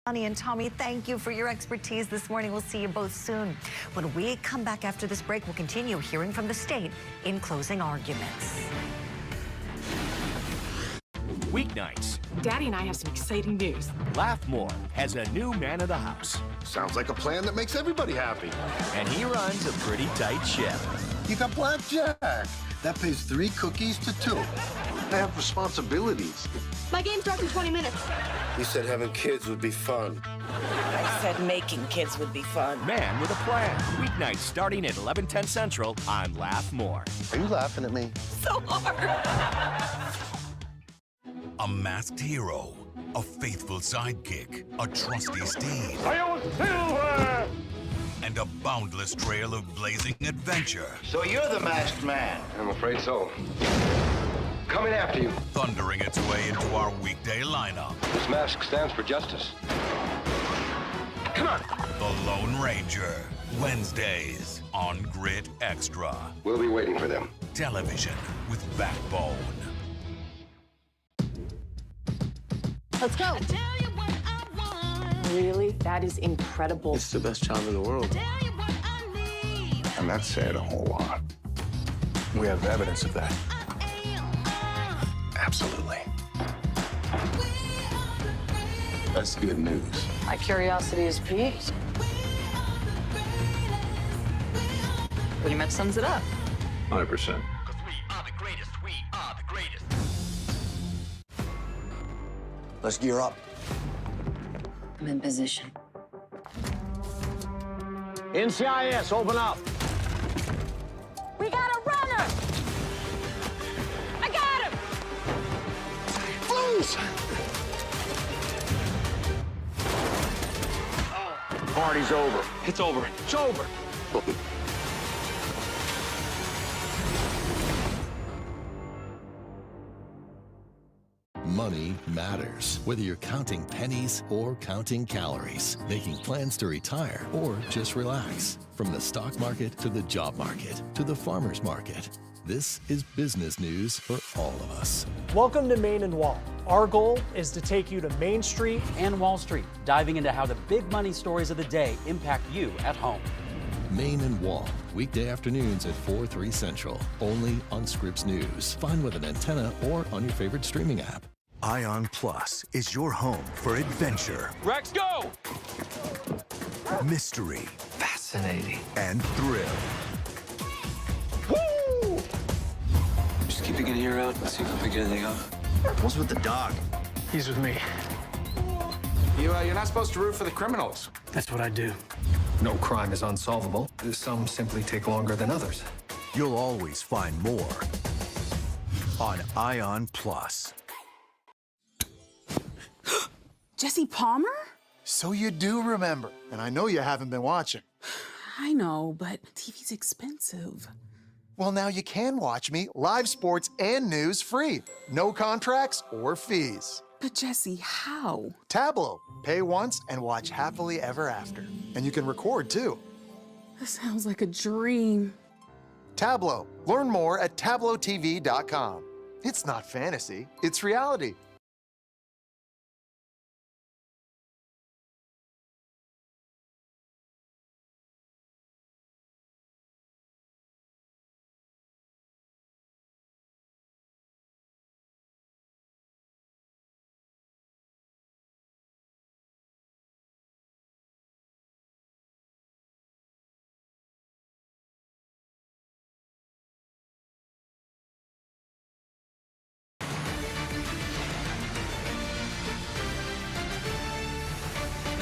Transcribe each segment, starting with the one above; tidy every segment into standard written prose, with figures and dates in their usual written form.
Bonnie and Tommy, thank you for your expertise this morning. We'll see you both soon. When we come back after this break, we'll continue hearing from the state in closing arguments. Weeknights. Daddy and I have some exciting news. Laugh-More has a new man of the house. Sounds like a plan that makes everybody happy. And he runs a pretty tight ship. You got blackjack. That pays 3 cookies to 2. I have responsibilities. My game starts in 20 minutes. You said having kids would be fun. I said making kids would be fun. Man with a plan. Weeknights starting at 11:10 Central on Laugh-More. Are you laughing at me? So hard. A masked hero, a faithful sidekick, a trusty steed, and a boundless trail of blazing adventure. So you're the masked man? I'm afraid so. Coming after you. Thundering its way into our weekday lineup. This mask stands for justice. Come on. The Lone Ranger, Wednesdays on Grit Extra. We'll be waiting for them. Television with backbone. Let's go. Really? That is incredible. It's the best job in the world. And that's saying a whole lot. We have evidence of that. Absolutely. That's good news. My curiosity is piqued. Pretty much sums it up. 100%. Because we are the greatest. We are the greatest. Let's gear up. I'm in position. NCIS, open up. We got a runner! I got him! Blues! Party's over. It's over. It's over. Money matters, whether you're counting pennies or counting calories, making plans to retire or just relax. From the stock market to the job market to the farmer's market, this is business news for all of us. Welcome to Main and Wall. Our goal is to take you to Main Street and Wall Street, diving into how the big money stories of the day impact you at home. Main and Wall, weekday afternoons at 4/3 Central, only on Scripps News. Find with an antenna or on your favorite streaming app. Ion Plus is your home for adventure. Rex, go! Mystery. Fascinating. And thrill. Woo! Just keep your ear out and see if we figure anything out. What's with the dog? He's with me. You're not supposed to root for the criminals. That's what I do. No crime is unsolvable. Some simply take longer than others. You'll always find more on Ion Plus. Jesse Palmer? So you do remember, and I know you haven't been watching. I know, but TV's expensive. Well, now you can watch me, live sports and news free. No contracts or fees. But Jesse, how? Tableau. Pay once and watch happily ever after. And you can record too. This sounds like a dream. Tableau. Learn more at tableautv.com. It's not fantasy, it's reality.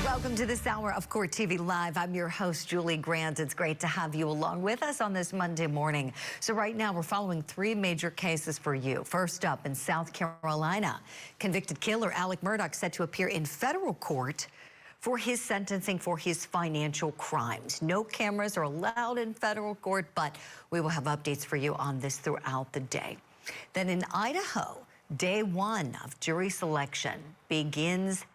Welcome to this hour of Court TV Live. I'm your host, Julie Grant. It's great to have you along with us on this Monday morning. So right now, we're following 3 major cases for you. First up, in South Carolina, convicted killer Alec Murdaugh set to appear in federal court for his sentencing for his financial crimes. No cameras are allowed in federal court, but we will have updates for you on this throughout the day. Then in Idaho, day 1 of jury selection begins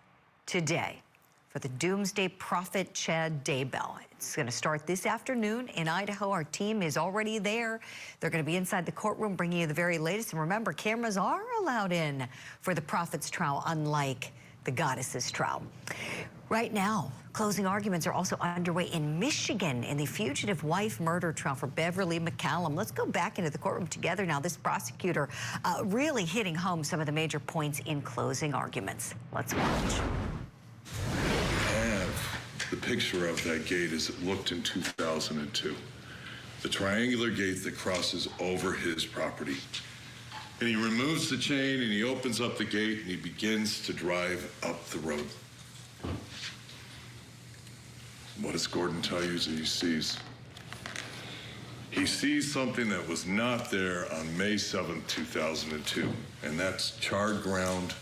today for the doomsday prophet Chad Daybell. It's going to start this afternoon in Idaho. Our team is already there. They're going to be inside the courtroom bringing you the very latest. And remember, cameras are allowed in for the prophet's trial, unlike the goddess's trial. Right now, closing arguments are also underway in Michigan in the fugitive wife murder trial for Beverly McCallum. Let's go back into the courtroom together now. This prosecutor really hitting home some of the major points in closing arguments. Let's watch. The picture of that gate as it looked in 2002. The triangular gate that crosses over his property. And he removes the chain and he opens up the gate and he begins to drive up the road. What does Gordon tell you that he sees? He sees something that was not there on May 7th, 2002. And that's charred ground,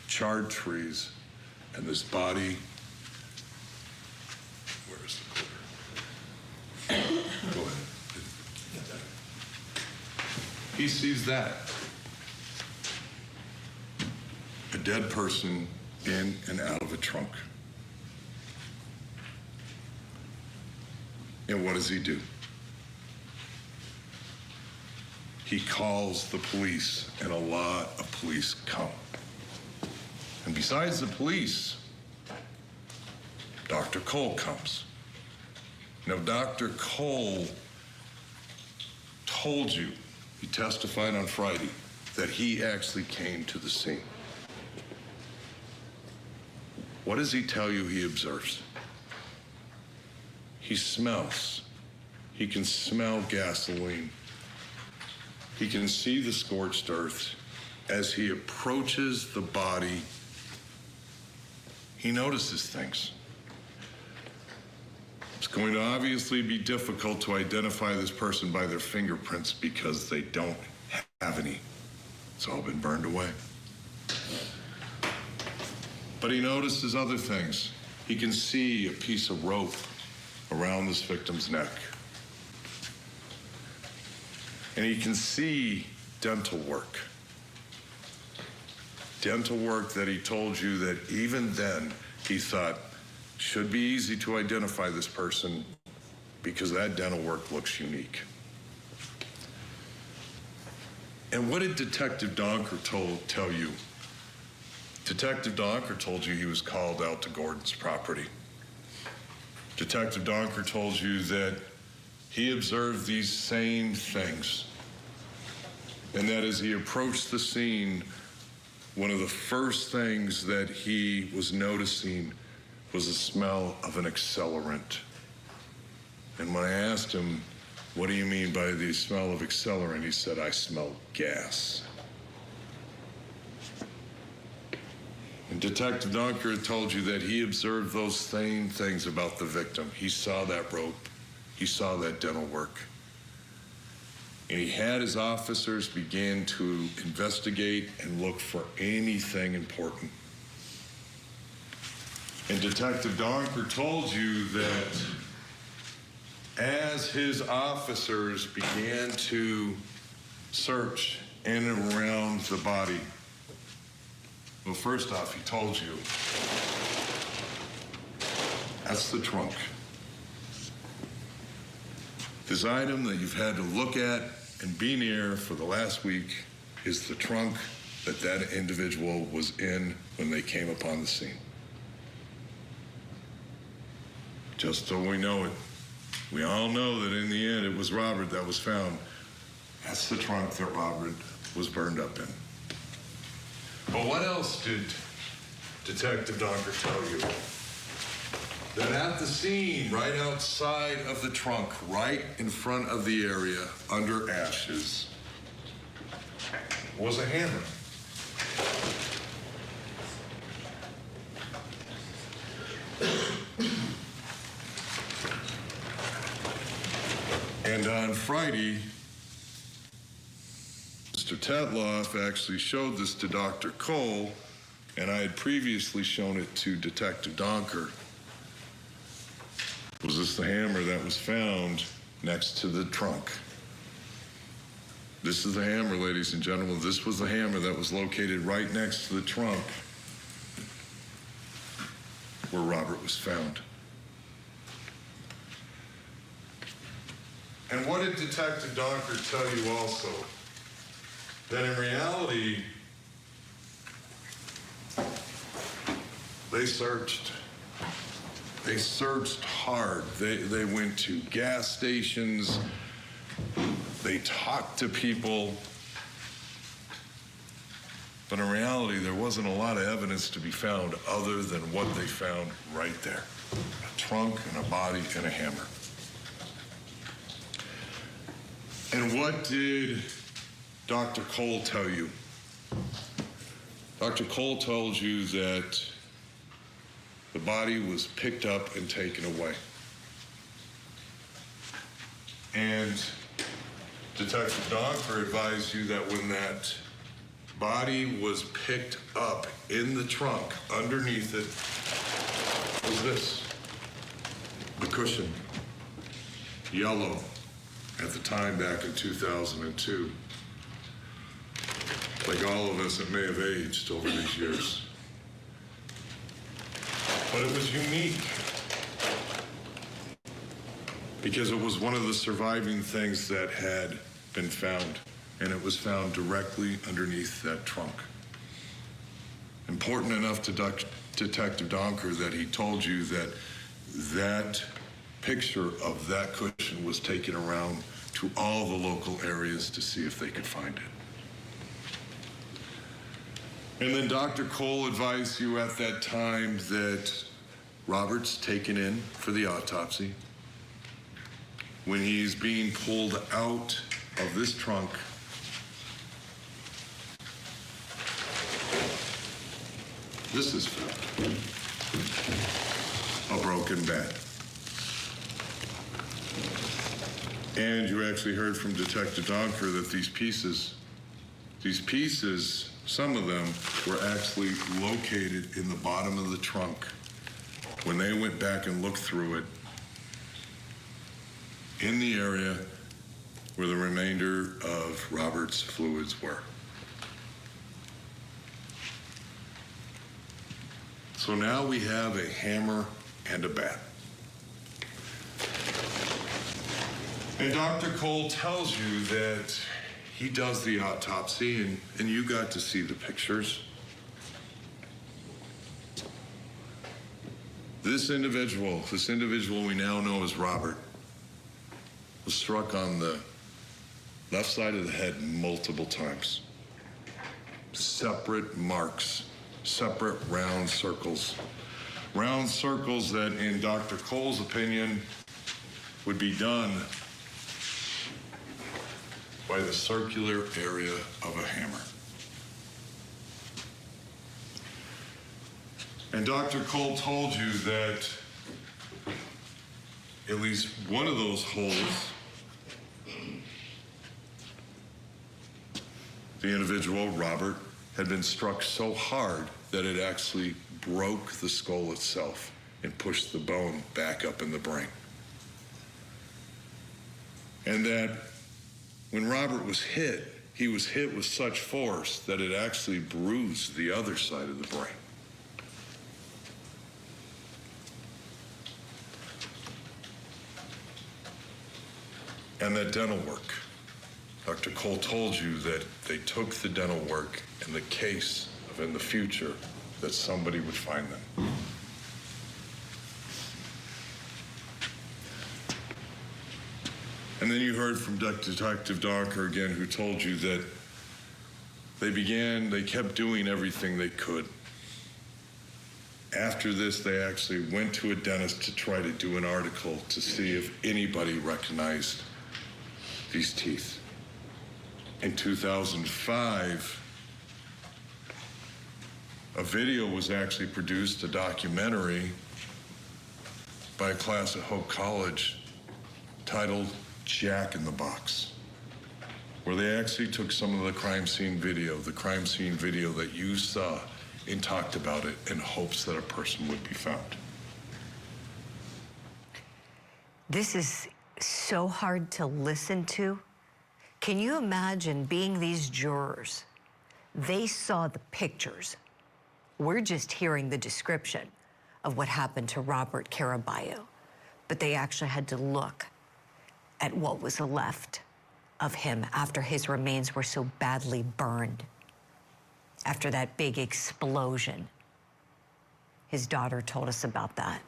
charred trees, and this body. Where's the clicker? Go ahead. He sees that. A dead person in and out of a trunk. And what does he do? He calls the police, and a lot of police come. And besides the police, Dr. Cole comes. Now, Dr. Cole told you, he testified on Friday, that he actually came to the scene. What does he tell you he observes? He smells. He can smell gasoline. He can see the scorched earth. As he approaches the body, he notices things. It's going to obviously be difficult to identify this person by their fingerprints because they don't have any. It's all been burned away. But he notices other things. He can see a piece of rope around this victim's neck. And he can see dental work. Dental work that he told you that even then he thought should be easy to identify this person because that dental work looks unique. And what did Detective Donker tell you? Detective Donker told you he was called out to Gordon's property. Detective Donker told you that he observed these same things. And that as he approached the scene, one of the first things that he was noticing was the smell of an accelerant. And when I asked him, what do you mean by the smell of accelerant? He said, I smell gas. And Detective Donker had told you that he observed those same things about the victim. He saw that rope. He saw that dental work. And he had his officers begin to investigate and look for anything important. And Detective Donker told you that as his officers began to search in and around the body, well, first off, he told you, that's the trunk. This item that you've had to look at and be near for the last week is the trunk that that individual was in when they came upon the scene. Just so we know it, we all know that in the end it was Robert that was found. That's the trunk that Robert was burned up in. But what else did Detective Donker tell you? That at the scene, right outside of the trunk, right in front of the area, under ashes, was a hammer. And on Friday, Mr. Tetloff actually showed this to Dr. Cole, and I had previously shown it to Detective Donker. Was this the hammer that was found next to the trunk? This is the hammer, ladies and gentlemen. This was the hammer that was located right next to the trunk where Robert was found. And what did Detective Donker tell you also? That in reality, they searched. They searched hard. They went to gas stations. They talked to people. But in reality, there wasn't a lot of evidence to be found other than what they found right there. A trunk and a body and a hammer. And what did Dr. Cole tell you? Dr. Cole told you that the body was picked up and taken away. And Detective Donker advised you that when that body was picked up in the trunk, underneath it was this, the cushion, yellow at the time back in 2002. Like all of us, it may have aged over these years. But it was unique because it was one of the surviving things that had been found, and it was found directly underneath that trunk. Important enough to Detective Donker that he told you that that picture of that cushion was taken around to all the local areas to see if they could find it. And then Dr. Cole advised you at that time that Robert's taken in for the autopsy. When he's being pulled out of this trunk, this is found. A broken bed. And you actually heard from Detective Donker that these pieces, some of them were actually located in the bottom of the trunk. When they went back and looked through it, in the area where the remainder of Robert's fluids were. So now we have a hammer and a bat. And Dr. Cole tells you that he does the autopsy, and you got to see the pictures. This individual we now know as Robert, was struck on the left side of the head multiple times. Separate marks, separate round circles. Round circles that, in Dr. Cole's opinion, would be done by the circular area of a hammer. And Dr. Cole told you that at least one of those holes, the individual, Robert, had been struck so hard that it actually broke the skull itself and pushed the bone back up in the brain. And that when Robert was hit, he was hit with such force that it actually bruised the other side of the brain. And that dental work. Dr. Cole told you that they took the dental work in the case of in the future that somebody would find them. And then you heard from Detective Donker again, who told you that they kept doing everything they could. After this, they actually went to a dentist to try to do an article to see if anybody recognized these teeth. In 2005, a video was actually produced, a documentary by a class at Hope College titled Jack in the Box, where they actually took some of the crime scene video that you saw, and talked about it in hopes that a person would be found. This is so hard to listen to. Can you imagine being these jurors? They saw the pictures. We're just hearing the description of what happened to Robert Caraballo, but they actually had to look at what was left of him after his remains were so badly burned. After that big explosion. His daughter told us about that.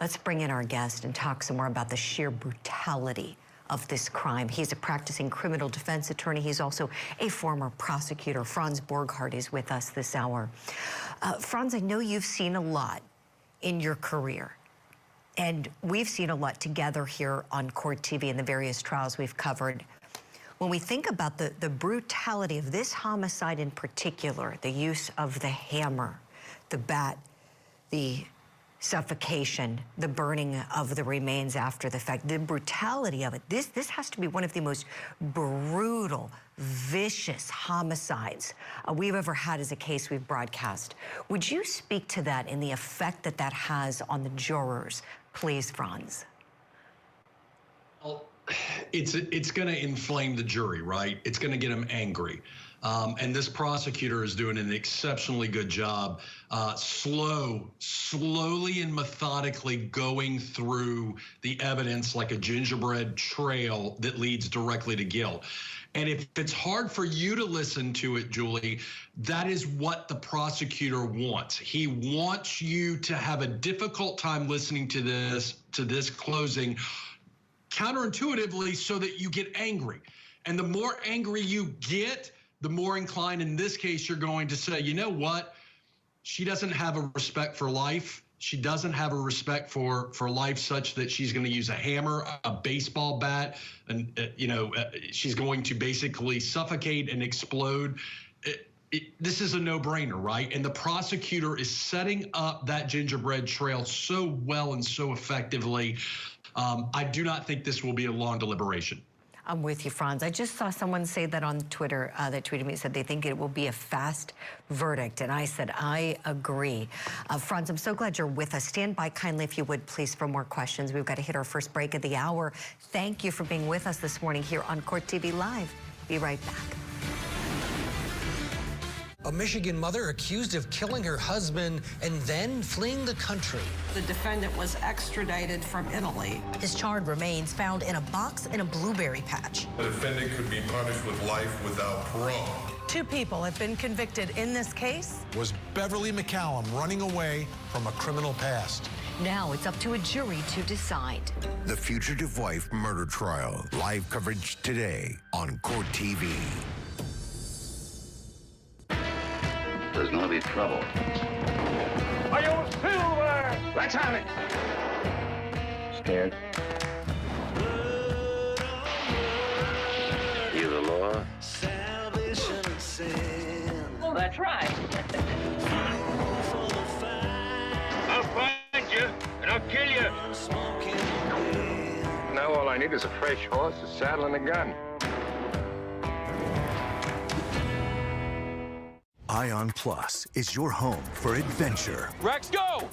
Let's bring in our guest and talk some more about the sheer brutality of this crime. He's a practicing criminal defense attorney. He's also a former prosecutor. Franz Borghardt is with us this hour. Franz, I know you've seen a lot in your career, and we've seen a lot together here on Court TV and the various trials we've covered. When we think about the brutality of this homicide in particular, the use of the hammer, the bat, the suffocation, the burning of the remains after the fact, the brutality of it. This has to be one of the most brutal, vicious homicides we've ever had as a case we've broadcast. Would you speak to that and the effect that that has on the jurors, please, Franz? Well, it's going to inflame the jury, right? It's going to get them angry. And this prosecutor is doing an exceptionally good job, slowly and methodically going through the evidence like a gingerbread trail that leads directly to guilt. And if it's hard for you to listen to it, Julie, that is what the prosecutor wants. He wants you to have a difficult time listening to this closing counterintuitively so that you get angry. And the more angry you get, the more inclined in this case you're going to say, you know what? She doesn't have a respect for life. She doesn't have a respect for life such that she's going to use a hammer, a baseball bat, and she's going to basically suffocate and explode. This is a no-brainer, right? And the prosecutor is setting up that gingerbread trail so well and so effectively. I do not think this will be a long deliberation. I'm with you, Franz. I just saw someone say that on Twitter, that tweeted me, said they think it will be a fast verdict. And I said, I agree. Franz, I'm so glad you're with us. Stand by kindly, if you would, please, for more questions. We've got to hit our first break of the hour. Thank you for being with us this morning here on Court TV Live. Be right back. A Michigan mother accused of killing her husband and then fleeing the country. The defendant was extradited from Italy. His charred remains found in a box in a blueberry patch. The defendant could be punished with life without parole. 2 people have been convicted in this case. Was Beverly McCallum running away from a criminal past? Now it's up to a jury to decide. The fugitive wife murder trial. Live coverage today on Court TV. There's gonna be trouble. Are you still there? Let's have it. Scared? You the law? Well, that's right. I'll find you, and I'll kill you. Now all I need is a fresh horse, a saddle, and a gun. Ion Plus is your home for adventure. Rex, go!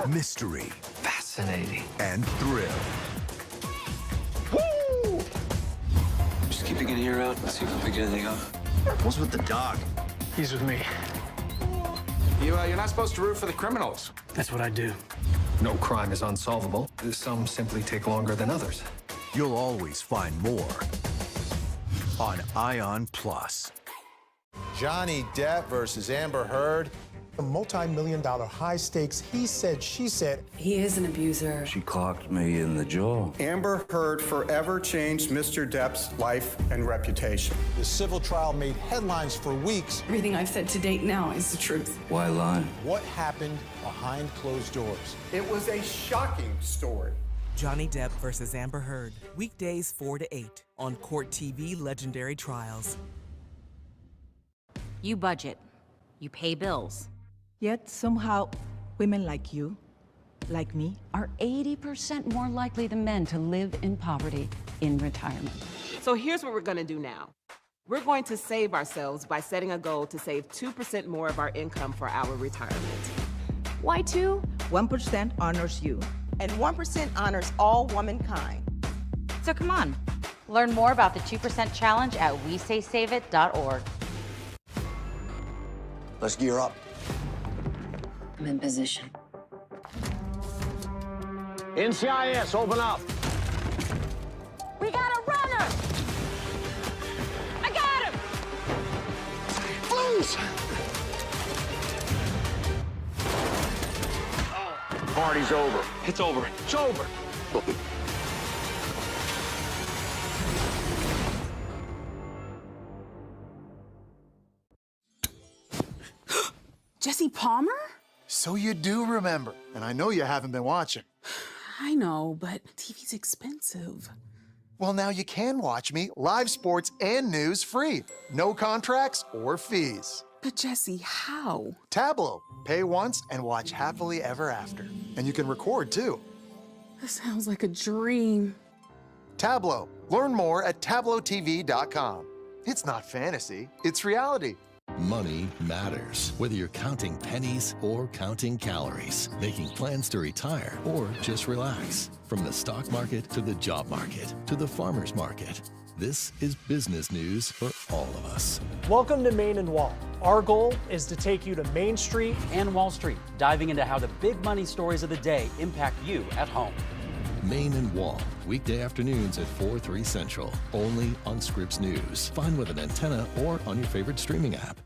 Mystery. Fascinating. And thrill. Woo! Just keeping an ear out and see if we pick anything up. What's with the dog? He's with me. You're not supposed to root for the criminals. That's what I do. No crime is unsolvable. Some simply take longer than others. You'll always find more on Ion Plus. Johnny Depp versus Amber Heard. A multi-million-dollar high-stakes he said, she said. He is an abuser. She clocked me in the jaw. Amber Heard forever changed Mr. Depp's life and reputation. The civil trial made headlines for weeks. Everything I've said to date now is the truth. Why lie? What happened behind closed doors? It was a shocking story. Johnny Depp versus Amber Heard. Weekdays 4 to 8 on Court TV Legendary Trials. You budget. You pay bills. Yet somehow, women like you, like me, are 80% more likely than men to live in poverty in retirement. So here's what we're going to do now. We're going to save ourselves by setting a goal to save 2% more of our income for our retirement. Why 2? 1% honors you. And 1% honors all womankind. So come on. Learn more about the 2% challenge at WeSaySaveIt.org. Let's gear up. I'm in position. NCIS, open up. We got a runner! I got him! Blues! party's over. It's over. It's over. Jesse Palmer? So you do remember, and I know you haven't been watching. I know, but TV's expensive. Well, now you can watch me live sports and news free. No contracts or fees. But Jesse, how? Tableau. Pay once and watch happily ever after. And you can record too. That sounds like a dream. Tableau. Learn more at tableautv.com. It's not fantasy, it's reality. Money matters, whether you're counting pennies or counting calories, making plans to retire or just relax. From the stock market to the job market to the farmer's market, this is business news for all of us. Welcome to Main and Wall. Our goal is to take you to Main Street and Wall Street, diving into how the big money stories of the day impact you at home. Main and Wall, weekday afternoons at 4/3 Central, only on Scripps News. Find with an antenna or on your favorite streaming app.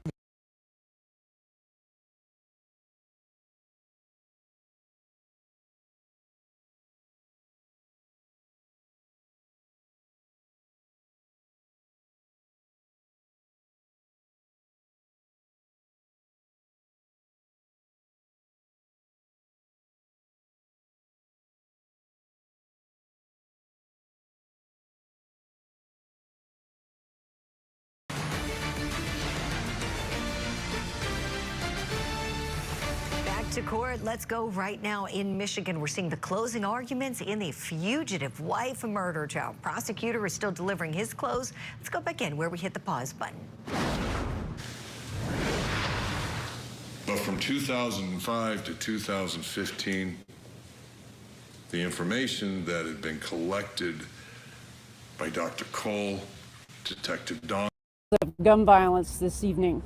To court. Let's go right now in Michigan. We're seeing the closing arguments in the fugitive wife murder trial. Prosecutor is still delivering his close. Let's go back in where we hit the pause button. But from 2005 to 2015, the information that had been collected by Dr. Cole, Detective Don. Gun violence this evening.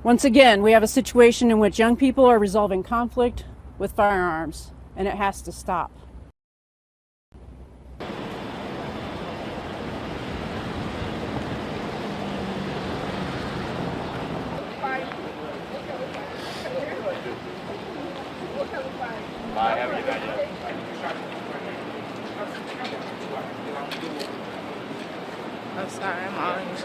Once again, we have a situation in which young people are resolving conflict with firearms, and it has to stop. I'm sorry, I'm orange.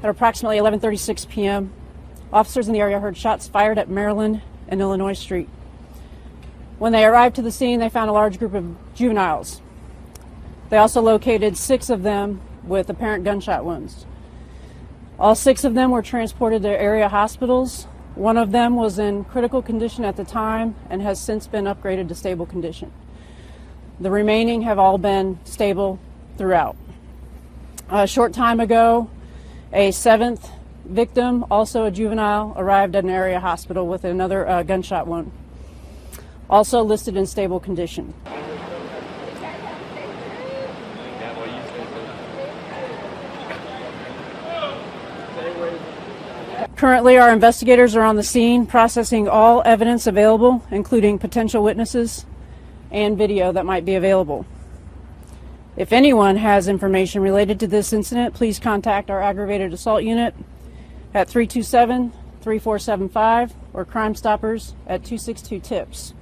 At approximately 11:36 p.m., officers in the area heard shots fired at Maryland and Illinois Street. When they arrived to the scene, they found a large group of juveniles. They also located 6 of them with apparent gunshot wounds. All 6 of them were transported to area hospitals. One of them was in critical condition at the time and has since been upgraded to stable condition. The remaining have all been stable throughout. A short time ago, a 7th victim, also a juvenile, arrived at an area hospital with another gunshot wound, also listed in stable condition. Currently, our investigators are on the scene processing all evidence available, including potential witnesses and video that might be available. If anyone has information related to this incident, please contact our aggravated assault unit at 327-3475 or Crime Stoppers at 262-TIPS.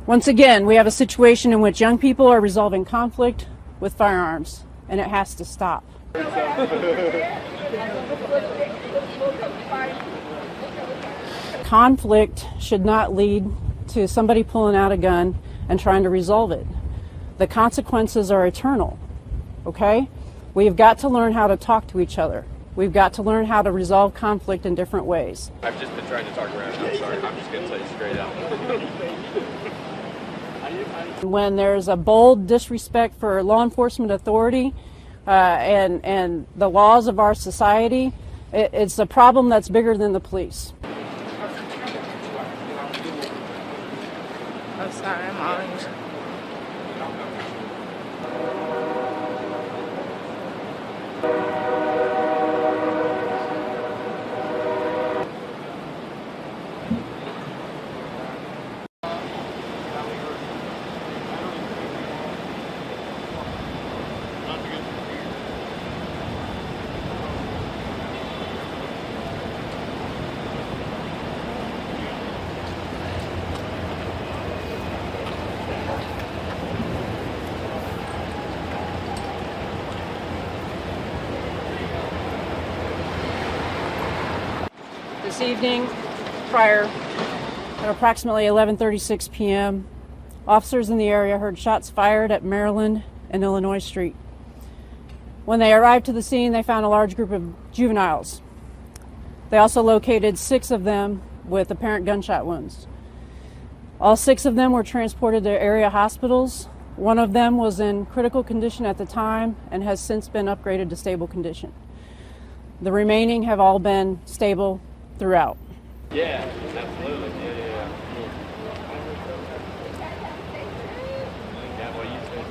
Once again, we have a situation in which young people are resolving conflict with firearms, and it has to stop. Conflict should not lead to somebody pulling out a gun and trying to resolve it. The consequences are eternal, okay? We've got to learn how to talk to each other. We've got to learn how to resolve conflict in different ways. I've just been trying to talk around. I'm sorry. I'm just going to tell you straight out. When there's a bold disrespect for law enforcement authority and the laws of our society, It's a problem that's bigger than the police. I'm sorry, I'm orange. This evening, prior at approximately 11:36 p.m., officers in the area heard shots fired at Maryland and Illinois Street. When they arrived to the scene, they found a large group of juveniles. They also located 6 of them with apparent gunshot wounds. All 6 of them were transported to area hospitals. One of them was in critical condition at the time and has since been upgraded to stable condition. The remaining have all been stable throughout. Yeah, absolutely. Yeah. Yeah, well, you say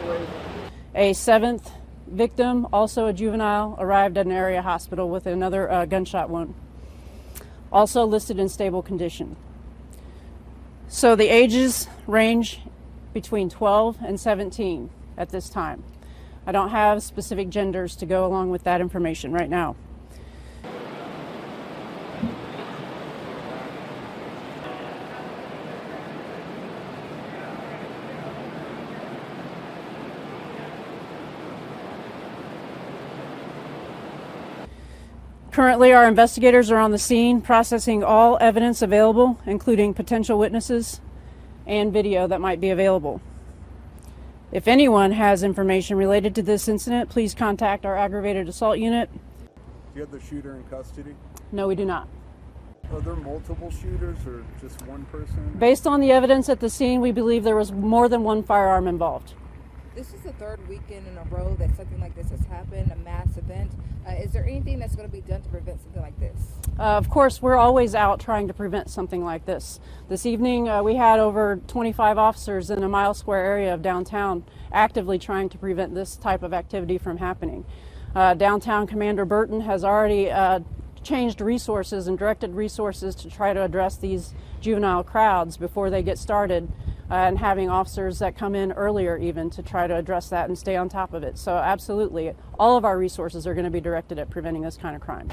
so. A 7th victim, also a juvenile, arrived at an area hospital with another gunshot wound, also listed in stable condition. So the ages range between 12 and 17 at this time. I don't have specific genders to go along with that information right now. Currently, our investigators are on the scene processing all evidence available, including potential witnesses and video that might be available. If anyone has information related to this incident, please contact our aggravated assault unit. Do you have the shooter in custody? No, we do not. Are there multiple shooters or just one person? Based on the evidence at the scene, we believe there was more than one firearm involved. This is the 3rd weekend in a row that something like this has happened, a mass event. Is there anything that's going to be done to prevent something like this? Of course, we're always out trying to prevent something like this. This evening, we had over 25 officers in a mile square area of downtown actively trying to prevent this type of activity from happening. Downtown Commander Burton has already changed resources and directed resources to try to address these juvenile crowds before they get started, and having officers that come in earlier even to try to address that and stay on top of it. So absolutely, all of our resources are going to be directed at preventing this kind of crime.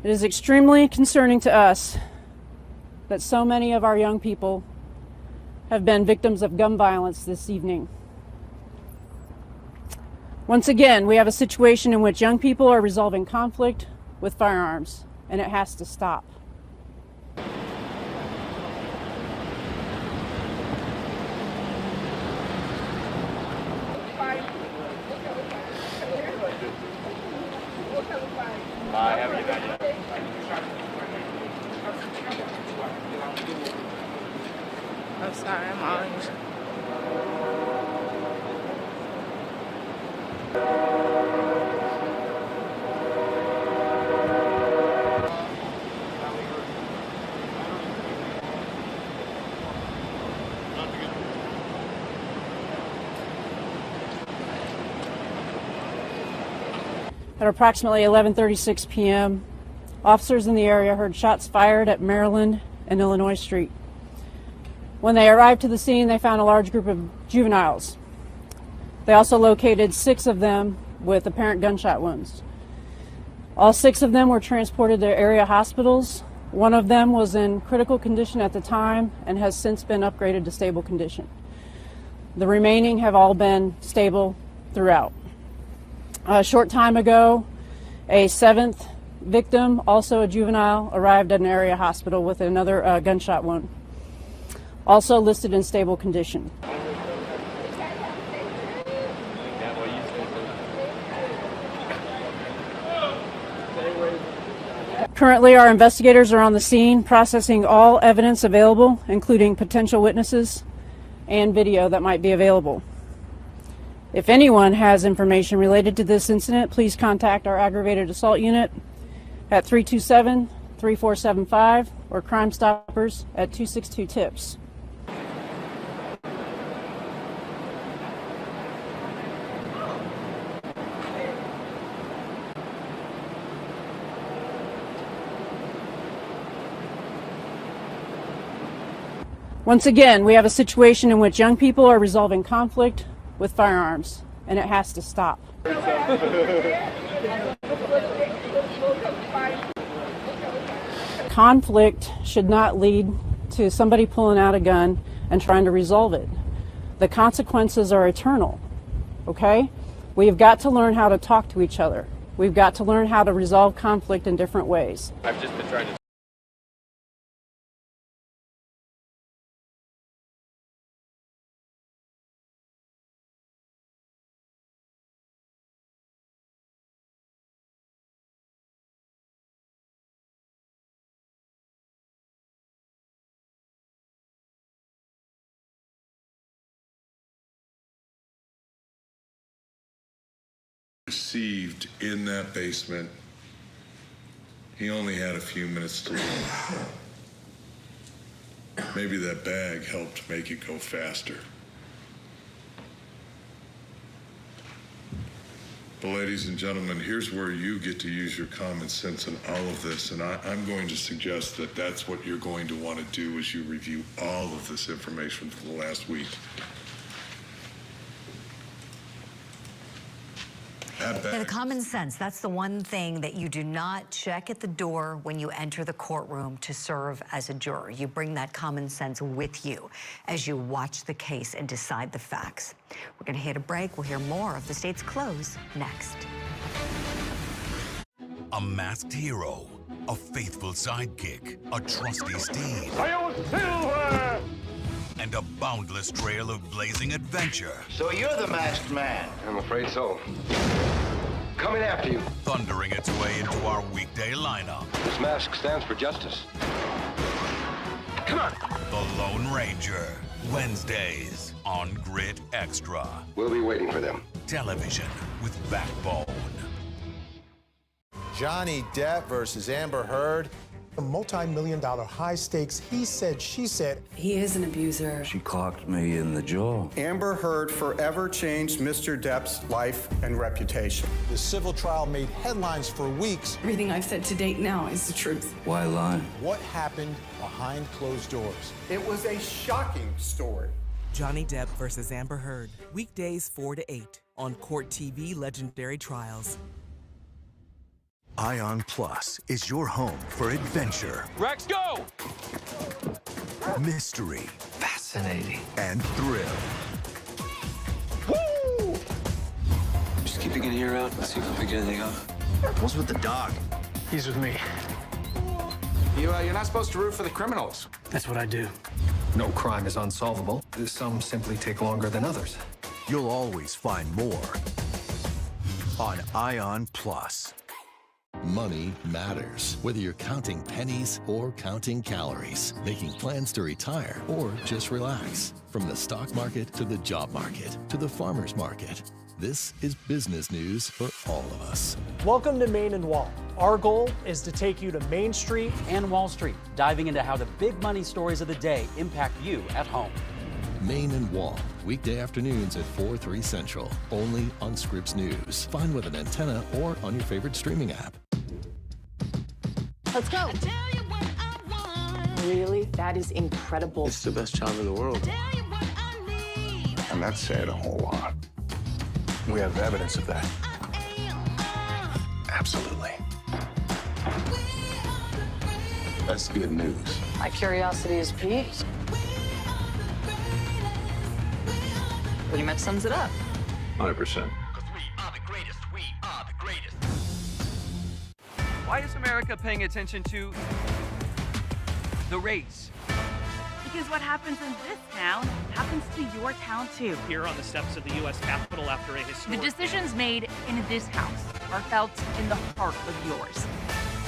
It is extremely concerning to us that so many of our young people have been victims of gun violence this evening. Once again, we have a situation in which young people are resolving conflict with firearms, and it has to stop. I'm sorry, I'm orange. At approximately 11:36 p.m., officers in the area heard shots fired at Maryland and Illinois Street. When they arrived to the scene, they found a large group of juveniles. They also located 6 of them with apparent gunshot wounds. All 6 of them were transported to area hospitals. One of them was in critical condition at the time and has since been upgraded to stable condition. The remaining have all been stable throughout. A short time ago, a 7th victim, also a juvenile, arrived at an area hospital with another gunshot wound, also listed in stable condition. Currently, our investigators are on the scene processing all evidence available, including potential witnesses and video that might be available. If anyone has information related to this incident, please contact our aggravated assault unit at 327-3475 or Crime Stoppers at 262-TIPS. Once again, we have a situation in which young people are resolving conflict with firearms, and it has to stop. Conflict should not lead to somebody pulling out a gun and trying to resolve it. The consequences are eternal, okay? We've got to learn how to talk to each other. We've got to learn how to resolve conflict in different ways. I've just been trying to. Received in that basement. He only had a few minutes to live. Maybe that bag helped make it go faster. But ladies and gentlemen, here's where you get to use your common sense in all of this, and I'm going to suggest that that's what you're going to want to do as you review all of this information for the last week. Yeah, the common sense, that's the one thing that you do not check at the door when you enter the courtroom to serve as a juror. You bring that common sense with you as you watch the case and decide the facts. We're going to hit a break. We'll hear more of the state's close next. A masked hero, a faithful sidekick, a trusty steed, and a boundless trail of blazing adventure. So you're the masked man? I'm afraid so. Coming after you. Thundering its way into our weekday lineup. This mask stands for justice. Come on. The Lone Ranger. Wednesdays on Grit Extra. We'll be waiting for them. Television with backbone. Johnny Depp versus Amber Heard. A multi-million-dollar high-stakes he said, she said. He is an abuser. She clocked me in the jaw. Amber Heard forever changed Mr. Depp's life and reputation. The civil trial made headlines for weeks. Everything I've said to date now is the truth. Why lie? What happened behind closed doors? It was a shocking story. Johnny Depp versus Amber Heard. Weekdays 4 to 8 on Court TV Legendary Trials. Ion Plus is your home for adventure. Rex, go! Mystery. Fascinating. And thrill. Woo! Just keep your ear out and see if we pick anything up. What's with the dog? He's with me. You're not supposed to root for the criminals. That's what I do. No crime is unsolvable. Some simply take longer than others. You'll always find more on Ion Plus. Money matters, whether you're counting pennies or counting calories, making plans to retire or just relax. From the stock market to the job market to the farmer's market, this is business news for all of us. Welcome to Main and Wall. Our goal is to take you to Main Street and Wall Street, diving into how the big money stories of the day impact you at home. Main and Wall, weekday afternoons at 4/3 Central, only on Scripps News. Find with an antenna or on your favorite streaming app. Let's go. Really? That is incredible. It's the best job in the world. And that's saying a whole lot. We have evidence of that. Absolutely. That's good news. My curiosity is piqued. Pretty much sums it up. 100%. Because we are the greatest. We are the greatest. Why is America paying attention to the race? Because what happens in this town happens to your town too. here on the steps of the U.S. Capitol after a The historic... decisions made in this house are felt in the heart of yours.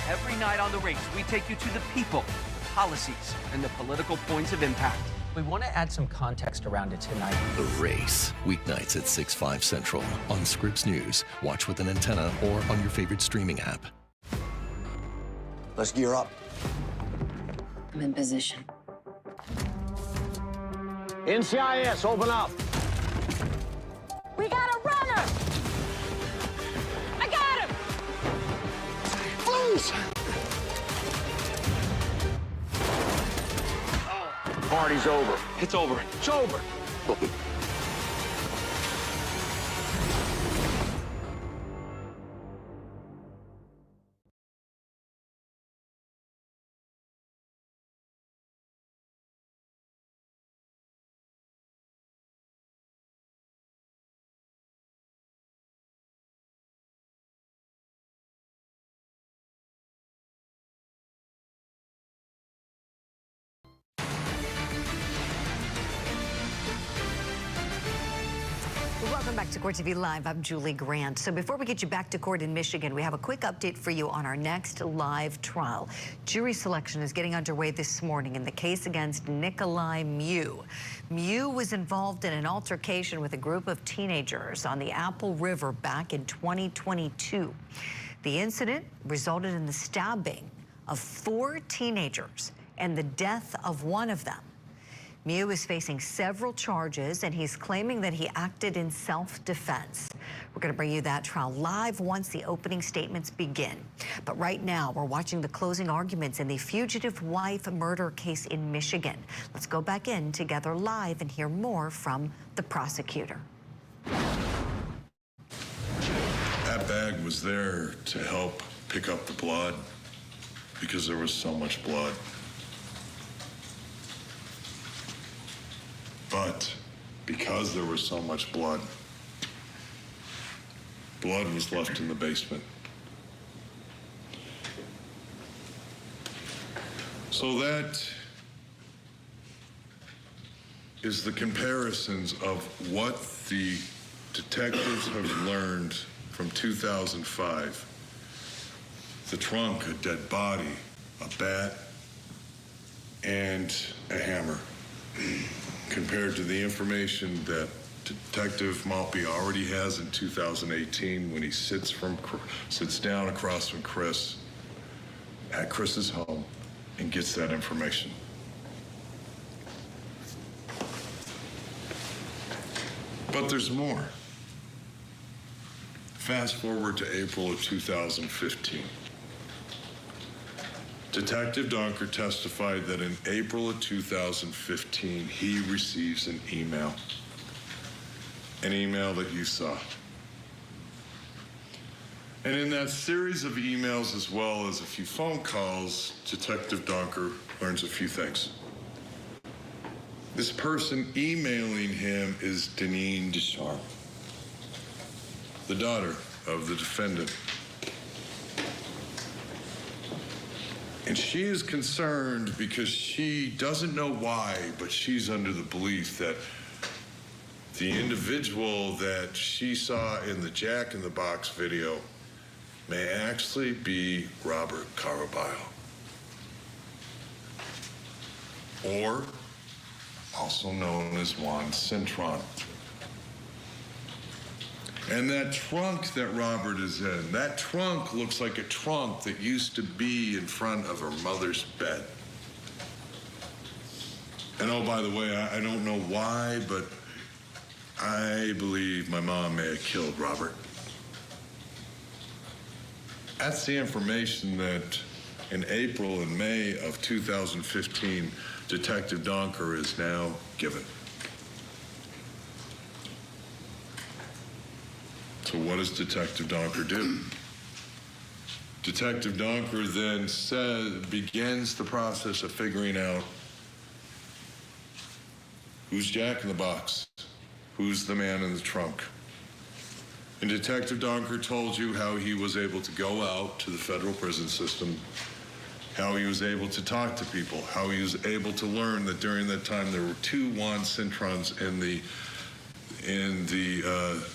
Every night on The Race, we take you to the people, the policies, and the political points of impact. We want to add some context around it tonight. The Race, weeknights at 6, 5 Central on Scripps News. Watch with an antenna or on your favorite streaming app. Let's gear up. I'm in position. NCIS, open up. We got a runner! I got him! Blues! Party's over. It's over. It's over. Welcome back to Court TV Live. I'm Julie Grant. So before we get you back to court in Michigan, we have a quick update for you on our next live trial. Jury selection is getting underway this morning in the case against Nikolai Mew. Mew was involved in an altercation with a group of teenagers on the Apple River back in 2022. The incident resulted in the stabbing of 4 teenagers and the death of one of them. Mew is facing several charges, and he's claiming that he acted in self-defense. We're going to bring you that trial live once the opening statements begin. But right now, we're watching the closing arguments in the fugitive wife murder case in Michigan. Let's go back in together live and hear more from the prosecutor. That bag was there to help pick up the blood because there was so much blood. But because there was so much blood was left in the basement. So that is the comparisons of what the detectives have learned from 2005. The trunk, a dead body, a bat, and a hammer. Compared to the information that Detective Maltby already has in 2018 when he sits down across from Chris at Chris's home and gets that information. But there's more. Fast forward to April of 2015. Detective Donker testified that in April of 2015, he receives an email that you saw. And in that series of emails, as well as a few phone calls, Detective Donker learns a few things. This person emailing him is Deneen Deschamps, the daughter of the defendant. And she is concerned because she doesn't know why, but she's under the belief that the individual that she saw in the Jack in the Box video may actually be Robert Carabile. Or also known as Juan Cintron. And that trunk that Robert is in, that trunk looks like a trunk that used to be in front of her mother's bed. And oh, by the way, I don't know why, but I believe my mom may have killed Robert. That's the information that in April and May of 2015, Detective Donker is now given. So what does Detective Donker do? Detective Donker then begins the process of figuring out who's Jack in the Box, who's the man in the trunk. And Detective Donker told you how he was able to go out to the federal prison system, how he was able to talk to people, how he was able to learn that during that time there were 2 Juan Cintrons in the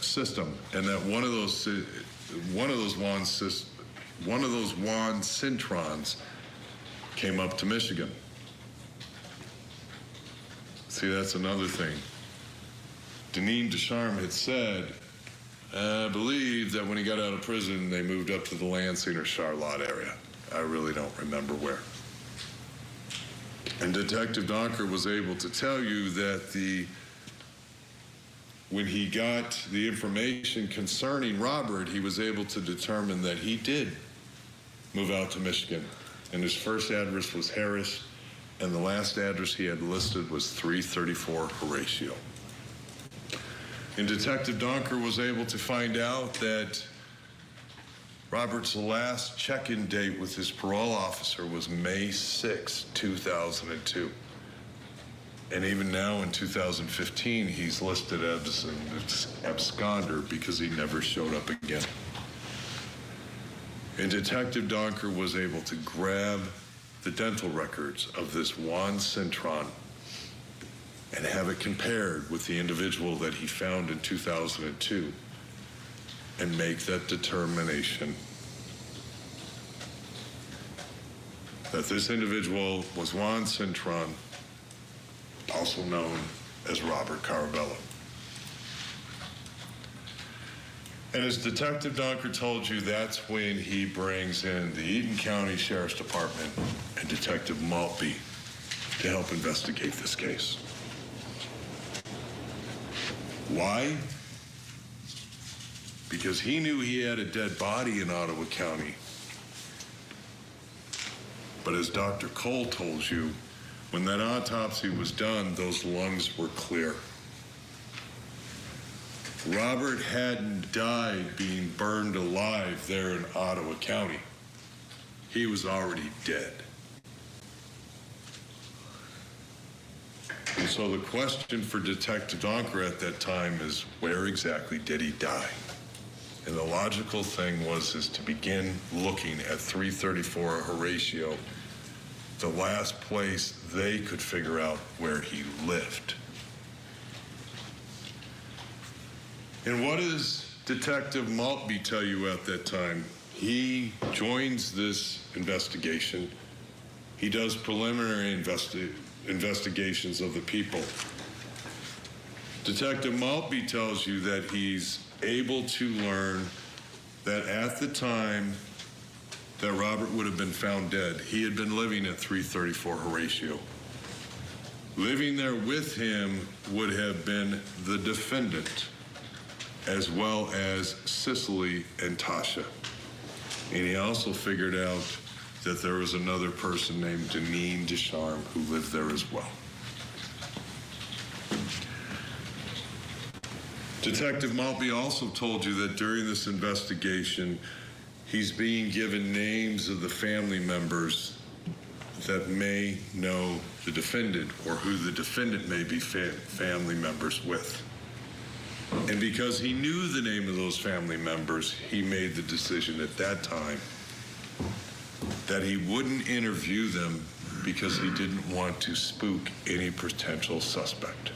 system, and that one of those one of those Juan Cintrons came up to Michigan. See, that's another thing. Deneen Deschamps had said, I believe that when he got out of prison, they moved up to the Lansing or Charlotte area. I really don't remember where. And Detective Donker was able to tell you that when he got the information concerning Robert, he was able to determine that he did move out to Michigan. And his first address was Harris, and the last address he had listed was 334 Horatio. And Detective Donker was able to find out that Robert's last check-in date with his parole officer was May 6, 2002. And even now in 2015, he's listed as an absconder because he never showed up again. And Detective Donker was able to grab the dental records of this Juan Cintron and have it compared with the individual that he found in 2002 and make that determination that this individual was Juan Cintron, also known as Robert Carabello. And as Detective Donker told you, that's when he brings in the Eaton County Sheriff's Department and Detective Maltby to help investigate this case. Why? Because he knew he had a dead body in Ottawa County. But as Dr. Cole told you, when that autopsy was done, those lungs were clear. Robert hadn't died being burned alive there in Ottawa County. He was already dead. And so the question for Detective Donker at that time is, where exactly did he die? And the logical thing was to begin looking at 334 Horatio, the last place they could figure out where he lived. And what does Detective Maltby tell you at that time? He joins this investigation. He does preliminary investigations of the people. Detective Maltby tells you that he's able to learn that at the time that Robert would have been found dead, he had been living at 334 Horatio. Living there with him would have been the defendant, as well as Cicely and Tasha. And he also figured out that there was another person named Deneen Deschamps who lived there as well. Detective Maltby also told you that during this investigation, he's being given names of the family members that may know the defendant or who the defendant may be family members with. And because he knew the name of those family members, he made the decision at that time that he wouldn't interview them because he didn't want to spook any potential suspect.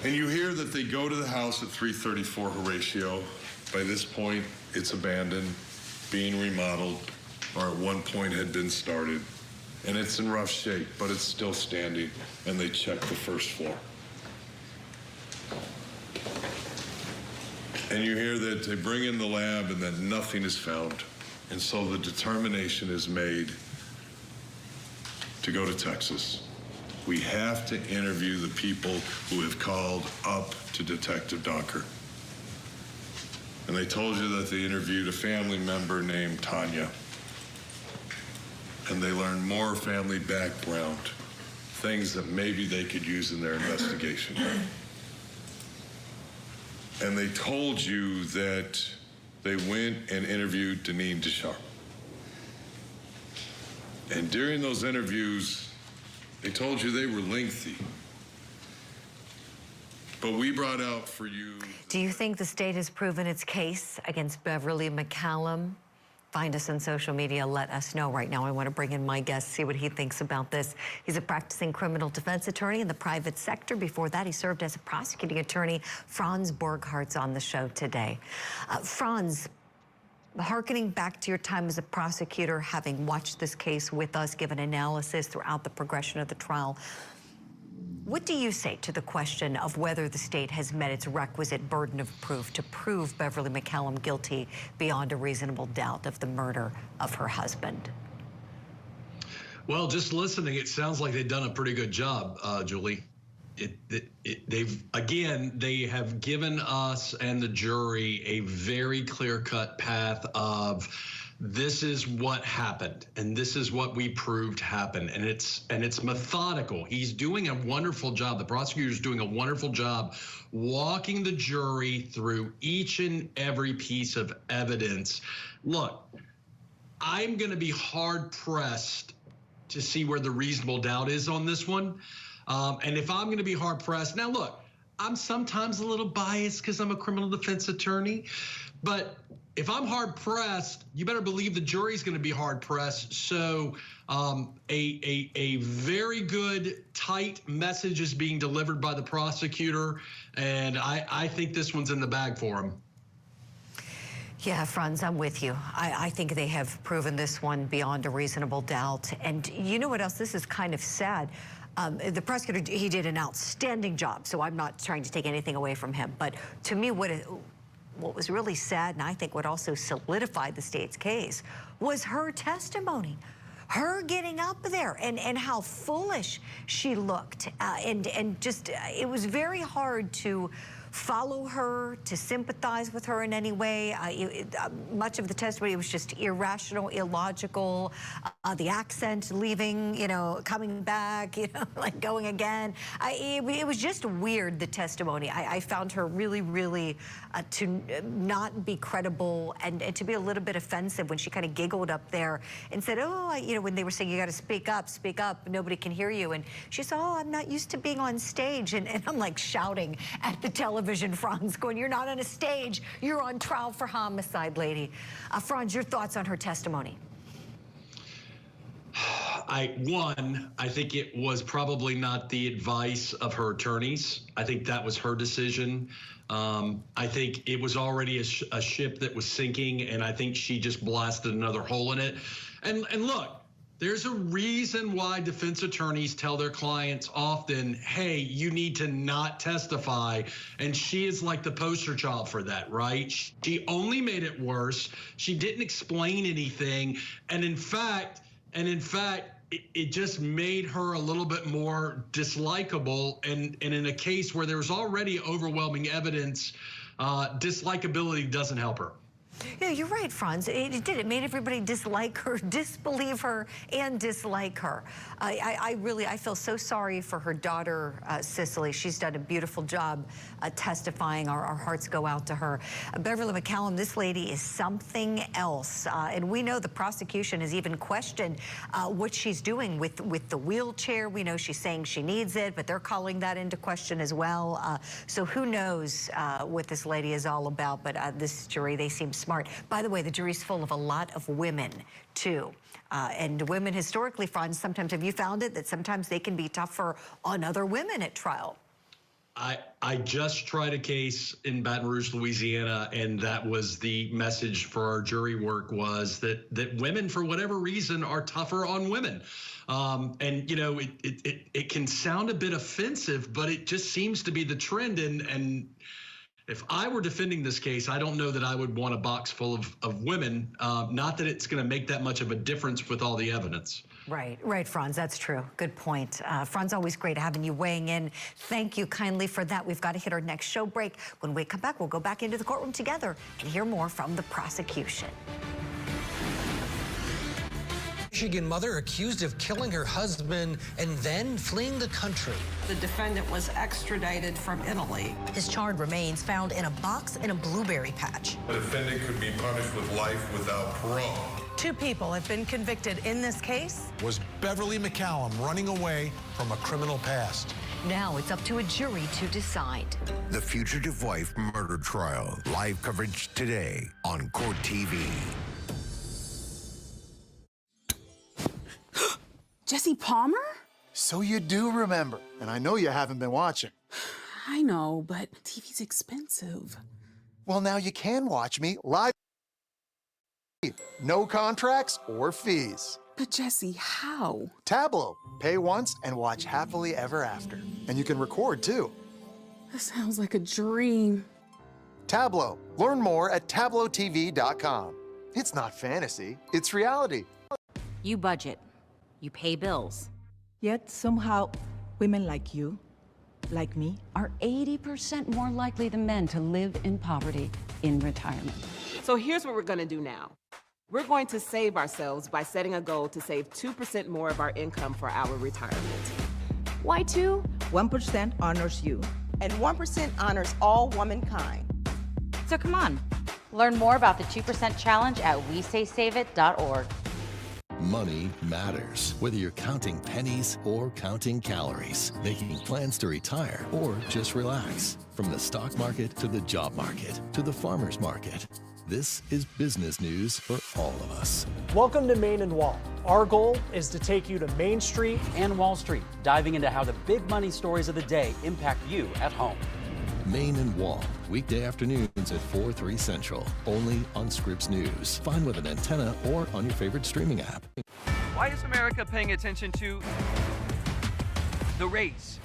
And you hear that they go to the house at 334 Horatio. By this point, it's abandoned, being remodeled, or at one point had been started. And it's in rough shape, but it's still standing, and they check the first floor. And you hear that they bring in the lab and that nothing is found. And so the determination is made to go to Texas. We have to interview the people who have called up to Detective Donker. And they told you that they interviewed a family member named Tanya. And they learned more family background, things that maybe they could use in their investigation. And they told you that they went and interviewed Deneen Deschamps. And during those interviews, they told you they were lengthy. But we brought out for you... Do you think the state has proven its case against Beverly McCallum Find us on social media. Let us know. Right now, I want to bring in my guest, see what he thinks about this. He's a practicing criminal defense attorney in the private sector. Before that, he served as a prosecuting attorney. Franz Borghart's on the show today. Franz, hearkening back to your time as a prosecutor, having watched this case with us, given analysis throughout the progression of the trial, what do you say to the question of whether the state has met its requisite burden of proof to prove Beverly McCallum guilty beyond a reasonable doubt of the murder of her husband? Well, just listening, it sounds like they've done a pretty good job, Julie. They have given us and the jury a very clear-cut path of this is what happened and this is what we proved happened, and it's methodical. He's doing a wonderful job. The prosecutor's doing a wonderful job walking the jury through each and every piece of evidence. Look, I'm going to be hard pressed to see where the reasonable doubt is on this one. And if I'm going to be hard pressed, now look, I'm sometimes a little biased because I'm a criminal defense attorney, but if I'm hard pressed, you better believe the jury's going to be hard pressed. So a very good, tight message is being delivered by the prosecutor, and I think this one's in the bag for him. Yeah, Franz, I'm with you. I think they have proven this one beyond a reasonable doubt. And you know what else? This is kind of sad. The prosecutor, he did an outstanding job, so I'm not trying to take anything away from him. But to me, what was really sad, and I think what also solidified the state's case, was her testimony. Her getting up there and how foolish she looked. And just, it was very hard to follow her, to sympathize with her in any way. Much of the testimony was just irrational, illogical. The accent leaving, coming back, like going again. It was just weird, the testimony. I found her really, really to not be credible and to be a little bit offensive when she kind of giggled up there and said, when they were saying, you got to speak up, nobody can hear you. And she said, I'm not used to being on stage. And I'm like shouting at the television, Franz, going, you're not on a stage, you're on trial for homicide, lady. Franz, your thoughts on her testimony? I think it was probably not the advice of her attorneys. I think that was her decision. I think it was already a ship that was sinking, and I think she just blasted another hole in it. And look, there's a reason why defense attorneys tell their clients often, hey, you need to not testify. And she is like the poster child for that, right? She only made it worse. She didn't explain anything. And in fact, it just made her a little bit more dislikable. And in a case where there's already overwhelming evidence, dislikability doesn't help her. Yeah, you're right, Franz. It did. It made everybody dislike her, disbelieve her, and dislike her. I feel so sorry for her daughter, Cicely. She's done a beautiful job testifying. Our hearts go out to her. Beverly McCallum, this lady is something else. And we know the prosecution has even questioned what she's doing with the wheelchair. We know she's saying she needs it, but they're calling that into question as well. So who knows what this lady is all about. But this jury, they seem smart. By the way, the jury's full of a lot of women, too. And women historically, Franz, sometimes, have you found it that sometimes they can be tougher on other women at trial? I just tried a case in Baton Rouge, Louisiana, and that was the message for our jury work, was that women, for whatever reason, are tougher on women. And it can sound a bit offensive, but it just seems to be the trend. And if I were defending this case, I don't know that I would want a box full of women. Not that it's going to make that much of a difference with all the evidence. Right, Franz, that's true. Good point. Franz, always great having you weighing in. Thank you kindly for that. We've got to hit our next show break. When we come back, we'll go back into the courtroom together and hear more from the prosecution. Michigan mother accused of killing her husband and then fleeing the country. The defendant was extradited from Italy. His charred remains found in a box in a blueberry patch. The defendant could be punished with life without parole. 2 people have been convicted in this case. Was Beverly McCallum running away from a criminal past? Now it's up to a jury to decide. The fugitive wife murder trial. Live coverage today on Court TV. Jesse Palmer? So you do remember, and I know you haven't been watching. I know, but TV's expensive. Well, now you can watch me live. No contracts or fees. But Jesse, how? Tableau. Pay once and watch happily ever after. And you can record too. This sounds like a dream. Tableau. Learn more at tableautv.com. It's not fantasy, it's reality. You budget. You pay bills. Yet somehow, women like you, like me, are 80% more likely than men to live in poverty in retirement. So here's what we're gonna do now. We're going to save ourselves by setting a goal to save 2% more of our income for our retirement. Why 2? 1% honors you. And 1% honors all womankind. So come on. Learn more about the 2% challenge at WeSaySaveIt.org. Money matters, whether you're counting pennies or counting calories, making plans to retire or just relax. From the stock market to the job market to the farmer's market. This is business news for all of us. Welcome to Main and Wall. Our goal is to take you to Main Street and Wall Street, diving into how the big money stories of the day impact you at home. Main and Wall, weekday afternoons at 4/3 Central, only on Scripps News. Find with an antenna or on your favorite streaming app. Why is America paying attention to the race?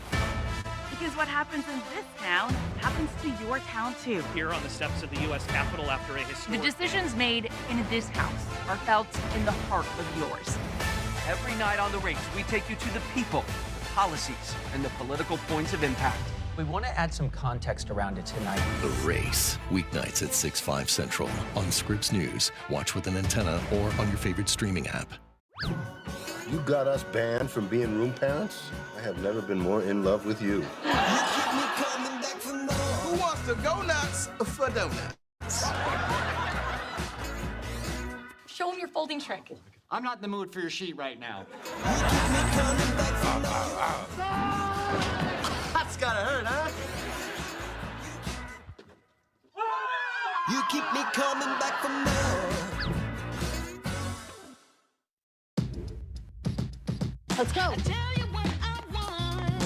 Because what happens in this town happens to your town too. Here on the steps of the U.S. Capitol after a historic... The decisions made in this house are felt in the heart of yours. Every night on the race, we take you to the people, the policies, and the political points of impact. We want to add some context around it tonight. The Race, weeknights at 6/5 Central on Scripps News. Watch with an antenna or on your favorite streaming app. You got us banned from being room parents? I have never been more in love with you. Who wants to go nuts for donuts? Show him your folding trick. I'm not in the mood for your sheet right now. That's gotta hurt, huh? You keep me coming back for more. Let's go.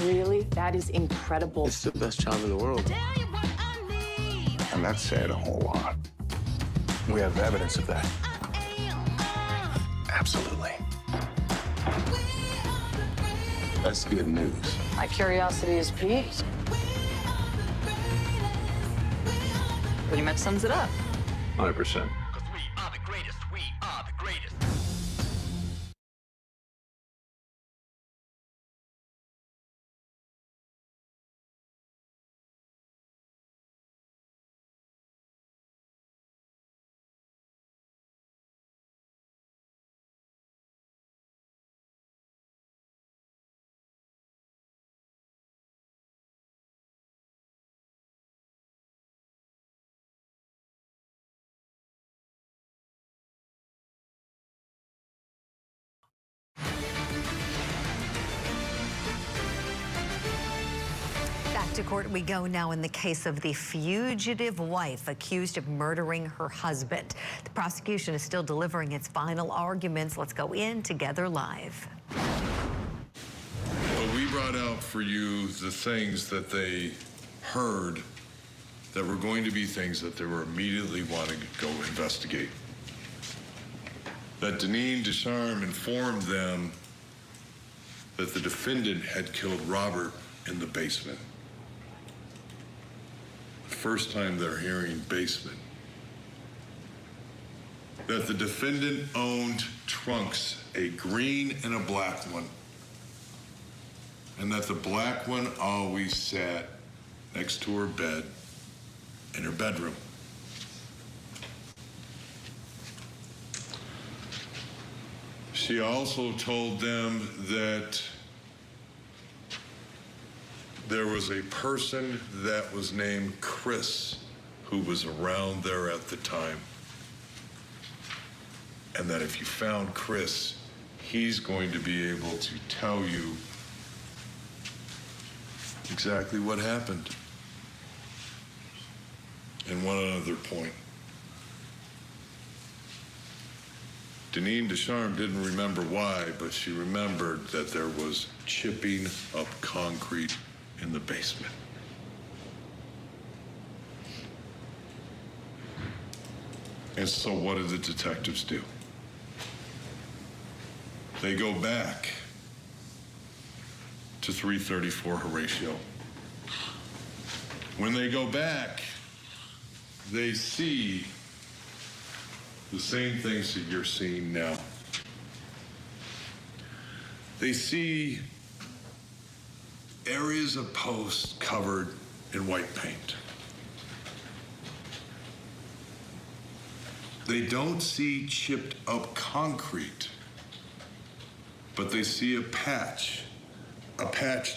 Really? That is incredible. It's the best job in the world. And that said a whole lot. We have evidence of that. Absolutely. That's good news. My curiosity is piqued. Pretty much sums it up. 100%. Back to court we go now in the case of the fugitive wife accused of murdering her husband. The prosecution is still delivering its final arguments. Let's go in together live. Well, we brought out for you the things that they heard that were going to be things that they were immediately wanting to go investigate. That Deneen Descharmes informed them that the defendant had killed Robert in the basement. First time they're hearing basement. That the defendant owned trunks, a green and a black one, and that the black one always sat next to her bed in her bedroom. She also told them that there was a person that was named Chris who was around there at the time. And that if you found Chris, he's going to be able to tell you exactly what happened. And one other point. Deneen Descharme didn't remember why, but she remembered that there was chipping up concrete in the basement. And so what did the detectives do? They go back to 334 Horatio. When they go back, they see the same things that you're seeing now. They see areas of posts covered in white paint. They don't see chipped up concrete, but they see a patch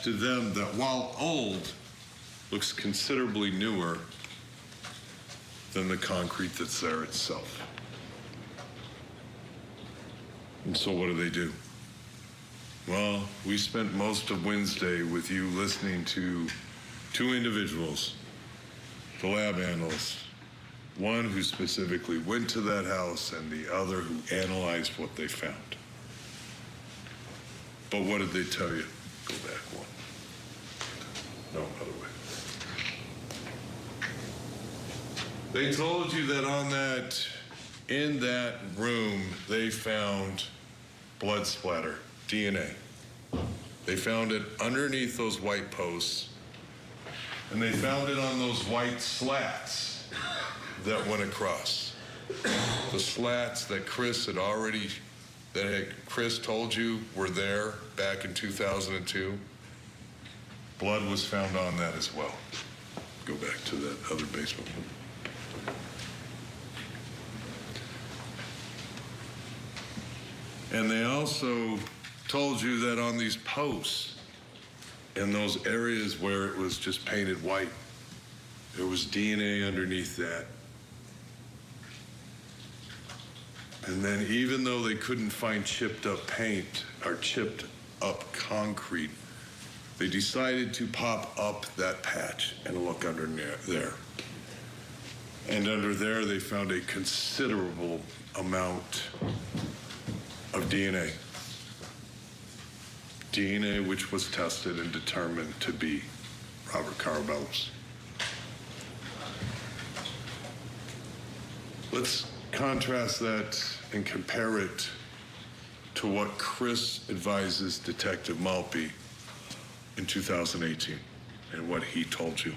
to them that, while old, looks considerably newer than the concrete that's there itself. And so what do? Well, we spent most of Wednesday with you listening to two individuals, the lab analysts, one who specifically went to that house and the other who analyzed what they found. But what did they tell you? Go back one. No, other way. They told you that in that room, they found blood splatter, DNA. They found it underneath those white posts, and they found it on those white slats that went across. The slats that Chris told you were there back in 2002. Blood was found on that as well. Go back to that other basement one. And they also told you that on these posts, in those areas where it was just painted white, there was DNA underneath that. And then even though they couldn't find chipped up paint or chipped up concrete, they decided to pop up that patch and look under there. And under there, they found a considerable amount of DNA. DNA which was tested and determined to be Robert Carabella's. Let's contrast that and compare it to what Chris advises Detective Malpe in 2018 and what he told you.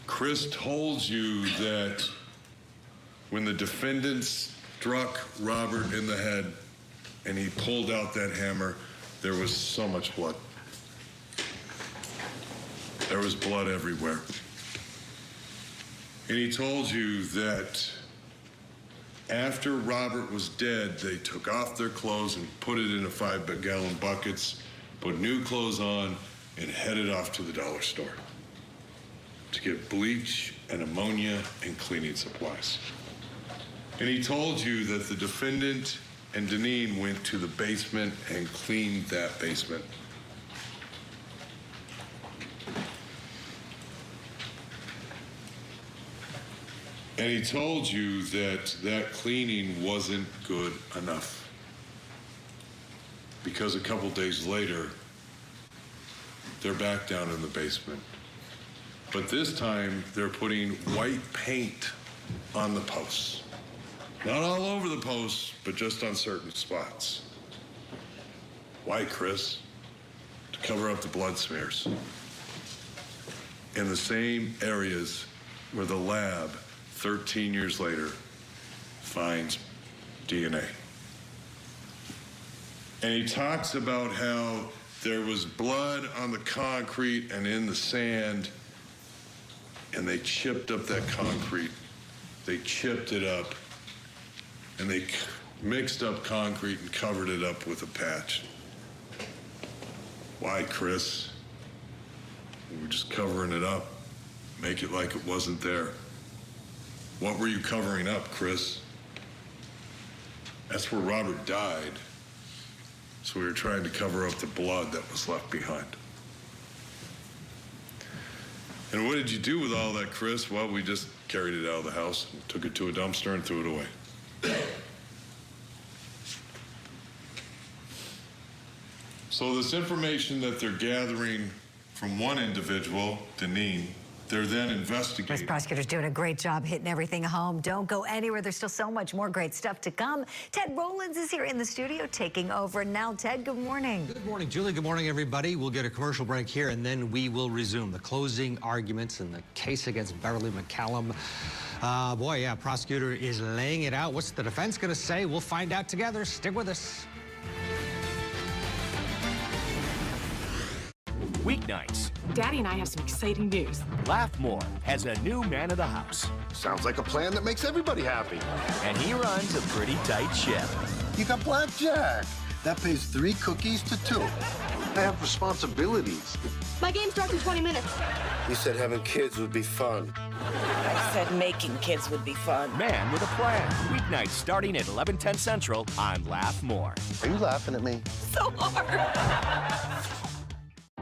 Chris told you that when the defendant struck Robert in the head and he pulled out that hammer, there was so much blood. There was blood everywhere. And he told you that after Robert was dead, they took off their clothes and put it in 5-gallon buckets, put new clothes on, and headed off to the dollar store to get bleach and ammonia and cleaning supplies. And he told you that the defendant and Deneen went to the basement and cleaned that basement. And he told you that that cleaning wasn't good enough, because a couple days later, they're back down in the basement. But this time, they're putting white paint on the posts. Not all over the posts, but just on certain spots. Why, Chris? To cover up the blood smears. In the same areas where the lab, 13 years later, finds DNA. And he talks about how there was blood on the concrete and in the sand, and they chipped up that concrete. They chipped it up, and they mixed up concrete and covered it up with a patch. Why, Chris? We were just covering it up. Make it like it wasn't there. What were you covering up, Chris? That's where Robert died. So we were trying to cover up the blood that was left behind. And what did you do with all that, Chris? Well, we just carried it out of the house and took it to a dumpster and threw it away. So this information that they're gathering from one individual, Deneen, they're then investigating. This prosecutor's doing a great job hitting everything home. Don't go anywhere. There's still so much more great stuff to come. Ted Rollins is here in the studio taking over now. Ted, good morning. Good morning, Julie. Good morning, everybody. We'll get a commercial break here, and then we will resume the closing arguments in the case against Beverly McCallum. Boy, yeah, prosecutor is laying it out. What's the defense going to say? We'll find out together. Stick with us. Weeknights. Daddy and I have some exciting news. Laugh More has a new man of the house. Sounds like a plan that makes everybody happy. And he runs a pretty tight ship. You got blackjack. That pays 3 cookies to 2. I have responsibilities. My game starts in 20 minutes. You said having kids would be fun. I said making kids would be fun. Man with a plan. Weeknights starting at 11:10 Central on Laugh More. Are you laughing at me? So hard.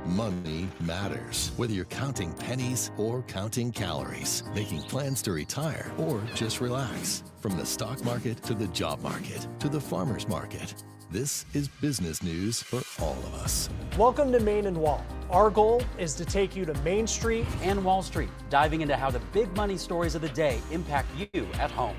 Money matters, whether you're counting pennies or counting calories, making plans to retire or just relax. From the stock market to the job market to the farmer's market, this is business news for all of us. Welcome to Main and Wall. Our goal is to take you to Main Street and Wall Street, diving into how the big money stories of the day impact you at home.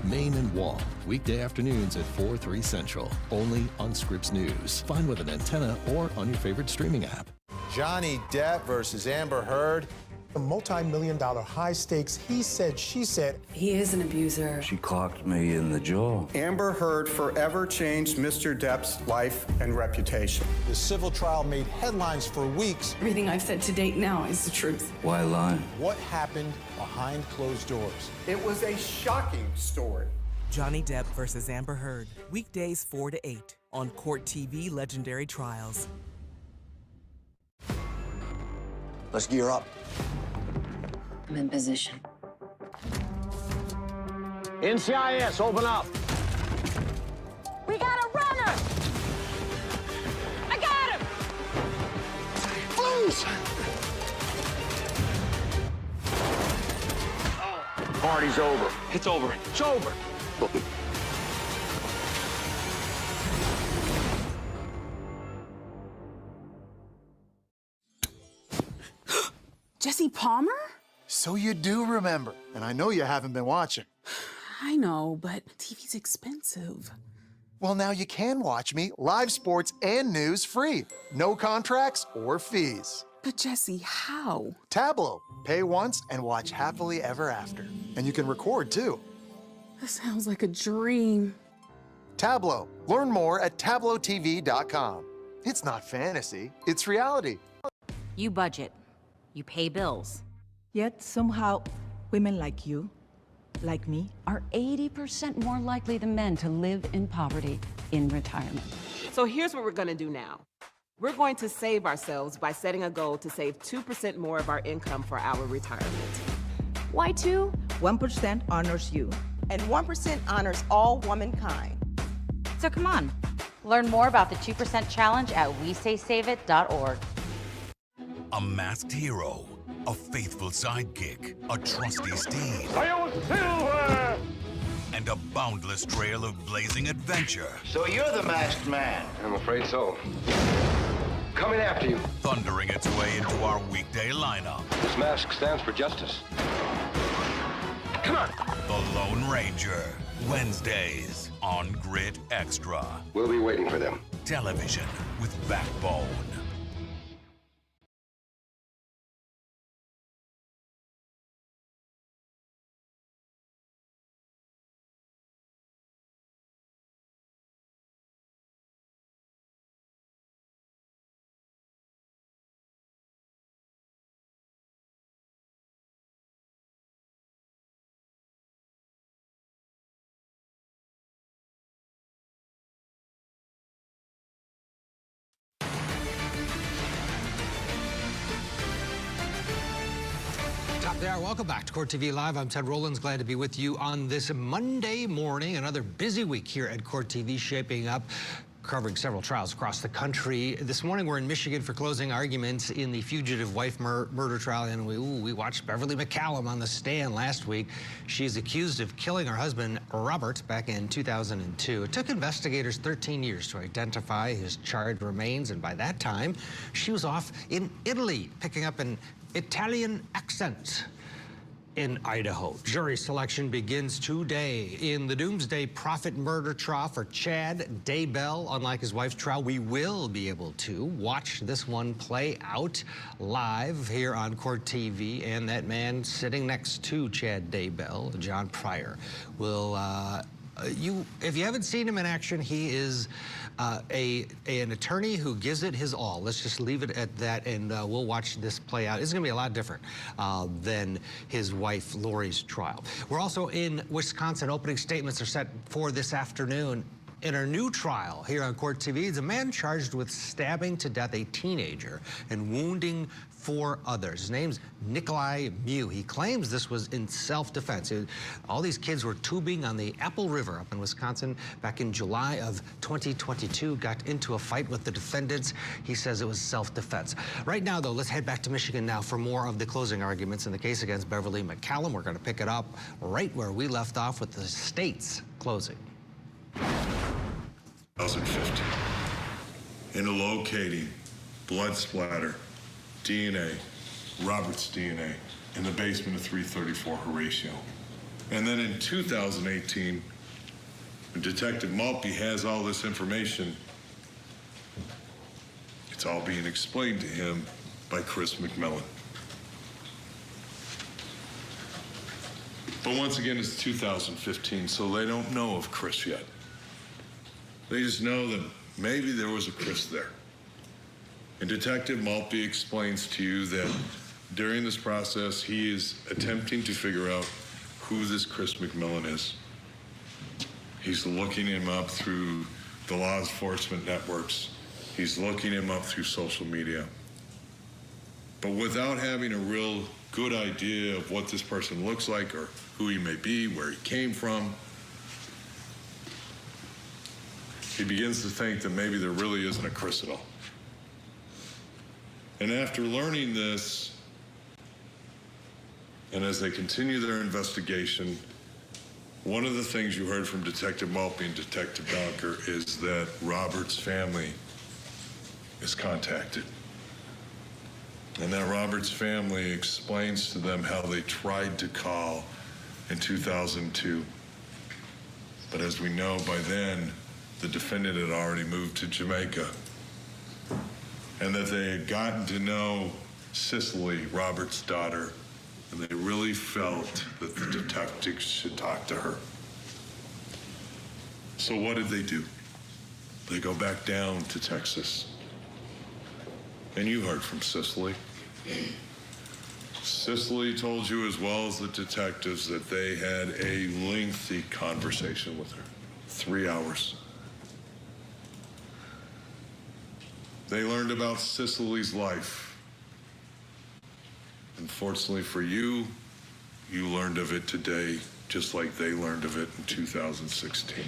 Main and Wall, weekday afternoons at 4/3 Central, only on Scripps News. Find with an antenna or on your favorite streaming app. Johnny Depp versus Amber Heard. A multi-million-dollar high-stakes he said, she said. He is an abuser. She clocked me in the jaw. Amber Heard forever changed Mr. Depp's life and reputation. The civil trial made headlines for weeks. Everything I've said to date now is the truth. Why lie? What happened behind closed doors? It was a shocking story. Johnny Depp versus Amber Heard. Weekdays 4 to 8 on Court TV Legendary Trials. Let's gear up. I'm in position. NCIS, open up. We got a runner! I got him! Close! Party's over. It's over. It's over. Jesse Palmer? So you do remember, and I know you haven't been watching. I know, but TV's expensive. Well, now you can watch me, live sports and news free. No contracts or fees. But Jesse, how? Tableau. Pay once and watch happily ever after. And you can record too. That sounds like a dream. Tableau. Learn more at tablotv.com. It's not fantasy, it's reality. You budget. You pay bills. Yet somehow, women like you, like me, Are 80% more likely than men to live in poverty in retirement. So here's what we're going to do now. We're going to save ourselves by setting a goal to save 2% more of our income for our retirement. Why 2? 1% honors you. And 1% honors all womankind. So come on. Learn more about the 2% challenge at WeSaySaveIt.org. A masked hero, a faithful sidekick, a trusty steed, Silver! and a boundless trail of blazing adventure. So you're the masked man? I'm afraid so. Coming after you. Thundering its way into our weekday lineup. This mask stands for justice. Come on. The Lone Ranger, Wednesdays on Grit Extra. We'll be waiting for them. Television with backbone. Top there. Welcome back to Court TV Live. I'm Ted Rollins. Glad to be with you on this Monday morning. Another busy week here at Court TV shaping up. covering several trials across the country. This morning, we're in Michigan for closing arguments in the fugitive wife murder trial, and we watched Beverly McCallum on the stand last week. She's accused of killing her husband, Robert, back in 2002. It took investigators 13 years to identify his charred remains, and by that time, she was off in Italy, picking up an Italian accent. In Idaho, jury selection begins today in the Doomsday Prophet murder trial for Chad Daybell. Unlike his wife's trial, we will be able to watch this one play out live here on Court TV. And that man sitting next to Chad Daybell, John Pryor, will if you haven't seen him in action, he is an attorney who gives it his all. Let's just leave it at that, and we'll watch this play out. It's going to be a lot different than his wife Lori's trial. We're also in Wisconsin. Opening statements are set for this afternoon. In our new trial here on Court TV, is a man charged with stabbing to death a teenager and wounding 4 others. His name's Nikolai Mew. He claims this was in self-defense. All these kids were tubing on the Apple River up in Wisconsin back in July of 2022, got into a fight with the defendants. He says it was self-defense. Right now, though, let's head back to Michigan now for more of the closing arguments in the case against Beverly McCallum. We're going to pick it up right where we left off with the state's closing. 2015. In locating blood splatter, DNA, Robert's DNA, in the basement of 334 Horatio. And then in 2018, when Detective Maltby has all this information, it's all being explained to him by Chris McMillan. But once again, it's 2015, so they don't know of Chris yet. They just know that maybe there was a Chris there. And Detective Maltby explains to you that during this process, he is attempting to figure out who this Chris McMillan is. He's looking him up through the law enforcement networks. He's looking him up through social media. But without having a real good idea of what this person looks like or who he may be, where he came from, he begins to think that maybe there really isn't a Chris at all. And after learning this, and as they continue their investigation, one of the things you heard from Detective Maltby and Detective Donker is that Robert's family is contacted. And that Robert's family explains to them how they tried to call in 2002. But as we know, by then, the defendant had already moved to Jamaica, and that they had gotten to know Cicely, Robert's daughter, and they really felt that the detectives should talk to her. So what did they do? They go back down to Texas. And you heard from Cicely. Cicely told you as well as the detectives that they had a lengthy conversation with her, 3 hours. They learned about Cicely's life. Unfortunately for you, you learned of it today, just like they learned of it in 2016.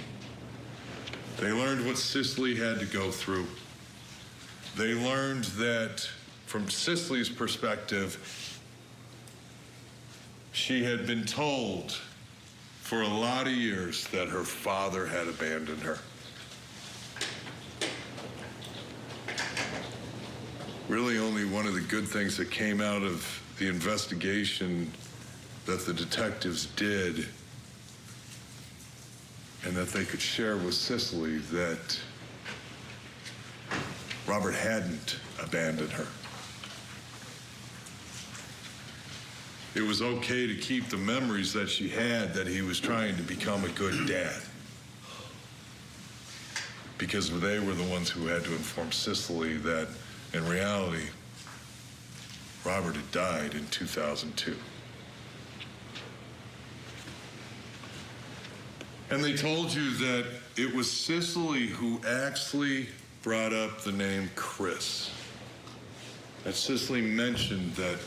They learned what Cicely had to go through. They learned that, from Cicely's perspective, she had been told for a lot of years that her father had abandoned her. Really, only one of the good things that came out of the investigation that the detectives did and that they could share with Cicely that Robert hadn't abandoned her. It was okay to keep the memories that she had that he was trying to become a good dad, because they were the ones who had to inform Cicely that in reality, Robert had died in 2002. And they told you that it was Cicely who actually brought up the name Chris. That Cicely mentioned that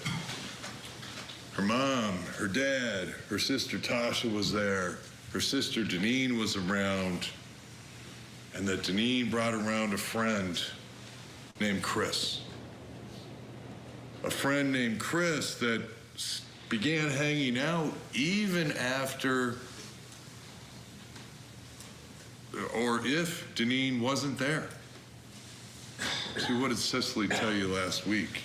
her mom, her dad, her sister Tasha was there, her sister Janine was around, and that Deneen brought around a friend named Chris. A friend named Chris that began hanging out even after, or if Deneen wasn't there. See, what did Cicely tell you last week?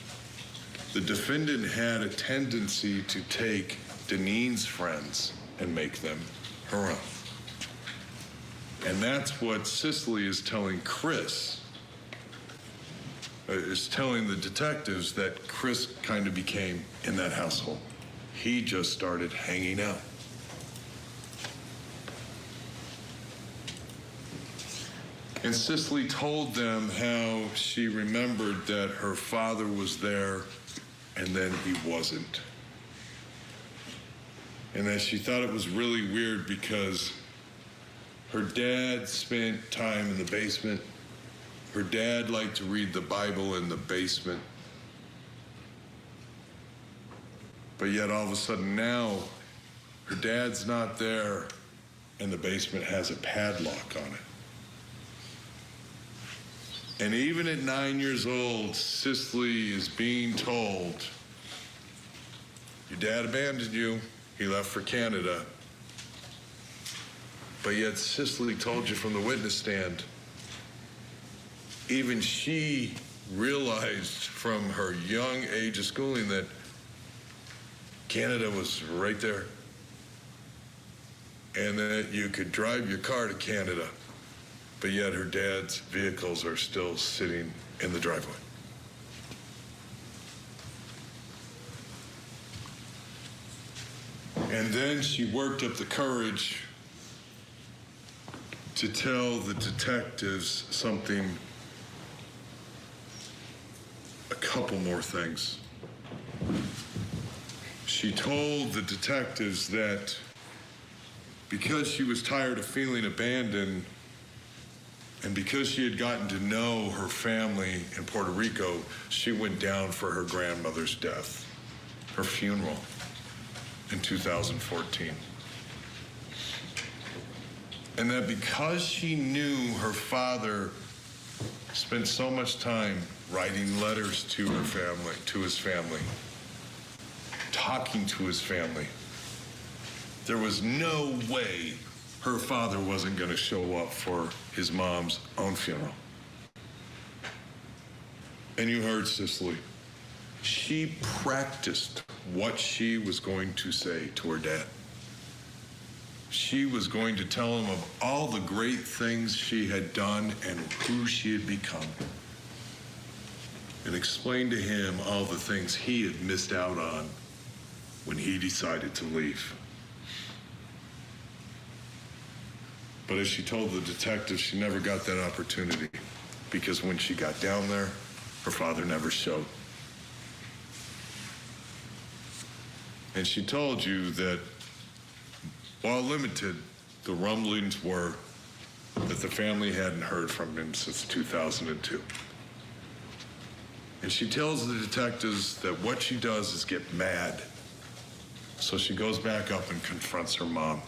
The defendant had a tendency to take Deneen's friends and make them her own. And that's what Cicely is telling Chris, is telling the detectives that Chris kind of became in that household. He just started hanging out. And Cicely told them how she remembered that her father was there and then he wasn't. And that she thought it was really weird because her dad spent time in the basement. Her dad liked to read the Bible in the basement. But yet all of a sudden now, her dad's not there and the basement has a padlock on it. And even at 9 years old, Cicely is being told, your dad abandoned you, he left for Canada. But yet Cicely told you from the witness stand, even she realized from her young age of schooling that Canada was right there. And that you could drive your car to Canada, but yet her dad's vehicles are still sitting in the driveway. And then she worked up the courage to tell the detectives something, a couple more things. She told the detectives that because she was tired of feeling abandoned and because she had gotten to know her family in Puerto Rico, she went down for her grandmother's death, her funeral in 2014. And that because she knew her father spent so much time writing letters to her family, to his family, talking to his family, there was no way her father wasn't going to show up for his mom's own funeral. And you heard Cicely. She practiced what she was going to say to her dad. She was going to tell him of all the great things she had done and who she had become, and explain to him all the things he had missed out on when he decided to leave. But as she told the detective, she never got that opportunity because when she got down there, her father never showed. And she told you that while limited, the rumblings were that the family hadn't heard from him since 2002. And she tells the detectives that what she does is get mad. So she goes back up and confronts her mom.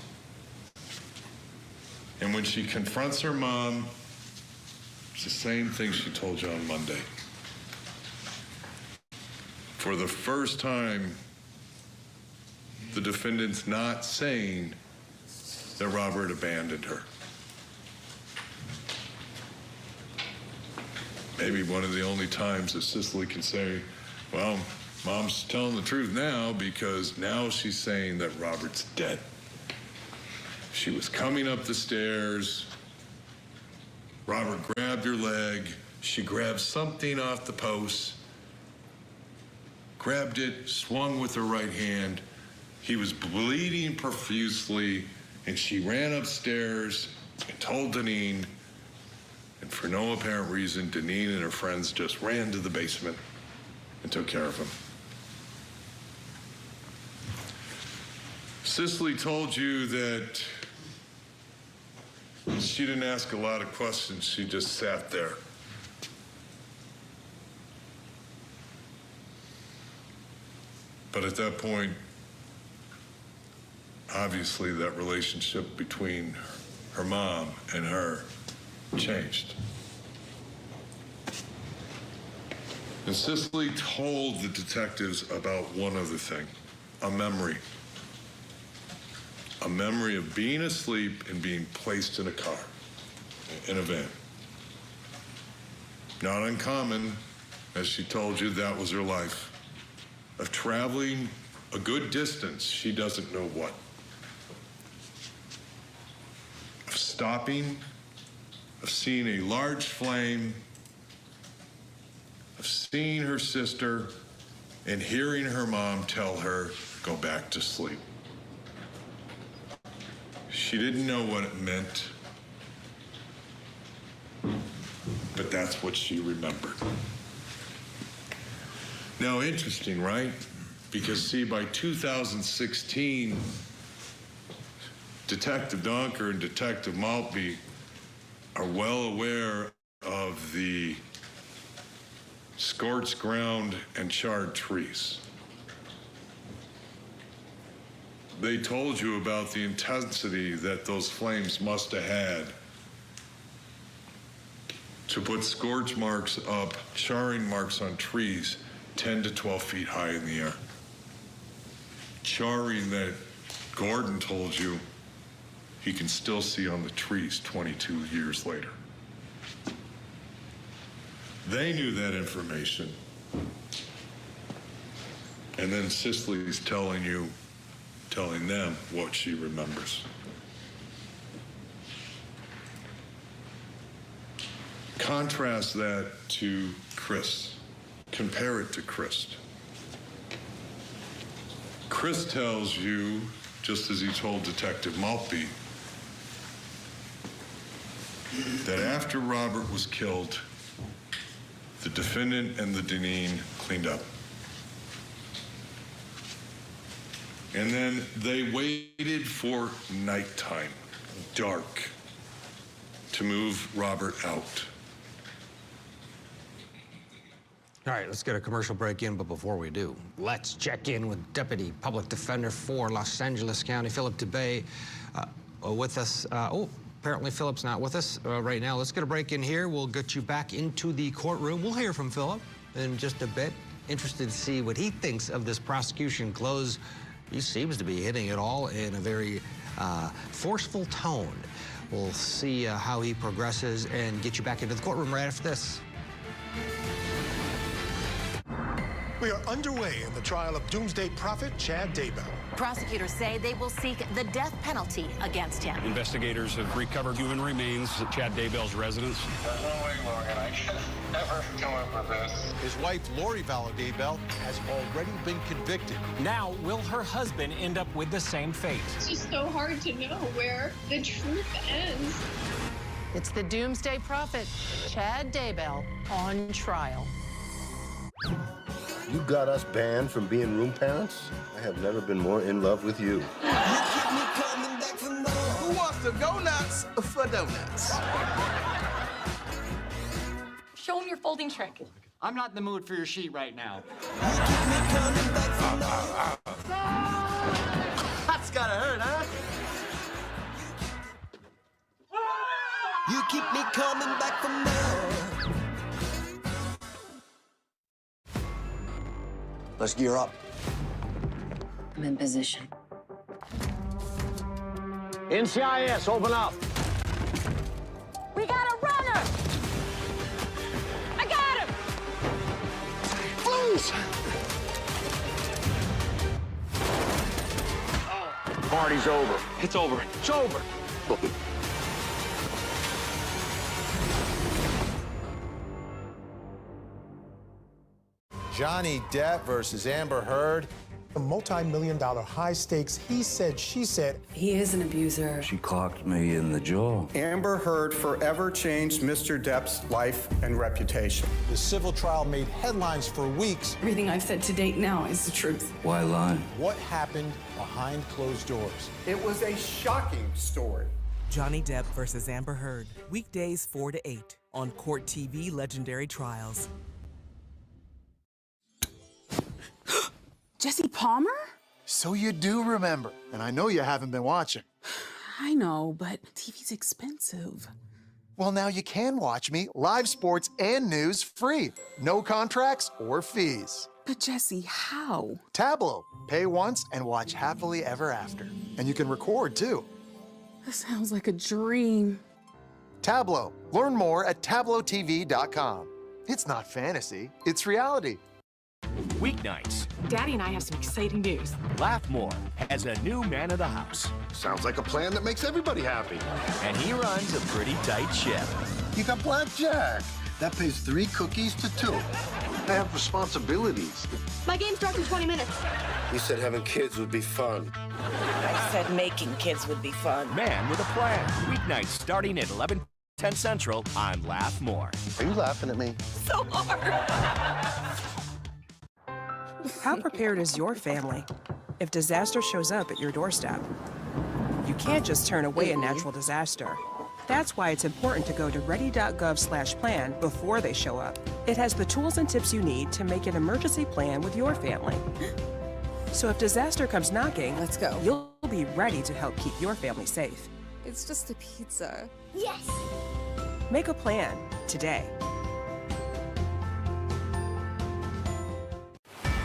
And when she confronts her mom, it's the same thing she told you on Monday. For the first time, the defendant's not saying that Robert abandoned her. Maybe one of the only times that Cicely can say, well, Mom's telling the truth now because now she's saying that Robert's dead. She was coming up the stairs. Robert grabbed her leg. She grabbed something off the post, grabbed it, swung with her right hand. He was bleeding profusely, and she ran upstairs and told Deneen, and for no apparent reason, Deneen and her friends just ran to the basement and took care of him. Cicely told you that she didn't ask a lot of questions, she just sat there. But at that point, obviously that relationship between her mom and her changed. And Cicely told the detectives about one other thing, a memory. A memory of being asleep and being placed in a car, in a van. Not uncommon, as she told you, that was her life. Of traveling a good distance, she doesn't know what. Of stopping, of seeing a large flame, of seeing her sister and hearing her mom tell her, go back to sleep. She didn't know what it meant, but that's what she remembered. Now, interesting, right? Because, see, by 2016, Detective Donker and Detective Maltby are well aware of the scorched ground and charred trees. They told you about the intensity that those flames must have had to put scorch marks up, charring marks on trees 10 to 12 feet high in the air. Charring that Gordon told you he can still see on the trees 22 years later. They knew that information. And then Cicely's telling them what she remembers. Contrast that to Chris. Compare it to Chris. Chris tells you, just as he told Detective Maltby, that after Robert was killed, the defendant and the Deneen cleaned up. And then they waited for nighttime, dark, to move Robert out. All right, let's get a commercial break in, but before we do, let's check in with Deputy Public Defender for Los Angeles County, Philip Daybell, with us. Apparently Philip's not with us right now. Let's get a break in here. We'll get you back into the courtroom. We'll hear from Philip in just a bit. Interested to see what he thinks of this prosecution close. He seems to be hitting it all in a very forceful tone. We'll see how he progresses and get you back into the courtroom right after this. We are underway in the trial of doomsday prophet Chad Daybell. Prosecutors say they will seek the death penalty against him. Investigators have recovered human remains at Chad Daybell's residence. There's no way, Logan. I can never come up with this. His wife, Lori Vallow Daybell, has already been convicted. Now, will her husband end up with the same fate? It's just so hard to know where the truth ends. It's the doomsday prophet, Chad Daybell, on trial. You got us banned from being room parents? I have never been more in love with you. Who wants to go nuts for donuts? Show him your folding trick. I'm not in the mood for your sheet right now. That's gotta hurt, huh? You keep me coming back for more. Let's gear up. I'm in position. NCIS, open up. We got a runner! I got him! Loose! Party's over. It's over. It's over. Johnny Depp versus Amber Heard. A multi-million-dollar high-stakes he said, she said. He is an abuser. She clocked me in the jaw. Amber Heard forever changed Mr. Depp's life and reputation. The civil trial made headlines for weeks. Everything I've said to date now is the truth. Why lie? What happened behind closed doors? It was a shocking story. Johnny Depp versus Amber Heard. Weekdays 4 to 8 on Court TV Legendary Trials. Jesse Palmer? So you do remember, and I know you haven't been watching. I know, but TV's expensive. Well, now you can watch me live sports and news free. No contracts or fees. But Jesse, how? Tableau. Pay once and watch happily ever after. And you can record too. That sounds like a dream. Tableau. Learn more at tableautv.com. It's not fantasy, it's reality. Weeknights. Daddy and I have some exciting news. Laugh more as a new man of the house. Sounds like a plan that makes everybody happy. And he runs a pretty tight ship. You got blackjack. That pays 3 cookies to 2. I have responsibilities. My game starts in 20 minutes. You said having kids would be fun. I said making kids would be fun. Man with a Plan. Weeknights starting at 11:10 Central on Laugh More. Are you laughing at me? So hard. How prepared is your family if disaster shows up at your doorstep? You can't just turn away a natural disaster. That's why it's important to go to ready.gov/plan before they show up. It has the tools and tips you need to make an emergency plan with your family. So if disaster comes knocking, let's go. You'll be ready to help keep your family safe. It's just a pizza. Yes! Make a plan today.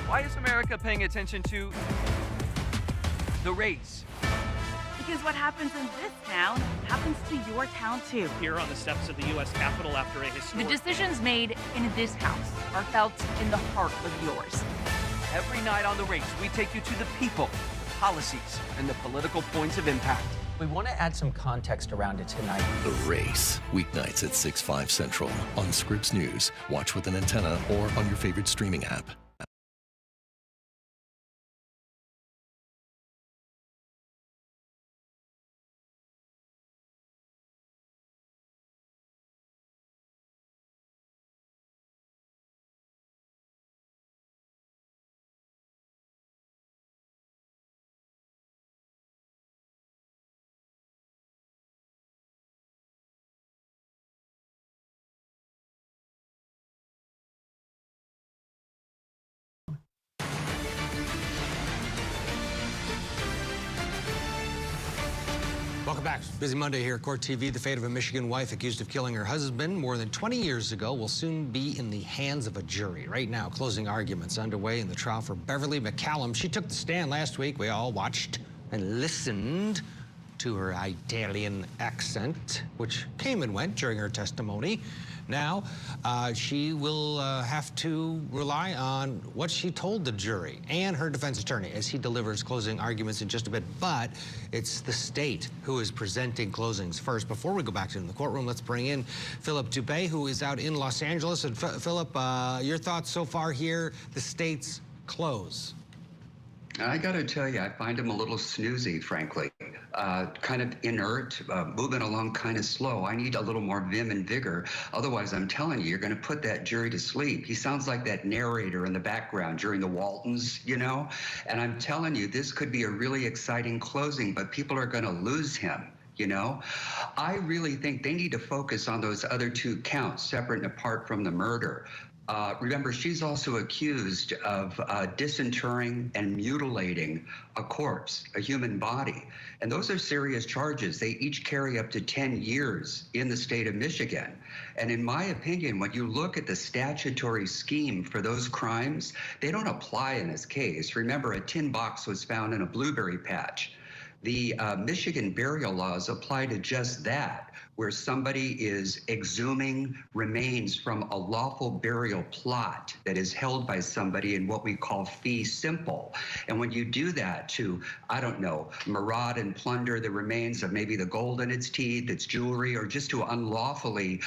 Why is America paying attention to the race? Because what happens in this town happens to your town too. Here on the steps of the U.S. Capitol after a The historic... decisions made in this house are felt in the heart of yours. Every night on the race, we take you to the people, the policies, and the political points of impact. We want to add some context around it tonight. The Race, weeknights at 6/5 Central on Scripps News. Watch with an antenna or on your favorite streaming app. Welcome back. Busy Monday here at Court TV. The fate of a Michigan wife accused of killing her husband more than 20 years ago will soon be in the hands of a jury. Right now, closing arguments underway in the trial for Beverly McCallum. She took the stand last week. We all watched and listened to her Italian accent, which came and went during her testimony. Now, she will have to rely on what she told the jury and her defense attorney as he delivers closing arguments in just a bit. But it's the state who is presenting closings first. Before we go back to the courtroom, let's bring in Philip Dubé, who is out in Los Angeles. And Philip, your thoughts so far here, the state's close? I got to tell you, I find him a little snoozy, frankly. Kind of inert, moving along kind of slow. I need a little more vim and vigor. Otherwise, I'm telling you, you're going to put that jury to sleep. He sounds like that narrator in the background during the Waltons, you know? And I'm telling you, this could be a really exciting closing, but people are going to lose him. You know, I really think they need to focus on those other 2 counts, separate and apart from the murder. Remember, she's also accused of disinterring and mutilating a corpse, a human body. And those are serious charges. They each carry up to 10 years in the state of Michigan. And in my opinion, when you look at the statutory scheme for those crimes, they don't apply in this case. Remember, a tin box was found in a blueberry patch. The Michigan burial laws apply to just that, where somebody is exhuming remains from a lawful burial plot that is held by somebody in what we call fee simple. And when you do that to, I don't know, maraud and plunder the remains of maybe the gold in its teeth, its jewelry, or just to unlawfully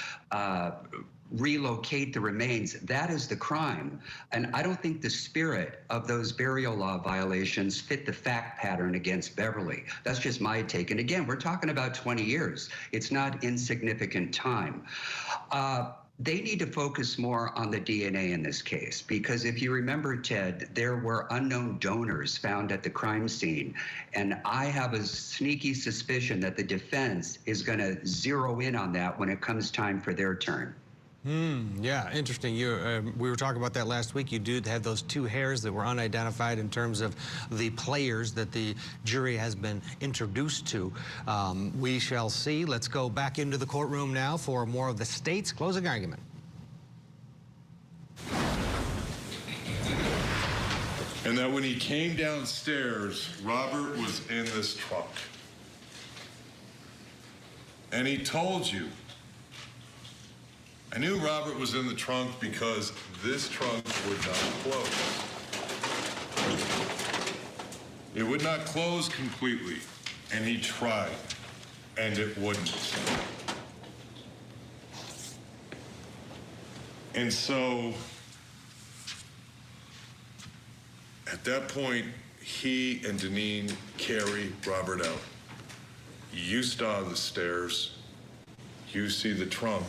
relocate the remains, that is the crime. And I don't think the spirit of those burial law violations fit the fact pattern against Beverly. That's just my take. And again, we're talking about 20 years. It's not insignificant time. They need to focus more on the DNA in this case, because if you remember, Ted, there were unknown donors found at the crime scene. And I have a sneaky suspicion that the defense is going to zero in on that when it comes time for their turn. Yeah, interesting. We were talking about that last week. You do have those two hairs that were unidentified in terms of the players that the jury has been introduced to. We shall see. Let's go back into the courtroom now for more of the state's closing argument. And that when he came downstairs, Robert was in this trunk. And he told you, I knew Robert was in the trunk because this trunk would not close. It would not close completely, and he tried, and it wouldn't. And so, at that point, he and Deneen carry Robert out. You saw the stairs. You see the trunk.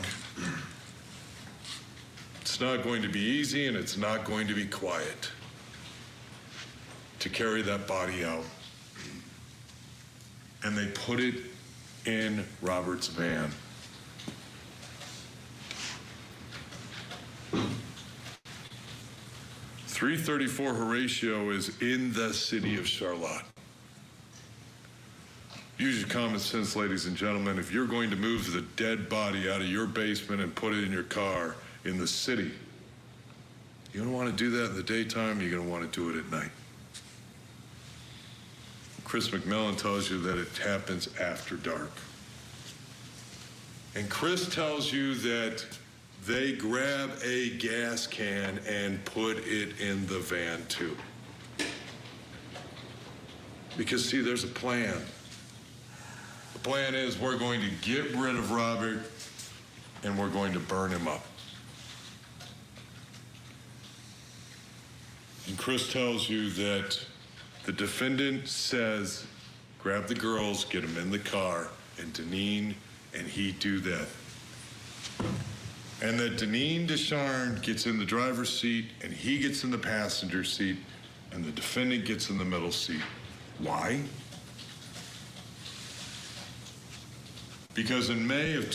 It's not going to be easy, and it's not going to be quiet to carry that body out. And they put it in Robert's van. .334 Horatio is in the city of Charlotte. Use your common sense, ladies and gentlemen. If you're going to move the dead body out of your basement and put it in your car in the city, you don't want to do that in the daytime, you're going to want to do it at night. Chris McMillan tells you that it happens after dark. And Chris tells you that they grab a gas can and put it in the van too. Because see, there's a plan. The plan is we're going to get rid of Robert and we're going to burn him up. And Chris tells you that the defendant says, grab the girls, get them in the car, and Deneen and he do that. And that Deneen Descharnes gets in the driver's seat and he gets in the passenger seat and the defendant gets in the middle seat. Why? Because in May of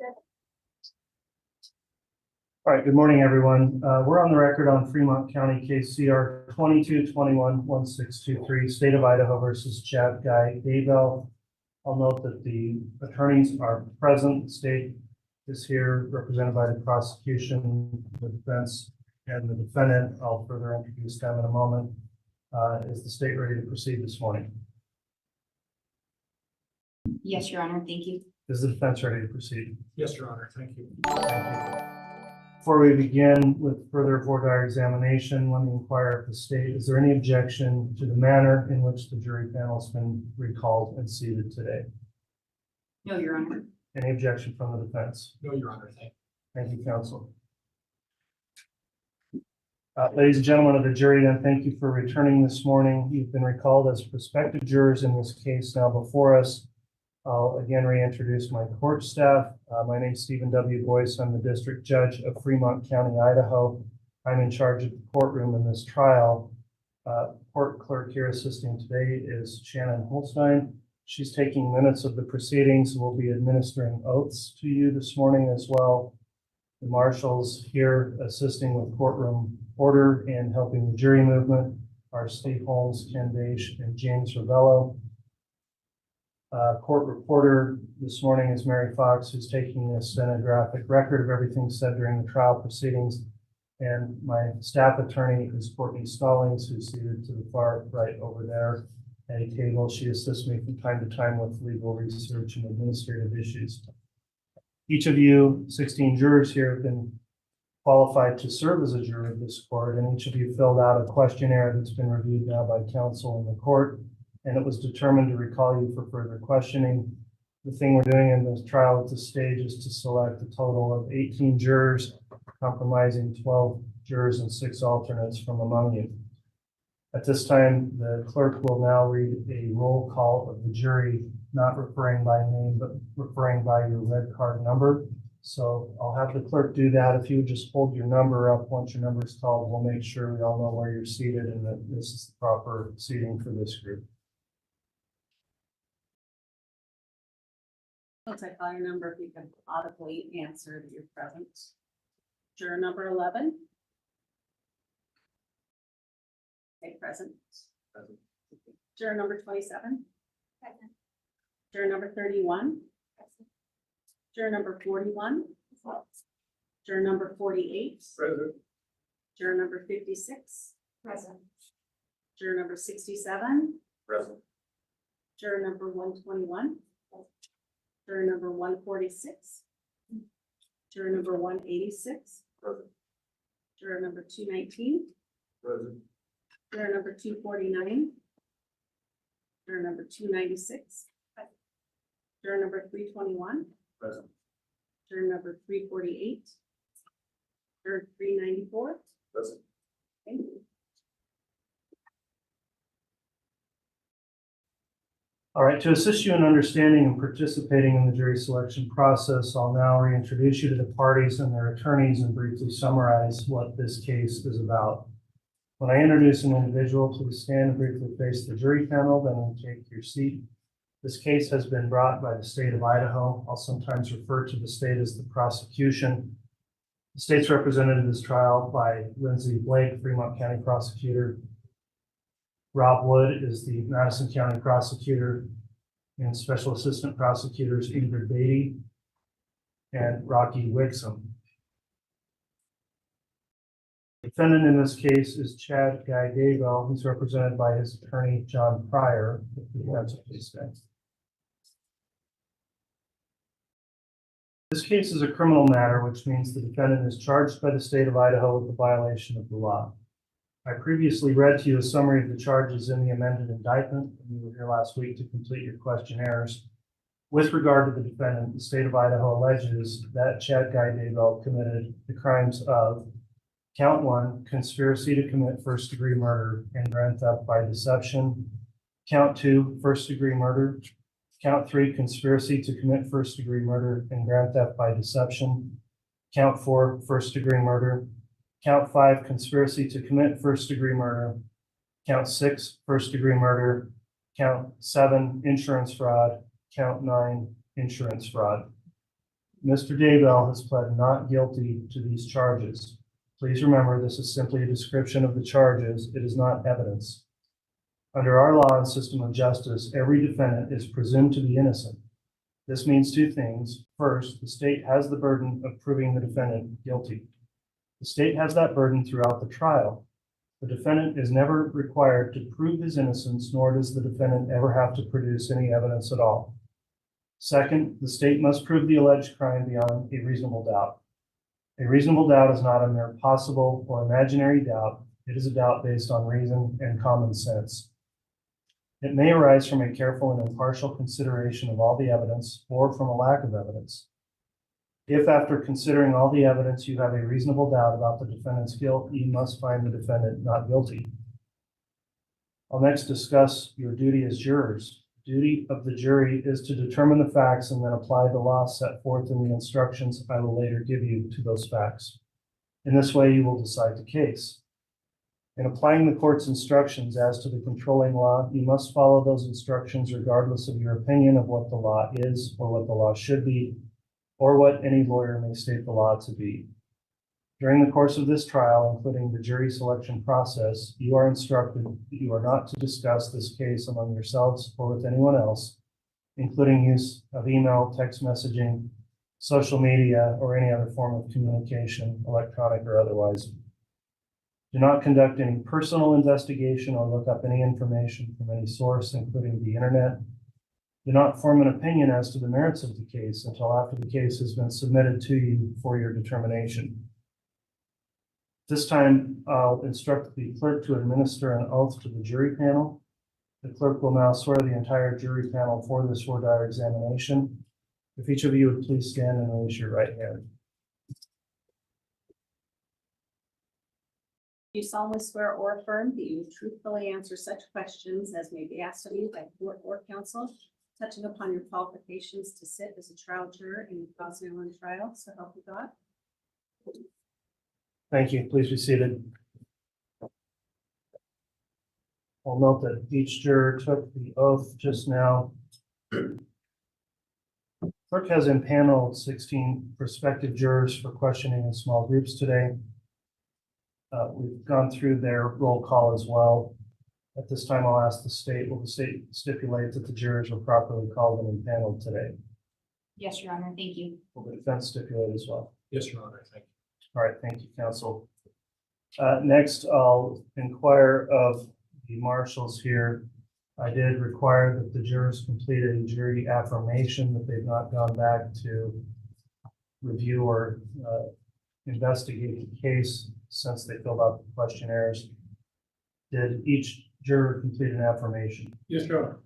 All right, good morning, everyone. We're on the record on Fremont County case CR 2221-1623, State of Idaho versus Chad Guy Daybell. I'll note that the attorneys are present. The state is here represented by the prosecution, the defense, and the defendant. I'll further introduce them in a moment. Is the state ready to proceed this morning? Yes, Your Honor. Thank you. Is the defense ready to proceed? Yes, Your Honor. Thank you. Thank you. Before we begin with further voir dire examination, let me inquire of the state, is there any objection to the manner in which the jury panel has been recalled and seated today? No, Your Honor. Any objection from the defense? No, Your Honor. Thank you. Thank you, counsel. Ladies and gentlemen of the jury, then thank you for returning this morning. You've been recalled as prospective jurors in this case now before us. I'll again reintroduce my court staff. My name is Stephen W. Boyce. I'm the District Judge of Fremont County, Idaho. I'm in charge of the courtroom in this trial. Court clerk here assisting today is Shannon Holstein. She's taking minutes of the proceedings. We'll be administering oaths to you this morning as well. The marshals here assisting with courtroom order and helping the jury movement are Steve Holmes, Ken Daish, and James Ravello. Court reporter this morning is Mary Fox, who's taking a stenographic record of everything said during the trial proceedings. And my staff attorney is Courtney Stallings, who's seated to the far right over there at a table. She assists me from time to time with legal research and administrative issues. Each of you, 16 jurors here, have been qualified to serve as a juror of this court, and each of you filled out a questionnaire that's been reviewed now by counsel in the court. And it was determined to recall you for further questioning. The thing we're doing in this trial at this stage is to select a total of 18 jurors, comprising 12 jurors and 6 alternates from among you. At this time, the clerk will now read a roll call of the jury, not referring by name, but referring by your red card number. So I'll have the clerk do that. If you would just hold your number up once your number is called, we'll make sure we all know where you're seated and that this is the proper seating for this group. Once I call your number, if you can audibly answer that you're present. Juror number 11. Okay, present. Present. Juror number 27. Present. Juror number 31. Present. Juror number 41. Present. Juror number 48. Present. Juror number 56. Present. Juror number 67. Present. Juror number 121. Juror number 146. Juror number 186. Present. Juror number 219. Present. Juror number 249. Juror number 296. Juror number 321. Present. Juror number 348. Juror 394. Present. Thank you. All right, to assist you in understanding and participating in the jury selection process, I'll now reintroduce you to the parties and their attorneys and briefly summarize what this case is about. When I introduce an individual, please stand and briefly face the jury panel, then take your seat. This case has been brought by the state of Idaho. I'll sometimes refer to the state as the prosecution. The state's represented in this trial by Lindsay Blake, Fremont County prosecutor. Rob Wood is the Madison County prosecutor, and special assistant prosecutors Ingrid Beatty and Rocky Wixom. The defendant in this case is Chad Guy Daybell, who's represented by his attorney John Pryor. This case is a criminal matter, which means the defendant is charged by the state of Idaho with a violation of the law. I previously read to you a summary of the charges in the amended indictment, and you were here last week to complete your questionnaires. With regard to the defendant, the state of Idaho alleges that Chad Guy Daybell committed the crimes of count 1, conspiracy to commit first-degree murder and grand theft by deception. Count 2, first-degree murder. Count 3, conspiracy to commit first-degree murder and grand theft by deception. Count 4, first-degree murder. Count 5, conspiracy to commit first-degree murder. Count 6, first-degree murder. Count 7, insurance fraud. Count 9, insurance fraud. Mr. Daybell has pled not guilty to these charges. Please remember, this is simply a description of the charges. It is not evidence. Under our law and system of justice, every defendant is presumed to be innocent. This means two things. First, the state has the burden of proving the defendant guilty. The state has that burden throughout the trial. The defendant is never required to prove his innocence, nor does the defendant ever have to produce any evidence at all. Second, the state must prove the alleged crime beyond a reasonable doubt. A reasonable doubt is not a mere possible or imaginary doubt. It is a doubt based on reason and common sense. It may arise from a careful and impartial consideration of all the evidence or from a lack of evidence. If after considering all the evidence you have a reasonable doubt about the defendant's guilt, you must find the defendant not guilty. I'll next discuss your duty as jurors. The duty of the jury is to determine the facts and then apply the law set forth in the instructions I will later give you to those facts. In this way, you will decide the case. In applying the court's instructions as to the controlling law, you must follow those instructions regardless of your opinion of what the law is or what the law should be, or what any lawyer may state the law to be. During the course of this trial, including the jury selection process, you are instructed that you are not to discuss this case among yourselves or with anyone else, including use of email, text messaging, social media, or any other form of communication, electronic or otherwise. Do not conduct any personal investigation or look up any information from any source, including the internet. Do not form an opinion as to the merits of the case until after the case has been submitted to you for your determination. This time, I'll instruct the clerk to administer an oath to the jury panel. The clerk will now swear the entire jury panel for this Murdaugh examination. If each of you would please stand and raise your right hand. Do you solemnly swear or affirm that you will truthfully answer such questions as may be asked of you by court or counsel, touching upon your qualifications to sit as a trial juror in the Cause Island trial, so help you God? Thank you. Please be seated. I'll note that each juror took the oath just now. Clerk has impaneled 16 prospective jurors for questioning in small groups today. We've gone through their roll call as well. At this time, I'll ask the state, will the state stipulate that the jurors were properly called and impaneled today? Yes, Your Honor, thank you. Will the defense stipulate as well? Yes, Your Honor, thank you. All right, thank you, counsel. Next, I'll inquire of the marshals here. I did require that the jurors complete a jury affirmation that they've not gone back to review or investigate the case since they filled out the questionnaires. Did each juror complete an affirmation? Yes, Your Honor.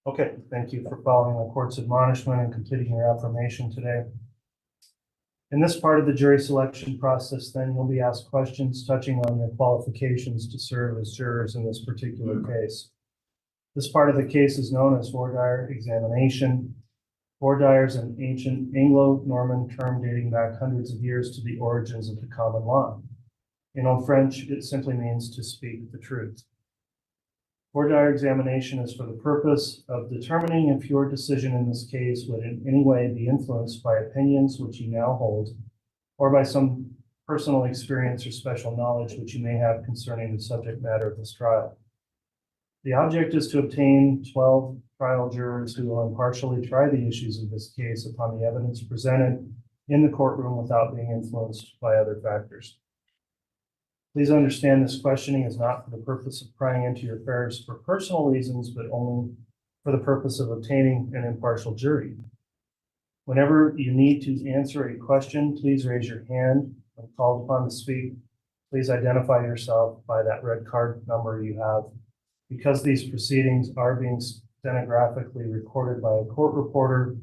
Okay, thank you for following the court's admonishment and completing your affirmation today. In this part of the jury selection process, then you'll be asked questions touching on your qualifications to serve as jurors in this particular case. This part of the case is known as Murdaugh examination. Murdaugh is an ancient Anglo-Norman term dating back hundreds of years to the origins of the common law. In Old French, it simply means to speak the truth. Murdaugh examination is for the purpose of determining if your decision in this case would in any way be influenced by opinions which you now hold, or by some personal experience or special knowledge which you may have concerning the subject matter of this trial. The object is to obtain 12 trial jurors who will impartially try the issues of this case upon the evidence presented in the courtroom without being influenced by other factors. Please understand this questioning is not for the purpose of prying into your affairs for personal reasons, but only for the purpose of obtaining an impartial jury. Whenever you need to answer a question, please raise your hand. When called upon to speak, please identify yourself by that red card number you have. Because these proceedings are being stenographically recorded by a court reporter,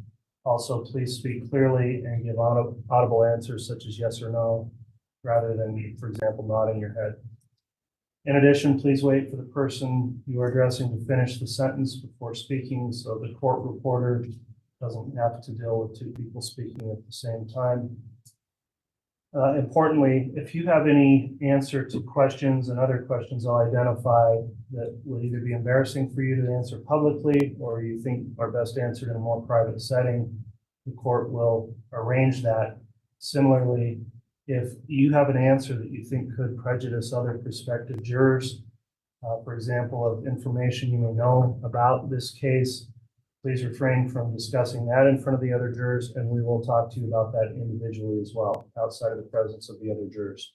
also please speak clearly and give audible answers such as yes or no, rather than, for example, nodding your head. In addition, please wait for the person you are addressing to finish the sentence before speaking, so the court reporter doesn't have to deal with two people speaking at the same time. Importantly, if you have any answer to questions and other questions I'll identify that will either be embarrassing for you to answer publicly or you think are best answered in a more private setting, the court will arrange that. Similarly, if you have an answer that you think could prejudice other prospective jurors, for example, of information you may know about this case, please refrain from discussing that in front of the other jurors, and we will talk to you about that individually as well, outside of the presence of the other jurors.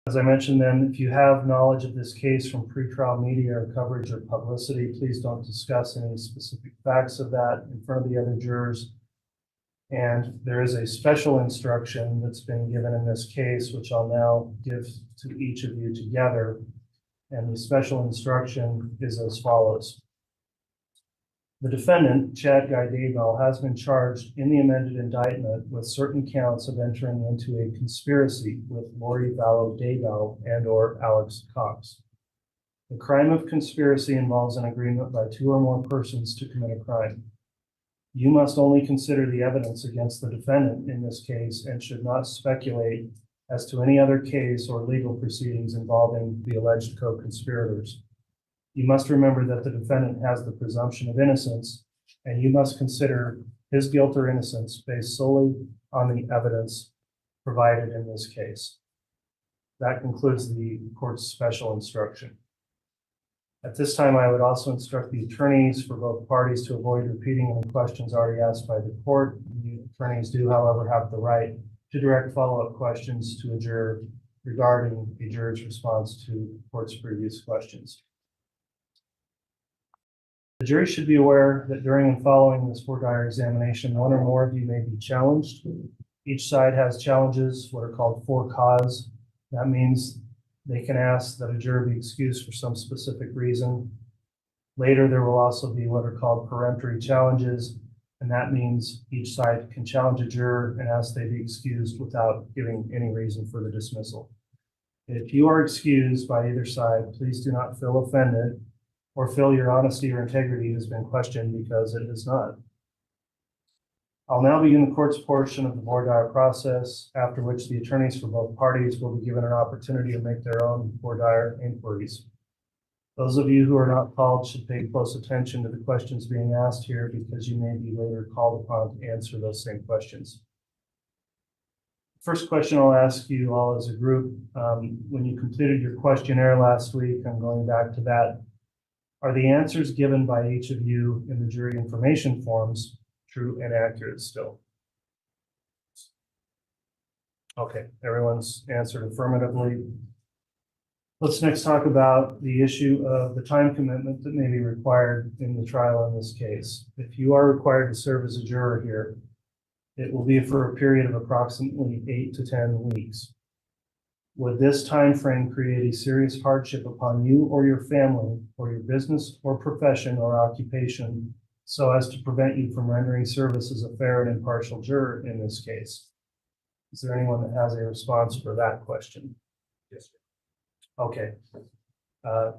As I mentioned then, if you have knowledge of this case from pretrial media or coverage or publicity, please don't discuss any specific facts of that in front of the other jurors. And there is a special instruction that's been given in this case, which I'll now give to each of you together. And the special instruction is as follows. The defendant, Chad Guy Daybell, has been charged in the amended indictment with certain counts of entering into a conspiracy with Lori Vallow Daybell and or Alex Cox. The crime of conspiracy involves an agreement by two or more persons to commit a crime. You must only consider the evidence against the defendant in this case and should not speculate as to any other case or legal proceedings involving the alleged co-conspirators. You must remember that the defendant has the presumption of innocence, and you must consider his guilt or innocence based solely on the evidence provided in this case. That concludes the court's special instruction. At this time, I would also instruct the attorneys for both parties to avoid repeating any questions already asked by the court. The attorneys do, however, have the right to direct follow-up questions to a juror regarding a juror's response to the court's previous questions. The jury should be aware that during and following this voir dire examination, one or more of you may be challenged. Each side has challenges, what are called for cause. That means they can ask that a juror be excused for some specific reason. Later, there will also be what are called peremptory challenges, and that means each side can challenge a juror and ask they be excused without giving any reason for the dismissal. If you are excused by either side, please do not feel offended or feel your honesty or integrity has been questioned, because it has not. I'll now begin the court's portion of the voir dire process, after which the attorneys for both parties will be given an opportunity to make their own voir dire inquiries. Those of you who are not called should pay close attention to the questions being asked here, because you may be later called upon to answer those same questions. First question I'll ask you all as a group, when you completed your questionnaire last week, I'm going back to that, are the answers given by each of you in the jury information forms true and accurate still? Okay, everyone's answered affirmatively. Let's next talk about the issue of the time commitment that may be required in the trial in this case. If you are required to serve as a juror here, it will be for a period of approximately 8 to 10 weeks. Would this time frame create a serious hardship upon you or your family or your business or profession or occupation, so as to prevent you from rendering service as a fair and impartial juror in this case? Is there anyone that has a response for that question? Yes, sir. Okay.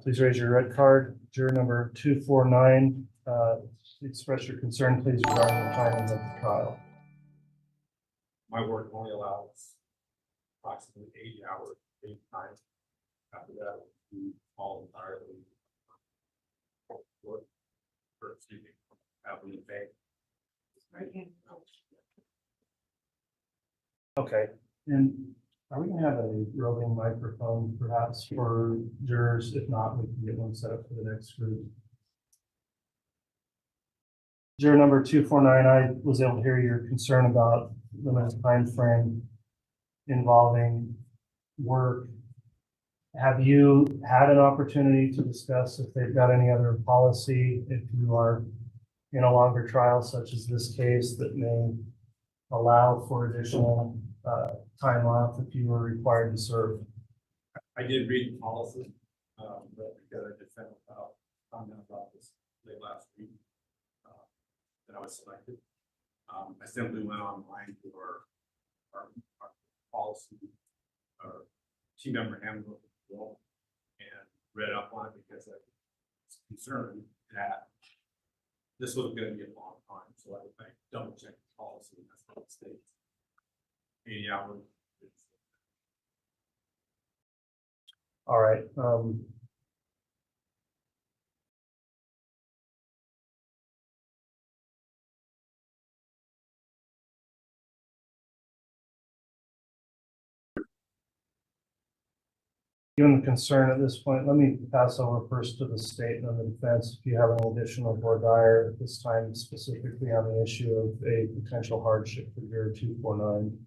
Please raise your red card. Juror number 249, express your concern, please, regarding the timing of the trial. My work only allows approximately 80 hours of time. After that, we all entirely work for, excuse me, happily paid. Okay, and are we gonna have a roving microphone perhaps for jurors? If not, we can get one set up for the next group. Juror number 249, I was able to hear your concern about limited time frame involving work. Have you had an opportunity to discuss if they've got any other policy, if you are in a longer trial such as this case, that may allow for additional time off if you were required to serve? I did read the policy, but because I just found out about this late last week, that I was selected. I simply went online for our policy, our team member handbook, and read up on it because I was concerned that this was going to be a long time. So I double checked the policy, and that's what it states. 80 hours. All right. Given the concern at this point, let me pass over first to the state and then the defense. If you have any additional voir dire at this time, specifically on the issue of a potential hardship for juror 249.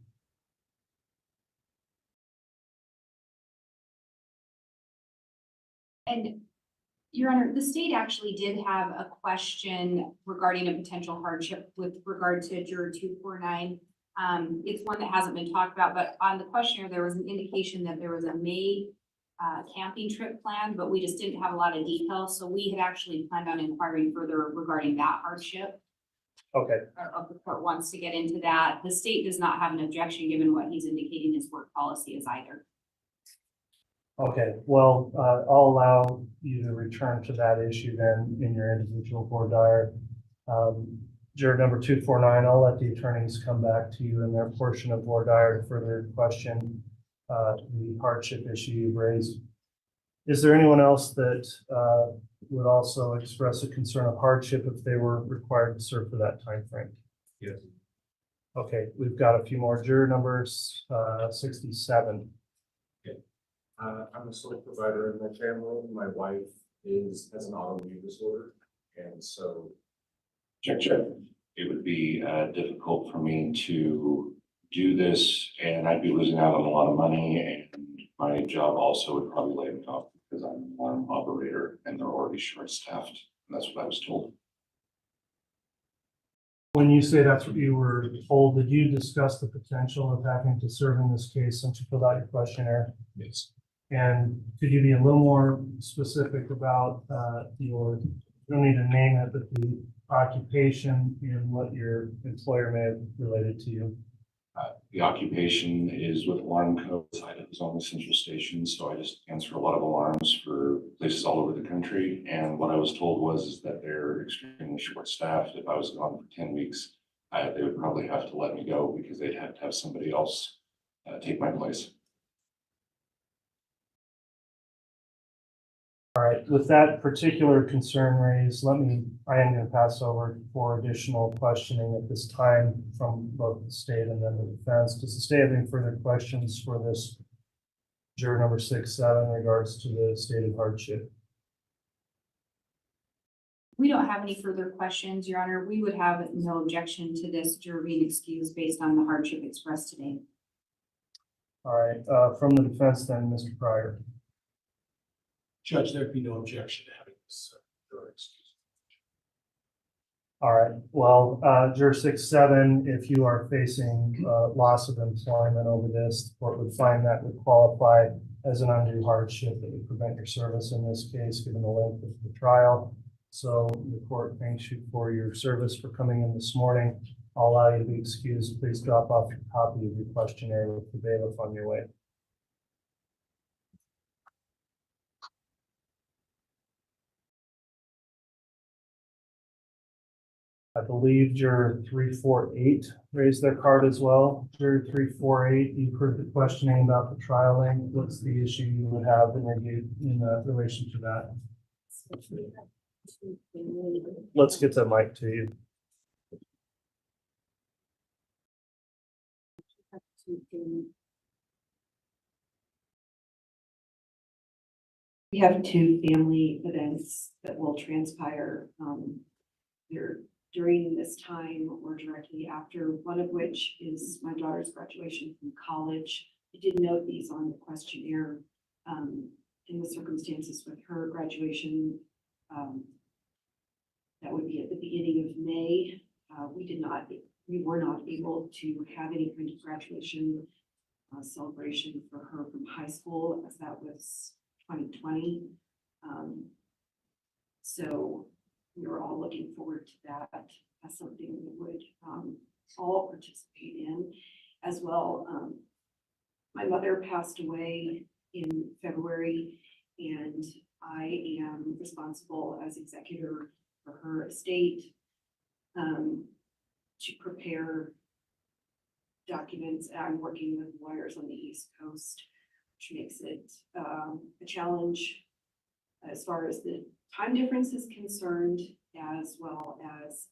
And Your Honor, the state actually did have a question regarding a potential hardship with regard to juror 249. It's one that hasn't been talked about, but on the questionnaire, there was an indication that there was a May camping trip planned, but we just didn't have a lot of details. So we had actually planned on inquiring further regarding that hardship. Okay. If the court wants to get into that. The state does not have an objection given what he's indicating his work policy is either. Okay, well, I'll allow you to return to that issue then in your individual voir dire. Juror number 249, I'll let the attorneys come back to you in their portion of voir dire to further question the hardship issue you've raised. Is there anyone else that would also express a concern of hardship if they were required to serve for that time frame? Yes. Okay, we've got a few more. Juror numbers 67. I'm a sole provider in my family. My wife has an autoimmune disorder, and so Check. It would be difficult for me to do this, and I'd be losing out on a lot of money, and my job also would probably lay me off because I'm an alarm operator, and they're already short-staffed. And that's what I was told. When you say that's what you were told, did you discuss the potential of having to serve in this case since you filled out your questionnaire? Yes. And could you be a little more specific about you don't need to name it, but the occupation and what your employer may have related to you? The occupation is with alarm codes. I was on the central station, so I just answer a lot of alarms for places all over the country. And what I was told is that they're extremely short-staffed. If I was gone for 10 weeks, they would probably have to let me go because they'd have to have somebody else take my place. All right, with that particular concern raised, I am going to pass over for additional questioning at this time from both the state and then the defense. Does the state have any further questions for this juror number 67 in regards to the stated hardship? We don't have any further questions, Your Honor. We would have no objection to this juror being excused based on the hardship expressed today. All right, from the defense then, Mr. Pryor. Judge, there'd be no objection to having this juror excused. All right, well, juror 67, if you are facing loss of employment over this, the court would find that would qualify as an undue hardship that would prevent your service in this case, given the length of the trial. So the court thanks you for your service for coming in this morning. I'll allow you to be excused. Please drop off your copy of your questionnaire with the bailiff on your way. I believe juror 348 raised their card as well. Juror 348, you've heard the questioning about the trial length. What's the issue you would have in relation to that? Let's get the mic to you. We have two family events that will transpire during this time or directly after, one of which is my daughter's graduation from college. I did note these on the questionnaire in the circumstances with her graduation. That would be at the beginning of May. We were not able to have any kind of graduation celebration for her from high school, as that was 2020. So we were all looking forward to that as something we would all participate in as well. My mother passed away in February, and I am responsible as executor for her estate to prepare documents. I'm working with lawyers on the East Coast, which makes it a challenge as far as the time difference is concerned, as well as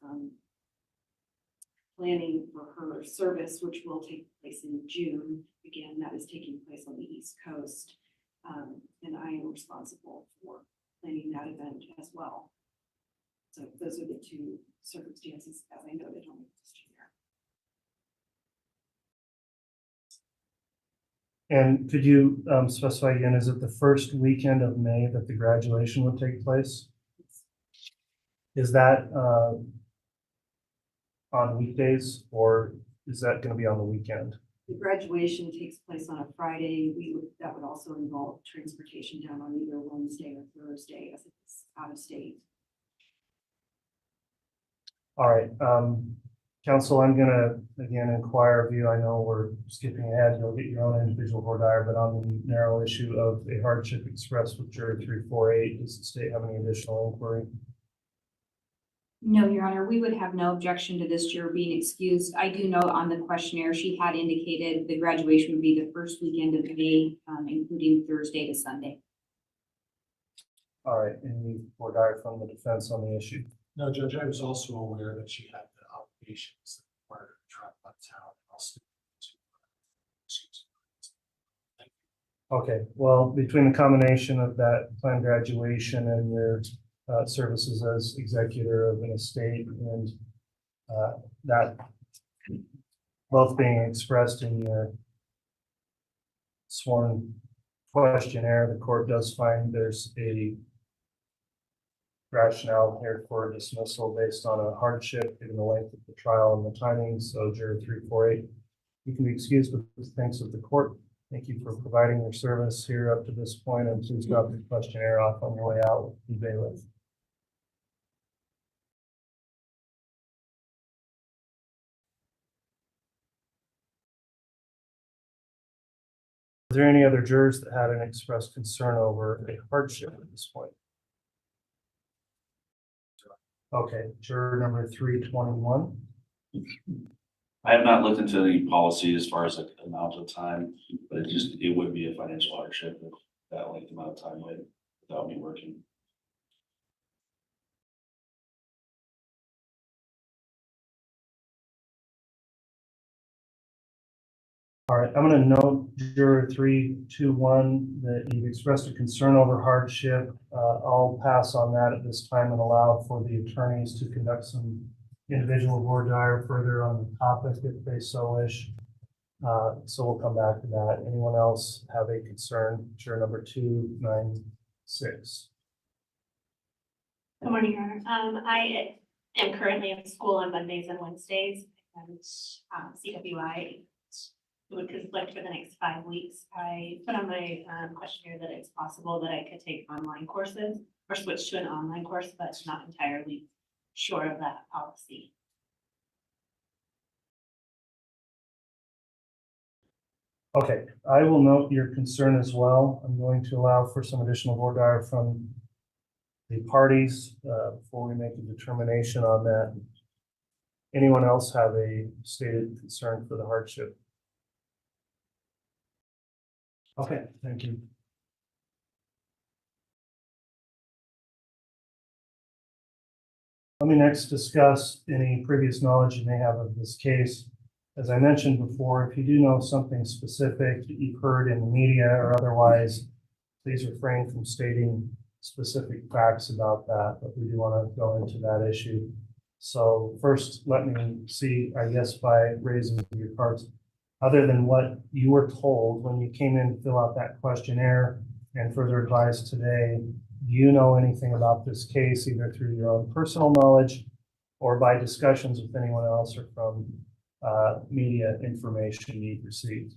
planning for her service, which will take place in June. Again, that is taking place on the East Coast. And I am responsible for planning that event as well. So those are the two circumstances as I noted on the questionnaire. And could you specify again, is it the first weekend of May that the graduation would take place? Is that on weekdays or is that going to be on the weekend? The graduation takes place on a Friday. That would also involve transportation down on either Wednesday or Thursday as it's out of state. All right, council, I'm gonna again inquire of you. I know we're skipping ahead. You'll get your own individual board dire, but on the narrow issue of a hardship expressed with jury 348, does the state have any additional inquiry? No, Your Honor, we would have no objection to this juror being excused. I do note on the questionnaire, she had indicated the graduation would be the first weekend of May, including Thursday to Sunday. All right, any board dire from the defense on the issue? No, Judge, I was also aware that she had the obligations that required her to travel out of town. I'll stick to Okay, well, between the combination of that planned graduation and your services as executor of an estate and that both being expressed in your sworn questionnaire, the court does find there's a rationale here for dismissal based on a hardship given the length of the trial and the timing. So juror 348, you can be excused with thanks of the court. Thank you for providing your service here up to this point, and please drop your questionnaire off on your way out with the bailiff. Is there any other jurors that had an expressed concern over a hardship at this point? Okay, juror number 321. I have not looked into the policy as far as like the amount of time, but it would be a financial hardship if that length amount of time without me working. All right, I'm going to note juror 321 that you've expressed a concern over hardship. I'll pass on that at this time and allow for the attorneys to conduct some individual voir dire further on the topic if they so wish. So we'll come back to that. Anyone else have a concern? Juror number 296. Good morning, Your Honor. I am currently in school on Mondays and Wednesdays, and CWI would conflict for the next 5 weeks. I put on my questionnaire that it's possible that I could take online courses or switch to an online course, but not entirely sure of that policy. Okay, I will note your concern as well. I'm going to allow for some additional voir dire from the parties before we make a determination on that. Anyone else have a stated concern for the hardship? Okay, thank you. Let me next discuss any previous knowledge you may have of this case. As I mentioned before, if you do know something specific that you've heard in the media or otherwise, please refrain from stating specific facts about that, but we do want to go into that issue. So first, let me see, I guess, by raising your cards, other than what you were told when you came in to fill out that questionnaire and further advice today, do you know anything about this case, either through your own personal knowledge or by discussions with anyone else or from media information you've received?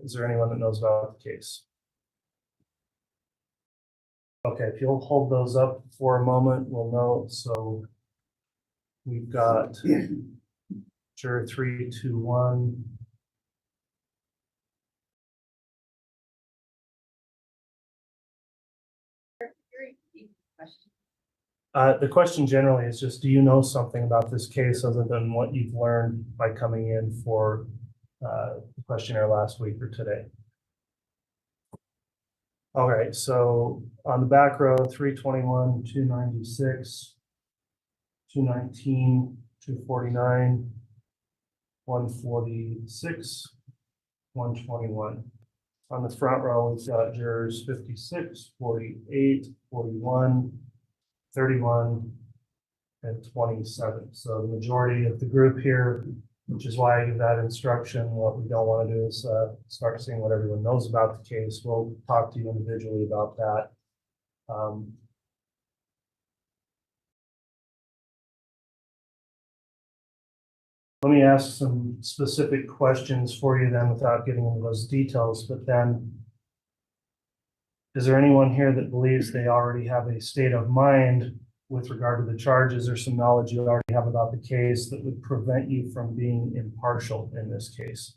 Is there anyone that knows about the case? Okay, if you'll hold those up for a moment, we'll know. So we've got juror 321. The question generally is just, do you know something about this case other than what you've learned by coming in for the questionnaire last week or today? All right, so on the back row, 321, 296, 219, 249, 146, 121. On the front row, we've got jurors 56, 48, 41, 31, and 27. So the majority of the group here, which is why I give that instruction. What we don't want to do is start seeing what everyone knows about the case. We'll talk to you individually about that. Let me ask some specific questions for you then without getting into those details, but then is there anyone here that believes they already have a state of mind with regard to the charges or some knowledge you already have about the case that would prevent you from being impartial in this case?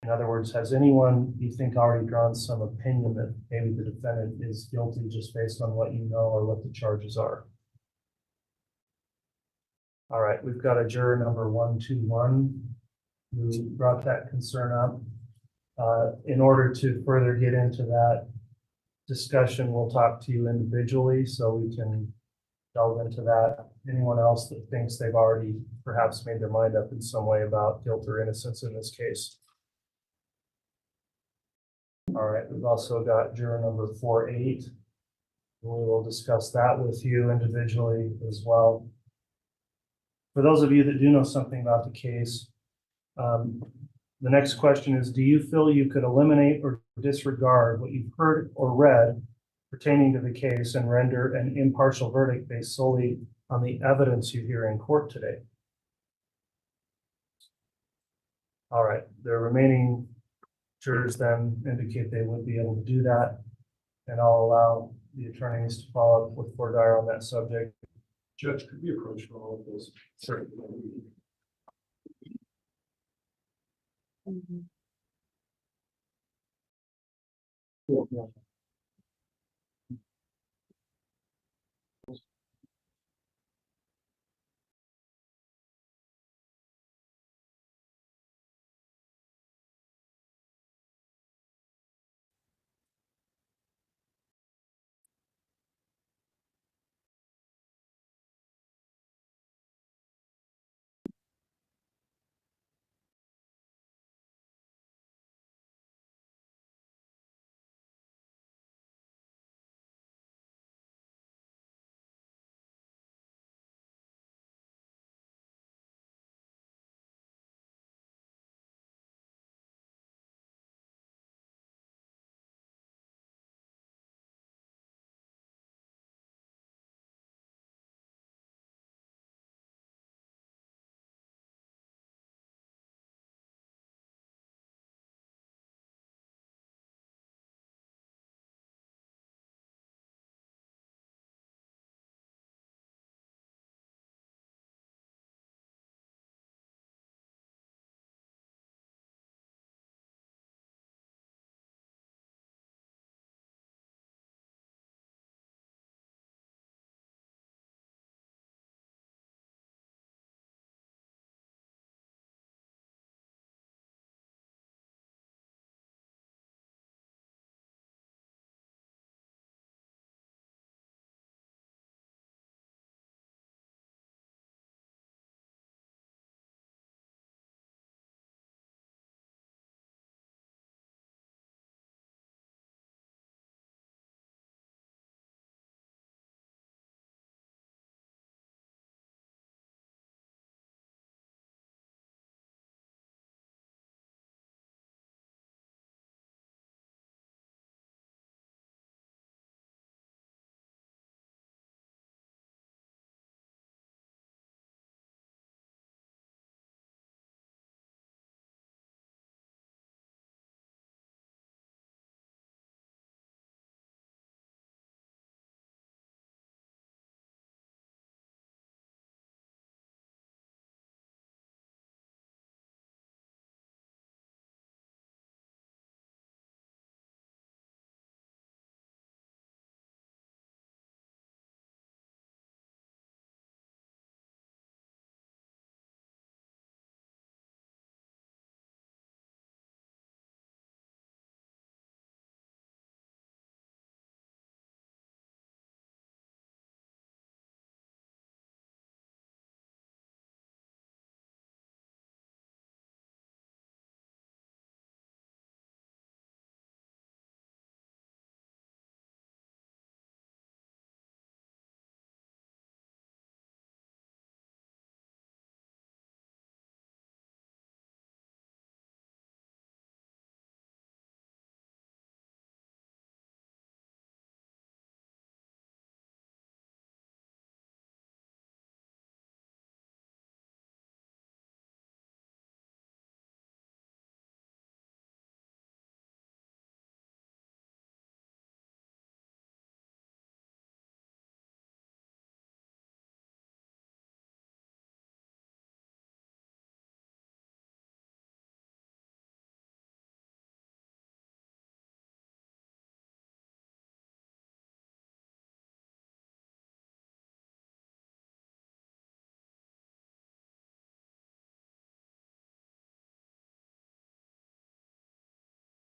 In other words, has anyone you think already drawn some opinion that maybe the defendant is guilty just based on what you know or what the charges are? All right, we've got a juror number 121 who brought that concern up. In order to further get into that discussion, we'll talk to you individually so we can delve into that. Anyone else that thinks they've already perhaps made their mind up in some way about guilt or innocence in this case? All right, we've also got juror number 48. We will discuss that with you individually as well. For those of you that do know something about the case, the next question is, do you feel you could eliminate or disregard what you've heard or read pertaining to the case and render an impartial verdict based solely on the evidence you hear in court today? All right, the remaining jurors then indicate they would be able to do that, and I'll allow the attorneys to follow up with Murdaugh on that subject. Judge, could we approach for all of those? Certainly.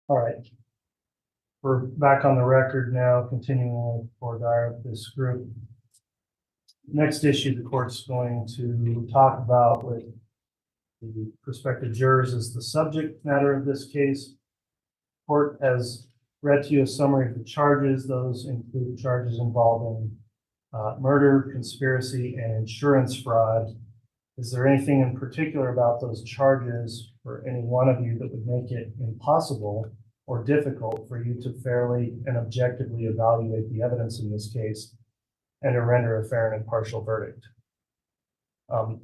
All right. We're back on the record now, continuing with Murdaugh, this group. Next issue the court's going to talk about with the prospective jurors is the subject matter of this case. Court has read to you a summary of the charges. Those include charges involving murder, conspiracy, and insurance fraud. Is there anything in particular about those charges for any one of you that would make it impossible or difficult for you to fairly and objectively evaluate the evidence in this case and to render a fair and impartial verdict?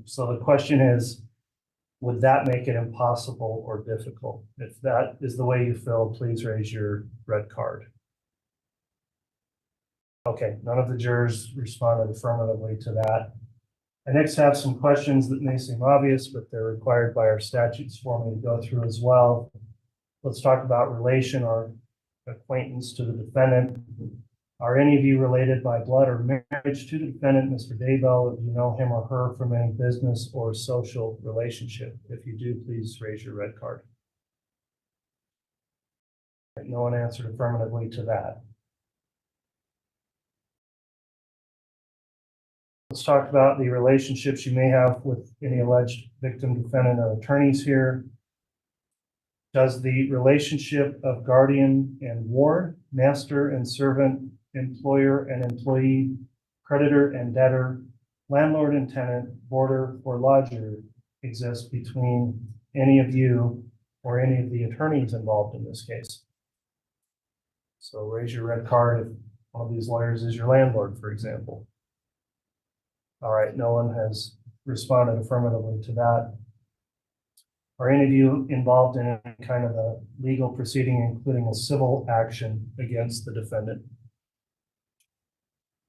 So the question is, would that make it impossible or difficult? If that is the way you feel, please raise your red card. Okay, none of the jurors responded affirmatively to that. I next have some questions that may seem obvious, but they're required by our statutes for me to go through as well. Let's talk about relation or acquaintance to the defendant. Are any of you related by blood or marriage to the defendant, Mr. Daybell? Do you know him or her from any business or social relationship? If you do, please raise your red card. No one answered affirmatively to that. Let's talk about the relationships you may have with any alleged victim, defendant, or attorneys here. Does the relationship of guardian and ward, master and servant, employer and employee, creditor and debtor, landlord and tenant, boarder or lodger exist between any of you or any of the attorneys involved in this case? So raise your red card if one of these lawyers is your landlord, for example. All right, no one has responded affirmatively to that. Are any of you involved in any kind of a legal proceeding, including a civil action against the defendant?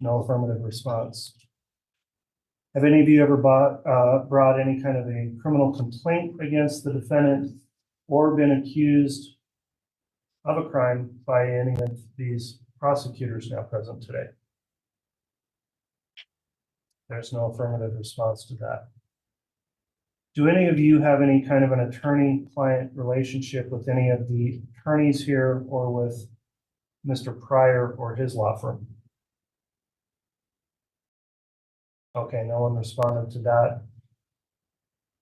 No affirmative response. Have any of you ever brought any kind of a criminal complaint against the defendant or been accused of a crime by any of these prosecutors now present today? There's no affirmative response to that. Do any of you have any kind of an attorney-client relationship with any of the attorneys here or with Mr. Pryor or his law firm? Okay, no one responded to that.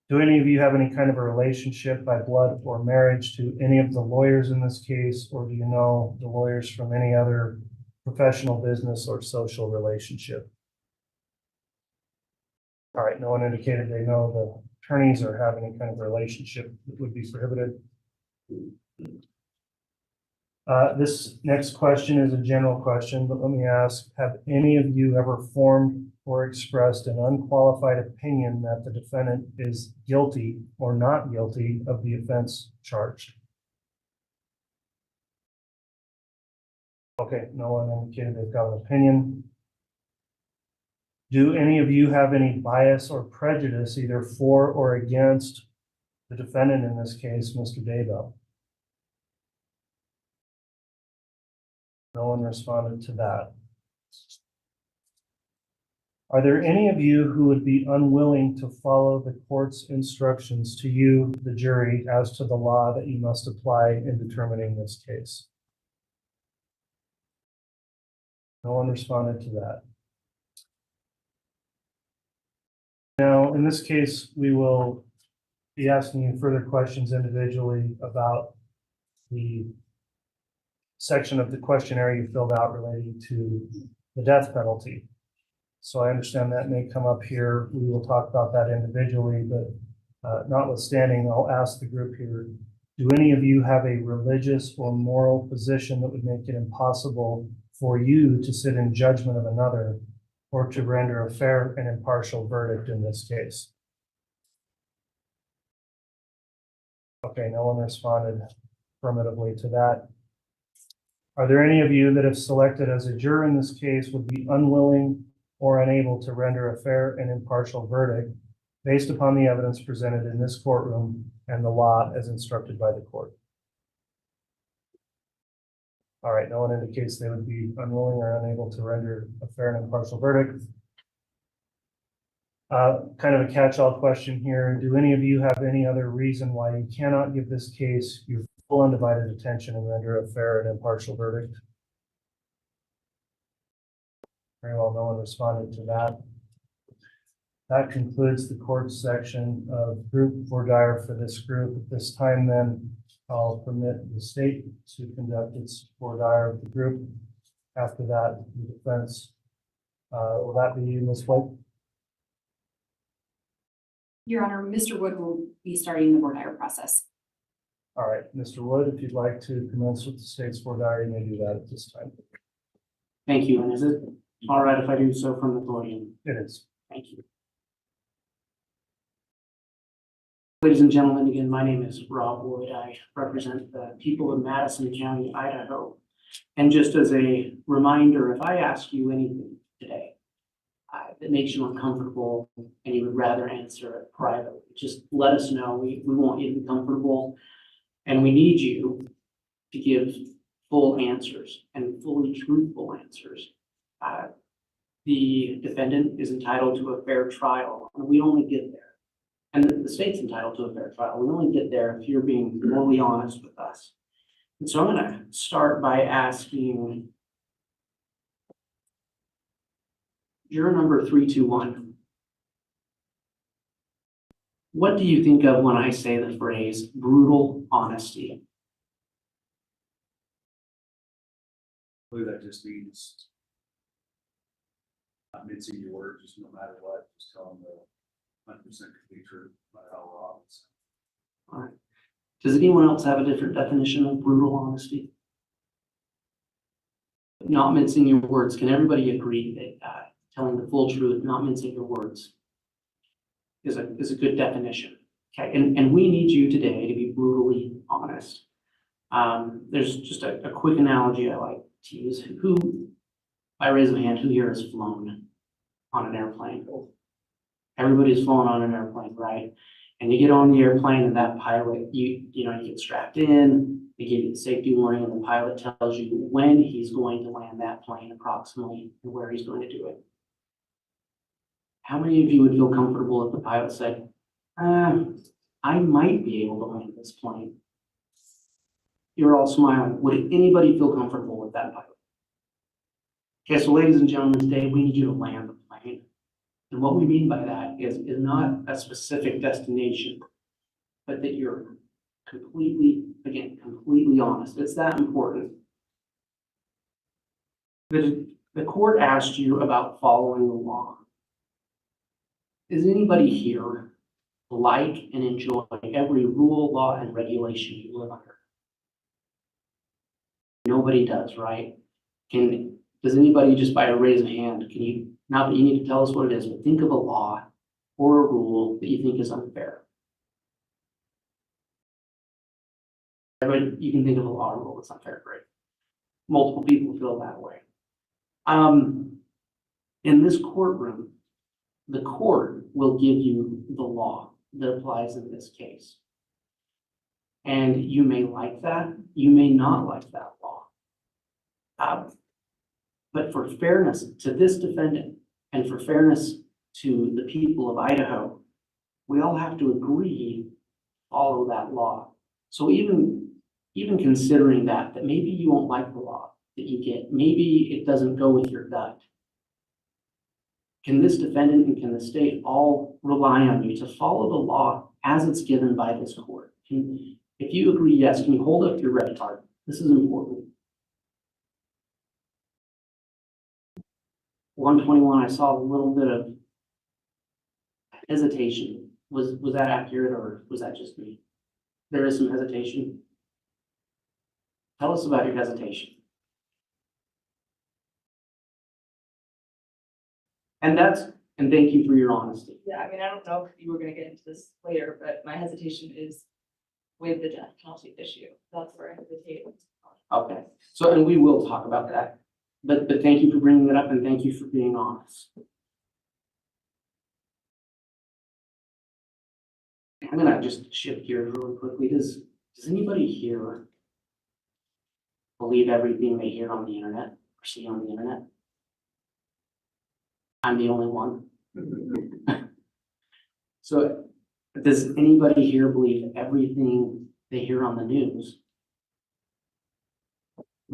Do any of you have any kind of a relationship by blood or marriage to any of the lawyers in this case, or do you know the lawyers from any other professional, business, or social relationship? All right, no one indicated they know the attorneys or have any kind of relationship that would be prohibited. This next question is a general question, but let me ask, have any of you ever formed or expressed an unqualified opinion that the defendant is guilty or not guilty of the offense charged? Okay, no one indicated they've got an opinion. Do any of you have any bias or prejudice either for or against the defendant in this case, Mr. Daybell? No one responded to that. Are there any of you who would be unwilling to follow the court's instructions to you, the jury, as to the law that you must apply in determining this case? No one responded to that. Now, in this case, we will be asking you further questions individually about the section of the questionnaire you filled out relating to the death penalty. So I understand that may come up here. We will talk about that individually, but notwithstanding, I'll ask the group here, do any of you have a religious or moral position that would make it impossible for you to sit in judgment of another or to render a fair and impartial verdict in this case? Okay, no one responded affirmatively to that. Are there any of you that, if selected as a juror in this case, would be unwilling or unable to render a fair and impartial verdict based upon the evidence presented in this courtroom and the law as instructed by the court? All right, no one indicates they would be unwilling or unable to render a fair and impartial verdict. Kind of a catch-all question here. Do any of you have any other reason why you cannot give this case your full undivided attention and render a fair and impartial verdict. Very well, no one responded to that. That concludes the court section of group voir dire for this group. At this time, then, I'll permit the state to conduct its voir dire of the group. After that, the defense. Will that be you, Ms. White? Your Honor, Mr. Wood will be starting the voir dire process. All right, Mr. Wood, if you'd like to commence with the state's voir dire, you may do that at this time. Thank you. And is it all right if I do so from the podium? It is. Thank you. Ladies and gentlemen, again, my name is Rob Wood. I represent the people of Madison County, Idaho. And just as a reminder, if I ask you anything today that makes you uncomfortable and you would rather answer it privately, just let us know. We want you to be comfortable, and we need you to give full answers and fully truthful answers. The defendant is entitled to a fair trial, and we only get there. And the state's entitled to a fair trial. We only get there if you're being fully honest with us. And so I'm going to start by asking juror number 321. What do you think of when I say the phrase brutal honesty? I believe that just means not mincing your words, just no matter what, just tell them the 100% complete truth, no matter how wrong it's. All right. Does anyone else have a different definition of brutal honesty? Not mincing your words. Can everybody agree that telling the full truth, not mincing your words, is a good definition? Okay, and we need you today to be brutally honest. There's just a quick analogy I like to use. Who, by raise of hand, who here has flown on an airplane? Everybody's flown on an airplane, right? And you get on the airplane and that pilot, you get strapped in, they give you the safety warning, and the pilot tells you when he's going to land that plane approximately and where he's going to do it. How many of you would feel comfortable if the pilot said, I might be able to land this plane? You're all smiling. Would anybody feel comfortable with that pilot? Okay, so ladies and gentlemen, today we need you to land the plane. And what we mean by that is not a specific destination, but that you're completely honest. It's that important. The court asked you about following the law. Does anybody here like and enjoy every rule, law, and regulation you live under? Nobody does, right? Does anybody, just by a raise of hand, can you, not that you need to tell us what it is, but think of a law or a rule that you think is unfair? Everybody, you can think of a law or rule that's unfair, great. Multiple people feel that way. In this courtroom, the court will give you the law that applies in this case. And you may like that, you may not like that law. But for fairness to this defendant and for fairness to the people of Idaho, we all have to agree, follow that law. So even considering that maybe you won't like the law that you get, maybe it doesn't go with your gut. Can this defendant and can the state all rely on you to follow the law as it's given by this court? If you agree, yes, can you hold up your red card? This is important. 121, I saw a little bit of hesitation. Was that accurate, or was that just me? There is some hesitation. Tell us about your hesitation. And thank you for your honesty. Yeah, I mean, I don't know if you were gonna get into this later, but my hesitation is with the death penalty issue. That's where I hesitate. Okay, so, and we will talk about that. But thank you for bringing it up, and thank you for being honest. I'm gonna just shift gears really quickly. Does anybody here believe everything they hear on the internet or see on the internet? I'm the only one. So does anybody here believe everything they hear on the news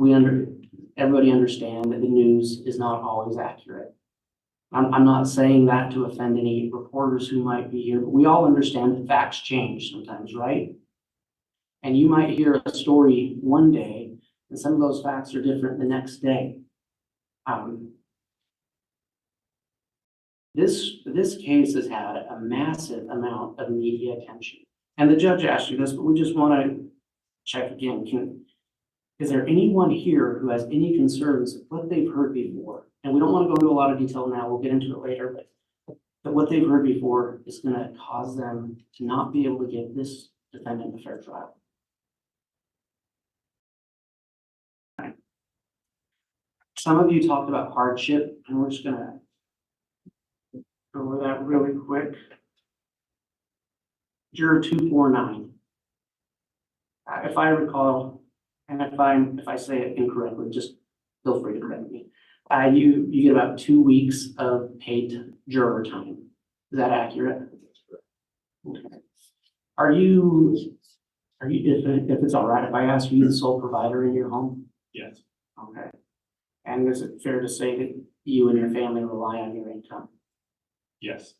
everybody understand that the news is not always accurate. I'm not saying that to offend any reporters who might be here, but we all understand that facts change sometimes, right? And you might hear a story one day, and some of those facts are different the next day. This case has had a massive amount of media attention. And the judge asked you this, but we just want to check again. Is there anyone here who has any concerns of what they've heard before? And we don't want to go into a lot of detail now, we'll get into it later, but what they've heard before is going to cause them to not be able to give this defendant a fair trial. Okay. Some of you talked about hardship, and we're just going to go over that really quick. Juror 249. If I recall, and if I say it incorrectly, just feel free to correct me. You get about 2 weeks of paid juror time. Is that accurate? Okay. Are you, if it's all right, if I ask you the sole provider in your home? Yes. Okay. And is it fair to say that you and your family rely on your income? Yes.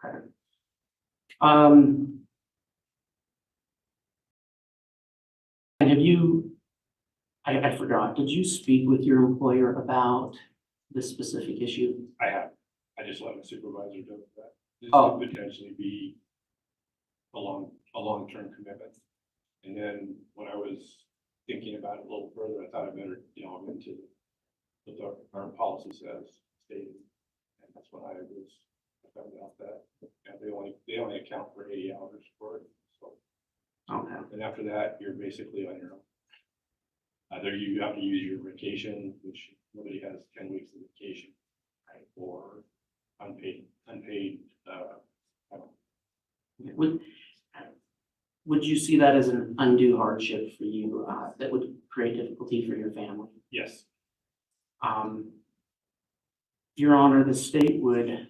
Okay. And have you, I forgot, did you speak with your employer about this specific issue? I have. I just let my supervisor know that. This Oh. could potentially be a long-term commitment. And then when I was thinking about it a little further, I thought I better, I'm into what our policy says, stated. And that's when I found out that they only account for 80 hours for it. So, okay. And after that, you're basically on your own. Either you have to use your vacation, which nobody has 10 weeks of vacation, right? Or unpaid. Would you see that as an undue hardship for you that would create difficulty for your family? Yes. Your Honor, the state would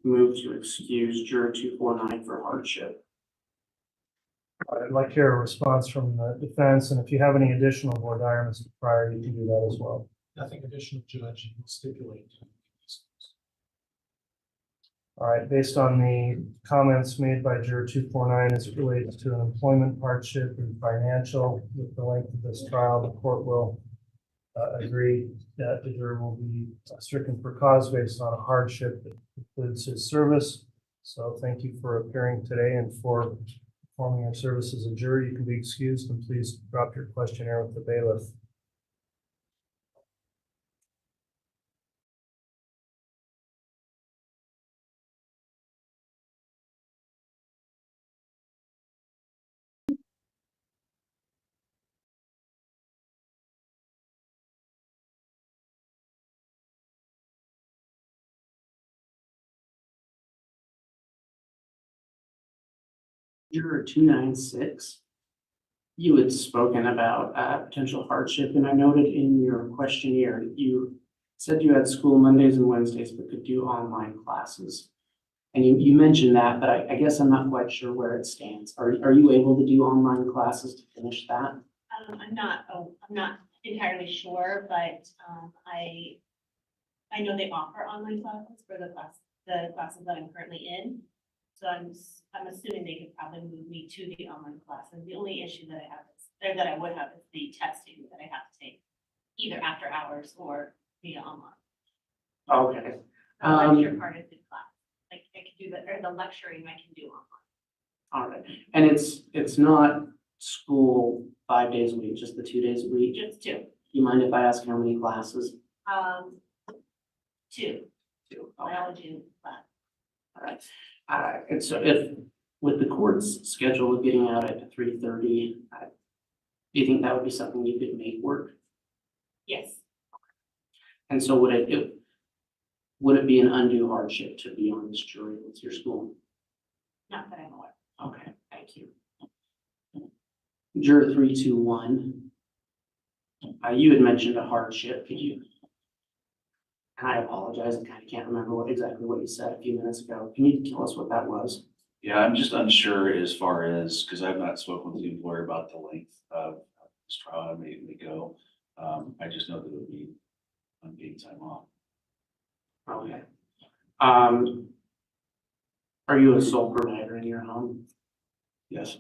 move to excuse juror 249 for hardship. I'd like to hear a response from the defense, and if you have any additional board items prior, you can do that as well. Nothing additional, Judge, will stipulate. All right, based on the comments made by juror 249 as it relates to an employment hardship and financial with the length of this trial, the court will agree that the juror will be stricken for cause based on a hardship that includes his service. So thank you for appearing today and for performing your service as a juror. You can be excused, and please drop your questionnaire with the bailiff. Juror 296, you had spoken about potential hardship, and I noted in your questionnaire, you said you had school Mondays and Wednesdays, but could do online classes. And you mentioned that, but I guess I'm not quite sure where it stands. Are you able to do online classes to finish that? I'm not entirely sure, but I know they offer online classes for the classes that I'm currently in. So I'm assuming they could probably move me to the online classes. The only issue that I would have is the testing that I have to take either after hours or via online. Okay. The lecture part is in class. Like I can do the lecturing I can do online. All right. And it's not school 5 days a week, just the 2 days a week? Just 2. You mind if I ask how many classes? 2. Biology class. All right. And so if, with the court's schedule of getting out at 3:30, do you think that would be something you could make work? Yes. And so would it be an undue hardship to be on this jury with your school? Not that I'm aware. Okay, thank you. Juror 321, you had mentioned a hardship. Could you? And I apologize, I kind of can't remember exactly what you said a few minutes ago. Can you tell us what that was? Yeah, I'm just unsure as far as, because I've not spoken with the employer about the length of this trial, I may go. I just know that it would be unpaid time off. Okay. Are you a sole provider in your home? Yes.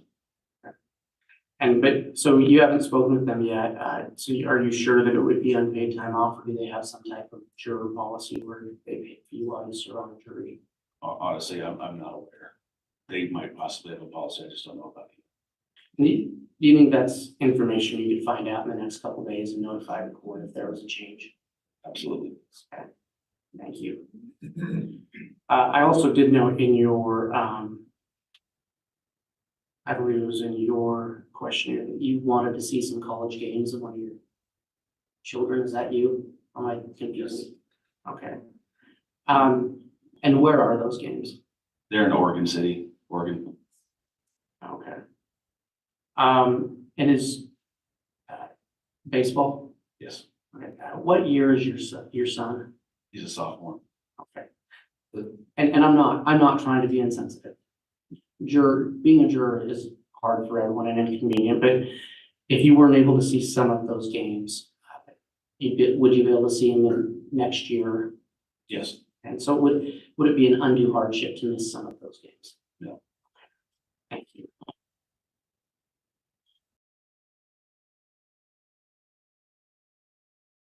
But, so you haven't spoken with them yet, so are you sure that it would be unpaid time off, or do they have some type of juror policy where they pay for you while you serve on the jury? Honestly, I'm not aware. They might possibly have a policy, I just don't know about it. Do you think that's information you could find out in the next couple of days and notify the court if there was a change? Absolutely. Okay. Thank you. I also did note in your, I believe it was in your questionnaire that you wanted to see some college games of one of your children. Is that you? Am I confused? Okay. And where are those games? They're in Oregon City, Oregon. Okay. And is baseball? Yes. Okay. What year is your son? He's a sophomore. Okay. And I'm not trying to be insensitive. Being a juror is hard for everyone and inconvenient, but if you weren't able to see some of those games, would you be able to see them next year? Yes. And so would it be an undue hardship to miss some of those games? No. Thank you.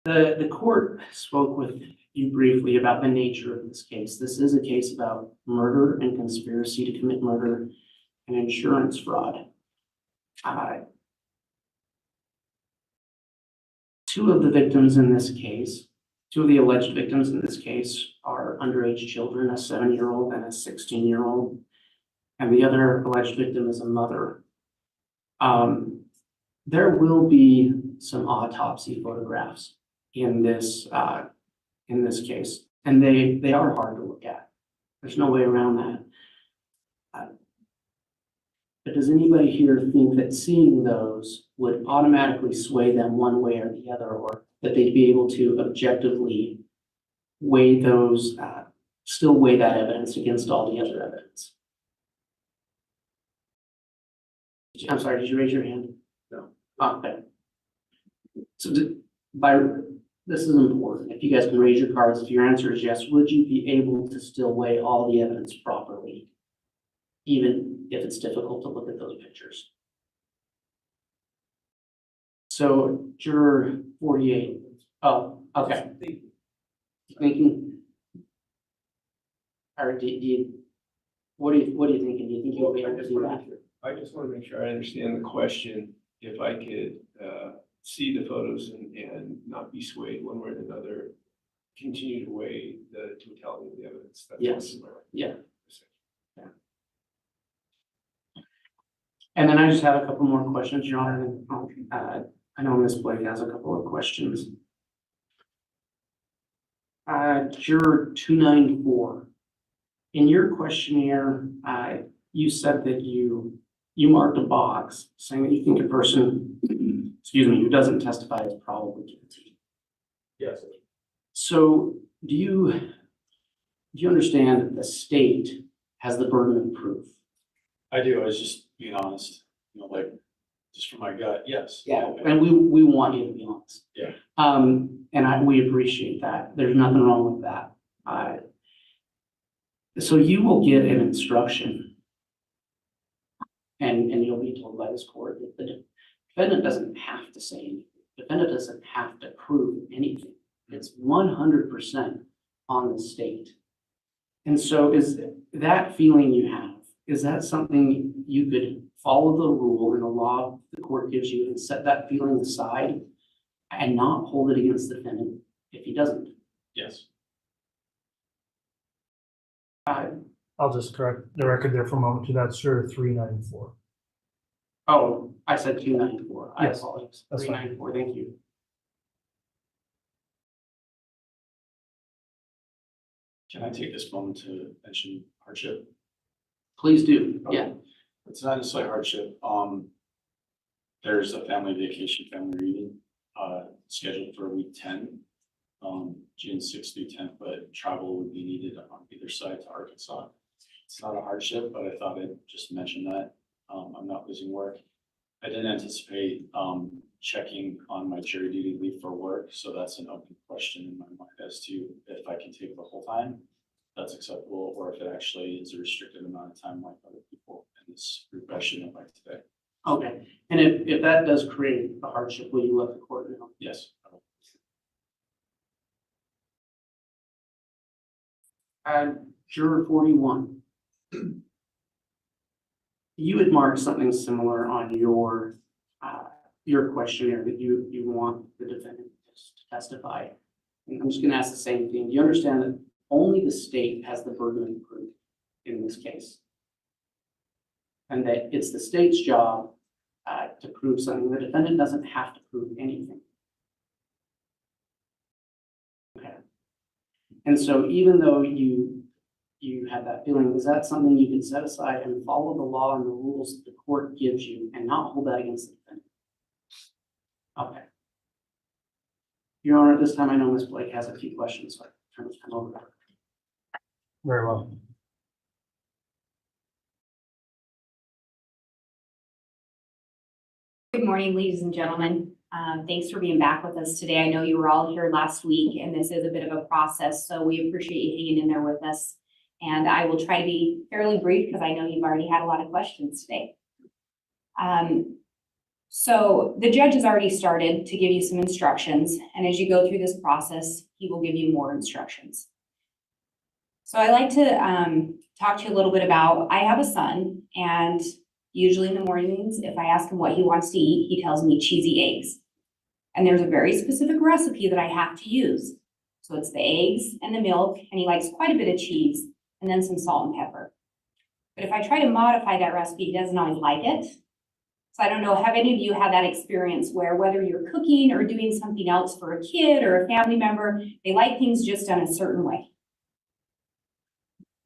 The court spoke with you briefly about the nature of this case. This is a case about murder and conspiracy to commit murder and insurance fraud. Two of the alleged victims in this case are underage children, a 7-year-old and a 16-year-old, and the other alleged victim is a mother. There will be some autopsy photographs in this case, and they are hard to look at. There's no way around that. But does anybody here think that seeing those would automatically sway them one way or the other, or that they'd be able to objectively weigh those, still weigh that evidence against all the other evidence? I'm sorry, did you raise your hand? No. Okay. So this is important. If you guys can raise your cards, if your answer is yes, would you be able to still weigh all the evidence properly, even if it's difficult to look at those pictures? So juror 48. Oh, okay. Thinking. Or what are you thinking? Do you think you'll be able to do that? I just want to make sure I understand the question. If I could see the photos and not be swayed one way or another, continue to weigh the totality of the evidence. That's Yes. what Yeah. And then I just have a couple more questions, Your Honor. And I know Ms. Blake has a couple of questions. Juror 294. In your questionnaire, you said that you marked a box saying that you think a person, excuse me, who doesn't testify is probably guilty. Yes. So do you understand that the state has the burden of proof? I do, I was just being honest, just from my gut, yes. Yeah, and we want you to be honest. Yeah. And we appreciate that. There's nothing wrong with that. So you will get an instruction, and you'll be told by this court that the defendant doesn't have to say anything. The defendant doesn't have to prove anything. It's 100% on the state. And so is that feeling you have, is that something you could follow the rule and the law the court gives you and set that feeling aside and not hold it against the defendant if he doesn't? Yes. I'll just correct the record there for a moment to that, sir, 394. Oh, I said 294. I Yes, apologize. that's fine. 394, thank you. Can I take this moment to mention hardship? Please do, yeah. It's not necessarily hardship. There's a family vacation, family reunion, scheduled for week 10, June 6th through 10th, but travel would be needed on either side to Arkansas. It's not a hardship, but I thought I'd just mention that. I'm not losing work. I didn't anticipate, checking on my jury duty leave for work, so that's an open question in my mind as to if I can take the whole time, that's acceptable, or if it actually is a restricted amount of time like other people in this group I should invite today. Okay, and if that does create a hardship, will you let the court know? Yes. Juror 41. You had marked something similar on your questionnaire that you want the defendant to testify. And I'm just gonna ask the same thing. Do you understand that only the state has the burden of proof in this case? And that it's the state's job to prove something. The defendant doesn't have to prove anything. Okay. And so even though you have that feeling, is that something you can set aside and follow the law and the rules that the court gives you and not hold that against the defendant? Okay. Your Honor, at this time, I know Ms. Blake has a few questions, so I turn this time over to her. Very well. Good morning, ladies and gentlemen. Thanks for being back with us today. I know you were all here last week, and this is a bit of a process, so we appreciate you hanging in there with us. And I will try to be fairly brief because I know you've already had a lot of questions today. So the judge has already started to give you some instructions, and as you go through this process, he will give you more instructions. So I like to talk to you a little bit about, I have a son, and usually in the mornings, if I ask him what he wants to eat, he tells me cheesy eggs. And there's a very specific recipe that I have to use. So it's the eggs and the milk, and he likes quite a bit of cheese, and then some salt and pepper. But if I try to modify that recipe, he doesn't always like it. So I don't know, have any of you had that experience where whether you're cooking or doing something else for a kid or a family member, they like things just done a certain way?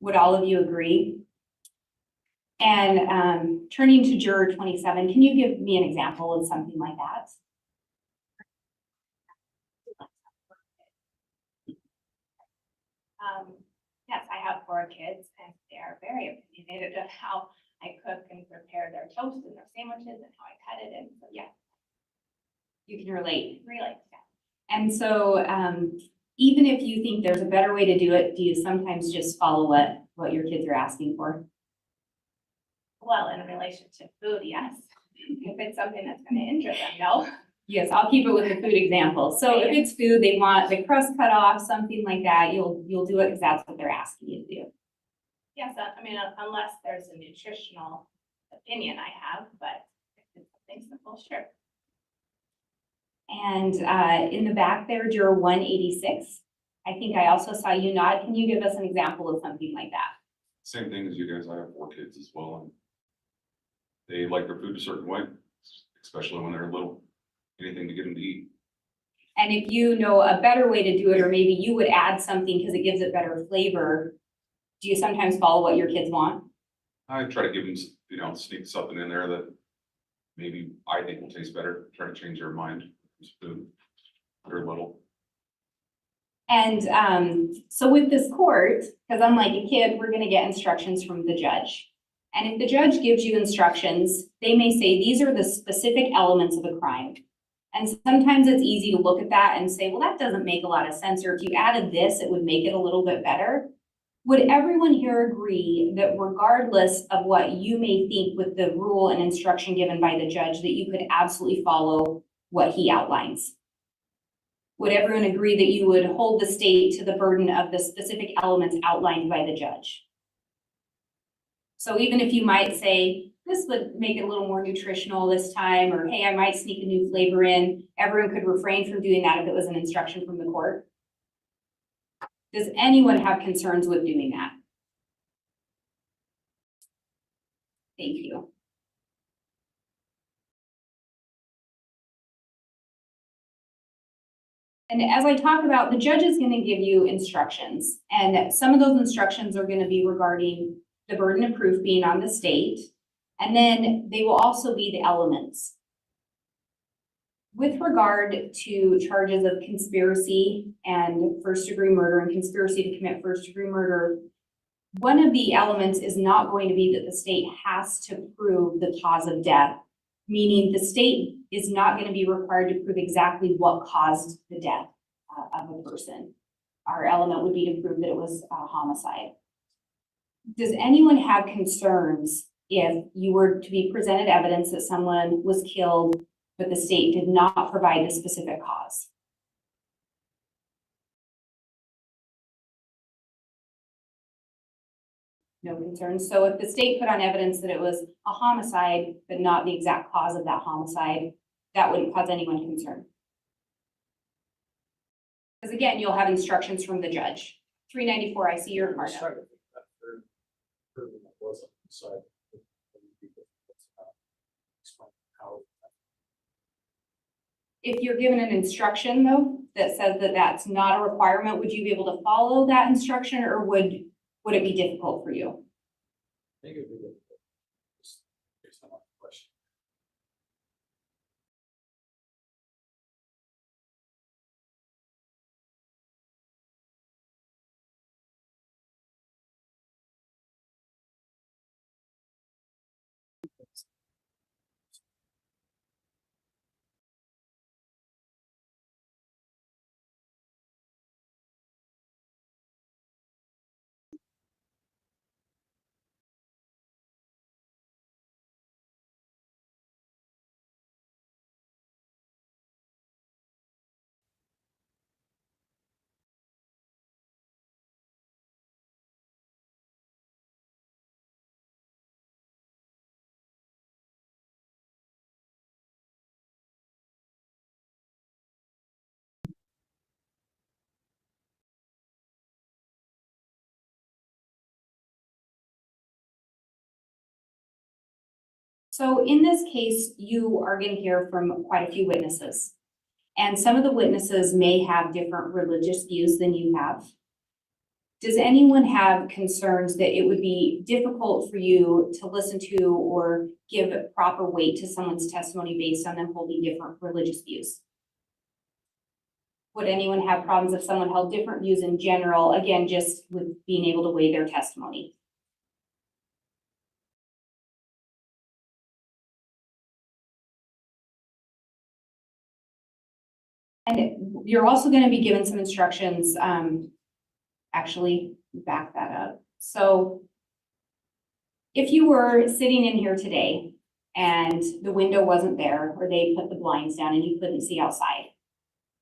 Would all of you agree? And turning to juror 27, can you give me an example of something like that? Yes, I have 4 kids, and they are very opinionated of how I cook and prepare their toast and their sandwiches and how I cut it. And so, yeah, You can relate. really, yeah. And so even if you think there's a better way to do it, do you sometimes just follow what your kids are asking for? Well, in relation to food, yes. If it's something that's going to injure them, no. Yes, I'll keep it with the food example. So if it's food, they want the crust cut off, something like that, you'll do it because that's what they're asking you to do. Yes, I mean, unless there's a nutritional opinion I have, but if it's something simple, sure. And in the back there, juror 186, I think I also saw you nod. Can you give us an example of something like that? Same thing as you guys, I have 4 kids as well, and they like their food a certain way, especially when they're little, anything to get them to eat. And if you know a better way to do it, or maybe you would add something because it gives it better flavor, do you sometimes follow what your kids want? I try to give them, sneak something in there that maybe I think will taste better, try to change their mind. Food, they're little. And so with this court, because unlike a kid, we're going to get instructions from the judge. And if the judge gives you instructions, they may say, these are the specific elements of a crime. And sometimes it's easy to look at that and say, well, that doesn't make a lot of sense. Or if you added this, it would make it a little bit better. Would everyone here agree that regardless of what you may think with the rule and instruction given by the judge, that you could absolutely follow what he outlines? Would everyone agree that you would hold the state to the burden of the specific elements outlined by the judge? So even if you might say, this would make it a little more nutritional this time, or hey, I might sneak a new flavor in, everyone could refrain from doing that if it was an instruction from the court. Does anyone have concerns with doing that? Thank you. And as I talk about, the judge is going to give you instructions, and some of those instructions are going to be regarding the burden of proof being on the state, and then they will also be the elements. With regard to charges of conspiracy and first-degree murder and conspiracy to commit first-degree murder, one of the elements is not going to be that the state has to prove the cause of death. meaning the state is not going to be required to prove exactly what caused the death of a person. Our element would be to prove that it was a homicide. Does anyone have concerns if you were to be presented evidence that someone was killed, but the state did not provide the specific cause? No concerns. So if the state put on evidence that it was a homicide, but not the exact cause of that homicide, that wouldn't cause anyone concern. Because again, you'll have instructions from the judge. 394, I see your card. If you're given an instruction though, that says that that's not a requirement, would you be able to follow that instruction, or would it be difficult for you? I think it would be difficult. Just based on my question. So in this case, you are going to hear from quite a few witnesses. And some of the witnesses may have different religious views than you have. Does anyone have concerns that it would be difficult for you to listen to or give proper weight to someone's testimony based on them holding different religious views? Would anyone have problems if someone held different views in general, again, just with being able to weigh their testimony? And you're also going to be given some instructions, actually back that up. So if you were sitting in here today and the window wasn't there, or they put the blinds down and you couldn't see outside,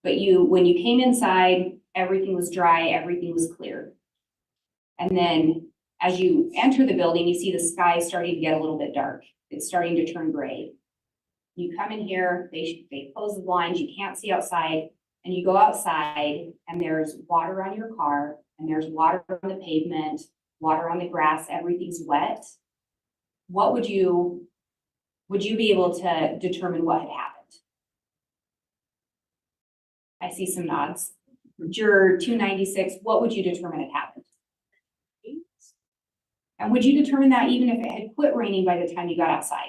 but when you came inside, everything was dry, everything was clear. And then as you enter the building, you see the sky starting to get a little bit dark. It's starting to turn gray. You come in here, they close the blinds, you can't see outside, and you go outside and there's water on your car and there's water on the pavement, water on the grass, everything's wet. What would you be able to determine what had happened? I see some nods. Juror 296, what would you determine had happened? And would you determine that even if it had quit raining by the time you got outside?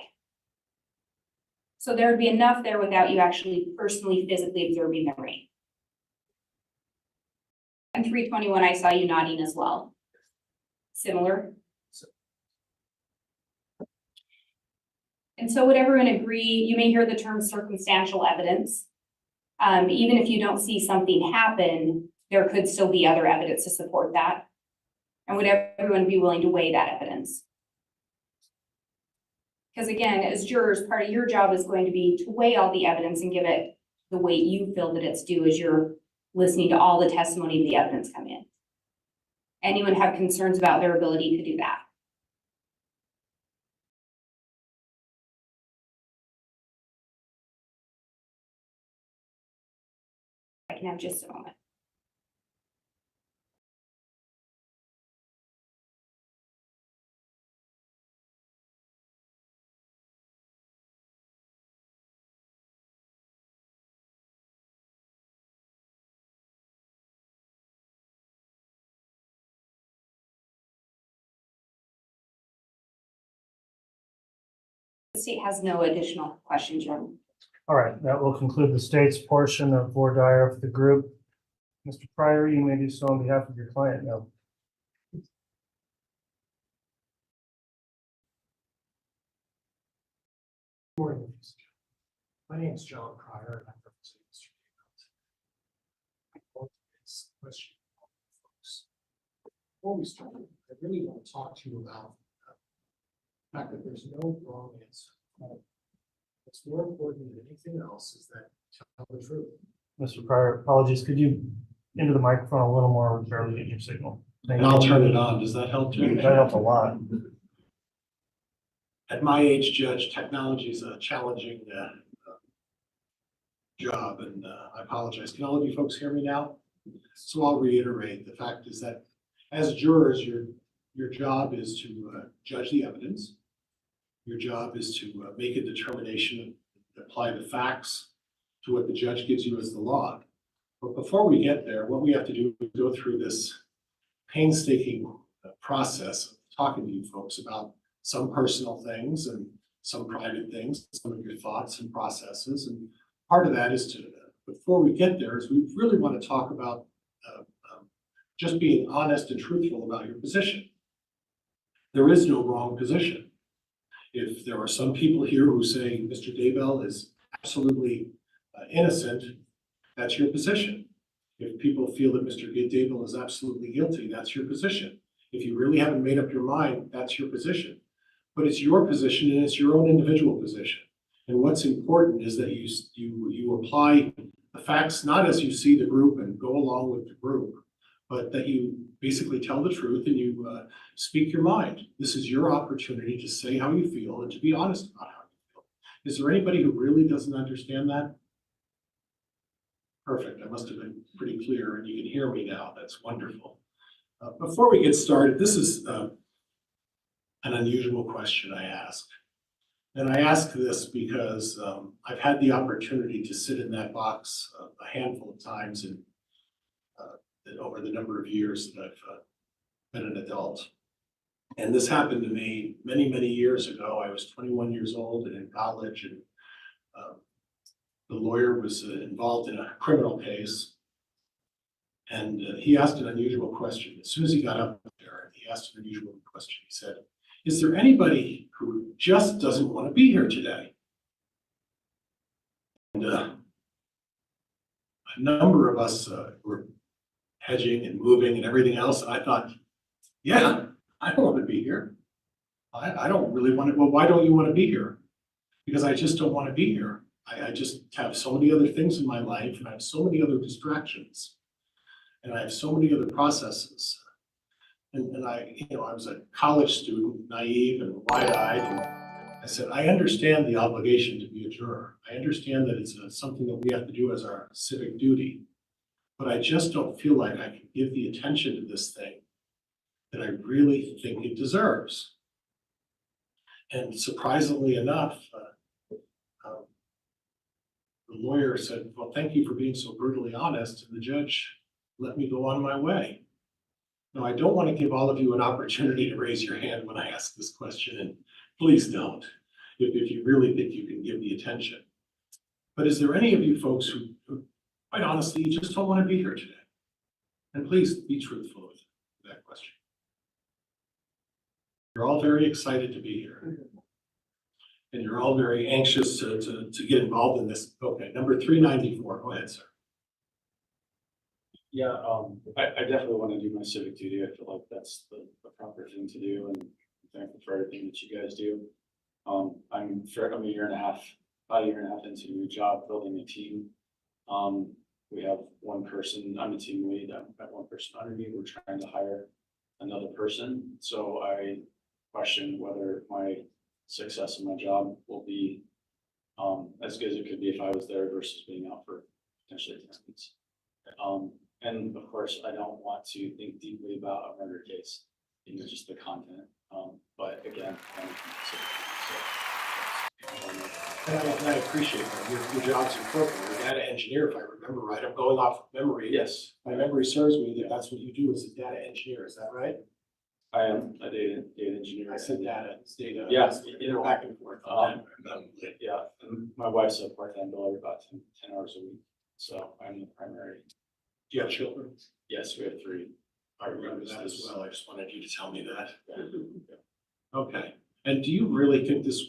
So there would be enough there without you actually personally, physically observing the rain. And 321, I saw you nodding as well. Similar. And so would everyone agree, you may hear the term circumstantial evidence. Even if you don't see something happen, there could still be other evidence to support that. And would everyone be willing to weigh that evidence? Because again, as jurors, part of your job is going to be to weigh all the evidence and give it the weight you feel that it's due as you're listening to all the testimony of the evidence come in. Anyone have concerns about their ability to do that? I can have just a moment. The state has no additional questions, Your Honor. All right, that will conclude the state's portion of voir dire of the group. Mr. Pryor, you may do so on behalf of your client now. Morning. My name is John Pryor, and I'm representing Mr. Daybell. I called this question to folks. Before we start, I really want to talk to you about the fact that there's no wrong answer. What's more important than anything else is that you tell the truth. Mr. Pryor, apologies. Could you into the microphone a little more? We're barely getting your signal. And I'll turn it on. Does that help too? That helps a lot. At my age, Judge, technology is a challenging job, and I apologize. Can all of you folks hear me now? So I'll reiterate. The fact is that as jurors, your job is to judge the evidence. Your job is to make a determination and apply the facts to what the judge gives you as the law. But before we get there, what we have to do is go through this painstaking process of talking to you folks about some personal things and some private things, some of your thoughts and processes. And part of that is to, before we get there, is we really want to talk about just being honest and truthful about your position. There is no wrong position. If there are some people here who say Mr. Daybell is absolutely innocent, that's your position. If people feel that Mr. Daybell is absolutely guilty, that's your position. If you really haven't made up your mind, that's your position. But it's your position and it's your own individual position. And what's important is that you apply the facts not as you see the group and go along with the group, but that you basically tell the truth and you speak your mind. This is your opportunity to say how you feel and to be honest about how you feel. Is there anybody who really doesn't understand that? Perfect. I must have been pretty clear and you can hear me now. That's wonderful. Before we get started, this is an unusual question I ask. And I ask this because I've had the opportunity to sit in that box a handful of times in, over the number of years that I've been an adult. And this happened to me many, many years ago. I was 21 years old and in college, and the lawyer was involved in a criminal case. And he asked an unusual question. As soon as he got up there, he asked an unusual question. He said, is there anybody who just doesn't want to be here today? And a number of us were hedging and moving and everything else. And I thought, yeah, I don't want to be here. I don't really want to. Well, why don't you want to be here? Because I just don't want to be here. I just have so many other things in my life, and I have so many other distractions, and I have so many other processes. And I was a college student, naive and wide-eyed, and I said, I understand the obligation to be a juror. I understand that it's something that we have to do as our civic duty, but I just don't feel like I can give the attention to this thing that I really think it deserves. And surprisingly enough, the lawyer said, well, thank you for being so brutally honest, and the judge let me go on my way. Now, I don't want to give all of you an opportunity to raise your hand when I ask this question, and please don't, if you really think you can give the attention. But is there any of you folks who quite honestly, you just don't want to be here today? And please be truthful with that question. You're all very excited to be here. And you're all very anxious to get involved in this. Okay, number 394, go ahead, sir. Yeah, I definitely want to do my civic duty. I feel like that's the proper thing to do, and I'm thankful for everything that you guys do. I'm a year and a half, about a year and a half into a new job, building a team. We have one person, I'm a team lead, I've got one person under me. We're trying to hire another person. So I question whether my success in my job will be as good as it could be if I was there versus being out for potentially 10 weeks. And of course, I don't want to think deeply about a murder case, just the content. But again, And I appreciate that. Your job's important. You're a data engineer, if I remember right. I'm going off of memory. Yes. My memory serves me that that's what you do as a data engineer. Is that right? I am a data engineer. I said data, it's data. Yeah. Either back and forth. Yeah, and my wife's a part-time biller, about 10 hours a week. So I'm the primary. Do you have children? Yes, we have 3. I remember that as well. I just wanted you to tell me that. Okay. And do you really think this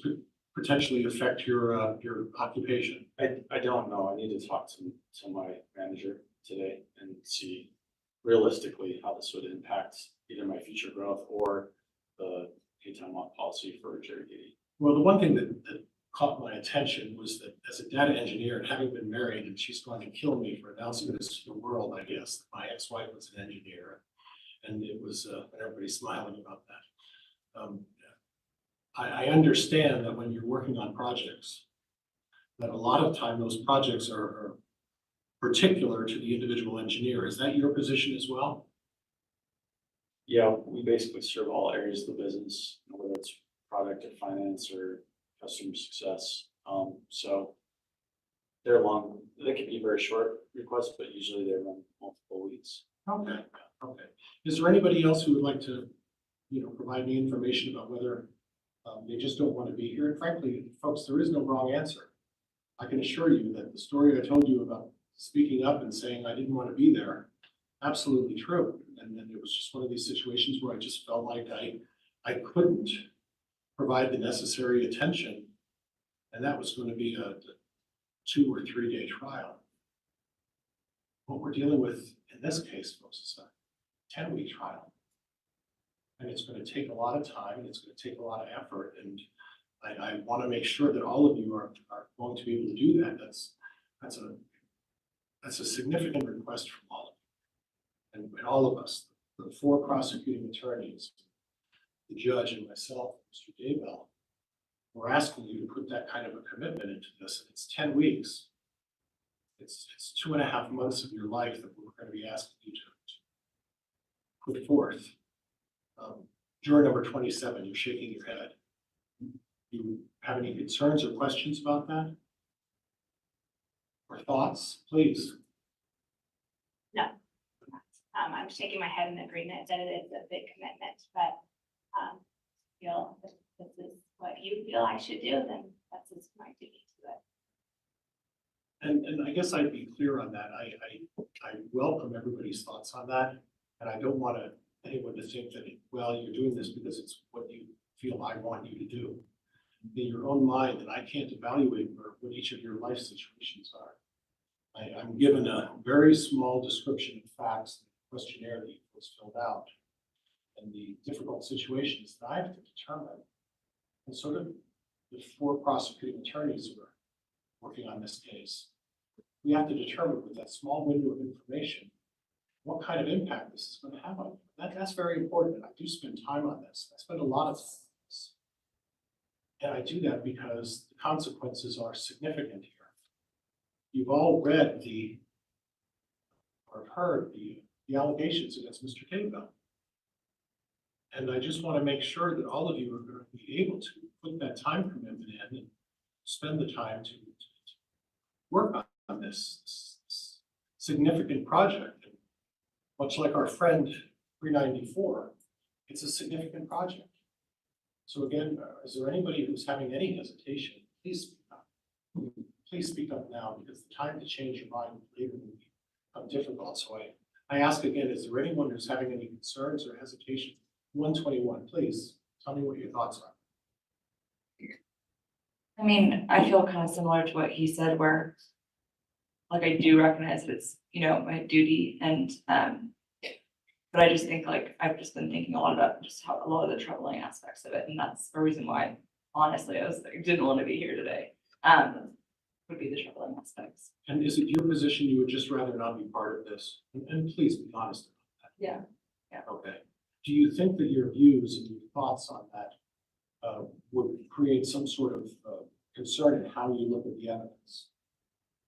potentially affect your occupation? I don't know. I need to talk to my manager today and see realistically how this would impact either my future growth or the paid time off policy for jury duty. Well, the one thing that caught my attention was that as a data engineer and having been married, and she's going to kill me for announcing this to the world, I guess, my ex-wife was an engineer. And it was, everybody's smiling about that. I understand that when you're working on projects, that a lot of time those projects are particular to the individual engineer. Is that your position as well? Yeah, we basically serve all areas of the business, whether it's product or finance or customer success. So they're long, they can be very short requests, but usually they run multiple weeks. Okay, okay. Is there anybody else who would like to, provide me information about whether they just don't want to be here? And frankly, folks, there is no wrong answer. I can assure you that the story I told you about speaking up and saying I didn't want to be there, absolutely true. And then it was just one of these situations where I just felt like I couldn't provide the necessary attention. And that was going to be a 2 or 3 day trial. What we're dealing with in this case, folks, is a 10-week trial. And it's going to take a lot of time, and it's going to take a lot of effort. And I want to make sure that all of you are going to be able to do that. That's a significant request from all of you. And all of us, the 4 prosecuting attorneys, the judge and myself, Mr. Daybell, we're asking you to put that kind of a commitment into this. It's 10 weeks. It's 2.5 months of your life that we're going to be asking you to put forth. Juror number 27, you're shaking your head. Do you have any concerns or questions about that? Or thoughts, please? No. I'm shaking my head in agreement that it is a big commitment, but feel if this is what you feel I should do, then that's just my duty to it. And I guess I'd be clear on that. I welcome everybody's thoughts on that. And I don't want anyone to think that, well, you're doing this because it's what you feel I want you to do. In your own mind, and I can't evaluate what each of your life situations are. I'm given a very small description of facts, the questionnaire that was filled out, and the difficult situations that I have to determine. And sort of the 4 prosecuting attorneys who are working on this case, we have to determine with that small window of information what kind of impact this is going to have on you. That's very important. I do spend time on this. I spend a lot of time on this. And I do that because the consequences are significant here. You've all read or heard the allegations against Mr. Daybell. And I just want to make sure that all of you are going to be able to put that time commitment in and spend the time to work on this significant project. And much like our friend 394, it's a significant project. So again, is there anybody who's having any hesitation? Please speak up. Please speak up now, because the time to change your mind later will become difficult. So I ask again, is there anyone who's having any concerns or hesitation? 121, please tell me what your thoughts are. I mean, I feel kind of similar to what he said, where like I do recognize that it's, my duty, and but I just think like I've just been thinking a lot about just how a lot of the troubling aspects of it, and that's the reason why honestly I was like didn't want to be here today. Would be the troubling aspects. And is it your position you would just rather not be part of this? And please be honest about that. Yeah. Yeah. Okay. Do you think that your views and your thoughts on that would create some sort of concern in how you look at the evidence?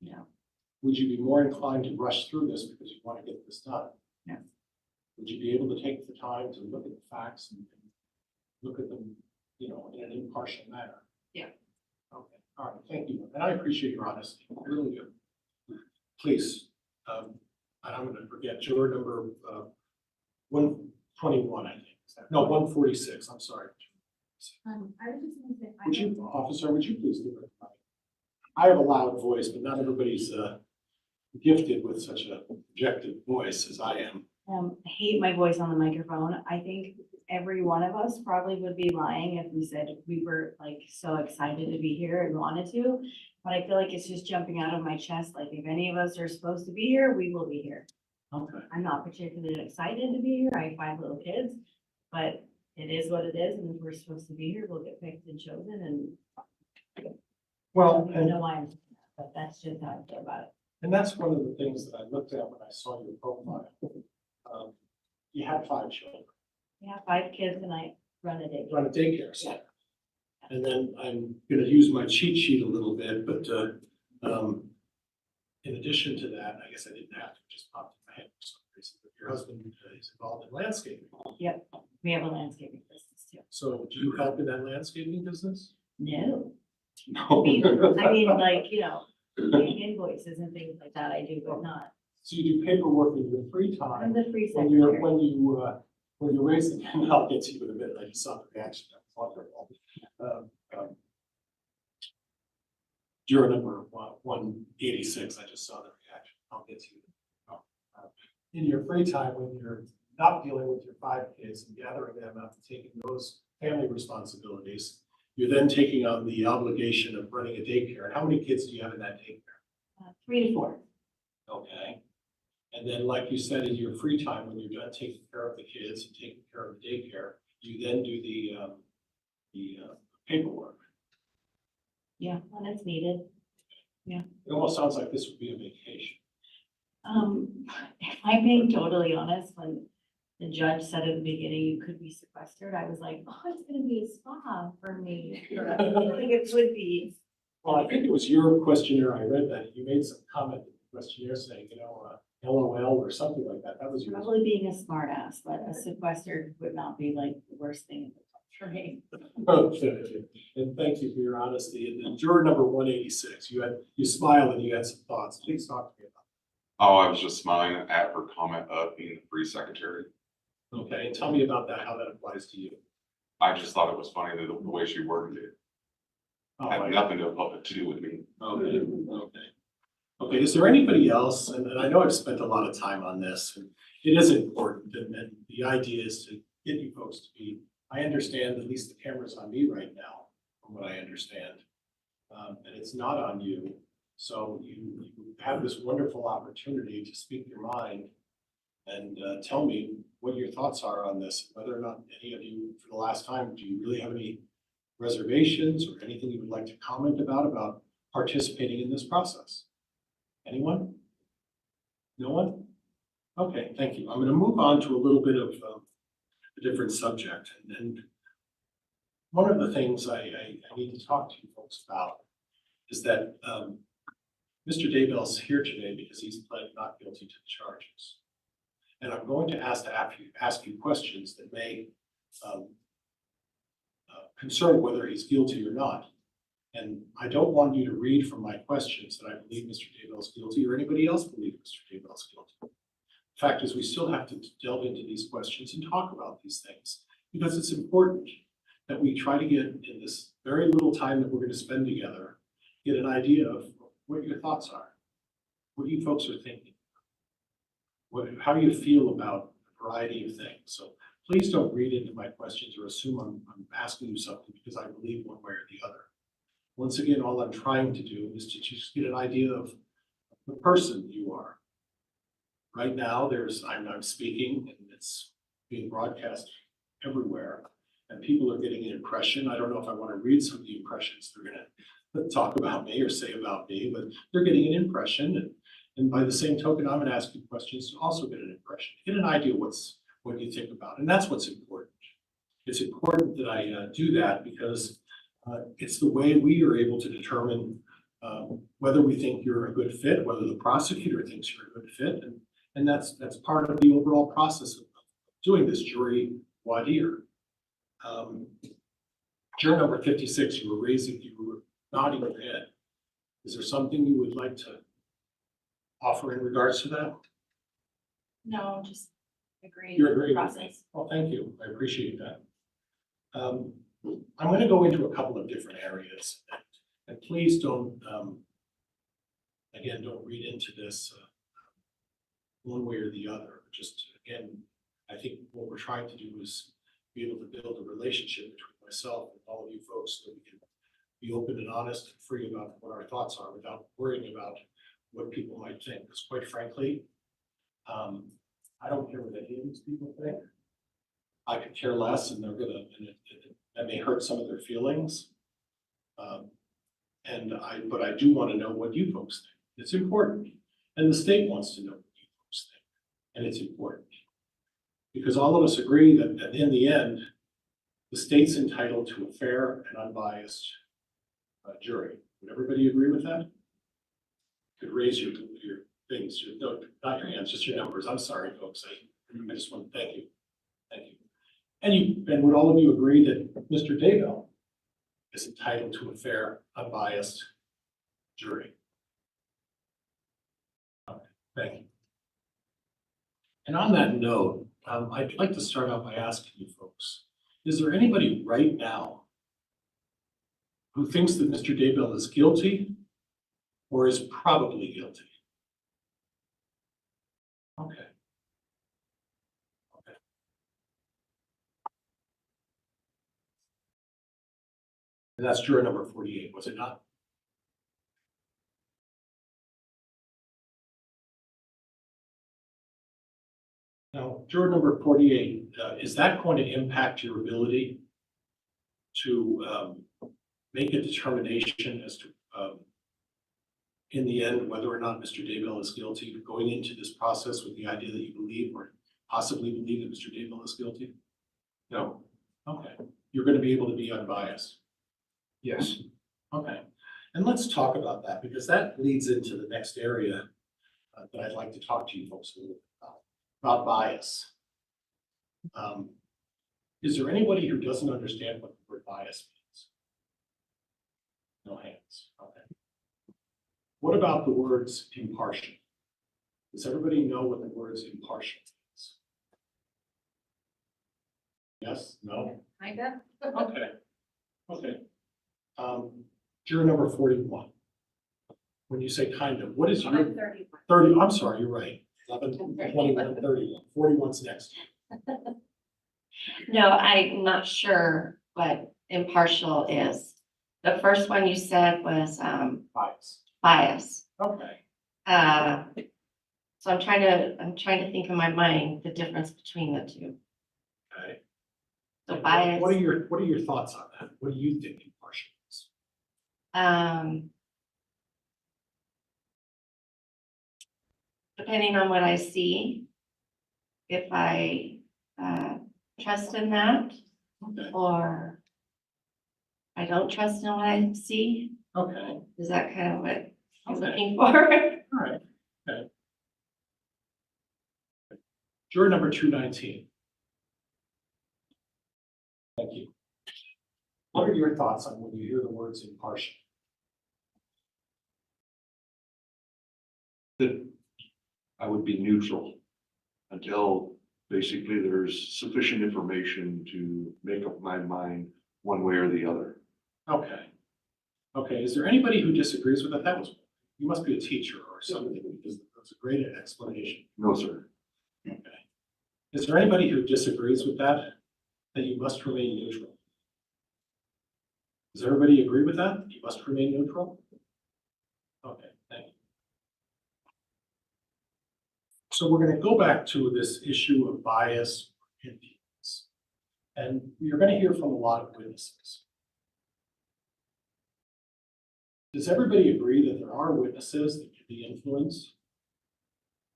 Yeah. Would you be more inclined to rush through this because you want to get this done? Yeah. Would you be able to take the time to look at the facts and look at them, in an impartial manner? Yeah. Okay. All right. Thank you. And I appreciate your honesty. I really do. Please, and I'm going to forget juror number 121, I think. No, 146. I'm sorry. I was just going to say, Would you, officer, would you please give it a try? I have a loud voice, but not everybody's gifted with such a projected voice as I am. I hate my voice on the microphone. I think every one of us probably would be lying if we said we were like so excited to be here and wanted to. But I feel like it's just jumping out of my chest, like if any of us are supposed to be here, we will be here. Okay. I'm not particularly excited to be here. I have 5 little kids, but it is what it is, and if we're supposed to be here, we'll get picked and chosen, and Well, I don't know why I'm, saying that, but that's just how I feel about it. and that's one of the things that I looked at when I saw your profile. You had 5 children. We have 5 kids and I run a daycare. Run a daycare center. And then I'm gonna use my cheat sheet a little bit, but, in addition to that, I guess I didn't have to, just popped in my head for some reason, but your husband is involved in landscaping. Yep, we have a landscaping business too. So do you help in that landscaping business? No. No. I mean, like, you know, paying invoices and things like that I do, but not. So you do paperwork in your free time? I'm the free When you're, secretary. when you're raising, and I'll get to you in a minute, I just saw the reaction, that was wonderful. Juror number 186, I just saw the reaction, I'll get to you. In your free time, when you're not dealing with your 5 kids and gathering them up and taking those family responsibilities, you're then taking on the obligation of running a daycare. And how many kids do you have in that daycare? 3 to 4. Okay. And then, like you said, in your free time, when you're done taking care of the kids and taking care of the daycare, you then do the paperwork. Yeah, when it's needed. Yeah. It almost sounds like this would be a vacation. If I'm being totally honest, when the judge said at the beginning you could be sequestered, I was like, oh, it's gonna be a spa for me. I think it would be. Well, I think it was your questionnaire. I read that you made some comment in the questionnaire saying, LOL or something like that. That was yours. Probably being a smart ass, but a sequestered would not be like the worst thing for me. Okay, and thank you for your honesty. And then juror number 186, you smiled and you had some thoughts. Please talk to me about Oh, I was just smiling at her comment of being the free secretary. it. Okay, and tell me about that, how that applies to you. I just thought it was funny that the way she worded it. Oh, Had nothing to do with me. Okay, okay. Okay, is there anybody else, and I know I've spent a lot of time on this, and it is important, and the idea is to get you folks to be, I understand at least the camera's on me right now, from what I understand. And it's not on you, so you have this wonderful opportunity to speak your mind and tell me what your thoughts are on this, whether or not any of you, for the last time, do you really have any reservations or anything you would like to comment about participating in this process? Anyone? No one? Okay, thank you. I'm going to move on to a little bit of a different subject. And one of the things I need to talk to you folks about is that Mr. Daybell's here today because he's pled not guilty to the charges. And I'm going to ask you questions that may concern whether he's guilty or not. And I don't want you to read from my questions that I believe Mr. Daybell's guilty or anybody else believes Mr. Daybell's guilty. The fact is, we still have to delve into these questions and talk about these things because it's important that we try to get in this very little time that we're going to spend together, get an idea of what your thoughts are, what you folks are thinking, how do you feel about a variety of things. So please don't read into my questions or assume I'm asking you something because I believe one way or the other. Once again, all I'm trying to do is to just get an idea of the person you are. Right now, I'm speaking and it's being broadcast everywhere and people are getting an impression. I don't know if I want to read some of the impressions they're going to talk about me or say about me, but they're getting an impression. And by the same token, I'm going to ask you questions to also get an impression, get an idea what you think about. And that's what's important. It's important that I do that because it's the way we are able to determine whether we think you're a good fit, whether the prosecutor thinks you're a good fit. And that's part of the overall process of doing this jury voir dire. Juror number 56, you were nodding your head. Is there something you would like to offer in regards to that? No, just agreeing You're with the agreeing with me? process. Well, thank you. I appreciate that. I'm going to go into a couple of different areas, and please don't, again, don't read into this one way or the other. Just again, I think what we're trying to do is be able to build a relationship between myself and all of you folks so we can be open and honest and free about what our thoughts are without worrying about what people might think. Because quite frankly, I don't care what any of these people think. I could care less, and that may hurt some of their feelings. But I do want to know what you folks think. It's important. And the state wants to know what you folks think. And it's important. Because all of us agree that in the end, the state's entitled to a fair and unbiased jury. Would everybody agree with that? Could raise your things, not your hands, just your numbers. I'm sorry, folks. I just want to thank you. Thank you. And would all of you agree that Mr. Daybell is entitled to a fair, unbiased jury? Okay, thank you. And on that note, I'd like to start out by asking you folks, is there anybody right now who thinks that Mr. Daybell is guilty or is probably guilty? Okay. Okay. And that's juror number 48, was it not? Now, juror number 48, is that going to impact your ability to make a determination as to, in the end, whether or not Mr. Daybell is guilty, going into this process with the idea that you believe or possibly believe that Mr. Daybell is guilty? No. Okay. You're going to be able to be unbiased? Yes. Okay. And let's talk about that, because that leads into the next area that I'd like to talk to you folks a little bit about bias. Is there anybody who doesn't understand what the word bias means? No hands. Okay. What about the words impartial? Does everybody know what the words impartial means? Yes? No? Kinda. Okay. Okay. Juror number 41. When you say kind of, what is your 30? I'm sorry, you're right. 11, 21, 31. 41's next. No, I'm not sure what impartial is. The first one you said was bias. Bias. Okay. So I'm trying to think in my mind the difference between the two. Okay. So bias. What are your thoughts on that? What do you think impartial is? Depending on what I see, if I trust in that, Okay. or I don't trust in what I see. Okay. Is that kind of what I'm Okay. looking for? All right. Okay. Juror number 219. Thank you. What are your thoughts on when you hear the words impartial? That I would be neutral until basically there's sufficient information to make up my mind one way or the other. Okay. Okay, is there anybody who disagrees with that? You must be a teacher or something, because that's a great explanation. No, sir. Okay. Is there anybody who disagrees with that you must remain neutral? Does everybody agree with that? You must remain neutral? Okay, thank you. So we're going to go back to this issue of bias or influence. And you're going to hear from a lot of witnesses. Does everybody agree that there are witnesses that can be influenced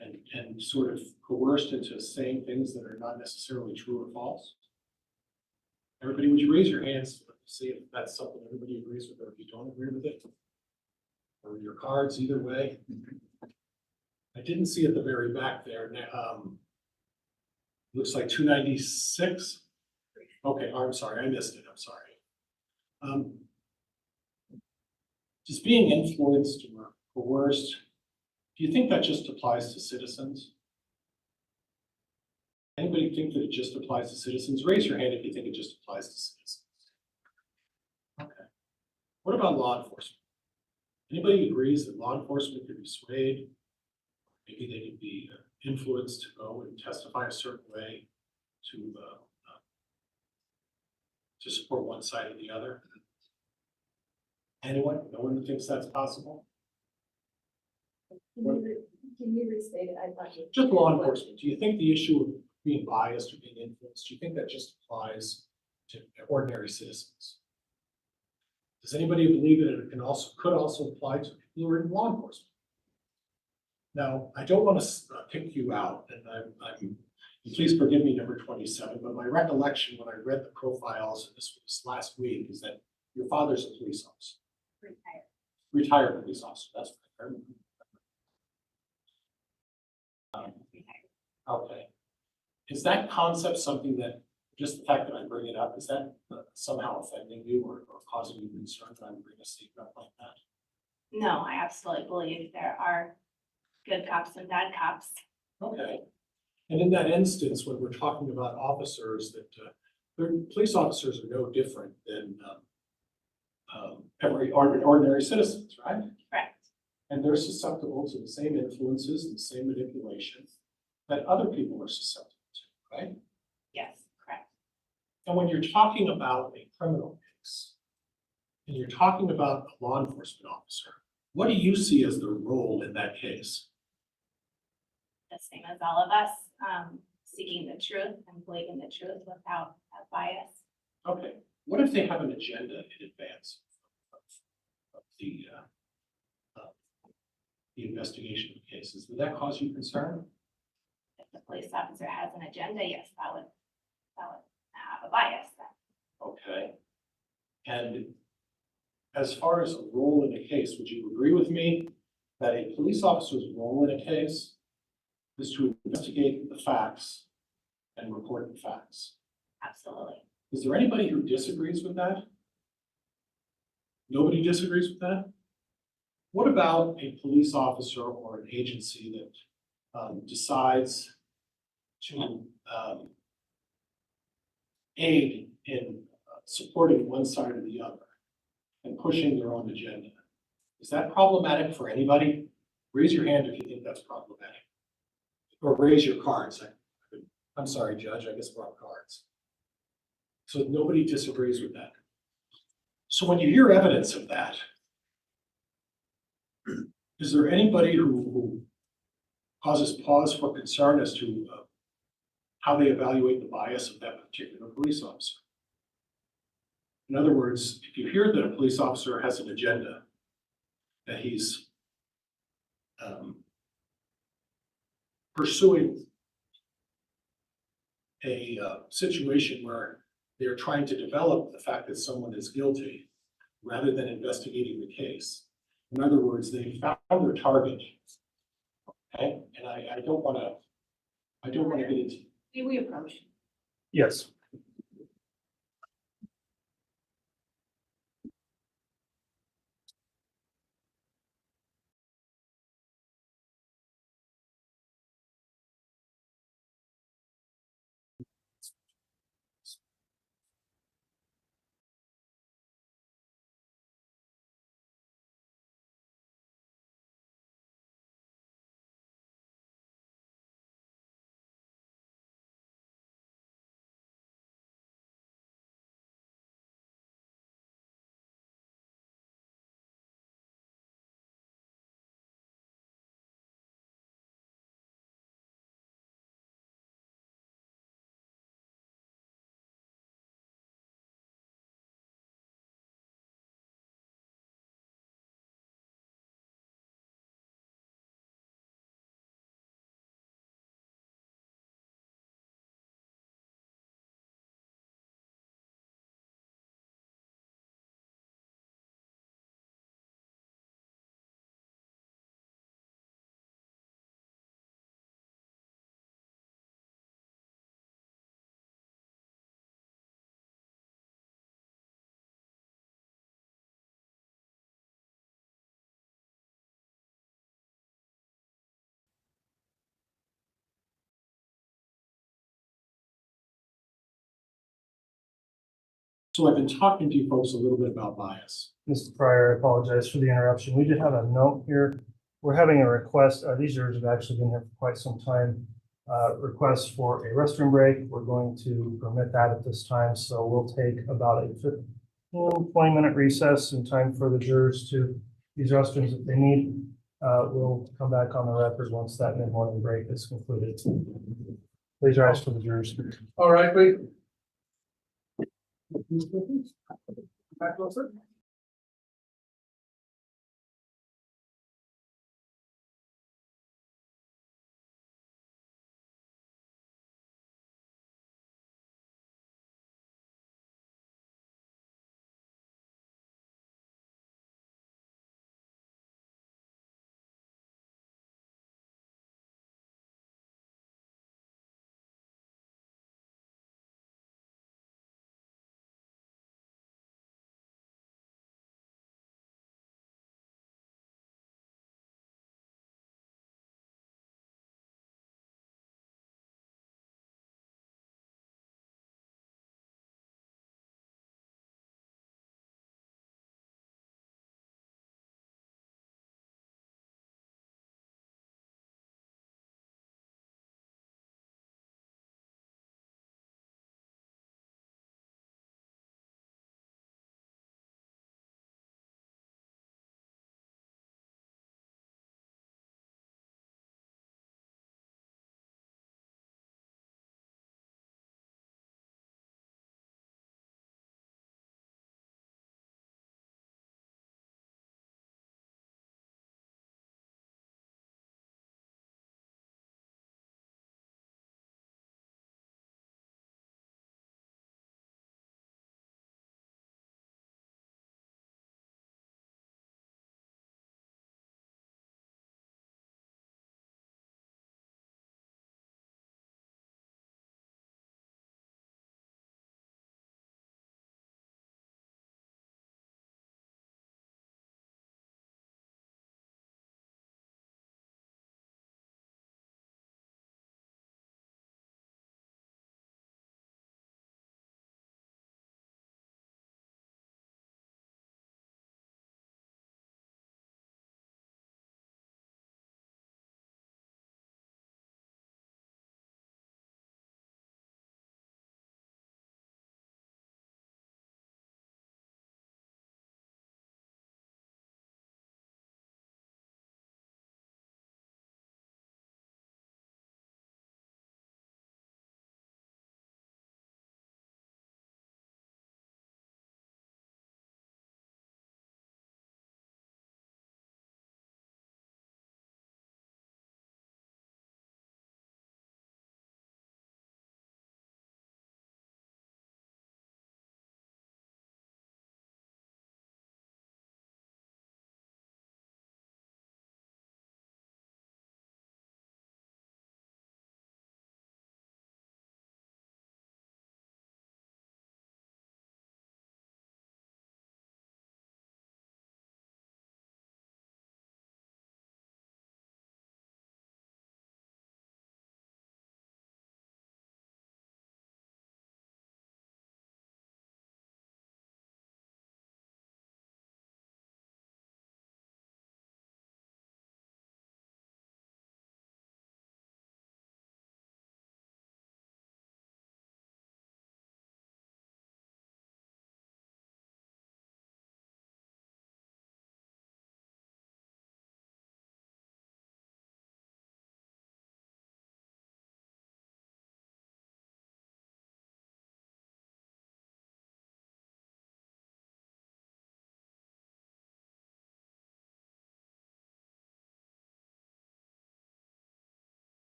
and sort of coerced into saying things that are not necessarily true or false? Everybody, would you raise your hands to see if that's something everybody agrees with, or if you don't agree with it? Or your cards, either way. I didn't see at the very back there. Looks like 296. Okay, I'm sorry, I missed it. I'm sorry. Does being influenced or coerced, do you think that just applies to citizens? Anybody think that it just applies to citizens? Raise your hand if you think it just applies to citizens. Okay. What about law enforcement? Anybody agrees that law enforcement could be swayed? Maybe they could be influenced to go and testify a certain way to to support one side or the other? Anyone? No one thinks that's possible? Can you restate it? I thought you. Just law enforcement. Do you think the issue of being biased or being influenced, do you think that just applies to ordinary citizens? Does anybody believe that it could also apply to people who are in law enforcement? Now, I don't want to pick you out, and please forgive me, number 27, but my recollection when I read the profiles, and this was last week, is that your father's a police officer. Retired police officer, that's what I remember. Okay. Is that concept something that, just the fact that I bring it up, is that somehow offending you or causing you concern that I'm bringing a statement up like that? No, I absolutely believe there are good cops and bad cops. Okay. And in that instance, when we're talking about officers, that police officers are no different than every ordinary citizens, right? Correct. And they're susceptible to the same influences and the same manipulations that other people are susceptible to, right? Yes, correct. And when you're talking about a criminal case, and you're talking about a law enforcement officer, what do you see as their role in that case? The same as all of us, seeking the truth and believing the truth without a bias. Okay, what if they have an agenda in advance of the investigation of cases? Would that cause you concern? If the police officer has an agenda, yes, that would have a bias then. Okay. And as far as a role in a case, would you agree with me that a police officer's role in a case is to investigate the facts and report the facts? Absolutely. Is there anybody who disagrees with that? Nobody disagrees with that? What about a police officer or an agency that decides to aid in supporting one side or the other and pushing their own agenda? Is that problematic for anybody? Raise your hand if you think that's problematic. Or raise your cards. I'm sorry, Judge, I guess we're on cards. So nobody disagrees with that. So when you hear evidence of that, is there anybody who causes pause for concern as to how they evaluate the bias of that particular police officer? In other words, if you hear that a police officer has an agenda, that he's pursuing a situation where they're trying to develop the fact that someone is guilty rather than investigating the case. In other words, they found their target. Okay, and I don't want to get into. May we approach? Yes. So I've been talking to you folks a little bit about bias. Mr. Pryor, I apologize for the interruption. We did have a note here. We're having a request. These jurors have actually been here for quite some time. request for a restroom break. We're going to permit that at this time, so we'll take about a 15, 20-minute recess in time for the jurors to use restrooms if they need. We'll come back on the record once that mid-morning break is concluded. Please rise for the jurors. All right, wait. Back closer.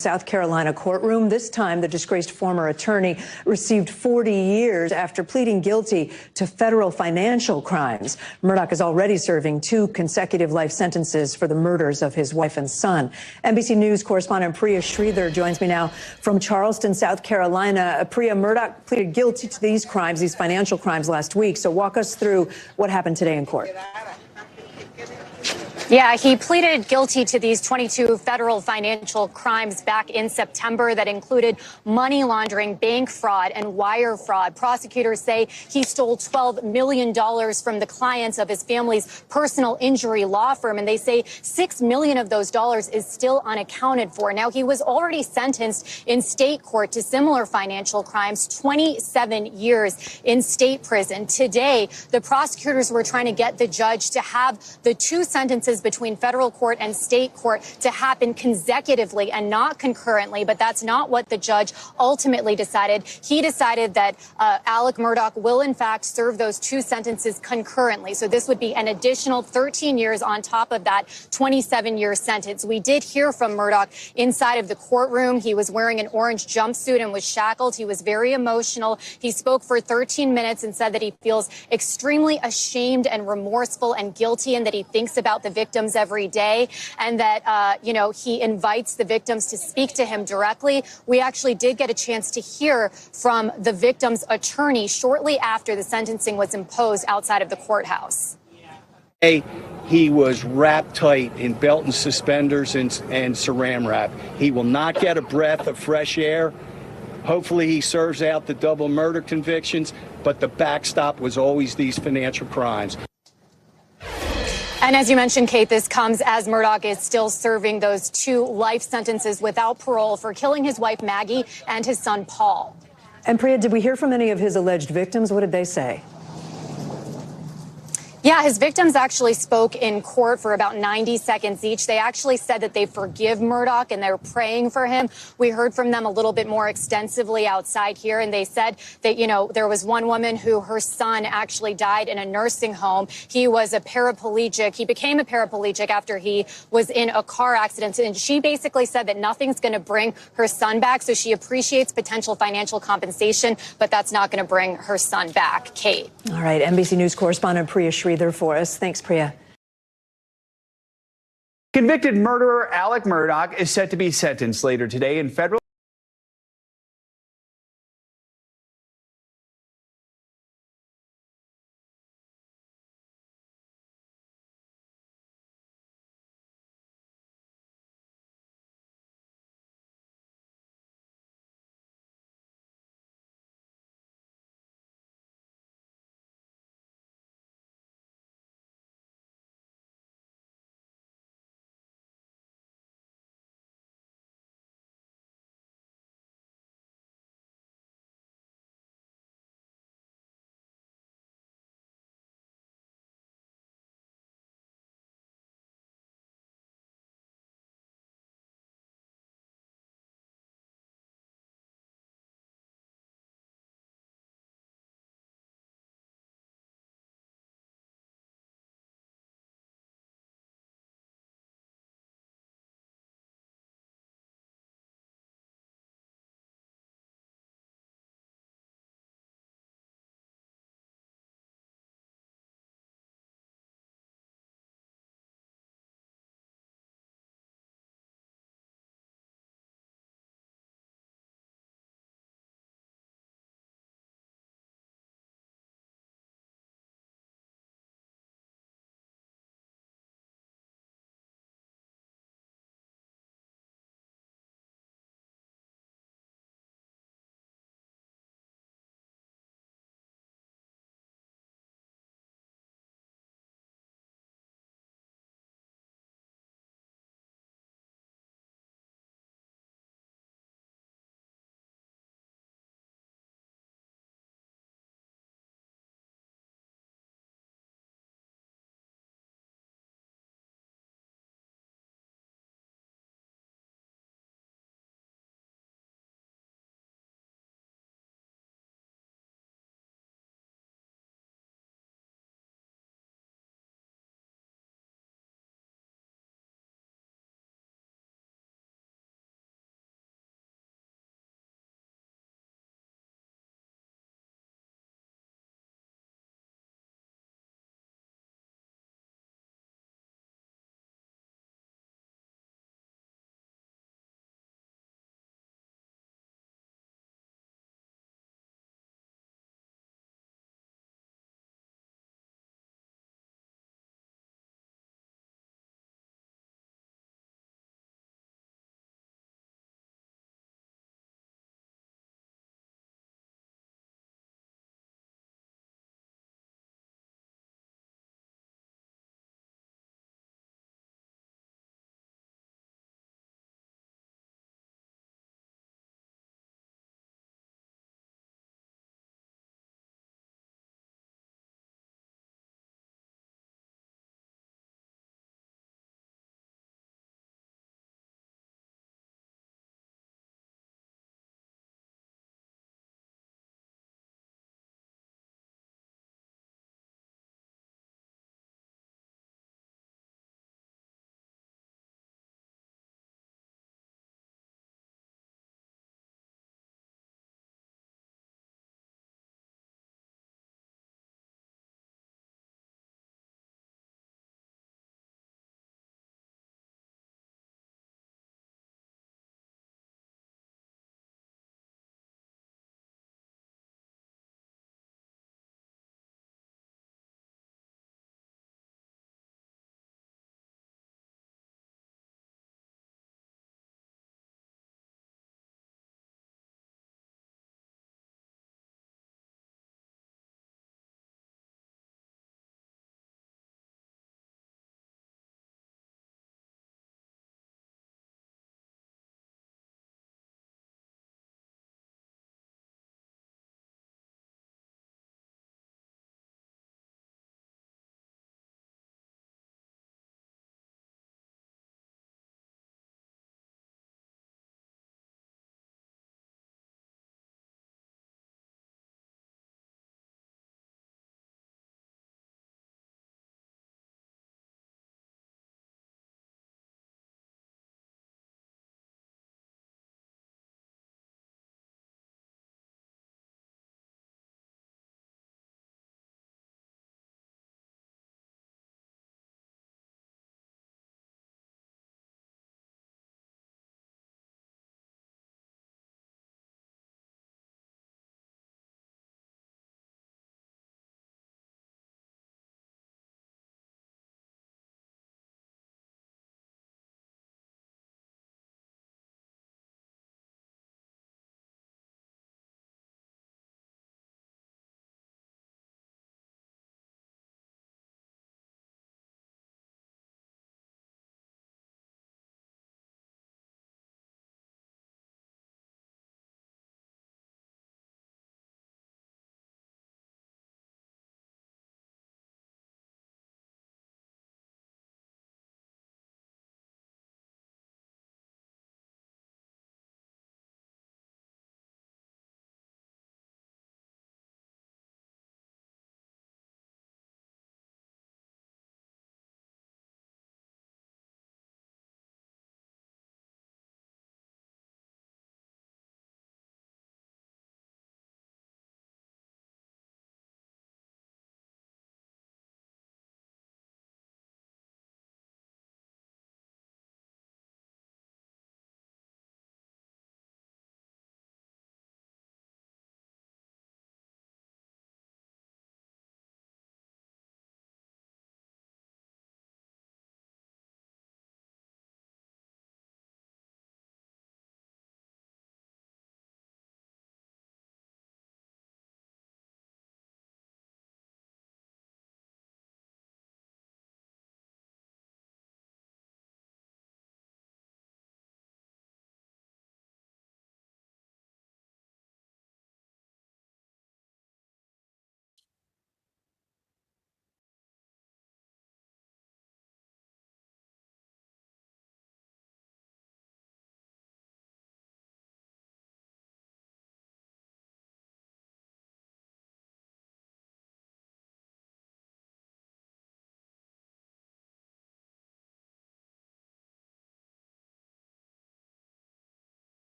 South Carolina courtroom. This time, the disgraced former attorney received 40 years after pleading guilty to federal financial crimes. Murdaugh is already serving 2 consecutive life sentences for the murders of his wife and son. NBC News correspondent Priya Sridhar joins me now from Charleston, South Carolina. Priya, Murdaugh pleaded guilty to these crimes, these financial crimes last week. So walk us through what happened today in court. Yeah, he pleaded guilty to these 22 federal financial crimes back in September that included money laundering, bank fraud, and wire fraud. Prosecutors say he stole $12 million from the clients of his family's personal injury law firm, and they say $6 million of those dollars is still unaccounted for. Now, he was already sentenced in state court to similar financial crimes, 27 years in state prison. Today, the prosecutors were trying to get the judge to have the 2 sentences between federal court and state court to happen consecutively and not concurrently, but that's not what the judge ultimately decided. He decided that Alec Murdaugh will in fact serve those 2 sentences concurrently. So this would be an additional 13 years on top of that 27-year sentence. We did hear from Murdaugh inside of the courtroom. He was wearing an orange jumpsuit and was shackled. He was very emotional. He spoke for 13 minutes and said that he feels extremely ashamed and remorseful and guilty, and that he thinks about the victims every day, and that, he invites the victims to speak to him directly. We actually did get a chance to hear from the victim's attorney shortly after the sentencing was imposed outside of the courthouse. He was wrapped tight in belt and suspenders and saran wrap. He will not get a breath of fresh air. Hopefully he serves out the double murder convictions, but the backstop was always these financial crimes. And as you mentioned, Kate, this comes as Murdaugh is still serving those 2 life sentences without parole for killing his wife, Maggie, and his son, Paul. And Priya, did we hear from any of his alleged victims? What did they say? Yeah, his victims actually spoke in court for about 90 seconds each. They actually said that they forgive Murdaugh and they're praying for him. We heard from them a little bit more extensively outside here, and they said that, there was one woman who her son actually died in a nursing home. He was a paraplegic. He became a paraplegic after he was in a car accident, and she basically said that nothing's going to bring her son back, so she appreciates potential financial compensation, but that's not going to bring her son back. Kate. All right, NBC News correspondent Priya Sridhar for us. Thanks, Priya. Convicted murderer Alec Murdaugh is set to be sentenced later today in federal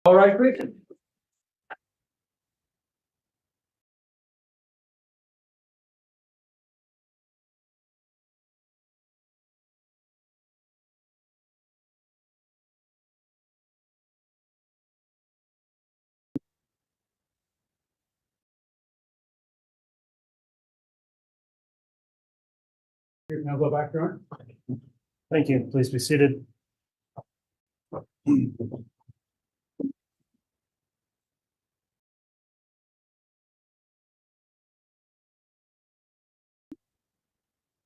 All right, great. Now go back, Your Honor. Thank you. Please be seated.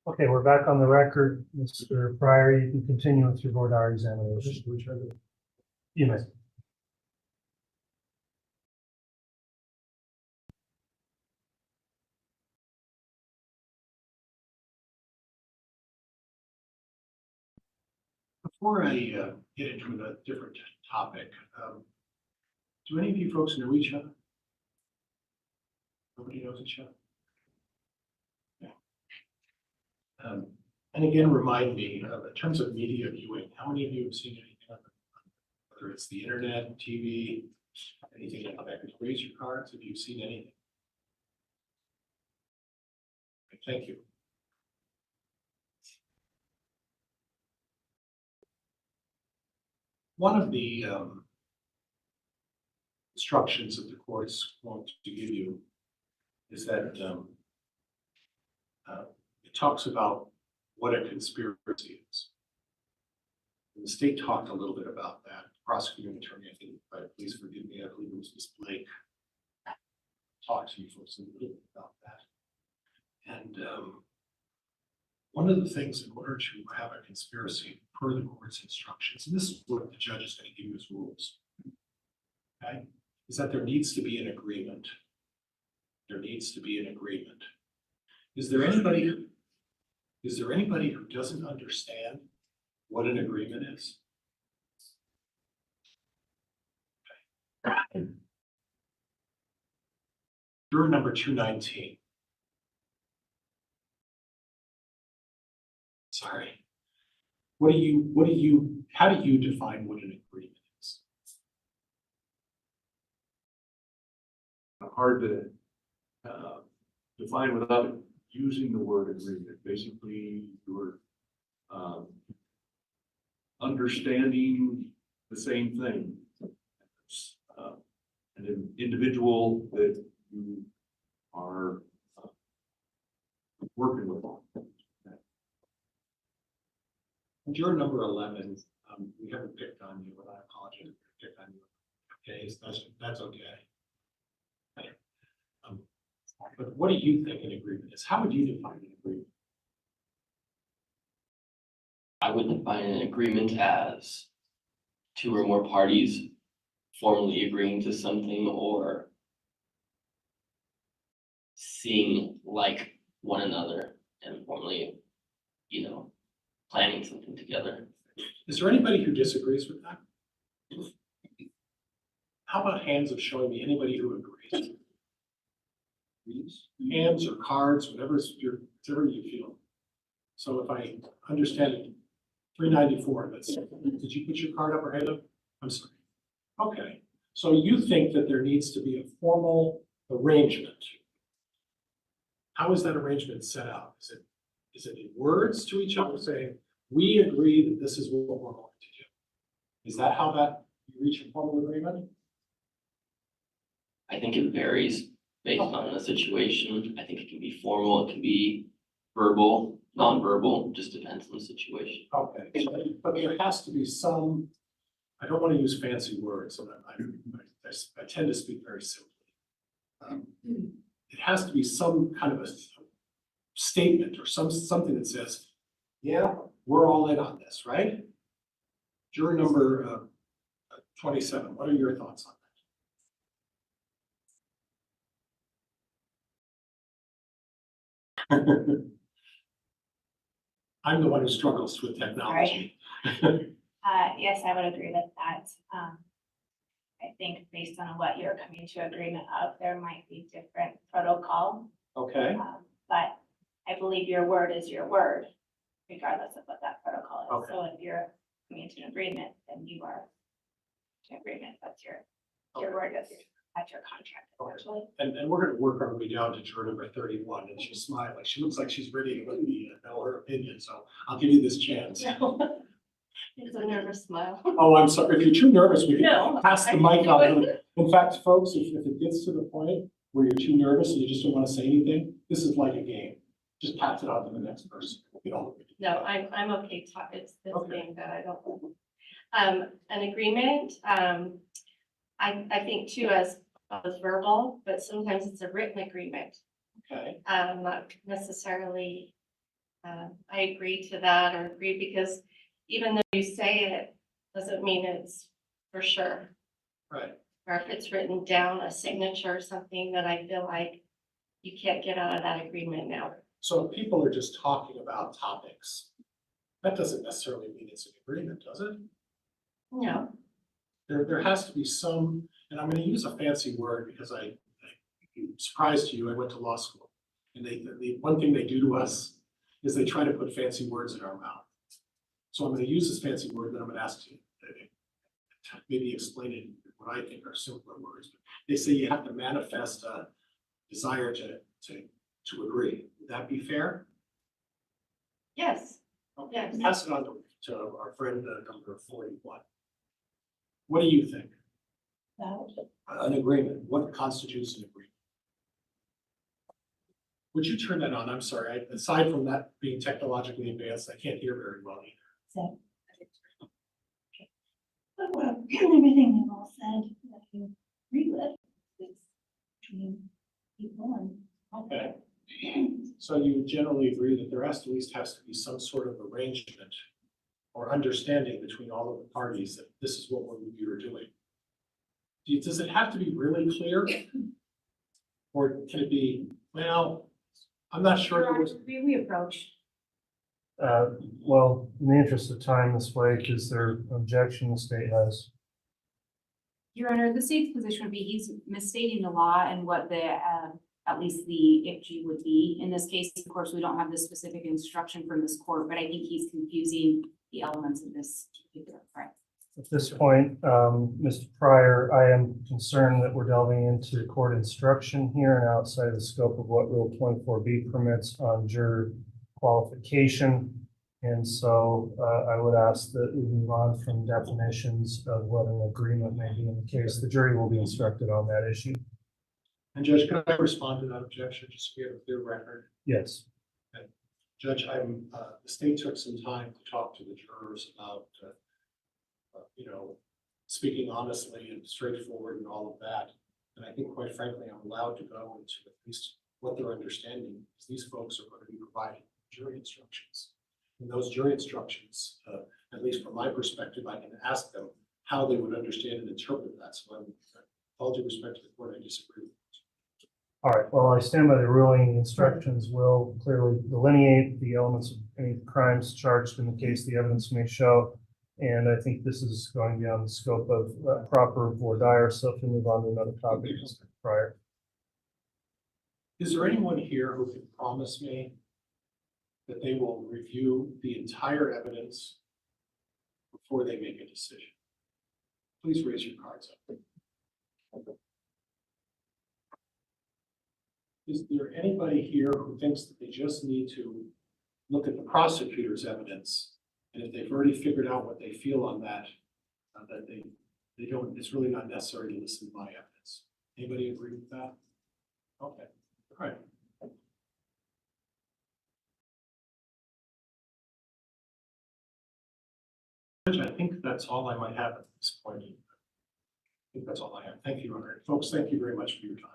Okay, we're back on the record. Mr. Pryor, you can continue with your board hour examination. You may. Before I get into a different topic, do any of you folks know each other? Nobody knows each other? Yeah. And again, remind me, in terms of media viewing, how many of you have seen anything on whether it's the internet, TV, anything like that? Raise your cards if you've seen anything. Thank you. One of the instructions that the courts want to give you is that it talks about what a conspiracy is. And the state talked a little bit about that. Prosecuting attorney, I think, but please forgive me, I believe it was Ms. Blake, talked to you folks a little bit about that. And one of the things in order to have a conspiracy per the court's instructions, and this is what the judge is going to give you as rules, okay, is that there needs to be an agreement. There needs to be an agreement. Is there anybody who doesn't understand what an agreement is? Okay. Juror number 219. Sorry. How do you define what an agreement is? Hard to define without using the word agreement. Basically, you're understanding the same thing. An individual that you are working with. Juror number 11, we haven't picked on you, but I apologize if we picked on you. Okay, that's okay. But what do you think an agreement is? How would you define an agreement? I would define an agreement as two or more parties formally agreeing to something or seeing like one another and formally, planning something together. Is there anybody who disagrees with that? How about hands of showing me anybody who agrees? Hands or cards, whatever you feel. So if I understand it, 394, did you put your card up or hand up? I'm sorry. Okay, so you think that there needs to be a formal arrangement. How is that arrangement set out? Is it in words to each other saying, we agree that this is what we're going to do? Is that how that you reach a formal agreement? I think it varies based on the situation. I think it can be formal, it can be verbal, non-verbal, just depends on the situation. Okay, but there has to be some, I don't want to use fancy words, and I tend to speak very simply. It has to be some kind of a statement or something that says, yeah, we're all in on this, right? Juror number 27, what are your thoughts on that? I'm the one who struggles with technology. Yes, I would agree with that. I think based on what you're coming to agreement of, there might be different protocol. Okay. But I believe your word is your word, regardless of what that protocol is. Okay. So if you're coming to an agreement, then you are agreement, that's your word, that's your contract, essentially. And we're gonna work our way down to juror number 31, and she's smiling. She looks like she's ready to let me know her opinion, so I'll give you this chance. It's a nervous smile. Oh, I'm sorry. If you're too nervous, we No, can pass the I mic do on. it. In fact, folks, if it gets to the point where you're too nervous and you just don't want to say anything, this is like a game. Just pass it on to the next person. You know. No, I'm okay, it's this Okay. thing that I don't. An agreement, I think too as verbal, but sometimes it's a written agreement. Okay. Not necessarily, I agree to that or agree, because even though you say it, doesn't mean it's for sure. Right. Or if it's written down, a signature or something that I feel like you can't get out of that agreement now. So if people are just talking about topics, that doesn't necessarily mean it's an agreement, does it? No. There has to be some, and I'm gonna use a fancy word because I'm surprised to you, I went to law school. And the one thing they do to us is they try to put fancy words in our mouth. So I'm gonna use this fancy word, then I'm gonna ask you to maybe explain it in what I think are simpler words. They say you have to manifest a desire to agree. Would that be fair? Yes. Okay, Yes. pass it on to our friend, number 41. What do you think? An agreement, what constitutes an agreement? Would you turn that on? I'm sorry, aside from that being technologically advanced, I can't hear very well either. So. But well, everything they've all said that you agree with is between people and. Okay. So you generally agree that there has to at least has to be some sort of arrangement or understanding between all of the parties that this is what you're doing. Does it have to be really clear? Or can it be, well, I'm not sure. We approach. Well, in the interest of time this way, is there objection the state has? Your Honor, the state's position would be he's misstating the law and what the, at least the IFG would be. In this case, of course, we don't have the specific instruction from this court, but I think he's confusing the elements of this particular crime. At this point, Mr. Pryor, I am concerned that we're delving into court instruction here and outside the scope of what Rule 24B permits on juror qualification. And so I would ask that we move on from definitions of what an agreement may be in the case. The jury will be instructed on that issue. And Judge, can I respond to that objection, just to get a clear record? Yes. Okay. Judge, the state took some time to talk to the jurors about, speaking honestly and straightforward and all of that. And I think quite frankly, I'm allowed to go into at least what they're understanding, because these folks are going to be providing jury instructions. And those jury instructions, at least from my perspective, I can ask them how they would understand and interpret that. So I'm, all due respect to the court, I disagree with that. All right, well, I stand by the ruling. Instructions will clearly delineate the elements of any crimes charged in the case the evidence may show. And I think this is going beyond the scope of proper voir dire, so if we move on to another topic, Mr. Pryor. Is there anyone here who can promise me that they will review the entire evidence before they make a decision? Please raise your cards up. Is there anybody here who thinks that they just need to look at the prosecutor's evidence? And if they've already figured out what they feel on that, that they don't, it's really not necessary to listen to my evidence. Anybody agree with that? Okay, all right. I think that's all I might have at this point. I think that's all I have. Thank you, Honor. Folks, thank you very much for your time.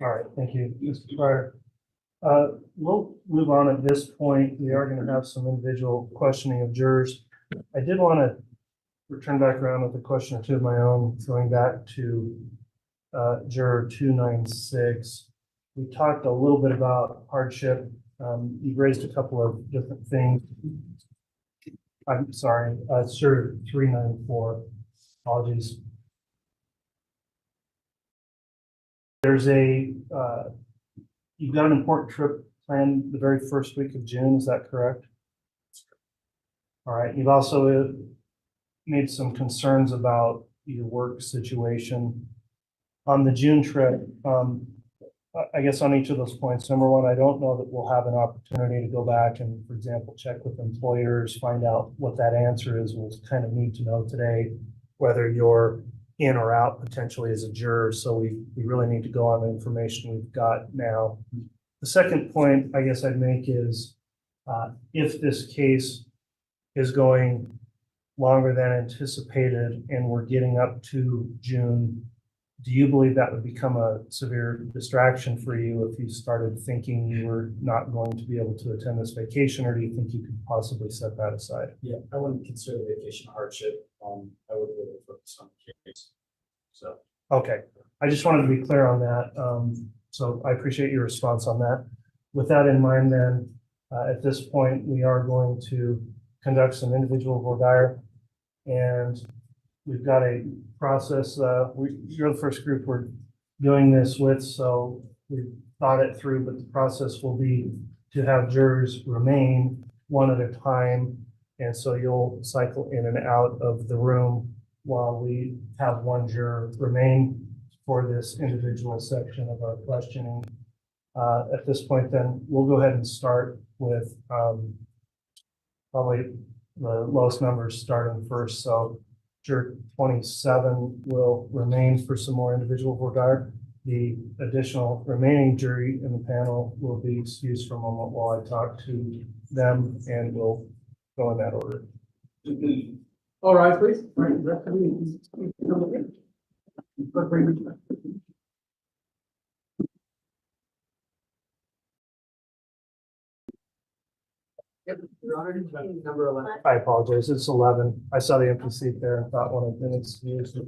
All right, thank you, Mr. Pryor. We'll move on at this point. We are going to have some individual questioning of jurors. I did want to return back around with a question or two of my own, going back to juror 296. We talked a little bit about hardship. You've raised a couple of different things. I'm sorry, juror 394. Apologies. There's you've got an important trip planned the very first week of June, is that correct? All right, you've also made some concerns about your work situation. On the June trip, I guess on each of those points, number one, I don't know that we'll have an opportunity to go back and, for example, check with employers, find out what that answer is. We'll kind of need to know today whether you're in or out potentially as a juror. So we really need to go on the information we've got now. The second point I guess I'd make is if this case is going longer than anticipated and we're getting up to June, do you believe that would become a severe distraction for you if you started thinking you were not going to be able to attend this vacation, or do you think you could possibly set that aside? Yeah, I wouldn't consider vacation hardship. I would really focus on the case. So. Okay, I just wanted to be clear on that. So I appreciate your response on that. With that in mind, then, at this point, we are going to conduct some individual voir dire, and we've got a process. You're the first group we're doing this with, so we've thought it through, but the process will be to have jurors remain one at a time. And so you'll cycle in and out of the room while we have one juror remain for this individual section of our questioning. At this point, then, we'll go ahead and start with probably the lowest numbers starting first. So juror 27 will remain for some more individual voir dire. The additional remaining jury in the panel will be excused for a moment while I talk to them, and we'll go in that order. All right, please. Yep, Your Honor, number 11. I apologize, it's 11. I saw the empty seat there and thought one had been excused.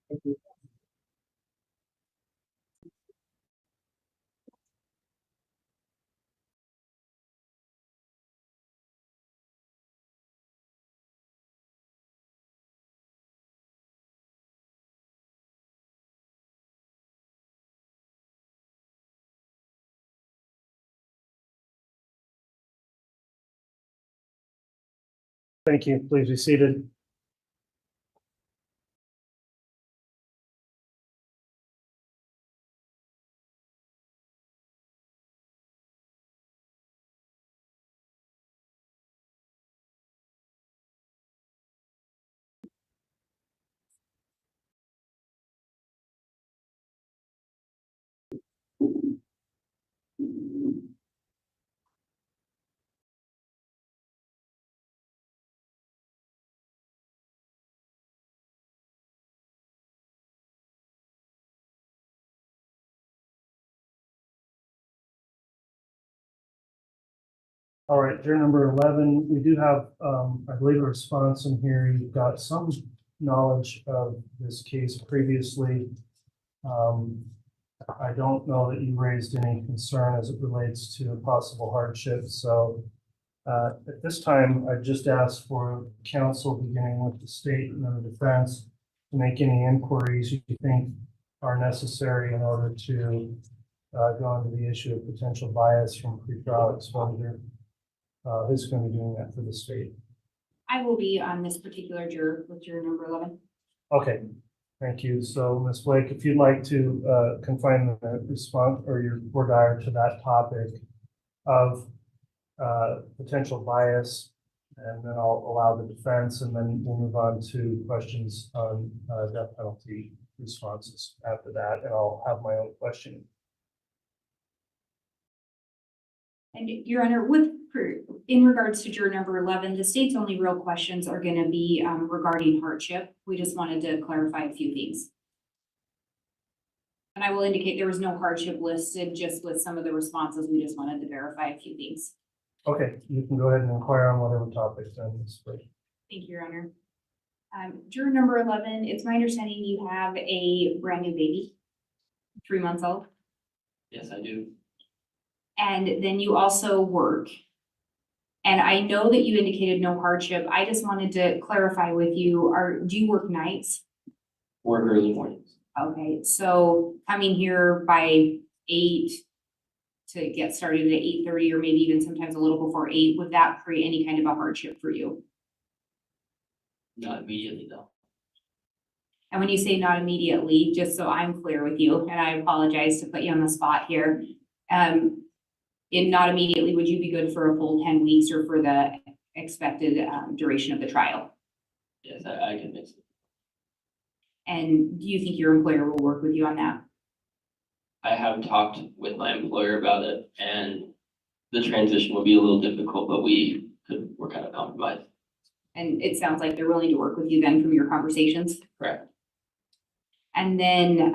Thank you. Thank you. Please be seated. All right, juror number 11, we do have, I believe, a response in here. You've got some knowledge of this case previously. I don't know that you raised any concern as it relates to possible hardship. So at this time, I just asked for counsel, beginning with the state and then the defense, to make any inquiries you think are necessary in order to go into the issue of potential bias from pretrial exposure. Who's going to be doing that for the state? I will be on this particular juror with juror number 11. Okay, thank you. So Ms. Blake, if you'd like to confine the response or your voir dire to that topic of potential bias, and then I'll allow the defense, and then we'll move on to questions on death penalty responses after that, and I'll have my own question. And Your Honor, in regards to juror number 11, the state's only real questions are going to be regarding hardship. We just wanted to clarify a few things. And I will indicate there was no hardship listed, just with some of the responses. We just wanted to verify a few things. Okay, you can go ahead and inquire on whatever topics then, Ms. Blake. Thank you, Your Honor. Juror number 11, it's my understanding you have a brand new baby, 3 months old. Yes, I do. And then you also work. And I know that you indicated no hardship. I just wanted to clarify with you, do you work nights? Work early mornings. Okay, so coming here by 8 to get started at 8:30 or maybe even sometimes a little before 8, would that create any kind of a hardship for you? Not immediately though. And when you say not immediately, just so I'm clear with you, and I apologize to put you on the spot here. In not immediately, would you be good for a full 10 weeks or for the expected duration of the trial? Yes, I can mix it. And do you think your employer will work with you on that? I have talked with my employer about it and the transition will be a little difficult, but we're kind of compromised. And it sounds like they're willing to work with you then from your conversations? Correct. And then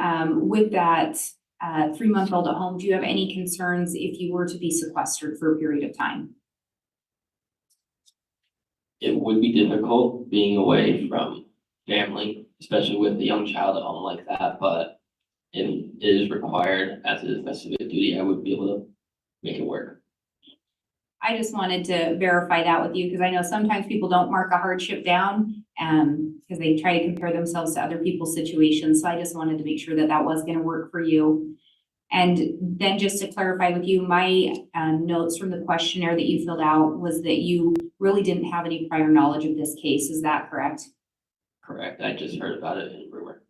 with that 3-month-old at home, do you have any concerns if you were to be sequestered for a period of time? It would be difficult being away from family, especially with a young child at home like that, but if it is required as a specific duty, I would be able to make it work. I just wanted to verify that with you because I know sometimes people don't mark a hardship down because they try to compare themselves to other people's situations. So I just wanted to make sure that that was going to work for you. And then just to clarify with you, my notes from the questionnaire that you filled out was that you really didn't have any prior knowledge of this case. Is that correct? Correct. I just heard about it in rumor.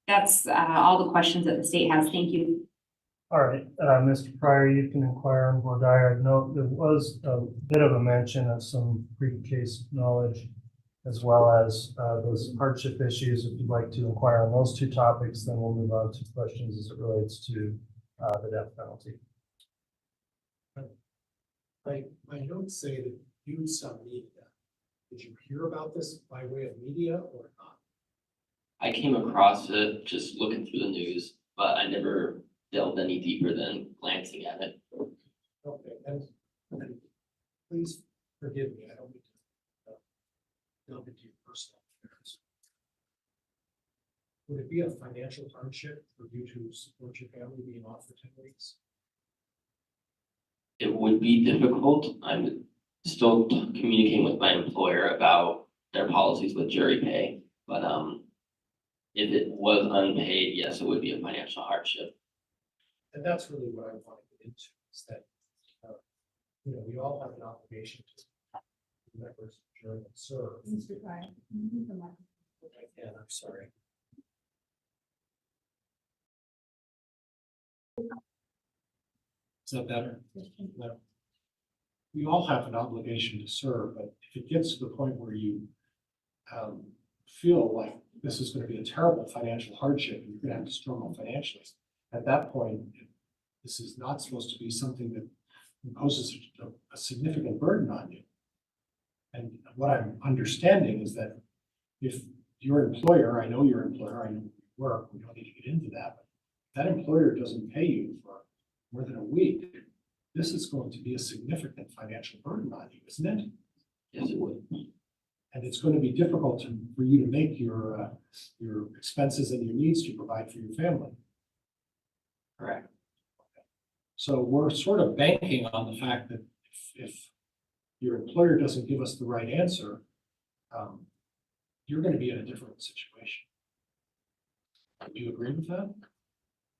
That's all the questions that the state has. Thank you. All right, Mr. Pryor, you can inquire on Murdaugh. I know there was a bit of a mention of some pre-case knowledge as well as those hardship issues. If you'd like to inquire on those two topics, then we'll move on to questions as it relates to the death penalty. My notes say that you some media. Did you hear about this by way of media or not? I came across it just looking through the news, but I never delved any deeper than glancing at it. Okay, and please forgive me, I don't mean to delve into your personal affairs. Would it be a financial hardship for you to support your family being off for 10 weeks? It would be difficult. I'm still communicating with my employer about their policies with jury pay, but if it was unpaid, yes, it would be a financial hardship. And that's really what I want to get into, is that, we all have an obligation to members of the jury and serve. Mr. Pryor. And I'm sorry. Is that better? No. We all have an obligation to serve, but if it gets to the point where you feel like this is going to be a terrible financial hardship and you're going to have to struggle financially, at that point, this is not supposed to be something that imposes a significant burden on you. And what I'm understanding is that if your employer, I know your employer, I know you work, we don't need to get into that, but if that employer doesn't pay you for more than a week, this is going to be a significant financial burden on you, isn't it? Yes, it would. And it's going to be difficult for you to make your expenses and your needs to provide for your family. Correct. So we're sort of banking on the fact that if your employer doesn't give us the right answer, you're going to be in a different situation. Do you agree with that?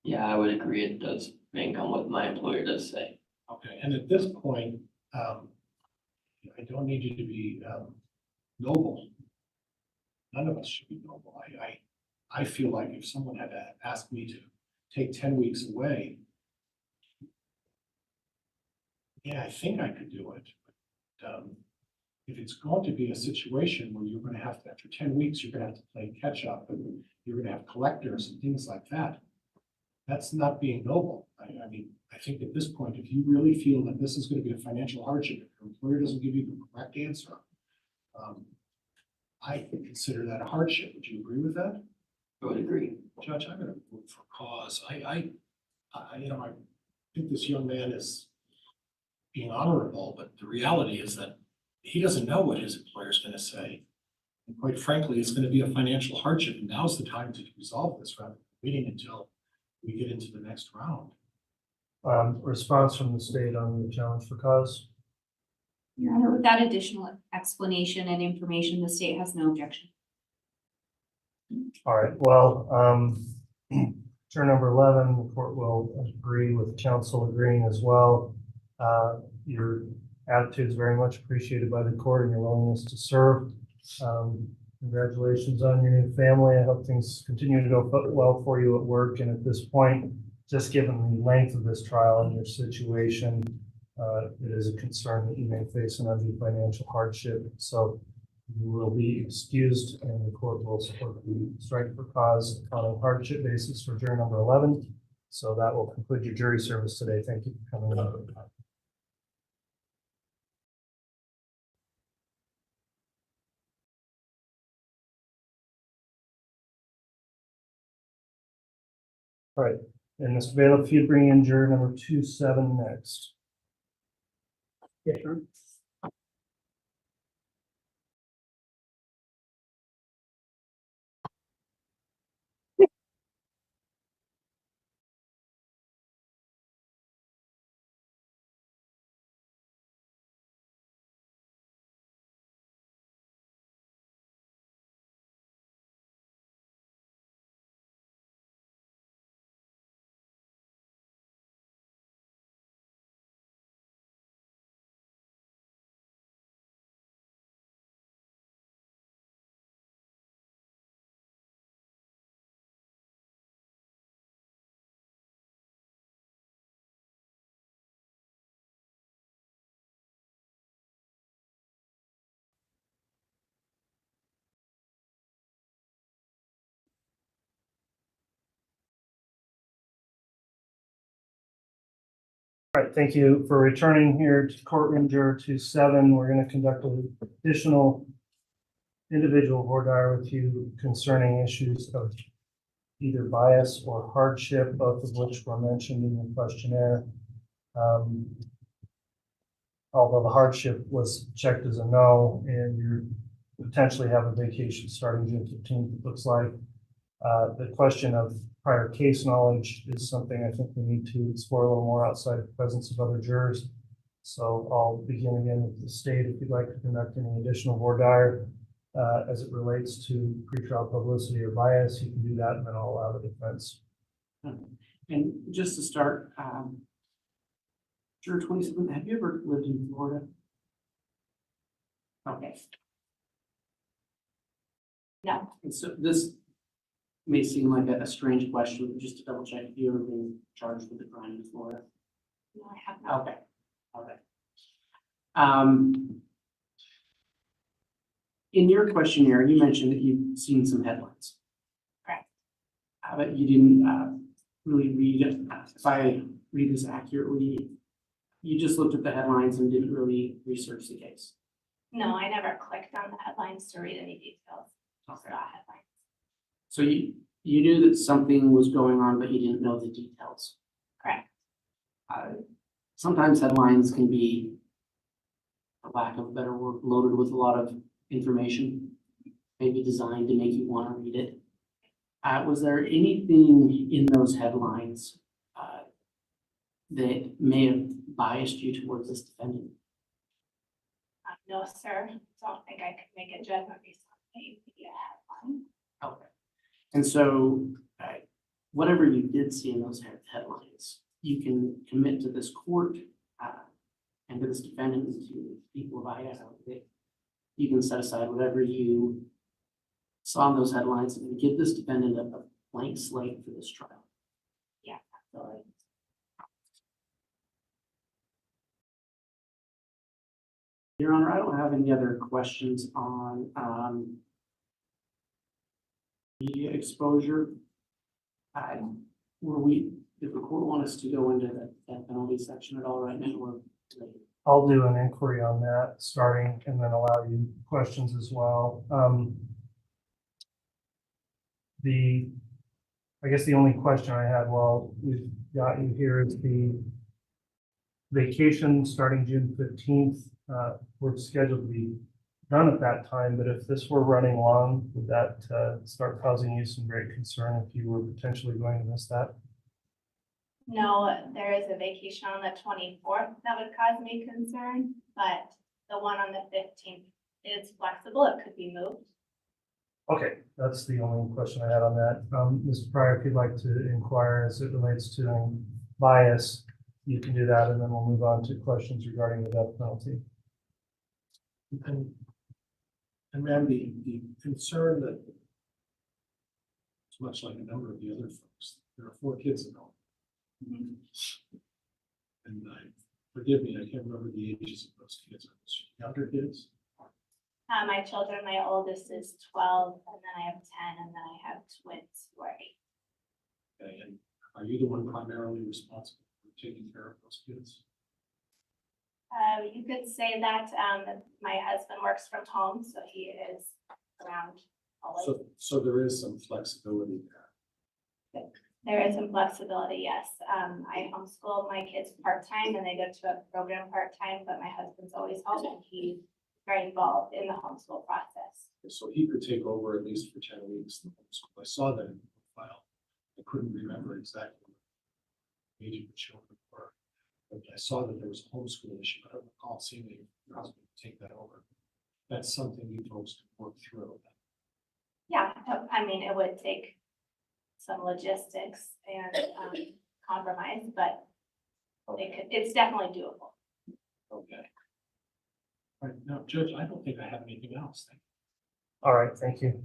Yeah, I would agree. It does bank on what my employer does say. Okay, and at this point, I don't need you to be noble. None of us should be noble. I feel like if someone had asked me to take 10 weeks away, yeah, I think I could do it. But if it's going to be a situation where you're going to have to, after 10 weeks, you're going to have to play catch up and you're going to have collectors and things like that, that's not being noble. I mean, I think at this point, if you really feel that this is going to be a financial hardship, if your employer doesn't give you the correct answer, I consider that a hardship. Would you agree with that? I would agree. Judge, I'm going to vote for cause. I think this young man is being honorable, but the reality is that he doesn't know what his employer is going to say. And quite frankly, it's going to be a financial hardship. And now's the time to resolve this rather than waiting until we get into the next round. Response from the state on the challenge for cause? Your Honor, with that additional explanation and information, the state has no objection. All right, well, turn number 11, the court will agree with counsel agreeing as well. Your attitude is very much appreciated by the court and your willingness to serve. Congratulations on your new family. I hope things continue to go well for you at work. And at this point, just given the length of this trial and your situation, it is a concern that you may face an undue financial hardship. So you will be excused and the court will support the strike for cause on a hardship basis for jury number 11. So that will conclude your jury service today. Thank you for coming in. All right, and Mr. Bailiff, if you bring in juror number 27 next. Yeah, sure. All right, thank you for returning here to courtroom juror 27. We're going to conduct an additional individual voir dire with you concerning issues of either bias or hardship, both of which were mentioned in the questionnaire. Although the hardship was checked as a no, and you potentially have a vacation starting June 15th, it looks like. The question of prior case knowledge is something I think we need to explore a little more outside the presence of other jurors. So I'll begin again with the state. If you'd like to conduct any additional voir dire as it relates to pretrial publicity or bias, you can do that, and then I'll allow the defense. And just to start, juror 27, have you ever lived in Florida? Okay. No. And so this may seem like a strange question, but just to double check, have you ever been charged with a crime in Florida? No, I have not. Okay. Okay. In your questionnaire, you mentioned that you've seen some headlines. Correct. But you didn't really read it. If I read this accurately, you just looked at the headlines and didn't really research the case. No, I never clicked on the headlines to read any details. Just Okay. saw headlines. So you knew that something was going on, but you didn't know the details. Correct. Sometimes headlines can be, for lack of a better word, loaded with a lot of information, maybe designed to make you want to read it. Was there anything in those headlines that may have biased you towards this defendant? No, sir. Don't think I could make a judgment based on a media headline. Okay. And so, whatever you did see in those headlines, you can commit to this court and to this defendant and to the people of Idaho that you can set aside whatever you saw in those headlines and give this defendant a blank slate for this trial. Yeah, absolutely. Your Honor, I don't have any other questions on media exposure. If the court wants us to go into that penalty section at all right now, or I'll do an inquiry on that starting and then allow you questions as well. I guess the only question I had while we've got you here is the vacation starting June 15th. We're scheduled to be done at that time, but if this were running long, would that start causing you some great concern if you were potentially going to miss that? No, there is a vacation on the 24th that would cause me concern, but the one on the 15th is flexible. It could be moved. Okay, that's the only question I had on that. Mr. Pryor, if you'd like to inquire as it relates to bias, you can do that, and then we'll move on to questions regarding the death penalty. And ma'am, the concern that it's much like a number of the other folks, there are 4 kids at home. And forgive me, I can't remember the ages of those kids. Are those younger kids? My children, my oldest is 12, and then I have 10, and then I have twins who are 8. Okay, and are you the one primarily responsible for taking care of those kids? You could say that, my husband works from home, so he is around always. So there is some flexibility there. There is some flexibility, yes. I homeschool my kids part-time and they go to a program part-time, but my husband's always home and he's very involved in the homeschool process. So he could take over at least for 10 weeks. The homeschool. I saw that in the file. I couldn't remember exactly what the age of the children were. But I saw that there was a homeschool issue. I don't recall seeing your husband take that over. That's something you folks can work through. Yeah, I mean, it would take some logistics and compromise, but it's definitely doable. Okay. All right, now, Judge, I don't think I have anything else. Thank you. All right, thank you.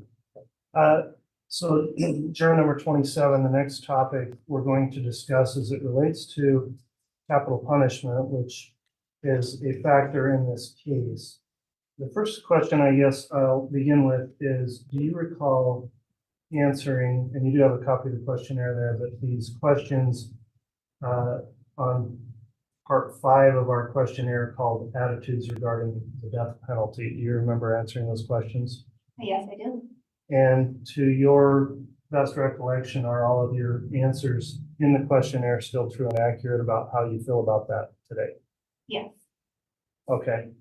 So juror number 27, the next topic we're going to discuss as it relates to capital punishment, which is a factor in this case. The first question I guess I'll begin with is, do you recall answering, and you do have a copy of the questionnaire there, but these questions on part 5 of our questionnaire called attitudes regarding the death penalty. Do you remember answering those questions? Yes, I do. And to your best recollection, are all of your answers in the questionnaire still true and accurate about how you feel about that today? Yes. Okay.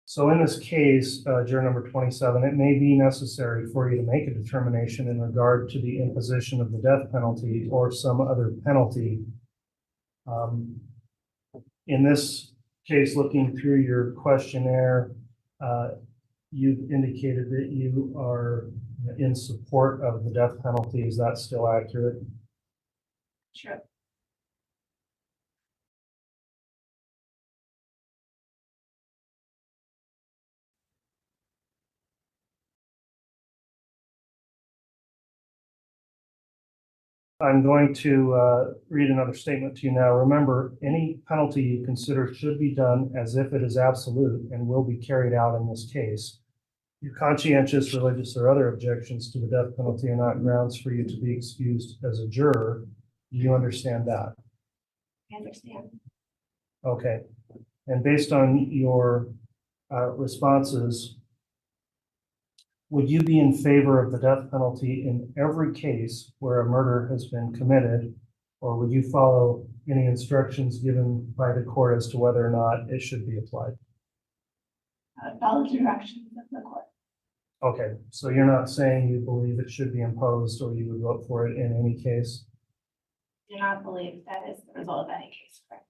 So in this case, juror number 27, it may be necessary for you to make a determination in regard to the imposition of the death penalty or some other penalty. In this case, looking through your questionnaire, you indicated that you are in support of the death penalty. Is that still accurate? Sure. I'm going to read another statement to you now. Remember, any penalty you consider should be done as if it is absolute and will be carried out in this case. Your conscientious, religious, or other objections to the death penalty are not grounds for you to be excused as a juror. Do you understand that? I understand. Okay. And based on your responses, would you be in favor of the death penalty in every case where a murder has been committed, or would you follow any instructions given by the court as to whether or not it should be applied? I would follow the directions of the court. Okay, so you're not saying you believe it should be imposed or you would vote for it in any case? Do not believe that is the result of any case, correct?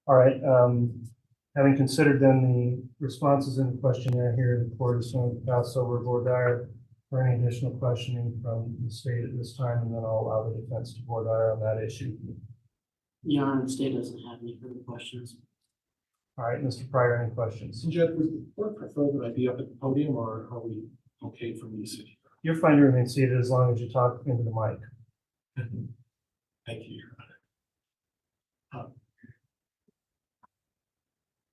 All right, having considered then the responses in the questionnaire here, the court is going to pass over Murdaugh for any additional questioning from the state at this time, and then I'll allow the defense to Murdaugh on that issue. Your Honor, the state doesn't have any further questions. All right, Mr. Pryor, any questions? Judge, would the court prefer that I be up at the podium, or are we okay for me to sit here? You're fine to remain seated as long as you talk into the mic. Thank you, Your Honor.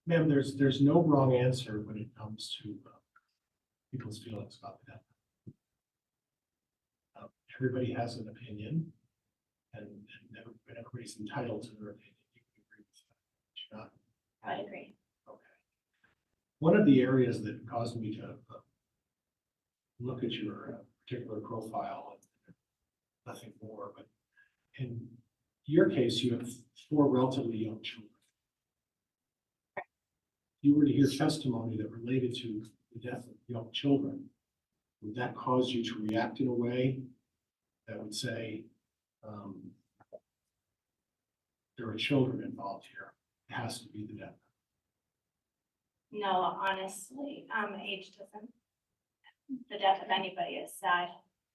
Ma'am, there's no wrong answer when it comes to people's feelings about the death. Everybody has an opinion, and everybody's entitled to their opinion. You can agree with that. Do you not? I would agree. Okay. One of the areas that caused me to look at your particular profile, and nothing more, but in your case, you have 4 relatively young children. If you were to hear testimony that related to the death of young children, would that cause you to react in a way that would say, there are children involved here, it has to be the death. No, honestly, age doesn't, the death of anybody is sad.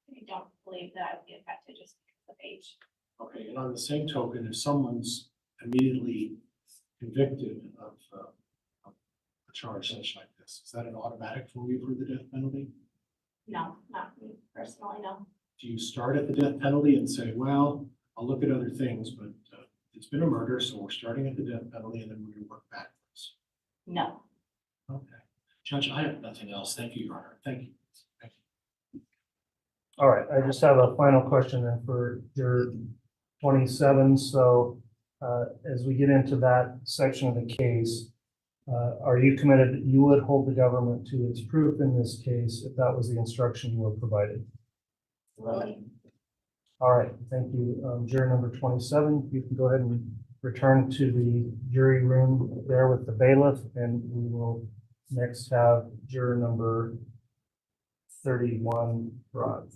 I don't believe that I would be affected just because of age. Okay, and on the same token, if someone's immediately convicted of a charge such like this, is that an automatic for you for the death penalty? No, not me personally, no. Do you start at the death penalty and say, well, I'll look at other things, but it's been a murder, so we're starting at the death penalty and then we're gonna work backwards? No. Okay. Judge, I have nothing else. Thank you, Your Honor. Thank you. All right, I just have a final question then for your 27. So as we get into that section of the case, are you committed that you would hold the government to its proof in this case if that was the instruction you were provided? Really? All right, thank you. Juror number 27, you can go ahead and return to the jury room there with the bailiff, and we will next have juror number 31, Rod.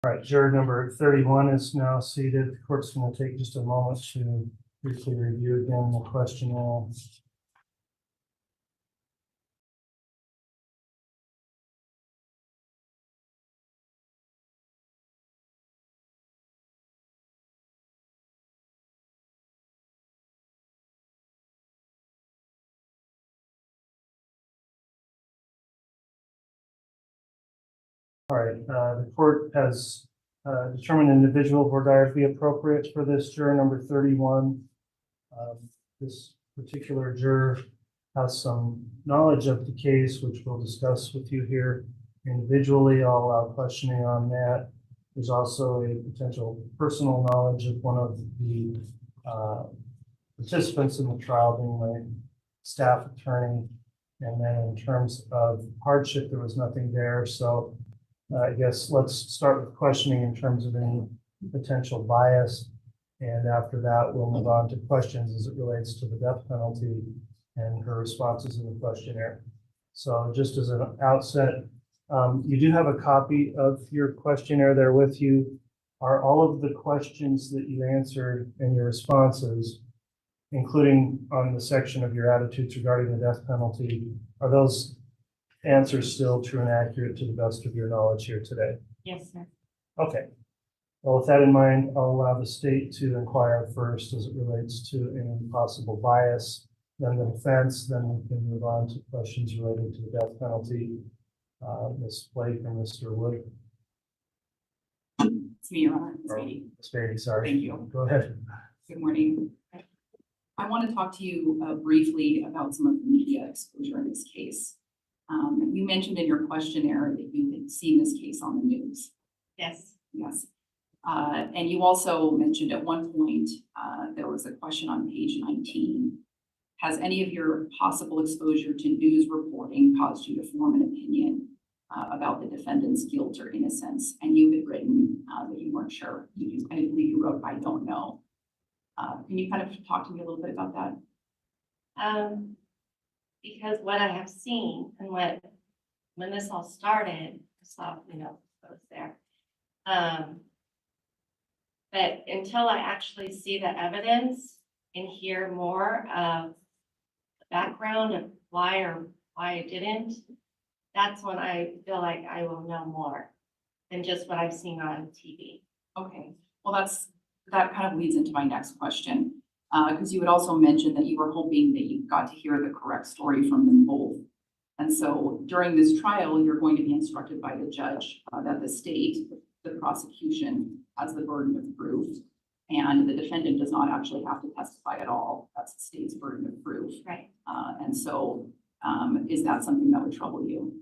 All right, juror number 31 is now seated. The court's going to take just a moment to briefly review again the questionnaire. All right, the court has determined an individual Murdaugh to be appropriate for this juror number 31. This particular juror has some knowledge of the case, which we'll discuss with you here individually. I'll allow questioning on that. There's also a potential personal knowledge of one of the participants in the trial, being my staff attorney. And then in terms of hardship, there was nothing there. So I guess let's start with questioning in terms of any potential bias. And after that, we'll move on to questions as it relates to the death penalty and her responses in the questionnaire. So just as an outset, you do have a copy of your questionnaire there with you. Are all of the questions that you answered and your responses, including on the section of your attitudes regarding the death penalty, are those answers still true and accurate to the best of your knowledge here today? Yes, sir. Okay. Well, with that in mind, I'll allow the state to inquire first as it relates to any possible bias, then the defense, then we can move on to questions related to the death penalty. Ms. Blake or Mr. Wood? It's me, Your Honor. It's Beatty. Ms. Beatty, sorry. Thank you. Go ahead. Good morning. I want to talk to you briefly about some of the media exposure in this case. You mentioned in your questionnaire that you had seen this case on the news. Yes. Yes. And you also mentioned at one point, there was a question on page 19. Has any of your possible exposure to news reporting caused you to form an opinion about the defendant's guilt or innocence? And you had written that you weren't sure. I believe you wrote, I don't know. Can you kind of talk to me a little bit about that? Because what I have seen and when this all started, I saw, I was there. But until I actually see the evidence and hear more of the background of why I didn't, that's when I feel like I will know more than just what I've seen on TV. Okay, well, that kind of leads into my next question. Because you had also mentioned that you were hoping that you got to hear the correct story from them both. And so during this trial, you're going to be instructed by the judge that the state, the prosecution, has the burden of proof, and the defendant does not actually have to testify at all. That's the state's burden of proof. Right. And so is that something that would trouble you?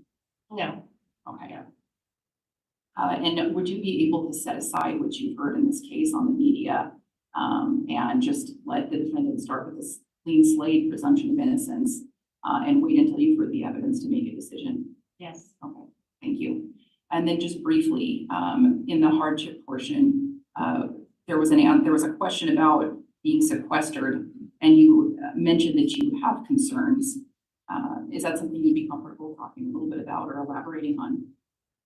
No. Okay. And would you be able to set aside what you've heard in this case on the media and just let the defendant start with this clean slate presumption of innocence and wait until you've heard the evidence to make a decision? Yes. Okay, thank you. And then just briefly, in the hardship portion, there was a question about being sequestered, and you mentioned that you have concerns. Is that something you'd be comfortable talking a little bit about or elaborating on?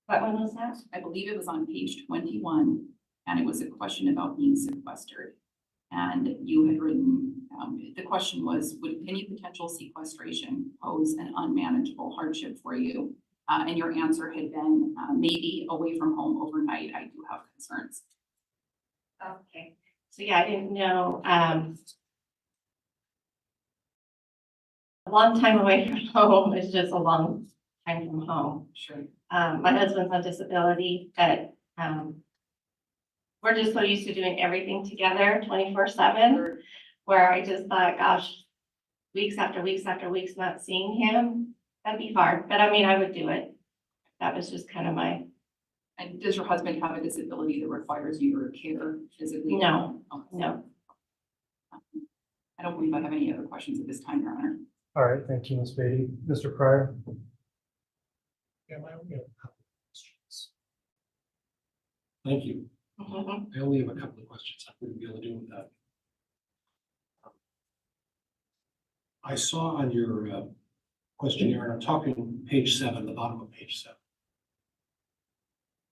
What one was that? I believe it was on page 21, and it was a question about being sequestered. And you had written, the question was, would any potential sequestration pose an unmanageable hardship for you? And your answer had been, maybe away from home overnight, I do have concerns. Okay, so yeah, I didn't know, a long time away from home is just a long time from home. Sure. My husband's on disability, but, we're just so used to doing everything together 24/7, where I just thought, gosh, weeks after weeks after weeks not seeing him, that'd be hard, but I mean, I would do it. That was just kind of my. And does your husband have a disability that requires you to care physically? No, Okay. no. I don't believe I have any other questions at this time, Your Honor. All right, thank you, Ms. Beatty. Mr. Pryor? Yeah, I only have a couple of questions. Thank you. Mhm. I only have a couple of questions. I wouldn't be able to do without. I saw on your questionnaire, and I'm talking page 7, the bottom of page 7.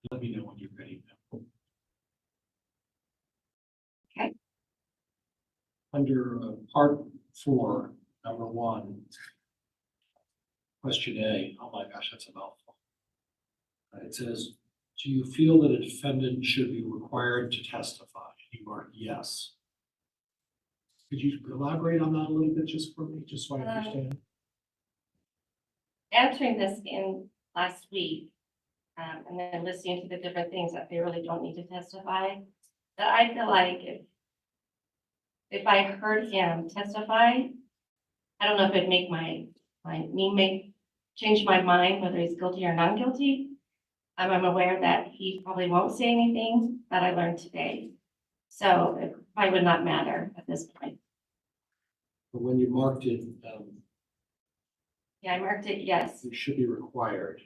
Let me know when you're ready. Okay. Under part 4, number 1, question A. Oh my gosh, that's a mouthful. It says, do you feel that a defendant should be required to testify? You mark yes. Could you elaborate on that a little bit just for me, just so I understand? Answering this in last week, and then listening to the different things that they really don't need to testify, that I feel like if I heard him testify, I don't know if it'd make change my mind whether he's guilty or not guilty. I'm aware that he probably won't say anything that I learned today. So it probably would not matter at this point. But when you marked it, Yeah, I marked it yes. it should be required.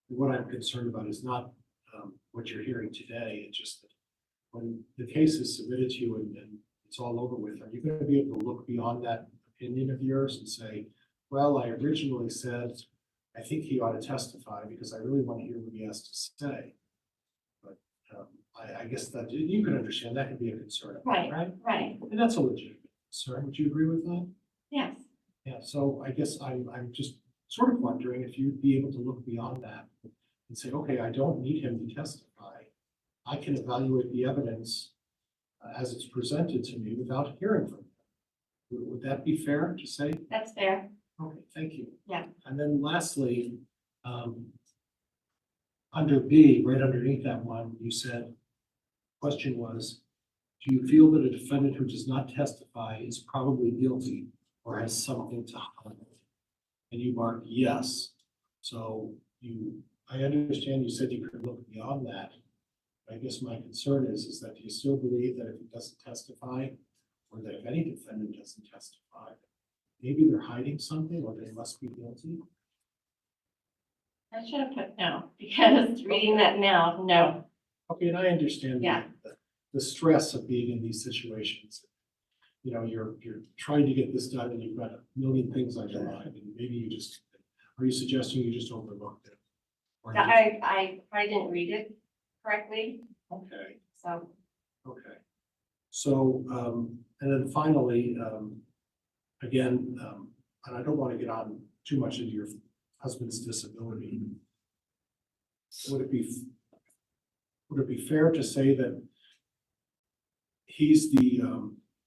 What I'm concerned about is not what you're hearing today. It's just that when the case is submitted to you and it's all over with, are you going to be able to look beyond that opinion of yours and say, well, I originally said, I think he ought to testify because I really want to hear what he has to say. But I guess that you can understand that could be a concern. Right. And that's a legitimate concern. Would you agree with that? Yes. Yeah, so I guess I'm just sort of wondering if you'd be able to look beyond that and say, okay, I don't need him to testify. I can evaluate the evidence as it's presented to me without hearing from him. Would that be fair to say? That's fair. Okay, thank you. Yeah. And then lastly, under B, right underneath that one, you said, question was, do you feel that a defendant who does not testify is probably guilty or has something to hide? And you marked yes. So I understand you said you could look beyond that. I guess my concern is that you still believe that if he doesn't testify, or that if any defendant doesn't testify, maybe they're hiding something or they must be guilty? I should have put no, because reading that now, no. Okay, and I understand Yeah. the stress of being in these situations. you're trying to get this done and you've got a million things on your mind and maybe are you suggesting you just overlooked it? Or you I probably didn't read it correctly, okay, so. okay. So, and then finally, again, and I don't want to get on too much into your husband's disability. Would it be fair to say that he's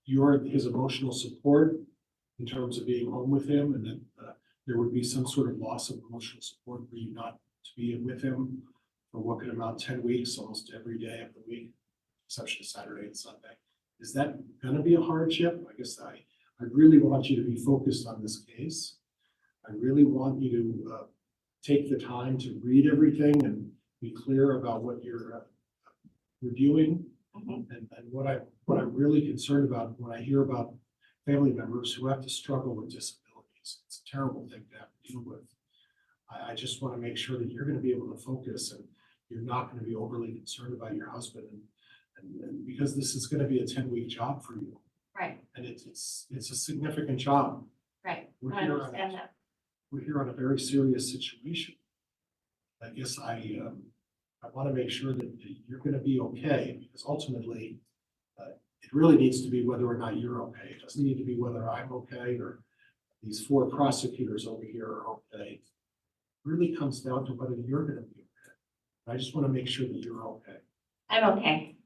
you're his emotional support in terms of being home with him, and that there would be some sort of loss of emotional support for you not to be with him for what could amount 10 weeks, almost every day of the week, exception of Saturday and Sunday? Is that going to be a hardship? I guess I really want you to be focused on this case. I really want you to take the time to read everything and be clear about what you're reviewing. And what I'm really concerned about when I hear about family members who have to struggle with disabilities, it's a terrible thing to have to deal with. I just want to make sure that you're going to be able to focus and you're not going to be overly concerned about your husband, and because this is going to be a 10-week job for you. Right. And it's a significant job. Right, We're I here understand that. We're here on a very serious situation. I guess I want to make sure that you're going to be okay, because ultimately, it really needs to be whether or not you're okay. It doesn't need to be whether I'm okay or these 4 prosecutors over here are okay. It really comes down to whether you're going to be okay. I just want to make sure that you're okay. I'm okay.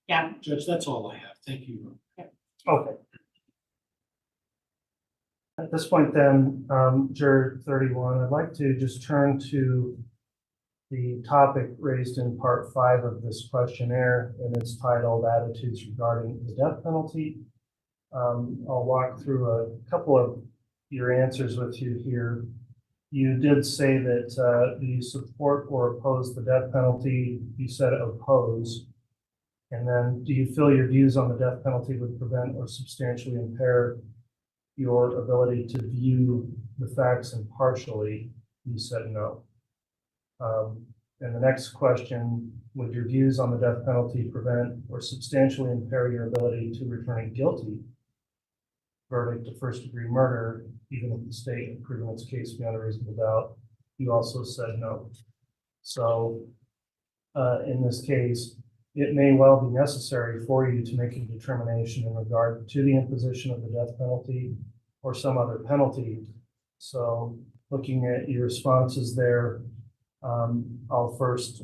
Yeah. Judge, that's all I have. Thank you. Okay. At this point then, Juror 31, I'd like to just turn to the topic raised in part 5 of this questionnaire, and it's titled Attitudes Regarding the Death Penalty. I'll walk through a couple of your answers with you here. You did say that do you support or oppose the death penalty? You said oppose. And then do you feel your views on the death penalty would prevent or substantially impair your ability to view the facts impartially? You said no. And the next question, would your views on the death penalty prevent or substantially impair your ability to return a guilty verdict of first-degree murder, even if the state had proven its case beyond a reasonable doubt? You also said no. So in this case, it may well be necessary for you to make a determination in regard to the imposition of the death penalty or some other penalty. So looking at your responses there, I'll first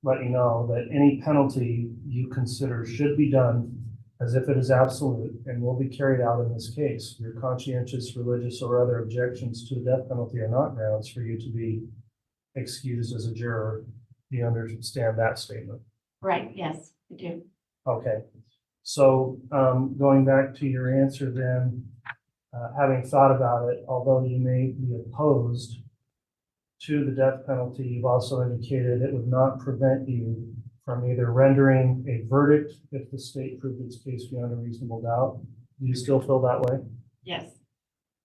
let you know that any penalty you consider should be done as if it is absolute and will be carried out in this case. Your conscientious, religious, or other objections to the death penalty are not grounds for you to be excused as a juror. Do you understand that statement? Right, yes, I do. Okay. So going back to your answer then, having thought about it, although you may be opposed to the death penalty, you've also indicated it would not prevent you from either rendering a verdict if the state proved its case beyond a reasonable doubt. Do you still feel that way? Yes.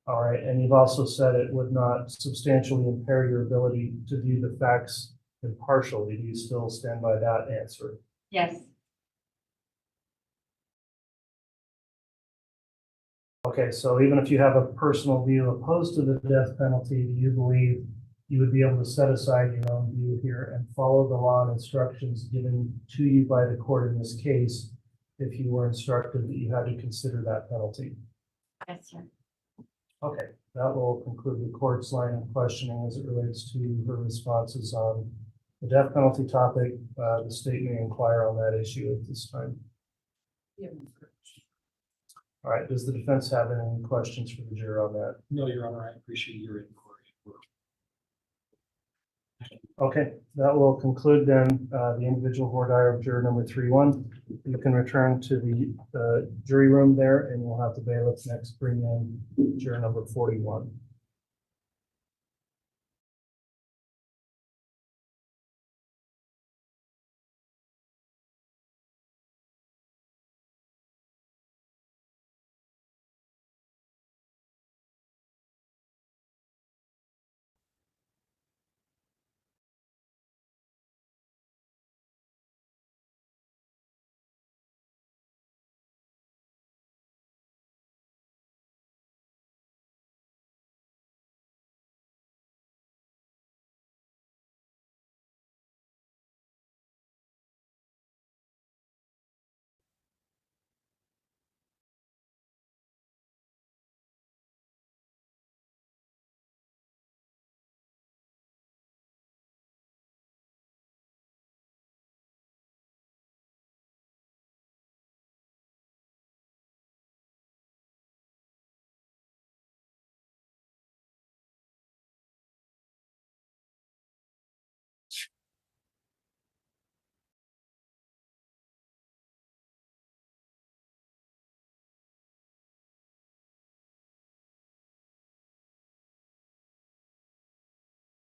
All right. And you've also said it would not substantially impair your ability to view the facts impartially. Do you still stand by that answer? Yes. Okay, so even if you have a personal view opposed to the death penalty, do you believe you would be able to set aside your own view here and follow the law and instructions given to you by the court in this case if you were instructed that you had to consider that penalty? Yes, sir. Okay, that will conclude the court's line of questioning as it relates to her responses on the death penalty topic. The state may inquire on that issue at this time. All right, does the defense have any questions for the juror on that? No, Your Honor, I appreciate your inquiry. Okay, that will conclude then the individual voir dire of juror number 31. You can return to the jury room there, and we'll have the bailiff next bring in juror number 41.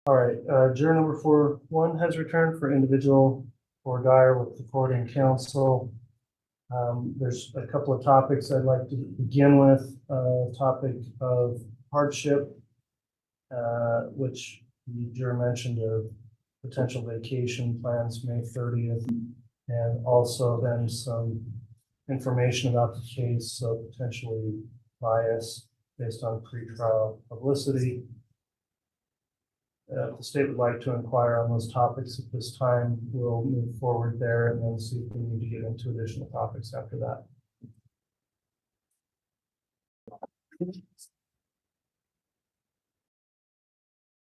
All right, juror number 4-1 has returned for individual or dire with the court and counsel. There's a couple of topics I'd like to begin with. Topic of hardship, which the juror mentioned of potential vacation plans May 30th, and also then some information about the case, so potentially bias based on pretrial publicity. If the state would like to inquire on those topics at this time, we'll move forward there and then see if we need to get into additional topics after that.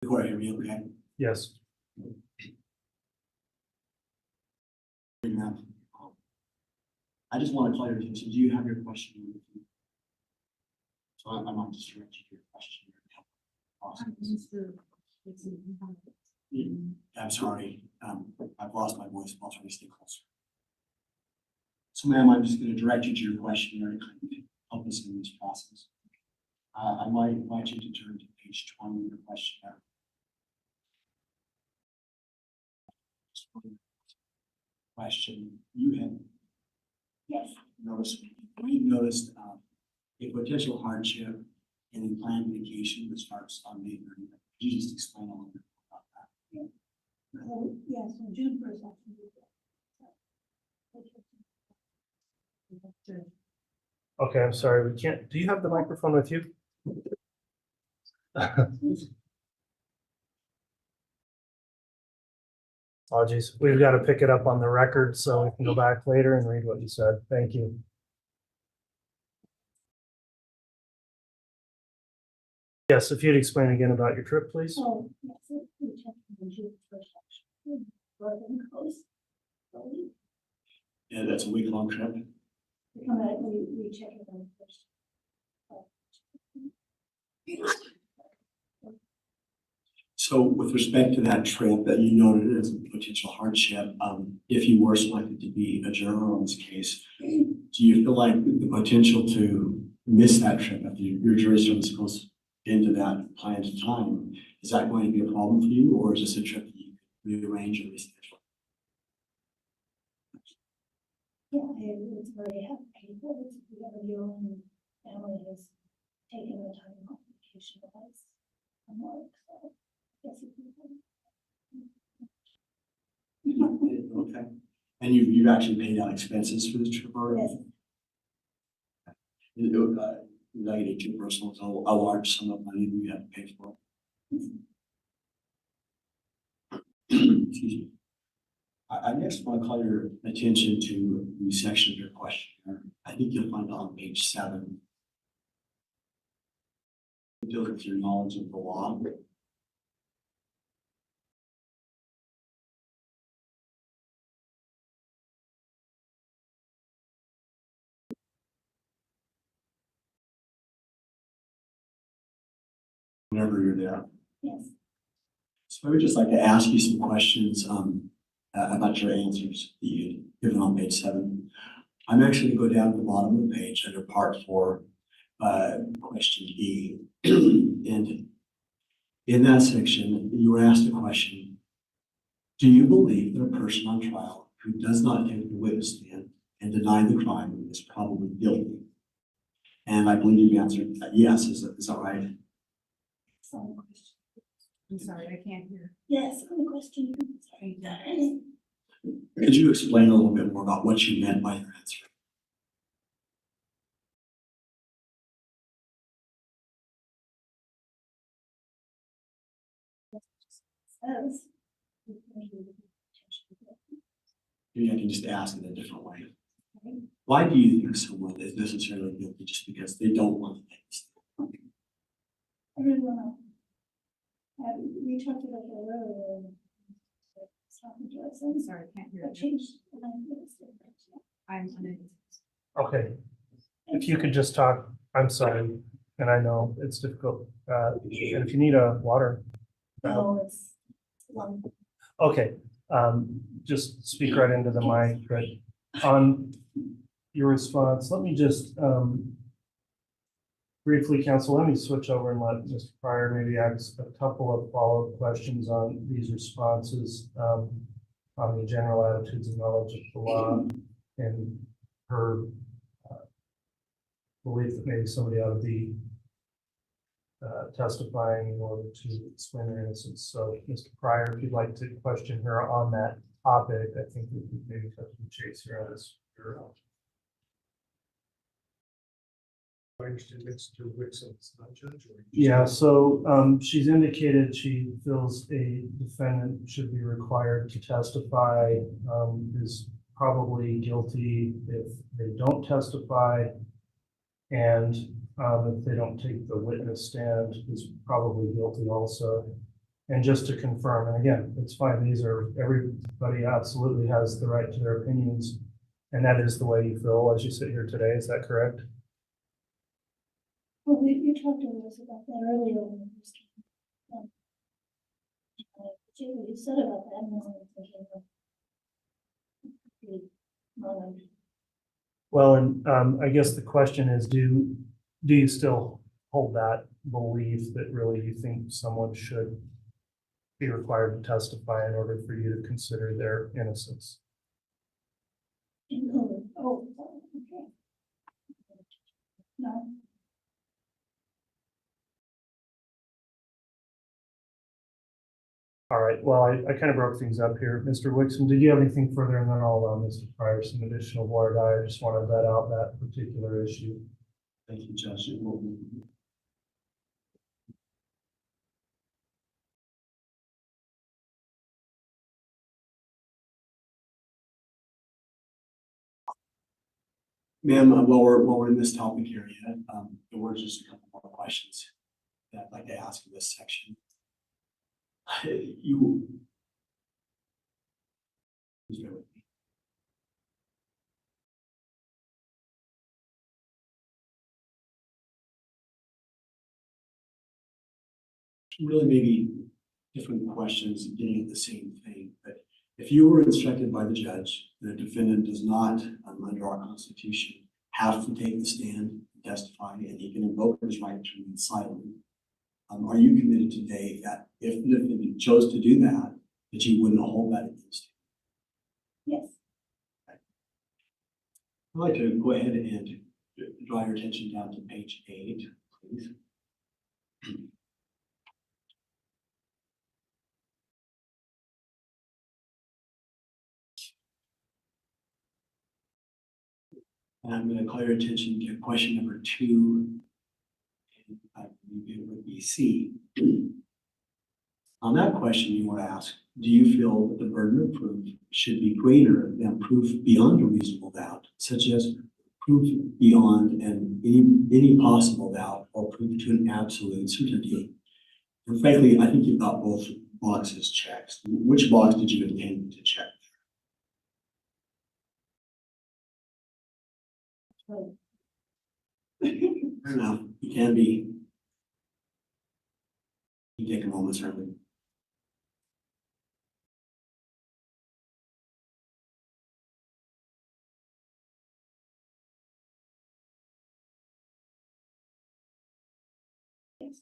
Go ahead, me, okay? Yes. I just want to call your attention. Do you have your question? So I'm not distracted your question. I'm sorry. I've lost my voice. I'll try to stay closer. So ma'am, I'm just going to direct you to your question and kind of help us in this process. I might invite you to turn to page 20 of your questionnaire. Question you had. Yes. We noticed a potential hardship in the planned vacation that starts on May 30th. Could you just explain a little bit about that? Yes, on June 1st. Okay, I'm sorry, we can't. Do you have the microphone with you? Apologies. We've got to pick it up on the record so we can go back later and read what you said. Thank you. Yes, if you'd explain again about your trip, please. Oh, yes, we checked on June 1st. Northern coast. Yeah, that's a week-long trip. We come back, we check it on first. So with respect to that trip that you noted as a potential hardship, if you were selected to be a juror on this case, do you feel like the potential to miss that trip if your jurisdiction is close into that planned time, is that going to be a problem for you, or is this a trip that you could rearrange or reschedule? Yeah, it's very painful. It's whatever your own family has taken the time off vacation wise. I'm work, so I guess Okay. And you've actually paid out expenses for this trip already? Yes. Related to personal, so a large sum of money that you have to pay for. Excuse me. I next want to call your attention to the section of your questionnaire. I think you'll find it on page 7. It deals with your knowledge of the law. Whenever you're there. Yes. So I would just like to ask you some questions about your answers that you had given on page 7. I'm actually going to go down to the bottom of the page under part 4, question E. And in that section, you were asked a question: do you believe that a person on trial who does not take the witness stand and deny the crime is probably guilty? And I believe you answered that yes. Is that right? I'm sorry, I can't hear. Yes, on the question. Sorry. Could you explain a little bit more about what you meant by your answer? Says. Maybe I can just ask it a different way. Why do you think someone is necessarily guilty just because they don't want to take the stand? I really don't know. We talked about that earlier. I'm sorry, I can't hear. I'm unable. Okay. If you could just talk, I'm sorry, and I know it's difficult. And if you need a water. No, it's long. Okay, just speak right into the mic, right? On your response, let me just Briefly, council, let me switch over and let Mr. Pryor maybe ask a couple of follow-up questions on these responses, on the general attitudes and knowledge of the law and her belief that maybe somebody ought to be testifying in order to explain their innocence. So, Mr. Pryor, if you'd like to question her on that topic, I think we could maybe cut to the chase here on this. Mr. Wixom's not judge or? Yeah, so she's indicated she feels a defendant should be required to testify, is probably guilty if they don't testify. And if they don't take the witness stand, is probably guilty also. And just to confirm, and again, it's fine, everybody absolutely has the right to their opinions. And that is the way you feel as you sit here today, is that correct? Well, we talked to us about that earlier when we started. What you said about that, and I was thinking of Well, and I guess the question is, do you still hold that belief that really you think someone should be required to testify in order for you to consider their innocence? oh, okay. No. All right, well, I kind of broke things up here. Mr. Wixom, did you have anything further? And then I'll allow Mr. Pryor some additional word. I just want to vet out that particular issue. Thank you, Judge. Ma'am, while we're in this topic area, there were just a couple more questions that I'd like to ask in this section. Please bear with me. Really maybe different questions getting at the same thing, but if you were instructed by the judge that a defendant does not, under our Constitution, have to take the stand and testify, and he can invoke his right to remain silent, are you committed today that if the defendant chose to do that, that you wouldn't hold that against him? Yes. Okay. I'd like to go ahead and draw your attention down to page 8, please. And I'm going to call your attention to question number 2. And I believe it would be C. On that question, you were asked, do you feel that the burden of proof should be greater than proof beyond a reasonable doubt, such as proof beyond any possible doubt or proof to an absolute certainty? And frankly, I think you've got both boxes checked. Which box did you intend to check? Fair enough. You can be. You take a moment, certainly. Yes,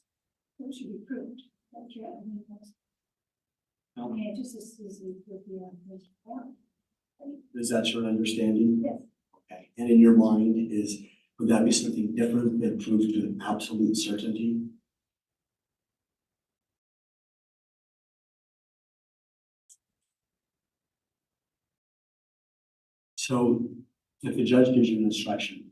it should be proved. That's right. Okay, just as easy with the form. Is that your understanding? Yes. Okay. And in your mind, would that be something different than proof to an absolute certainty? So if the judge gives you an instruction,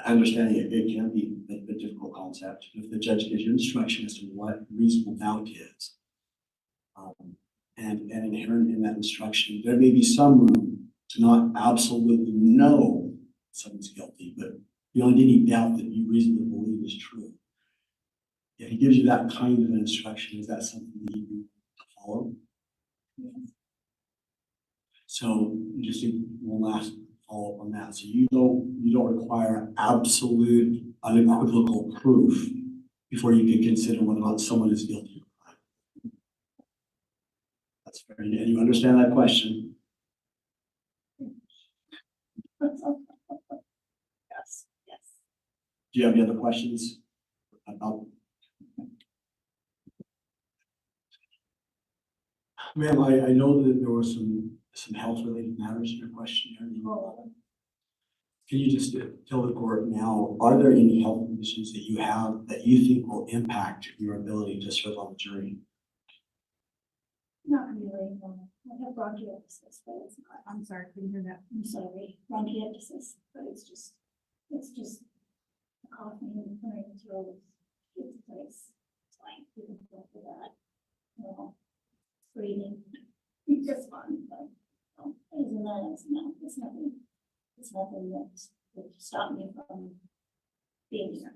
understanding it can be a difficult concept. If the judge gives you instruction as to what reasonable doubt is, and inherent in that instruction, there may be some room to not absolutely know someone's guilty, but beyond any doubt that you reasonably believe is true. If he gives you that kind of an instruction, is that something that you need to follow? Yes. So just one last follow up on that. So you don't require absolute unequivocal proof before you can consider whether or not someone is guilty of a crime. That's fair. And you understand that question? Yes, yes. Do you have any other questions about? Ma'am, I know that there were some health related matters in your question here. Can you just tell the court now, are there any health conditions that you have that you think will impact your ability to serve on the jury? Not really, no. I have bronchiectasis, but it's not. I'm sorry, couldn't hear that. I'm sorry, bronchiectasis, but it's just coughing and clearing the throat. It's nice. It's fine. You can go for that. No, breathing. It's just fun, but other than that, it's nothing. It's nothing that would stop me from being here.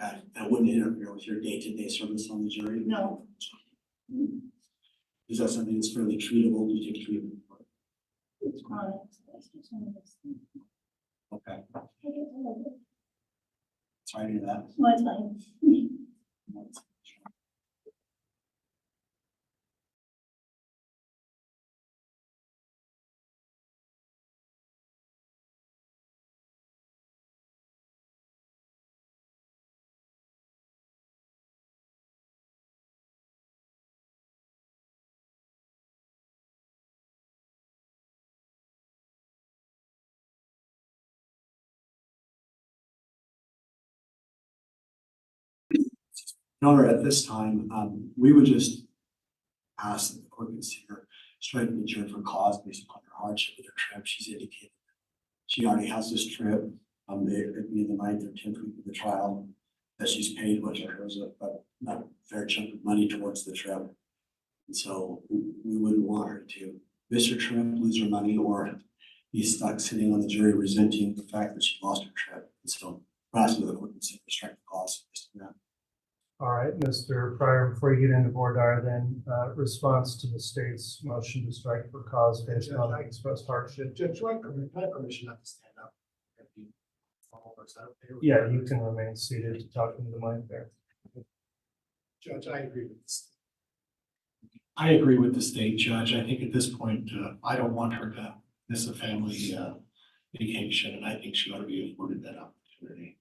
That wouldn't interfere with your day-to-day service on the jury? No. Is that something that's fairly treatable? Do you take treatment for it? It's chronic. So it's just one of those things. Okay. I get a little bit. Sorry to hear that. Well, it's fine. Your Honor, at this time, we would just ask that the court consider striking the jury for cause based upon her hardship with her trip. She's indicated she already has this trip. It'd be the 9th or 10th week of the trial that she's paid, which I heard was a fair chunk of money towards the trip. And so we wouldn't want her to miss her trip, lose her money, or be stuck sitting on the jury resenting the fact that she lost her trip. And so we're asking the court to consider striking cause based on that. All right, Mr. Pryor, before you get into Murdaugh, then response to the state's motion to strike for cause based on expressed hardship. Judge, I have permission not to stand up. Yeah, you can remain seated to talk into the mic there. Judge, I agree with this. I agree with the state judge. I think at this point, I don't want her to miss a family vacation, and I think she ought to be afforded that opportunity.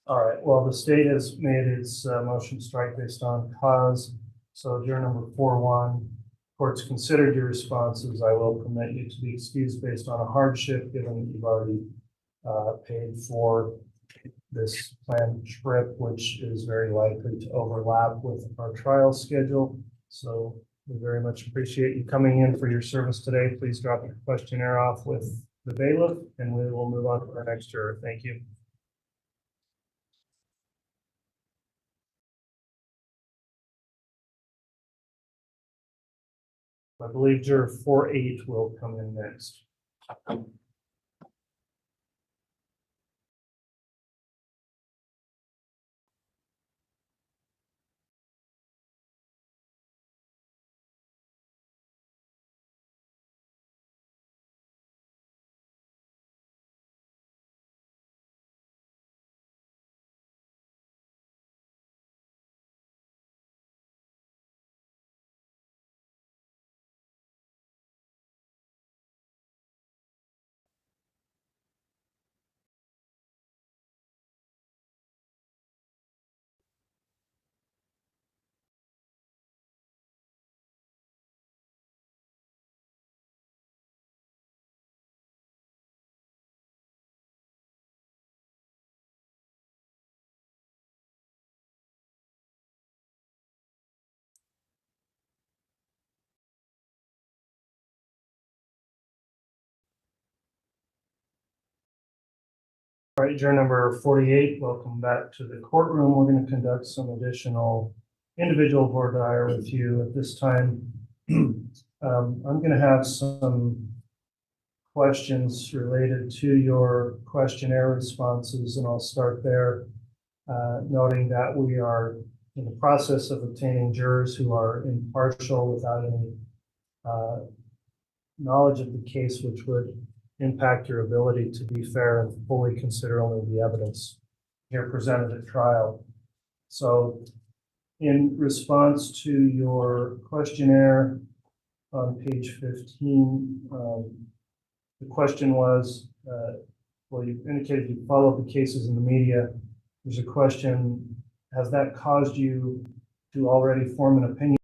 All right, well, the state has made its motion to strike based on cause. So juror number 4-1, court's considered your responses. I will permit you to be excused based on a hardship, given that you've already paid for this planned trip, which is very likely to overlap with our trial schedule. So we very much appreciate you coming in for your service today. Please drop your questionnaire off with the bailiff, and we will move on to our next juror. Thank you. I believe juror 4-8 will come in next. All right, juror number 48, welcome back to the courtroom. We're going to conduct some additional individual Murdaugh with you at this time. I'm going to have some questions related to your questionnaire responses, and I'll start there, noting that we are in the process of obtaining jurors who are impartial without any knowledge of the case, which would impact your ability to be fair and fully consider only the evidence here presented at trial. So in response to your questionnaire on page 15, the question was, well, you indicated you followed the cases in the media. There's a question, has that caused you to already form an opinion?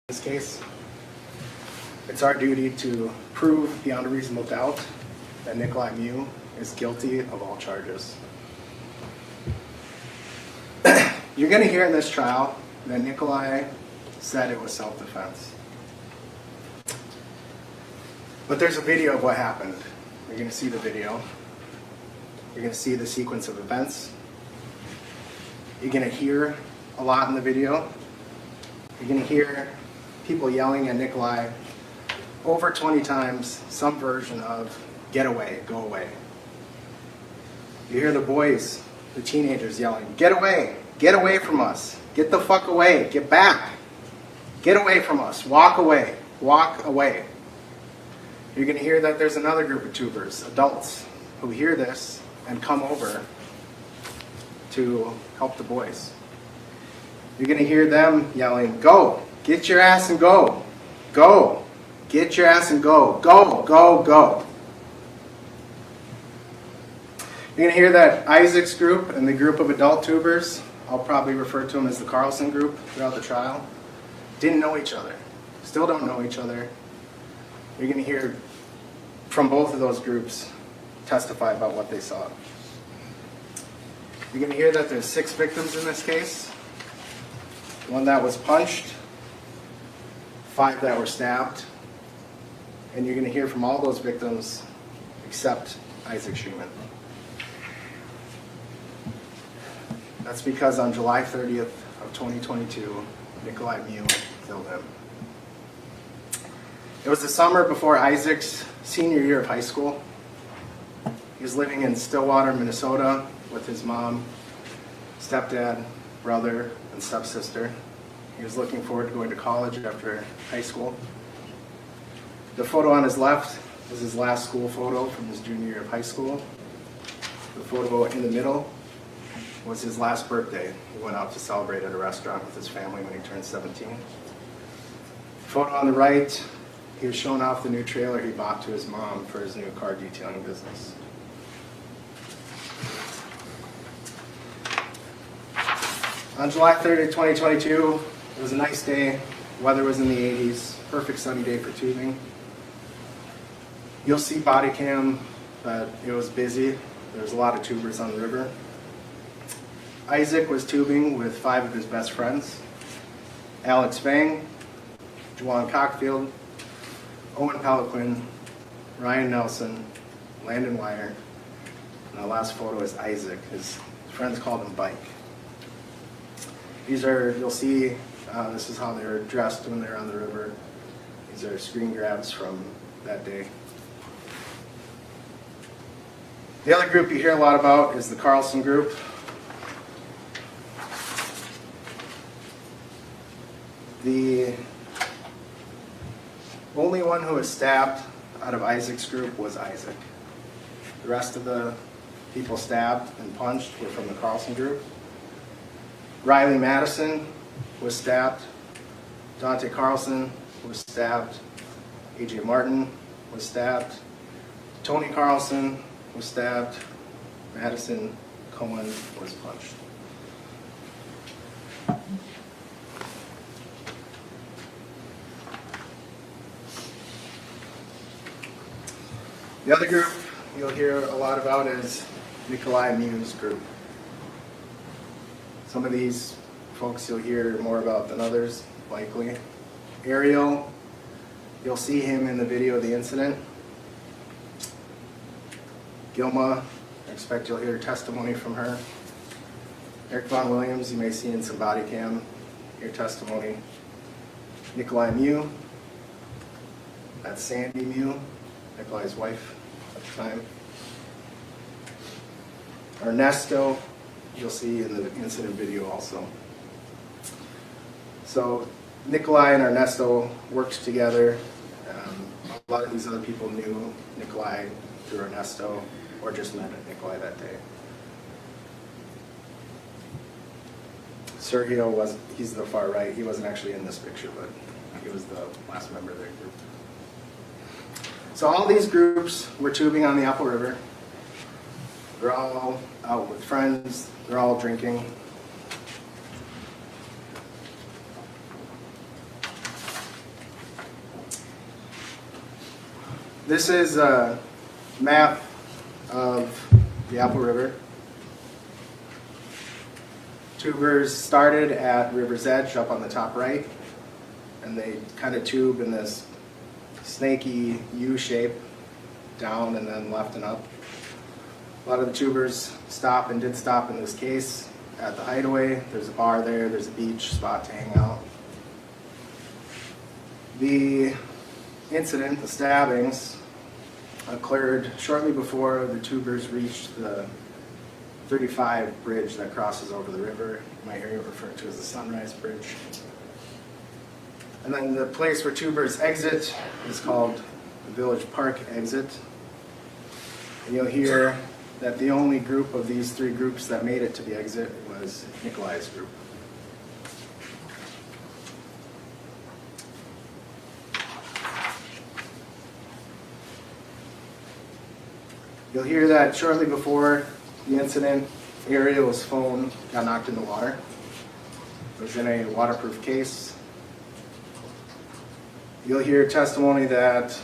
This case, it's our duty to prove beyond a reasonable doubt that Nikolai Mew is guilty of all charges. You're going to hear in this trial that Nikolai said it was self-defense. But there's a video of what happened. You're going to see the video. You're going to see the sequence of events. You're going to hear a lot in the video. You're going to hear people yelling at Nikolai over 20 times, some version of, get away, go away. You hear the boys, the teenagers yelling, get away from us, get the fuck away, get back, get away from us, walk away, walk away. You're going to hear that there's another group of tubers, adults, who hear this and come over to help the boys. You're going to hear them yelling, go, get your ass and go, go, get your ass and go, go, go, go. You're going to hear that Isaac's group and the group of adult tubers, I'll probably refer to them as the Carlson group throughout the trial, didn't know each other, still don't know each other. You're going to hear from both of those groups testify about what they saw. You're going to hear that there's 6 victims in this case. One that was punched, 5 that were stabbed, and you're going to hear from all those victims except Isaac Schumann. That's because on July 30th of 2022, Nikolai Mew killed him. It was the summer before Isaac's senior year of high school. He was living in Stillwater, Minnesota with his mom, stepdad, brother, and stepsister. He was looking forward to going to college after high school. The photo on his left was his last school photo from his junior year of high school. The photo in the middle was his last birthday. He went out to celebrate at a restaurant with his family when he turned 17. The photo on the right, he was showing off the new trailer he bought to his mom for his new car detailing business. On July 30th, 2022, it was a nice day. Weather was in the 80s, perfect sunny day for tubing. You'll see body cam that it was busy. There was a lot of tubers on the river. Isaac was tubing with 5 of his best friends: Alex Fang, Juwan Cockfield, Owen Peliquin, Ryan Nelson, Landon Wire, and the last photo is Isaac. His friends called him Bike. These are, you'll see, this is how they were dressed when they were on the river. These are screen grabs from that day. The other group you hear a lot about is the Carlson group. The only one who was stabbed out of Isaac's group was Isaac. The rest of the people stabbed and punched were from the Carlson group. Riley Madison was stabbed. Dante Carlson was stabbed. AJ Martin was stabbed. Tony Carlson was stabbed. Madison Cohen was punched. The other group you'll hear a lot about is Nikolai Mew's group. Some of these folks you'll hear more about than others, likely. Ariel, you'll see him in the video of the incident. Gilma, I expect you'll hear testimony from her. Eric Von Williams, you may see in some body cam, hear testimony. Nikolai Mew, that's Sandy Mew, Nikolai's wife at the time. Ernesto, you'll see in the incident video also. So Nikolai and Ernesto worked together. A lot of these other people knew Nikolai through Ernesto or just met Nikolai that day. Sergio he's the far right. He wasn't actually in this picture, but he was the last member of that group. So all these groups were tubing on the Apple River. They're all out with friends. They're all drinking. This is a map of the Apple River. Tubers started at River's Edge up on the top right, and they kind of tube in this snaky U shape down and then left and up. A lot of the tubers stop and did stop in this case at the Hideaway. There's a bar there, there's a beach spot to hang out. The incident, the stabbings, occurred shortly before the tubers reached the 35 bridge that crosses over the river. You might hear it referred to as the Sunrise Bridge. And then the place where tubers exit is called the Village Park exit. And you'll hear that the only group of these three groups that made it to the exit was Nikolai's group. You'll hear that shortly before the incident, Ariel's phone got knocked in the water. It was in a waterproof case. You'll hear testimony that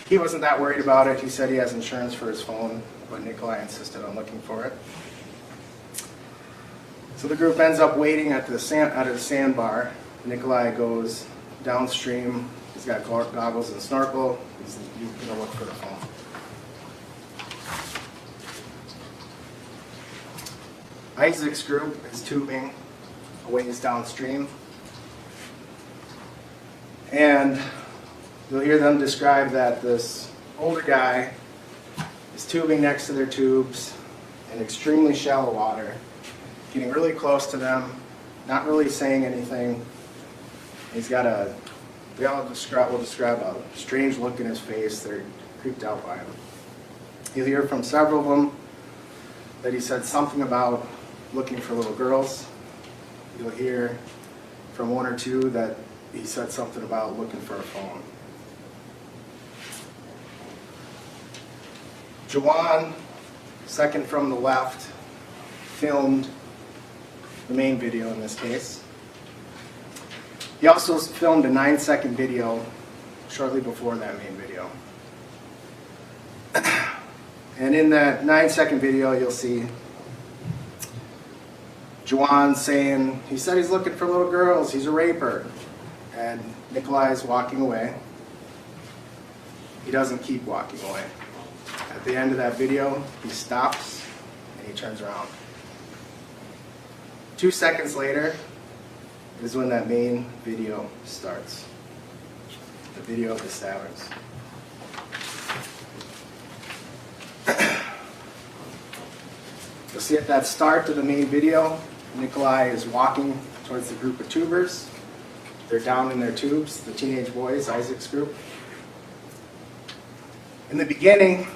he wasn't that worried about it. He said he has insurance for his phone, but Nikolai insisted on looking for it. So the group ends up waiting at the sandbar. Nikolai goes downstream. He's got goggles and snorkel. He's going to look for the phone. Isaac's group is tubing a ways downstream. And you'll hear them describe that this older guy is tubing next to their tubes in extremely shallow water, getting really close to them, not really saying anything. He's got they all will describe a strange look in his face. They're creeped out by him. You'll hear from several of them that he said something about looking for little girls. You'll hear from one or two that he said something about looking for a phone. Jawan, second from the left, filmed the main video in this case. He also filmed a 9-second video shortly before that main video. And in that 9-second video, you'll see Jawan saying, he said he's looking for little girls, he's a raper. And Nikolai is walking away. He doesn't keep walking away. At the end of that video, he stops and he turns around. 2 seconds later is when that main video starts. The video of the stabbings. You'll see at that start of the main video, Nikolai is walking towards the group of tubers. They're down in their tubes, the teenage boys, Isaac's group. In the beginning,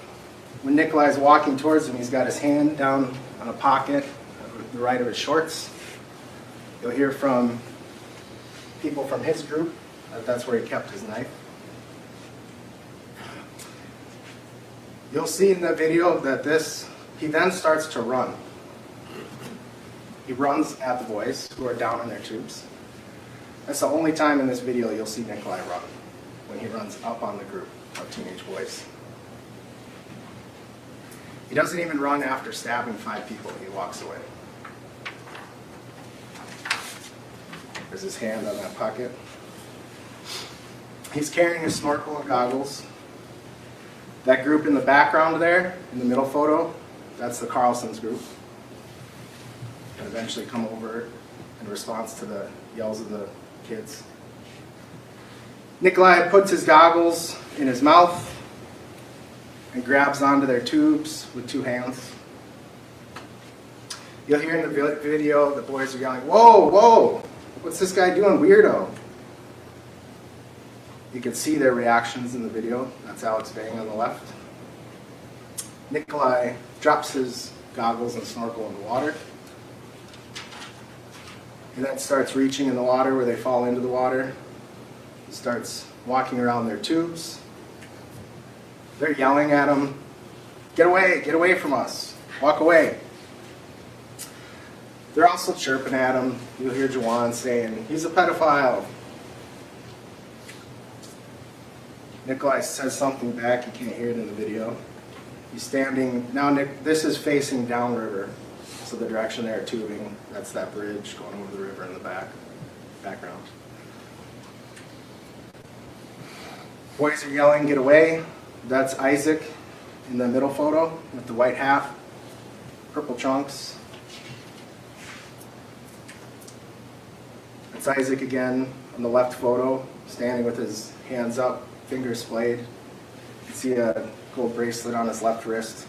When Nikolai's walking towards him, he's got his hand down on a pocket, the right of his shorts. You'll hear from people from his group that that's where he kept his knife. You'll see in the video that he then starts to run. He runs at the boys who are down in their tubes. That's the only time in this video you'll see Nikolai run, when he runs up on the group of teenage boys. He doesn't even run after stabbing 5 people, he walks away. There's his hand on that pocket. He's carrying a snorkel and goggles. That group in the background there, in the middle photo, that's the Carlson's group. And eventually come over in response to the yells of the kids. Nikolai puts his goggles in his mouth and grabs onto their tubes with 2 hands. You'll hear in the video the boys are yelling, "Whoa, whoa, what's this guy doing, weirdo?" You can see their reactions in the video. That's Alex Bang on the left. Nikolai drops his goggles and snorkel in the water. He then starts reaching in the water where they fall into the water. He starts walking around their tubes. They're yelling at him, get away from us, walk away." They're also chirping at him. You'll hear Jawan saying, "He's a pedophile." Nikolai says something back, you can't hear it in the video. He's standing, now this is facing downriver, so the direction they're tubing, that's that bridge going over the river in the background. Boys are yelling, "Get away." That's Isaac in the middle photo with the white hat, purple trunks. It's Isaac again on the left photo, standing with his hands up, fingers splayed. You can see a gold bracelet on his left wrist.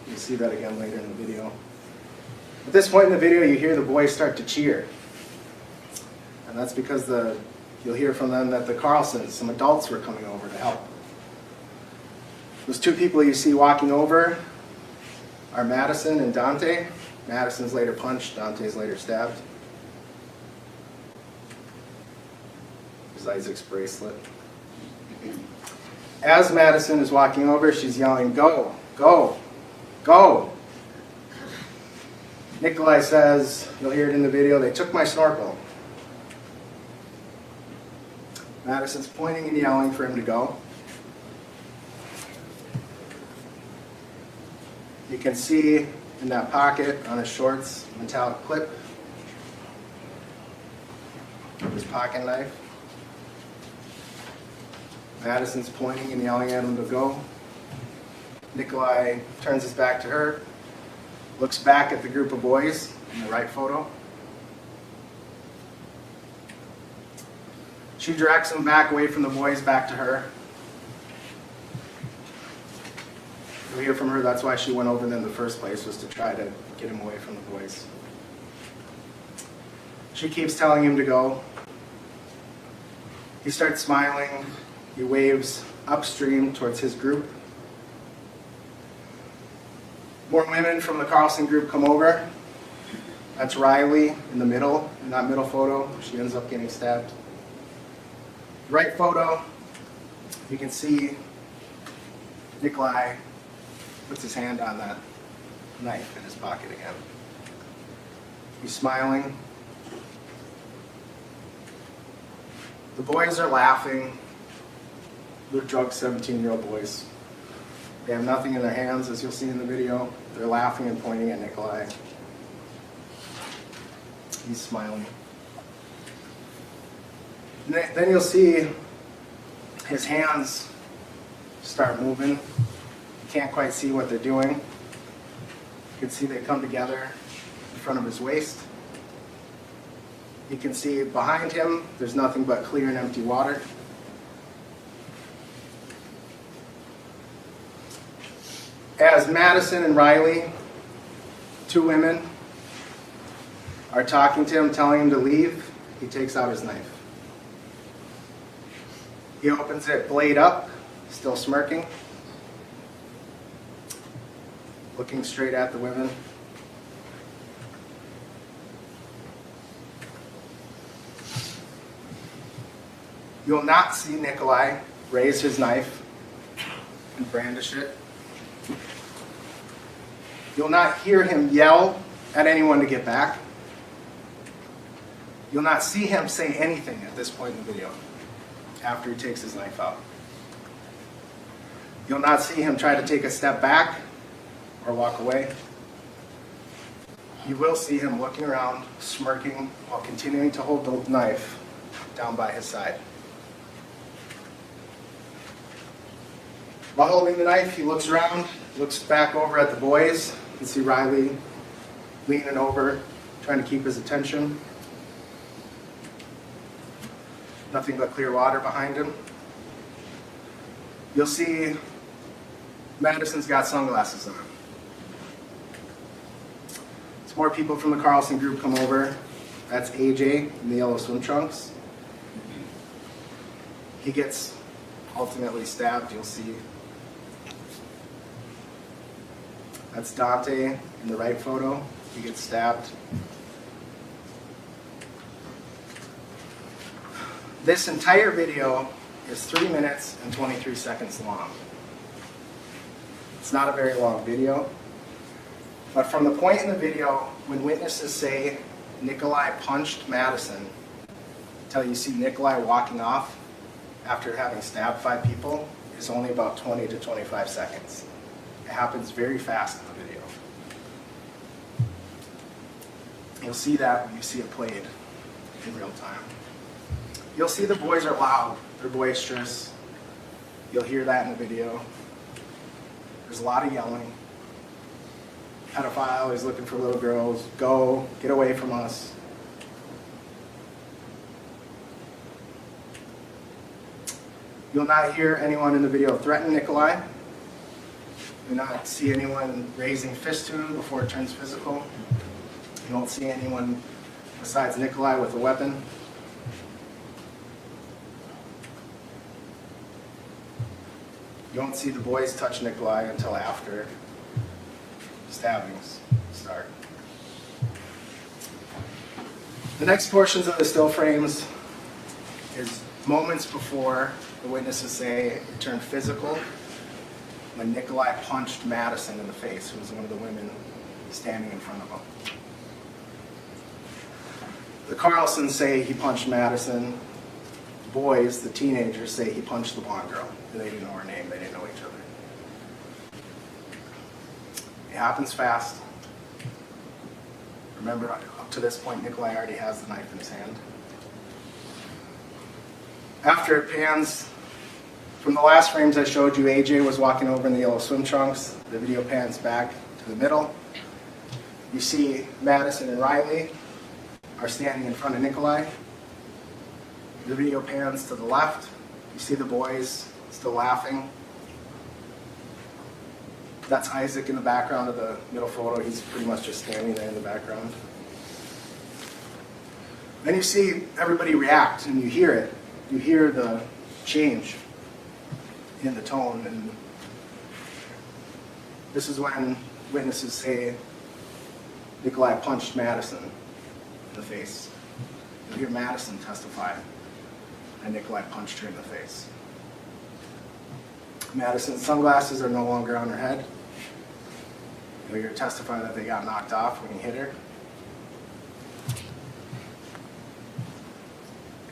You'll see that again later in the video. At this point in the video, you hear the boys start to cheer. And that's because you'll hear from them that the Carlsons, some adults, were coming over to help. Those 2 people you see walking over are Madison and Dante. Madison's later punched, Dante's later stabbed. There's Isaac's bracelet. As Madison is walking over, she's yelling, "Go, go, go." Nikolai says, you'll hear it in the video, "They took my snorkel." Madison's pointing and yelling for him to go. You can see in that pocket on his shorts, a metallic clip of his pocket knife. Madison's pointing and yelling at him to go. Nikolai turns his back to her, looks back at the group of boys in the right photo. She directs him back away from the boys, back to her. You'll hear from her, that's why she went over them in the first place, was to try to get him away from the boys. She keeps telling him to go. He starts smiling. He waves upstream towards his group. More women from the Carlson group come over. That's Riley in the middle, in that middle photo. She ends up getting stabbed. Right photo, you can see Nikolai puts his hand on that knife in his pocket again. He's smiling. The boys are laughing. They're drunk 17-year-old boys. They have nothing in their hands, as you'll see in the video. They're laughing and pointing at Nikolai. He's smiling. And then you'll see his hands start moving. You can't quite see what they're doing. You can see they come together in front of his waist. You can see behind him, there's nothing but clear and empty water. As Madison and Riley, 2 women, are talking to him, telling him to leave, he takes out his knife. He opens it blade up, still smirking. looking straight at the women. You'll not see Nikolai raise his knife and brandish it. You'll not hear him yell at anyone to get back. You'll not see him say anything at this point in the video after he takes his knife out. You'll not see him try to take a step back or walk away. You will see him looking around, smirking, while continuing to hold the knife down by his side. While holding the knife, he looks around, looks back over at the boys. You can see Riley leaning over, trying to keep his attention. Nothing but clear water behind him. You'll see Madison's got sunglasses on. As more people from the Carlson group come over, that's AJ in the yellow swim trunks. He gets ultimately stabbed, you'll see. That's Dante in the right photo. He gets stabbed. This entire video is 3 minutes and 23 seconds long. It's not a very long video, but from the point in the video when witnesses say Nikolai punched Madison until you see Nikolai walking off after having stabbed 5 people is only about 20 to 25 seconds. It happens very fast in the video. You'll see that when you see it played in real time. You'll see the boys are loud, they're boisterous. You'll hear that in the video. There's a lot of yelling. Pedophile is looking for little girls. Go, get away from us. You'll not hear anyone in the video threaten Nikolai. You'll not see anyone raising fist to him before it turns physical. You won't see anyone besides Nikolai with a weapon. You won't see the boys touch Nikolai until after stabbings start. The next portions of the still frames is moments before the witnesses say it turned physical when Nikolai punched Madison in the face, who was one of the women standing in front of him. The Carlsons say he punched Madison. The boys, the teenagers, say he punched the blonde girl. They didn't know her name, they didn't know each other. It happens fast. Remember, up to this point, Nikolai already has the knife in his hand. After it pans, from the last frames I showed you, AJ was walking over in the yellow swim trunks. The video pans back to the middle. You see Madison and Riley are standing in front of Nikolai. The video pans to the left. You see the boys still laughing. That's Isaac in the background of the middle photo. He's pretty much just standing there in the background. Then you see everybody react and you hear it. You hear the change in the tone. And this is when witnesses say Nikolai punched Madison in the face. You'll hear Madison testify and Nikolai punched her in the face. Madison's sunglasses are no longer on her head. You'll hear her testify that they got knocked off when he hit her.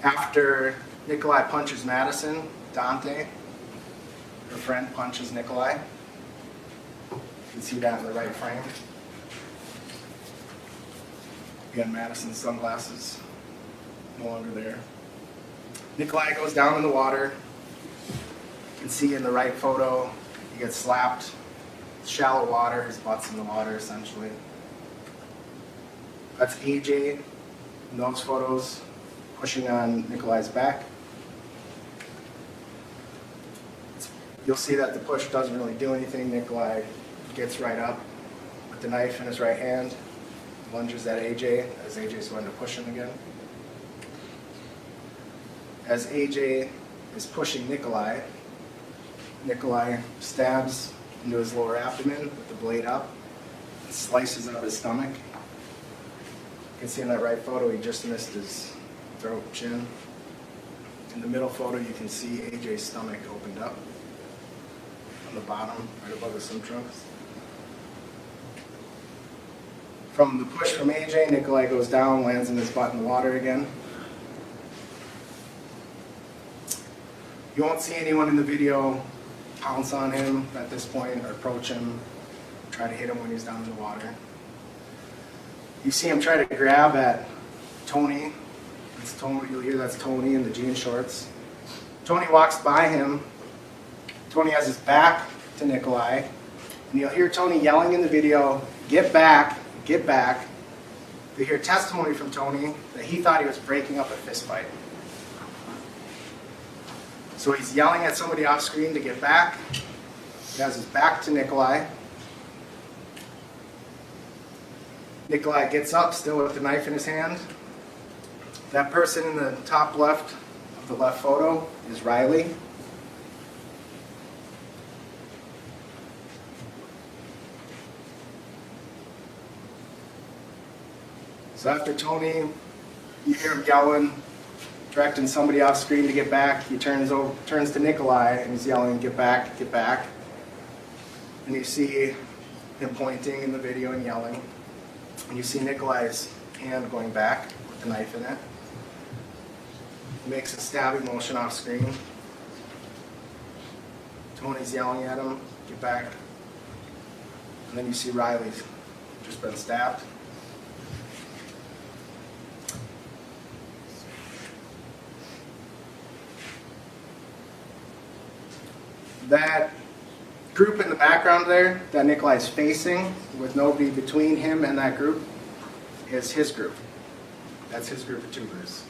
After Nikolai punches Madison, Dante, her friend, punches Nikolai. You can see that in the right frame. Again, Madison's sunglasses no longer there. Nikolai goes down in the water. You can see in the right photo, he gets slapped. It's shallow water, his butt's in the water essentially. That's AJ in those photos, pushing on Nikolai's back. You'll see that the push doesn't really do anything. Nikolai gets right up with the knife in his right hand, lunges at AJ as AJ's going to push him again. As AJ is pushing Nikolai, Nikolai stabs into his lower abdomen with the blade up. It slices up his stomach. You can see in that right photo, he just missed his throat, chin. In the middle photo, you can see AJ's stomach opened up on the bottom, right above his swim trunks. From the push from AJ, Nikolai goes down, lands in his butt in the water again. You won't see anyone in the video pounce on him at this point or approach him, try to hit him when he's down in the water. You see him try to grab at Tony. That's Tony. You'll hear that's Tony in the jean shorts. Tony walks by him. Tony has his back to Nikolai. And you'll hear Tony yelling in the video, "Get back, get back." You hear testimony from Tony that he thought he was breaking up a fist fight. So he's yelling at somebody off screen to get back. He has his back to Nikolai. Nikolai gets up, still with the knife in his hand. That person in the top left of the left photo is Riley. So after Tony, you hear him yelling, directing somebody off screen to get back. He turns to Nikolai and he's yelling, "Get back, get back." And you see him pointing in the video and yelling. And you see Nikolai's hand going back with the knife in it. He makes a stabbing motion off screen. Tony's yelling at him, "Get back." And then you see Riley's just been stabbed. That group in the background there that Nikolai's facing with nobody between him and that group is his group. That's his group of tubers.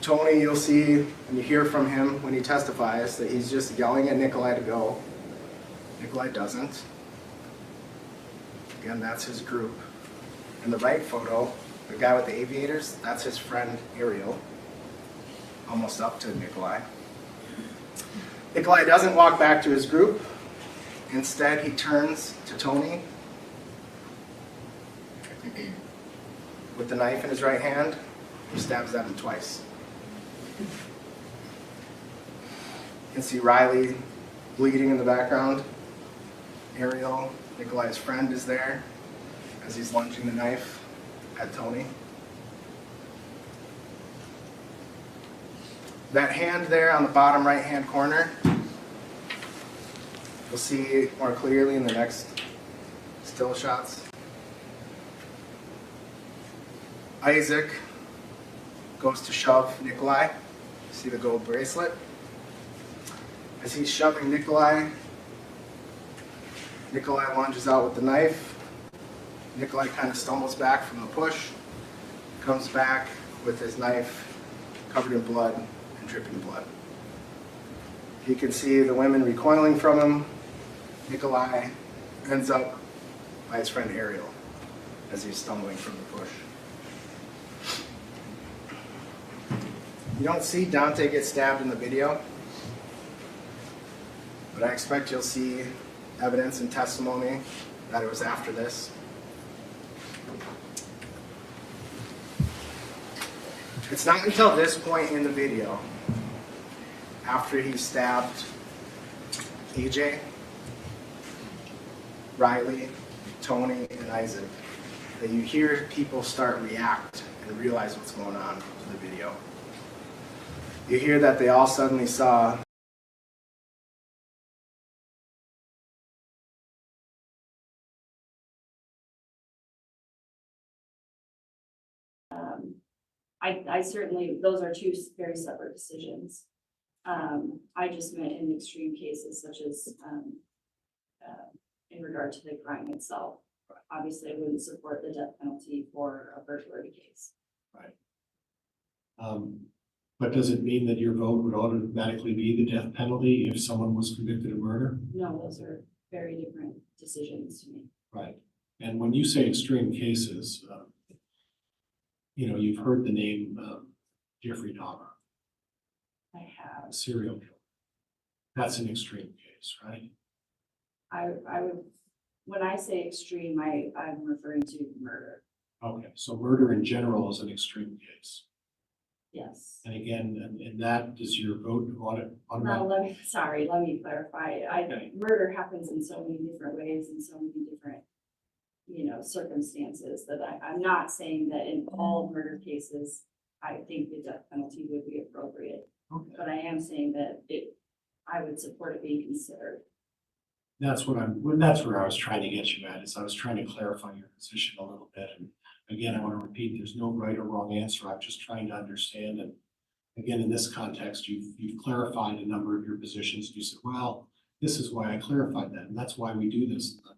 Tony, you'll see and you hear from him when he testifies that he's just yelling at Nikolai to go. Nikolai doesn't. Again, that's his group. In the right photo, the guy with the aviators, that's his friend Ariel, almost up to Nikolai. Nikolai doesn't walk back to his group. Instead, he turns to Tony with the knife in his right hand. He stabs at him twice. You can see Riley bleeding in the background. Ariel, Nikolai's friend, is there as he's lunging the knife at Tony. That hand there on the bottom right-hand corner, you'll see more clearly in the next still shots. Isaac goes to shove Nikolai. See the gold bracelet? As he's shoving Nikolai, Nikolai lunges out with the knife. Nikolai kind of stumbles back from the push, comes back with his knife covered in blood and dripping blood. You can see the women recoiling from him. Nikolai ends up by his friend Ariel as he's stumbling from the push. You don't see Dante get stabbed in the video, but I expect you'll see evidence and testimony that it was after this. It's not until this point in the video, after he stabbed AJ, Riley, Tony, and Isaac, that you hear people start react and realize what's going on in the video. You hear that they all suddenly saw I certainly, those are two very separate decisions. I just meant in extreme cases such as in regard to the crime itself. Obviously, I wouldn't support the death penalty for a burglary case. Right. But does it mean that your vote would automatically be the death penalty if someone was convicted of murder? No, those are very different decisions to me. Right. And when you say extreme cases, you know, you've heard the name Jeffrey Dahmer, I have. a serial killer. That's an extreme case, right? I would, when I say extreme, I'm referring to murder. Okay, so murder in general is an extreme case. Yes. And again, and that is your vote on it? No, let me clarify. Okay. Murder happens in so many different ways and so many different, circumstances that I'm not saying that in all murder cases, I think the death penalty would be appropriate. Okay. But I am saying that I would support it being considered. That's where I was trying to get you at, is I was trying to clarify your position a little bit. And again, I want to repeat, there's no right or wrong answer. I'm just trying to understand. And again, in this context, you've clarified a number of your positions. You said, well, this is why I clarified that. And that's why we do this. The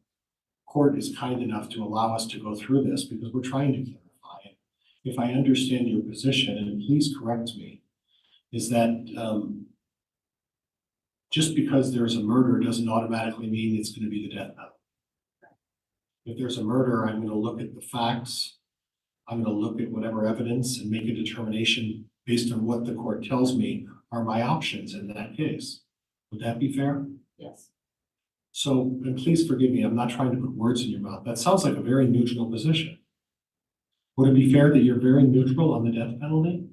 court is kind enough to allow us to go through this because we're trying to clarify it. If I understand your position, and please correct me, is that just because there's a murder doesn't automatically mean it's going to be the death penalty. If there's a murder, I'm going to look at the facts. I'm going to look at whatever evidence and make a determination based on what the court tells me are my options in that case. Would that be fair? Yes. So, and please forgive me, I'm not trying to put words in your mouth. That sounds like a very neutral position. Would it be fair that you're very neutral on the death penalty?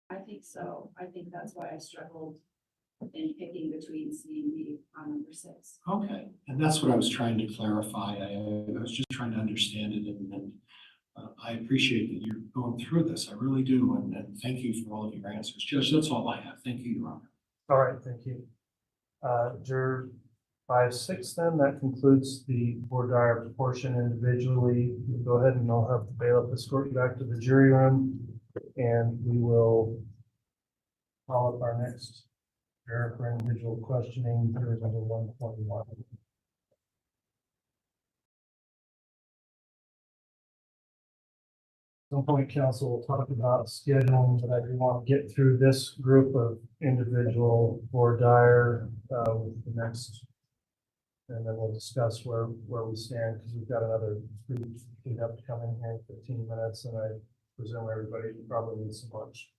I think so. I think that's why I struggled in picking between C and D on number 6. Okay, and that's what I was trying to clarify. I was just trying to understand it, and I appreciate that you're going through this. I really do, and thank you for all of your answers. Judge, that's all I have. Thank you, Your Honor. All right, thank you. Juror 5-6 then, that concludes the voir dire portion individually. We'll go ahead and I'll have the bailiff escort you back to the jury room, and we will call up our next juror for individual questioning, juror number 121. At some point, council will talk about scheduling, but I do want to get through this group of individual voir dire with the next, and then we'll discuss where we stand, because we've got another group who have to come in here in 15 minutes, and I presume everybody probably needs some lunch.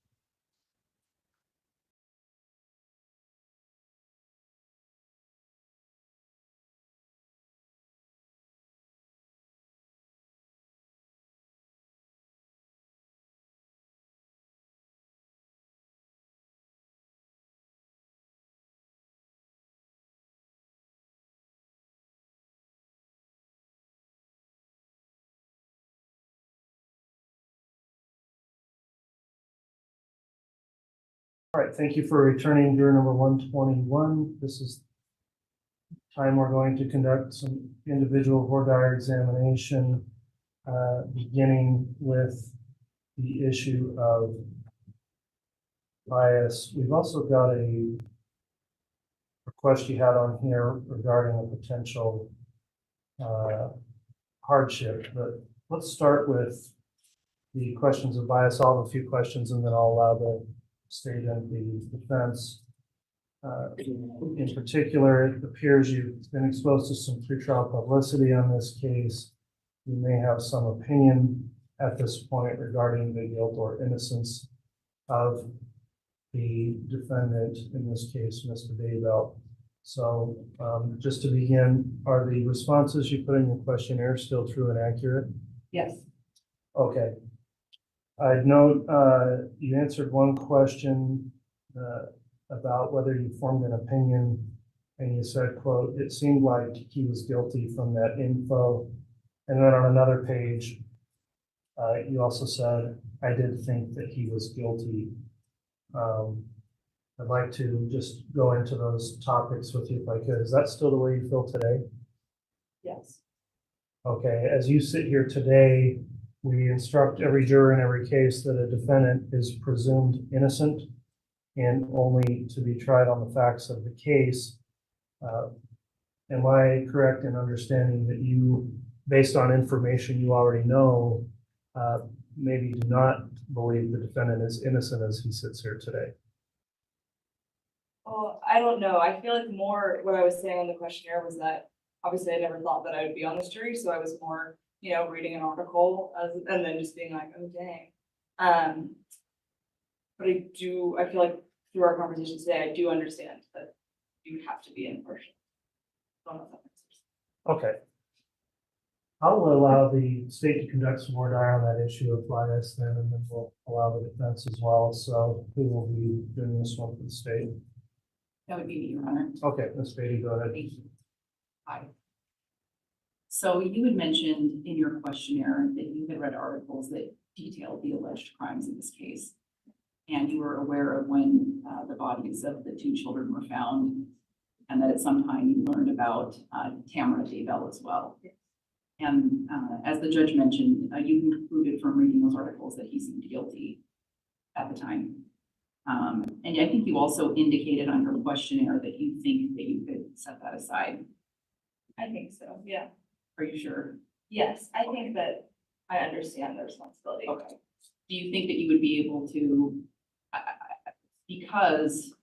All right, thank you for returning, juror number 121. This is time we're going to conduct some individual voir dire examination, beginning with the issue of bias. We've also got a request you had on here regarding a potential hardship, but let's start with the questions of bias. I'll have a few questions, and then I'll allow the state and the defense. In particular, it appears you've been exposed to some pretrial publicity on this case. You may have some opinion at this point regarding the guilt or innocence of the defendant, in this case, Mr. Daybell. So just to begin, are the responses you put in your questionnaire still true and accurate? Yes. Okay. I'd note you answered one question about whether you formed an opinion, and you said, quote, "It seemed like he was guilty from that info." And then on another page, you also said, "I did think that he was guilty." I'd like to just go into those topics with you if I could. Is that still the way you feel today? Yes. Okay, as you sit here today, we instruct every juror in every case that a defendant is presumed innocent and only to be tried on the facts of the case. Am I correct in understanding that you, based on information you already know, maybe do not believe the defendant is innocent as he sits here today? Well, I don't know. I feel like more what I was saying on the questionnaire was that obviously I never thought that I would be on this jury, so I was more, reading an article and then just being like, oh dang. But I feel like through our conversation today, I do understand that you have to be impartial. I don't know if that makes sense. Okay. I'll allow the state to conduct some more on that issue of bias then, and then we'll allow the defense as well. So who will be doing this one for the state? That would be me, Your Honor. Okay, Ms. Beatty, go ahead. Thank you. Hi. So you had mentioned in your questionnaire that you had read articles that detailed the alleged crimes in this case. And you were aware of when the bodies of the two children were found, and that at some time you learned about Tamara Daybell as well. And as the judge mentioned, you concluded from reading those articles that he seemed guilty at the time. And I think you also indicated on your questionnaire that you think that you could set that aside. I think so, yeah. Are you sure? Yes, I think that I understand the responsibility. Okay. Do you think that you would be able to, because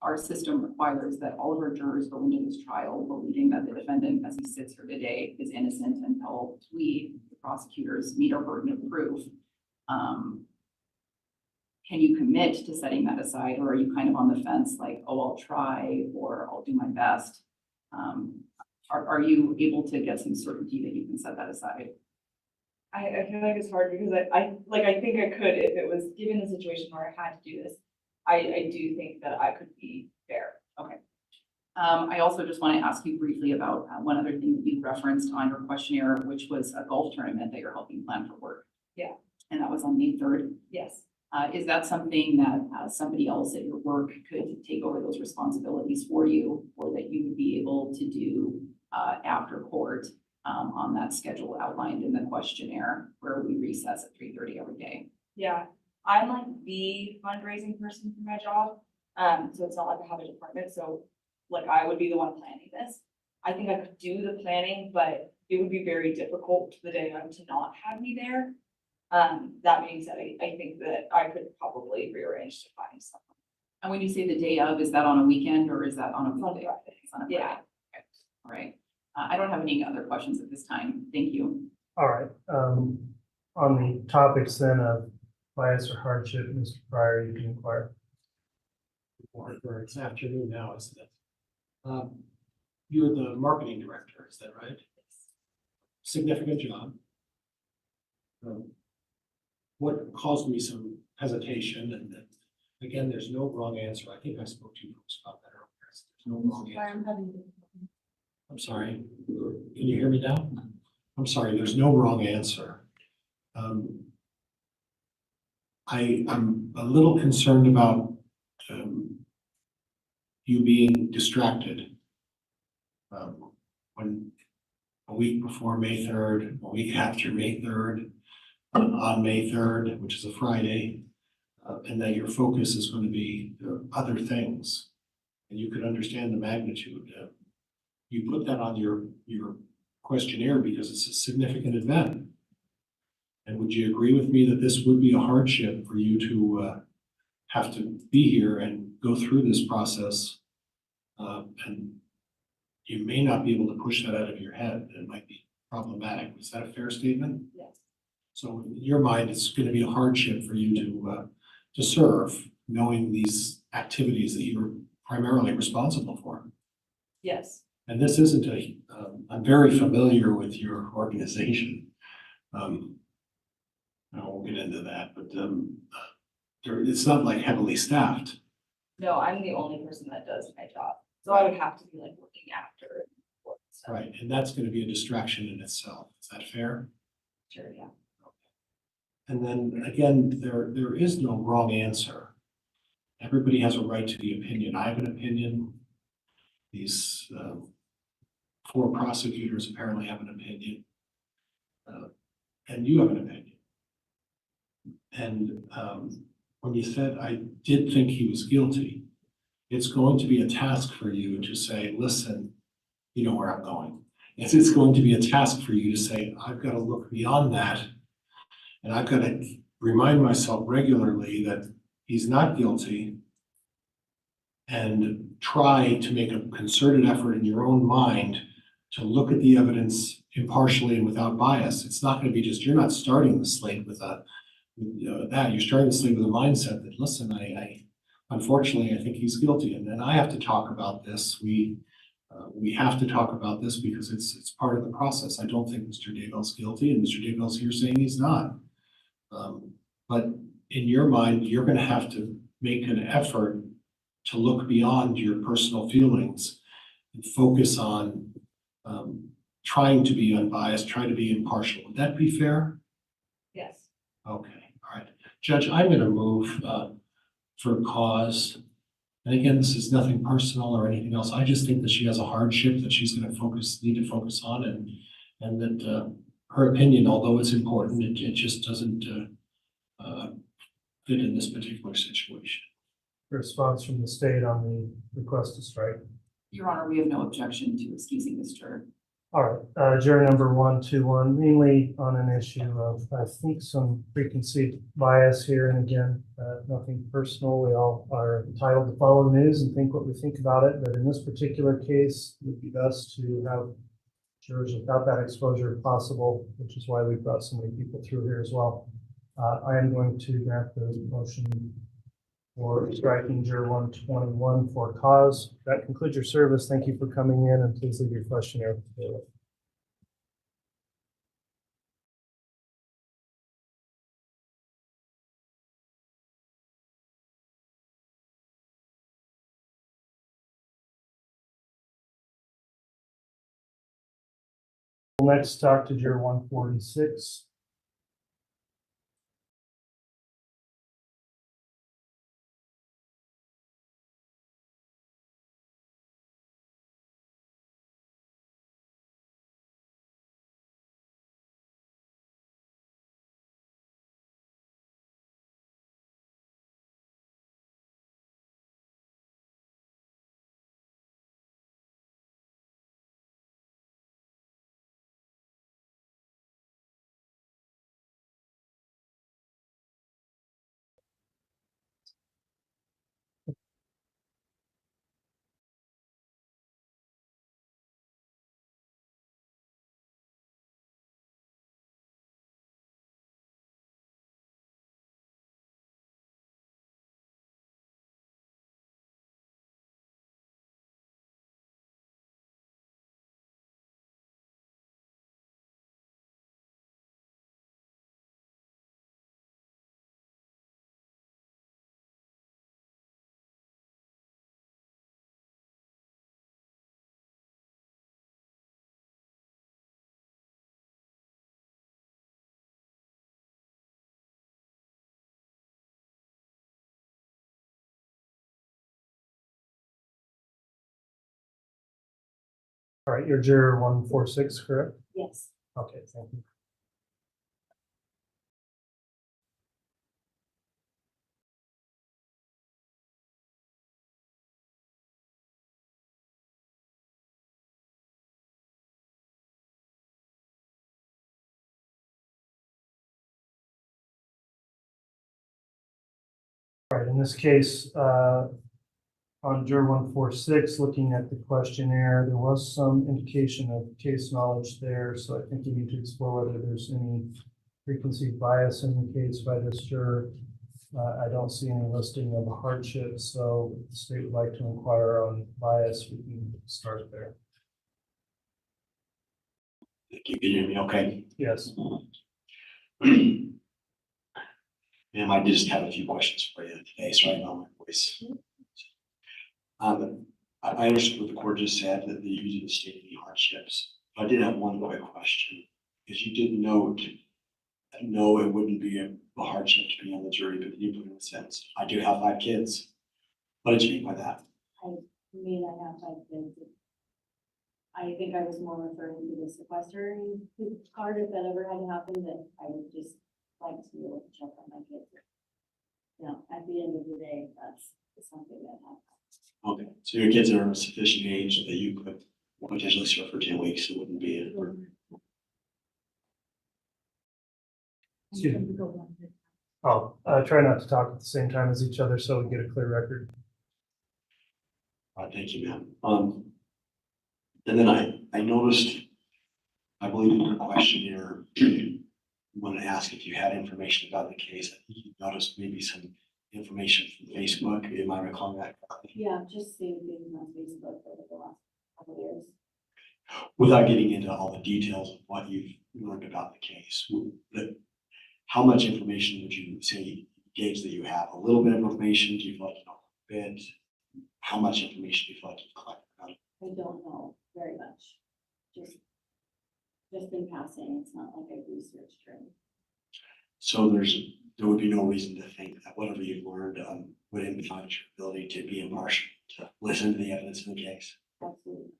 our system requires that all of our jurors go into this trial believing that the defendant, as he sits here today, is innocent until we, the prosecutors, meet our burden of proof. Can you commit to setting that aside, or are you kind of on the fence, like, oh, I'll try, or I'll do my best? Are you able to get some certainty that you can set that aside? I feel like it's hard because I think I could if it was given the situation where I had to do this. I do think that I could be fair. Okay. I also just want to ask you briefly about one other thing that you referenced on your questionnaire, which was a golf tournament that you're helping plan for work. Yeah. And that was on May 3rd. Yes. Is that something that somebody else at your work could take over those responsibilities for you, or that you would be able to do after court on that schedule outlined in the questionnaire, where we recess at 3:30 every day? Yeah, I'm like the fundraising person for my job. So it's not like I have a department, so like I would be the one planning this. I think I could do the planning, but it would be very difficult the day of to not have me there. That being said, I think that I could probably rearrange to find someone. And when you say the day of, is that on a weekend or is that on a weekday? It's on a Friday. Yeah. Okay. All right. I don't have any other questions at this time. Thank you. All right. On the topics then of bias or hardship, Mr. Pryor, you can inquire. Or it's afternoon now, isn't it? You're the marketing director, is that right? Significant job. What caused me some hesitation, and then, again, there's no wrong answer. I think I spoke to you folks about that earlier. There's no wrong answer. I'm sorry. Can you hear me now? I'm sorry. There's no wrong answer. I'm a little concerned about you being distracted. When a week before May 3rd, a week after May 3rd, on May 3rd, which is a Friday, and that your focus is going to be other things, and you could understand the magnitude. You put that on your questionnaire because it's a significant event. And would you agree with me that this would be a hardship for you to have to be here and go through this process? And you may not be able to push that out of your head. It might be problematic. Is that a fair statement? Yes. So in your mind, it's going to be a hardship for you to serve, knowing these activities that you're primarily responsible for. Yes. And this isn't I'm very familiar with your organization. I won't get into that, but it's not like heavily staffed. No, I'm the only person that does my job. So I would have to be like looking after work stuff. Right, and that's going to be a distraction in itself. Is that fair? Sure, yeah. And then again, there is no wrong answer. Everybody has a right to the opinion. I have an opinion. These 4 prosecutors apparently have an opinion. And you have an opinion. And when you said, I did think he was guilty, it's going to be a task for you to say, listen, you know where I'm going. It's going to be a task for you to say, I've got to look beyond that. And I've got to remind myself regularly that he's not guilty, and try to make a concerted effort in your own mind to look at the evidence impartially and without bias. It's not going to be just, you're not starting the slate with a that, you're starting this thing with a mindset that, listen, unfortunately, I think he's guilty, and then I have to talk about this. We have to talk about this because it's part of the process. I don't think Mr. Daybell's guilty, and Mr. Daybell's here saying he's not. But in your mind, you're gonna have to make an effort to look beyond your personal feelings and focus on trying to be unbiased, trying to be impartial. Would that be fair? Yes. Okay, all right. Judge, I'm gonna move for cause. And again, this is nothing personal or anything else. I just think that she has a hardship that she's gonna need to focus on, and that her opinion, although it's important, it just doesn't fit in this particular situation. Response from the state on the request to strike. Your Honor, we have no objection to excusing this juror. All right, juror number 121, mainly on an issue of, I think, some preconceived bias here. And again, nothing personal. We all are entitled to follow the news and think what we think about it. But in this particular case, it would be best to have jurors without that exposure if possible, which is why we brought so many people through here as well. I am going to grant the motion for striking juror 121 for cause. That concludes your service. Thank you for coming in, and please leave your questionnaire with the bailiff. We'll next talk to juror 146. All right, you're juror 146, correct? Yes. Okay, thank you. All right, in this case, on juror 146, looking at the questionnaire, there was some indication of case knowledge there. So I think you need to explore whether there's any preconceived bias in the case by this juror. I don't see any listing of a hardship, so if the state would like to inquire on bias, we can start there. You can hear me okay? Yes. Ma'am, I just have a few questions for you today, so I know my voice. I understood what the court just said, that they use the state any hardships. I did have one quick question, because you did note that no, it wouldn't be a hardship to be on the jury, but you put in a sense. I do have 5 kids. What did you mean by that? I mean, I have 5 kids. I think I was more referring to the sequestering card if that ever had happened, that I would just like to be able to check on my kids. You know, at the end of the day, that's something that happens. Okay, so your kids are of a sufficient age that you could potentially serve for 10 weeks. It wouldn't be Excuse me. Oh, try not to talk at the same time as each other so we get a clear record. Thank you, ma'am. And then I noticed, I believe in your questionnaire, want to ask if you had information about the case. I think you noticed maybe some information from Facebook. Am I recalling that correctly? Yeah, just seeing things on Facebook over the last couple of years. Without getting into all the details of what you've learned about the case, how much information would you say gauge that you have? A little bit of information? Do you feel like you know a bit? How much information do you feel like you've collected about it? I don't know very much. Just in passing. It's not like I've researched or anything. So there would be no reason to think that whatever you've learned would impact your ability to be impartial, to listen to the evidence in the case. Absolutely.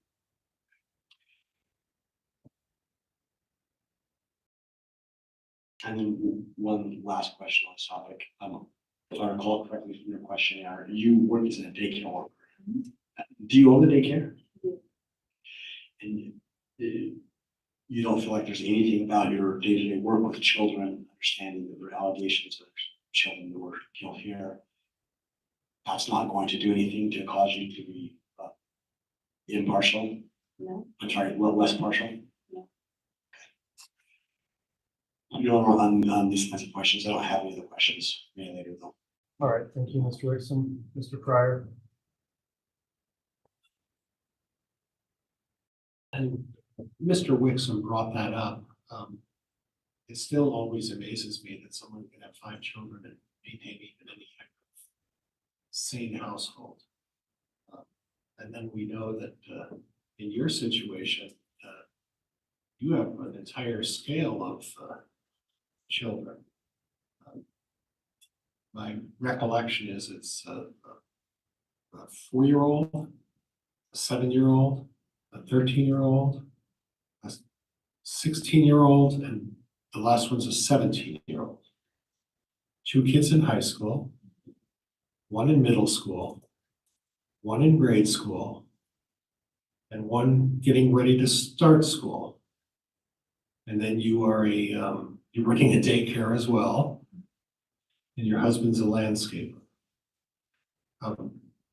And then one last question on this topic. If I recall correctly from your questionnaire, you work as a daycare worker. Do you own the daycare? And you don't feel like there's anything about your day-to-day work with the children, understanding that there are allegations of children that were killed here, that's not going to do anything to cause you to be impartial? No. I'm sorry, less partial? No. You know, on these kinds of questions, I don't have any other questions. Maybe later though. All right, thank you, Mr. Wixom. Mr. Pryor? And Mr. Wixom brought that up. It still always amazes me that someone can have 5 children and maintain even any kind of sane household. And then we know that in your situation, you have an entire scale of children. My recollection is it's a 4-year-old, a 7-year-old, a 13-year-old, a 16-year-old, and the last one's a 17-year-old. 2 kids in high school, 1 in middle school, 1 in grade school, and 1 getting ready to start school. And then you are you're working at daycare as well, and your husband's a landscaper.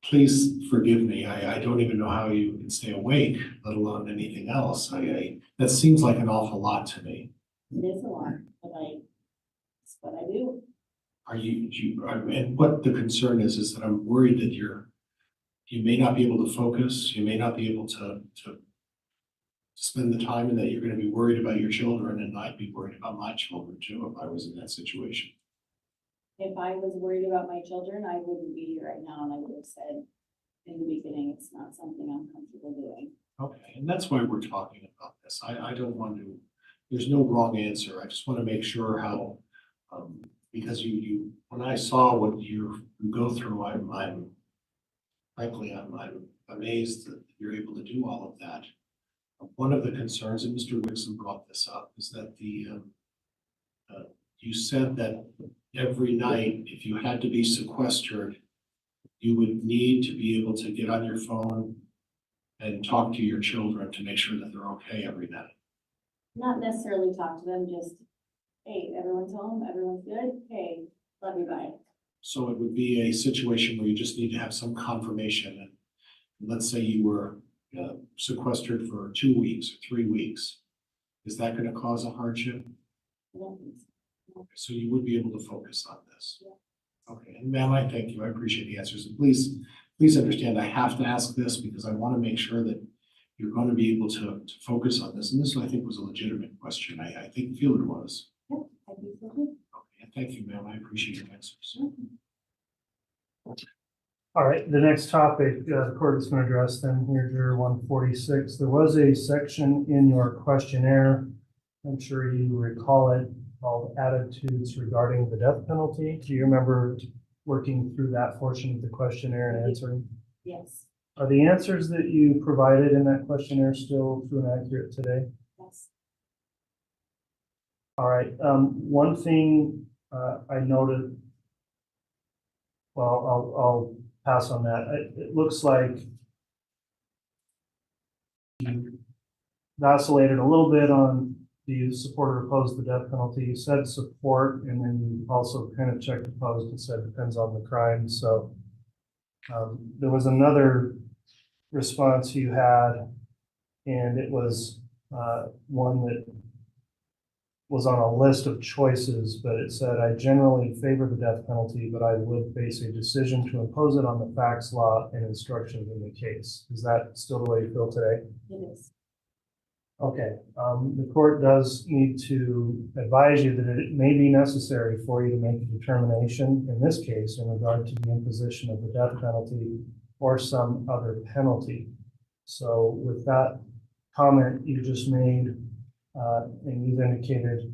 Please forgive me. I don't even know how you can stay awake, let alone anything else. That seems like an awful lot to me. It is a lot, but it's what I do. And what the concern is that I'm worried that you may not be able to focus, you may not be able to spend the time, and that you're going to be worried about your children, and I'd be worried about my children too if I was in that situation. If I was worried about my children, I wouldn't be here right now, and I would have said in the beginning, it's not something I'm comfortable doing. Okay, and that's why we're talking about this. I don't want to, there's no wrong answer. I just want to make sure how, because when I saw what you go through, I'm frankly, I'm amazed that you're able to do all of that. One of the concerns, and Mr. Wixom brought this up, is that you said that every night, if you had to be sequestered, you would need to be able to get on your phone and talk to your children to make sure that they're okay every night. Not necessarily talk to them, just, hey, everyone's home, everyone's good, hey, love you, bye. So it would be a situation where you just need to have some confirmation. And let's say you were sequestered for 2 weeks or 3 weeks. Is that going to cause a hardship? I don't think so. Okay, so you would be able to focus on this. Yeah. Okay, and ma'am, I thank you. I appreciate the answers. And please understand, I have to ask this because I want to make sure that you're going to be able to focus on this. And this, I think, was a legitimate question. I feel it was. Yeah, I think so too. Okay, thank you, ma'am. I appreciate your answers. All right, the next topic, the court is going to address then here, Juror 146. There was a section in your questionnaire, I'm sure you recall it, called Attitudes Regarding the Death Penalty. Do you remember working through that portion of the questionnaire and answering? Yes. Are the answers that you provided in that questionnaire still true and accurate today? Yes. All right, one thing I noted, well, I'll pass on that. It looks like you vacillated a little bit on do you support or oppose the death penalty. You said support, and then you also kind of checked opposed and said depends on the crime. So there was another response you had, and it was one that was on a list of choices, but it said, I generally favor the death penalty, but I would base a decision to impose it on the facts, law, and instructions in the case. Is that still the way you feel today? It is. Okay, the court does need to advise you that it may be necessary for you to make a determination in this case in regard to the imposition of the death penalty or some other penalty. So with that comment you just made, and you've indicated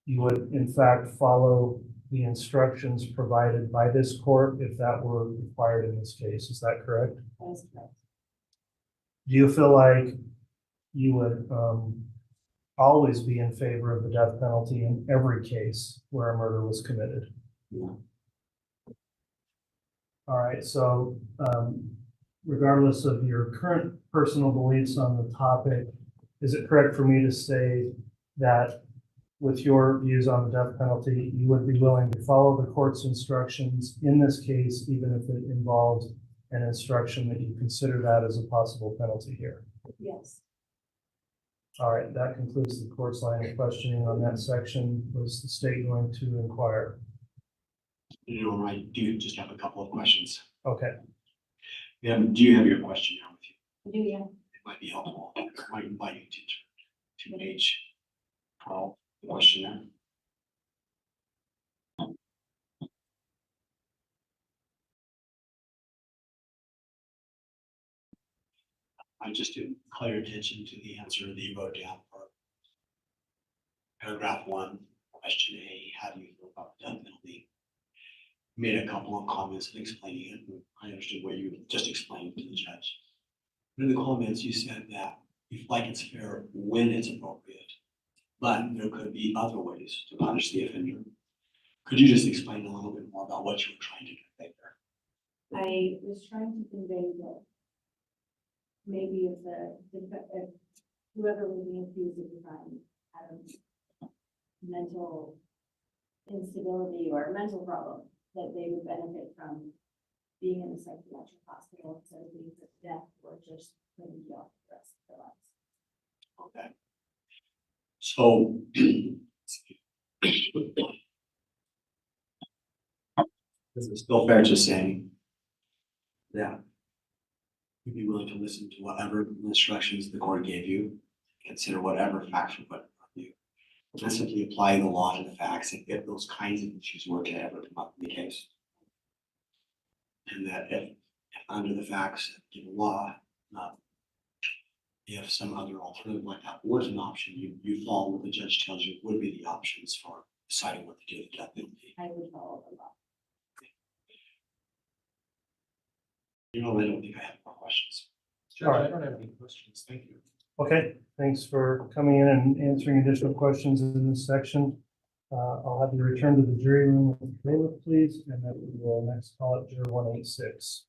you would in fact follow the instructions provided by this court if that were required in this case. Is that correct? That is correct. Do you feel like you would always be in favor of the death penalty in every case where a murder was committed? Yeah. All right, so regardless of your current personal beliefs on the topic, is it correct for me to say that with your views on the death penalty, you would be willing to follow the court's instructions in this case, even if it involves an instruction that you consider that as a possible penalty here? Yes. All right, that concludes the court's line of questioning on that section. Was the state going to inquire? I do just have a couple of questions. Okay. Yeah, do you have your question now with you? I do, yeah. It might be helpful. I might invite you to page 12, the questionnaire. I just to call your attention to the answer that you wrote down for paragraph 1, question A, how do you feel about the death penalty? You made a couple of comments in explaining it, and I understood what you just explained to the judge. In the comments, you said that you feel like it's fair when it's appropriate, but there could be other ways to punish the offender. Could you just explain a little bit more about what you were trying to convey there? I was trying to convey that maybe if if whoever was being accused of the crime had a mental instability or a mental problem, that they would benefit from being in a psychiatric hospital instead of being put to death or just putting you off the rest of their lives. Okay. So, is it still fair to say that you'd be willing to listen to whatever instructions the court gave you, consider whatever facts were put in front of you, and simply apply the law to the facts if those kinds of issues were to ever come up in the case? And that if under the facts of the law, if some other alternative like that was an option, you follow what the judge tells you would be the options for deciding what to do with the death penalty. I would follow the law. I don't think I have more questions. Judge, I don't have any questions. Thank you. Okay, thanks for coming in and answering additional questions in this section. I'll have you return to the jury room with the bailiff, please, and then we will next call it juror 186.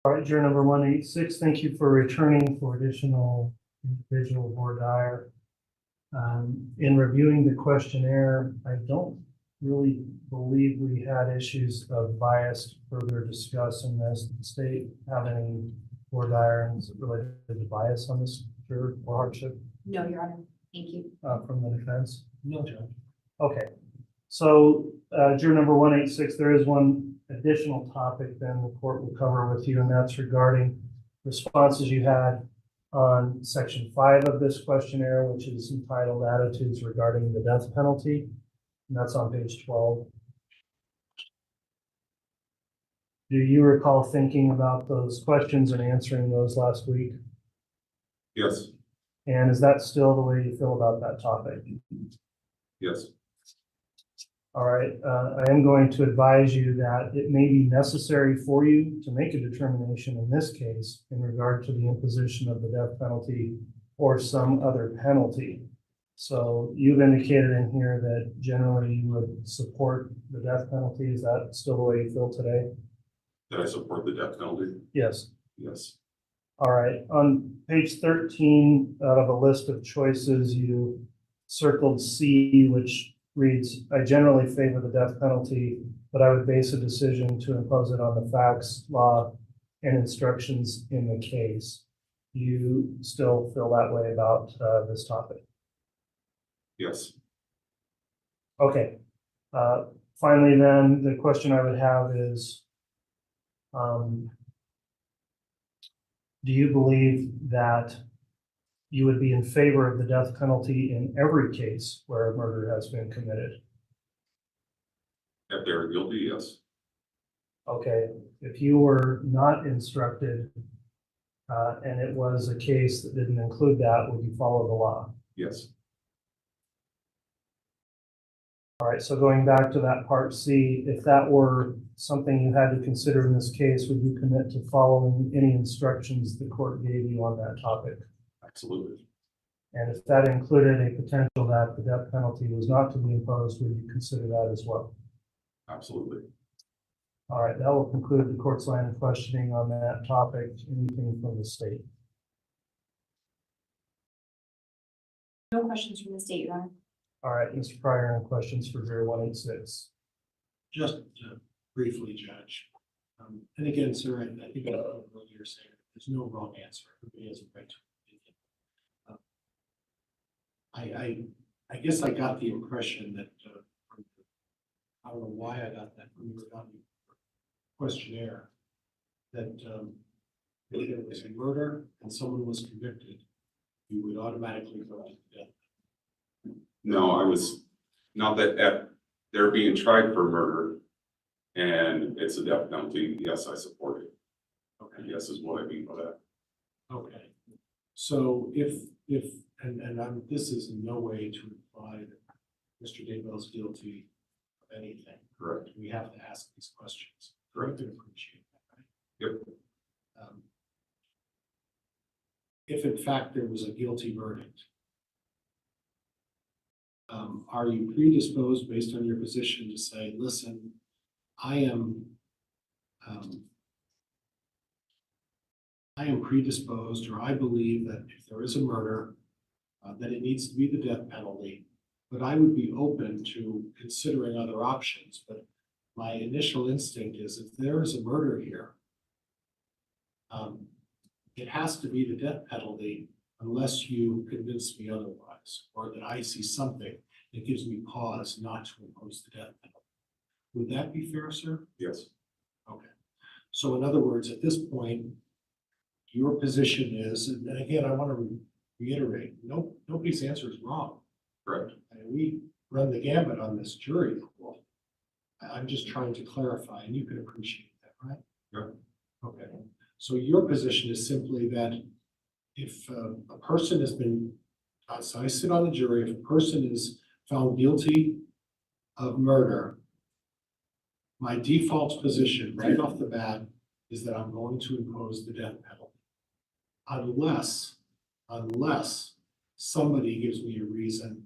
All right, juror number 186, thank you for returning for additional individual voir dire. In reviewing the questionnaire, I don't really believe we had issues of bias further discussed in this. Did the state have any voir dire related to bias on this juror or hardship? No, Your Honor. Thank you. From the defense? No, Judge. Okay. So, juror number 186, there is one additional topic then the court will cover with you, and that's regarding responses you had on section 5 of this questionnaire, which is entitled Attitudes Regarding the Death Penalty. And that's on page 12. Do you recall thinking about those questions and answering those last week? Yes, And is that still the way you feel about that topic? yes, All right, I am going to advise you that it may be necessary for you to make a determination in this case in regard to the imposition of the death penalty or some other penalty. So you've indicated in here that generally you would support the death penalty. Is that still the way you feel today? did I support the death penalty? Yes. Yes, All right, on page 13 out of a list of choices, you circled C, which reads, I generally favor the death penalty, but I would base a decision to impose it on the facts, law, and instructions in the case. Do you still feel that way about this topic? yes, Okay. Finally, then, the question I would have is, do you believe that you would be in favor of the death penalty in every case where a murder has been committed? if they're guilty, yes, Okay, if you were not instructed and it was a case that didn't include that, would you follow the law? yes, All right, so going back to that part C, if that were something you had to consider in this case, would you commit to following any instructions the court gave you on that topic? absolutely, And if that included a potential that the death penalty was not to be imposed, would you consider that as well? absolutely. All right, that will conclude the court's line of questioning on that topic. Anything from the state? No questions from the state, Your Honor. All right, Mr. Pryor, any questions for juror 186? Just briefly, Judge. And again, sir, I think I know what you're saying. There's no wrong answer. Everybody has a right to opinion. I guess I got the impression that, I don't know why I got that from your questionnaire, that if there was a murder and someone was convicted, you would automatically go to death. No, I was, not that if they're being tried for murder and it's a death penalty, yes, I support it. Okay. Yes, is what I mean by that. Okay. So and this is in no way to imply that Mr. Daybell is guilty of anything. Correct. We have to ask these questions. Correct. I can appreciate that, right? Yep, If in fact there was a guilty verdict, are you predisposed based on your position to say, listen, I am predisposed, or I believe that if there is a murder, that it needs to be the death penalty, but I would be open to considering other options. But my initial instinct is if there is a murder here, it has to be the death penalty unless you convince me otherwise, or that I see something that gives me pause not to impose the death penalty. Would that be fair, sir? yes, Okay. So in other words, at this point, your position is, and again, I want to reiterate, nobody's answer is wrong. correct, And we run the gambit on this jury pool. I'm just trying to clarify, and you can appreciate that, right? Yep. Okay. So your position is simply that if a person has been, so I sit on the jury, if a person is found guilty of murder, my default position right off the bat is that I'm going to impose the death penalty. Unless somebody gives me a reason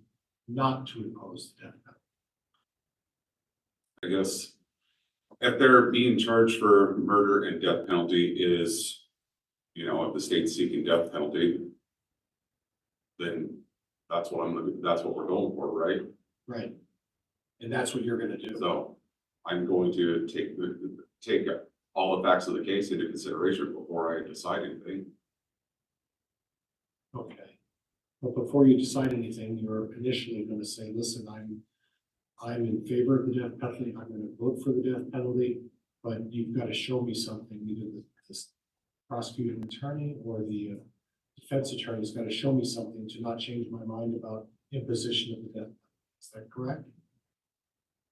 not to impose the death penalty. I guess. If they're being charged for murder and death penalty is, if the state's seeking death penalty, then that's what we're going for, right? Right. And that's what you're gonna do. So I'm going to take all the facts of the case into consideration before I decide anything. Okay. But before you decide anything, you're initially gonna say, listen, I'm in favor of the death penalty, I'm gonna vote for the death penalty, but you've got to show me something, either the prosecuting attorney or the defense attorney's got to show me something to not change my mind about imposition of the death penalty. Is that correct?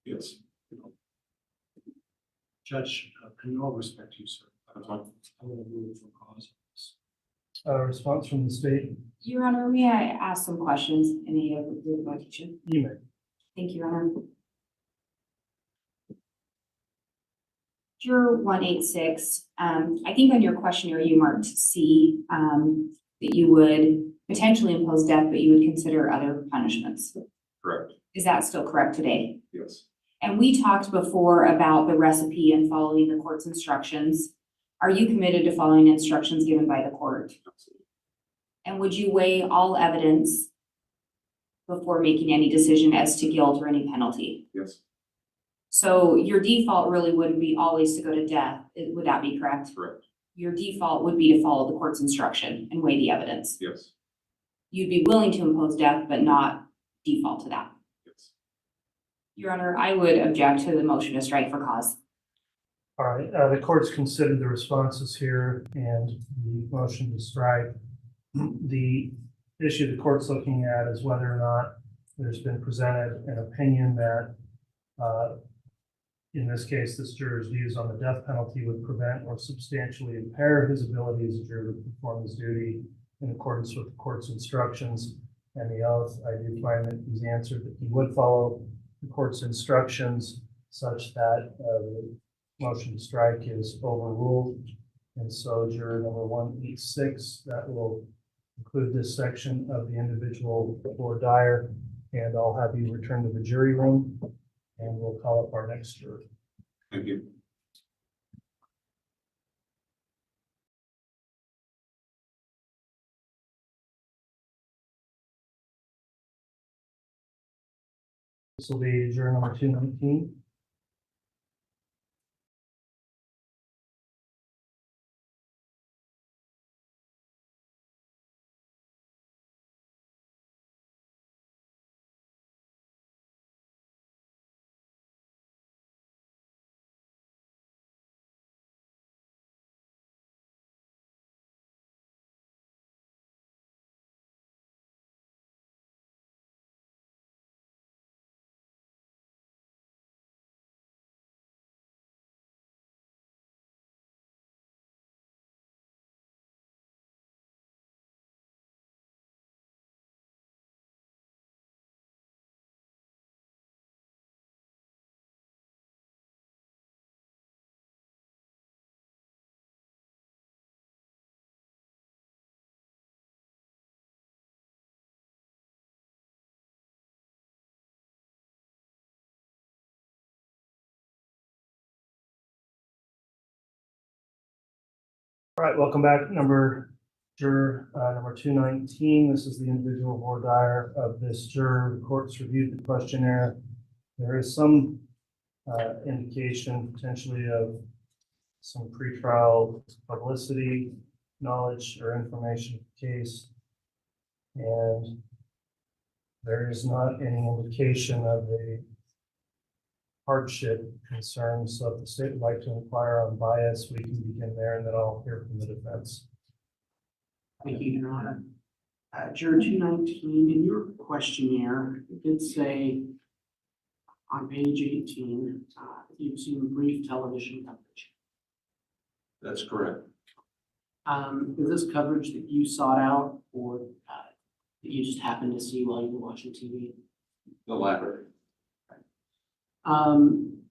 Yes. Judge, in all respect to you, sir, That's fine. I'm gonna move for cause. Response from the state, Your Honor, may I ask some questions in a revocation? you may. Thank you, Your Honor. Juror 186, I think on your questionnaire you marked C, that you would potentially impose death, but you would consider other punishments. Correct. Is that still correct today? Yes. And we talked before about the recipe and following the court's instructions. Are you committed to following instructions given by the court? Absolutely. And would you weigh all evidence before making any decision as to guilt or any penalty? Yes. So your default really wouldn't be always to go to death. Would that be correct? Correct. Your default would be to follow the court's instruction and weigh the evidence. Yes. You'd be willing to impose death, but not default to that. Yes. Your Honor, I would object to the motion to strike for cause. All right, the court's considered the responses here and the motion to strike. The issue the court's looking at is whether or not there's been presented an opinion that, in this case, this juror's views on the death penalty would prevent or substantially impair his ability as a juror to perform his duty in accordance with the court's instructions and the oath. I do find that he's answered that he would follow the court's instructions such that the motion to strike is overruled. And so juror number 186, that will conclude this section of the individual for Dyer. And I'll have you return to the jury room and we'll call up our next juror. Thank you. This will be juror number 219. All right, welcome back, juror number 219. This is the individual voir dire of this juror. The court's reviewed the questionnaire. There is some indication potentially of some pretrial publicity, knowledge, or information of the case. And there is not any indication of a hardship concerns. So if the state would like to inquire on bias, we can begin there and then I'll hear from the defense. Thank you, Your Honor. Juror 219, in your questionnaire, it did say on page 18, you've seen brief television coverage. That's correct. Is this coverage that you sought out or that you just happened to see while you were watching TV? The latter. And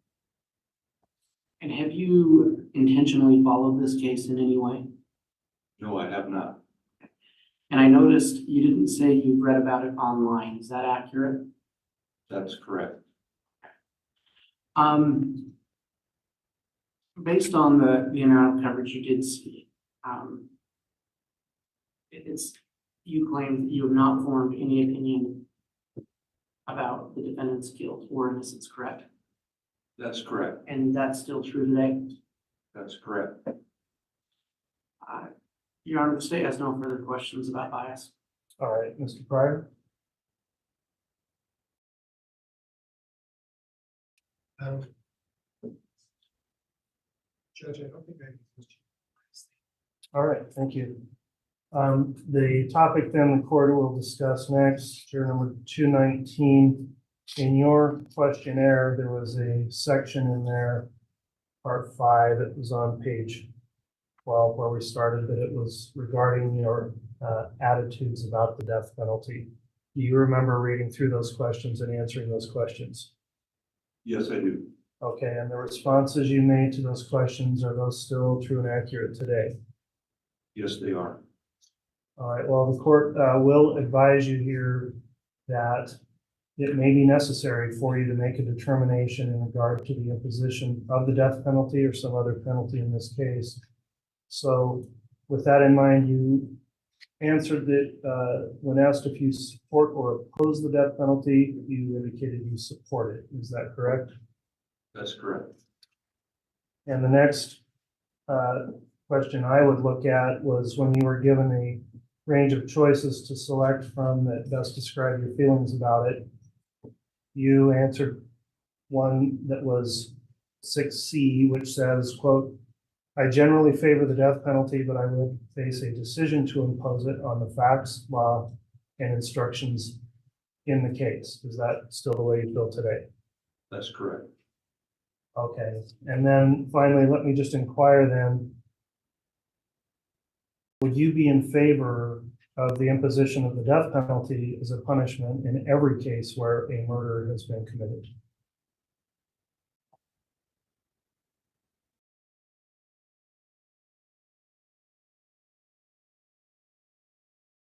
have you intentionally followed this case in any way? No, I have not. And I noticed you didn't say you read about it online. Is that accurate? That's correct. Based on the amount of coverage you did see, you claim that you have not formed any opinion about the defendant's guilt or innocence, correct? That's correct. And that's still true today? That's correct. Your Honor, the state has no further questions about bias. All right, Mr. Pryor. Judge, I don't think I have any questions. All right, thank you. The topic then the court will discuss next, juror number 219. In your questionnaire, there was a section in there, part 5, that was on page 12 where we started, that it was regarding your attitudes about the death penalty. Do you remember reading through those questions and answering those questions? Yes, I do. Okay, and the responses you made to those questions, are those still true and accurate today? Yes, they are. All right, well, the court will advise you here that it may be necessary for you to make a determination in regard to the imposition of the death penalty or some other penalty in this case. So with that in mind, you answered that when asked if you support or oppose the death penalty, you indicated you support it. Is that correct? That's correct. And the next question I would look at was when you were given a range of choices to select from that best describe your feelings about it, you answered one that was 6C, which says, quote, I generally favor the death penalty, but I would face a decision to impose it on the facts, law, and instructions in the case. Is that still the way you feel today? That's correct. Okay, and then finally, let me just inquire then, would you be in favor of the imposition of the death penalty as a punishment in every case where a murder has been committed?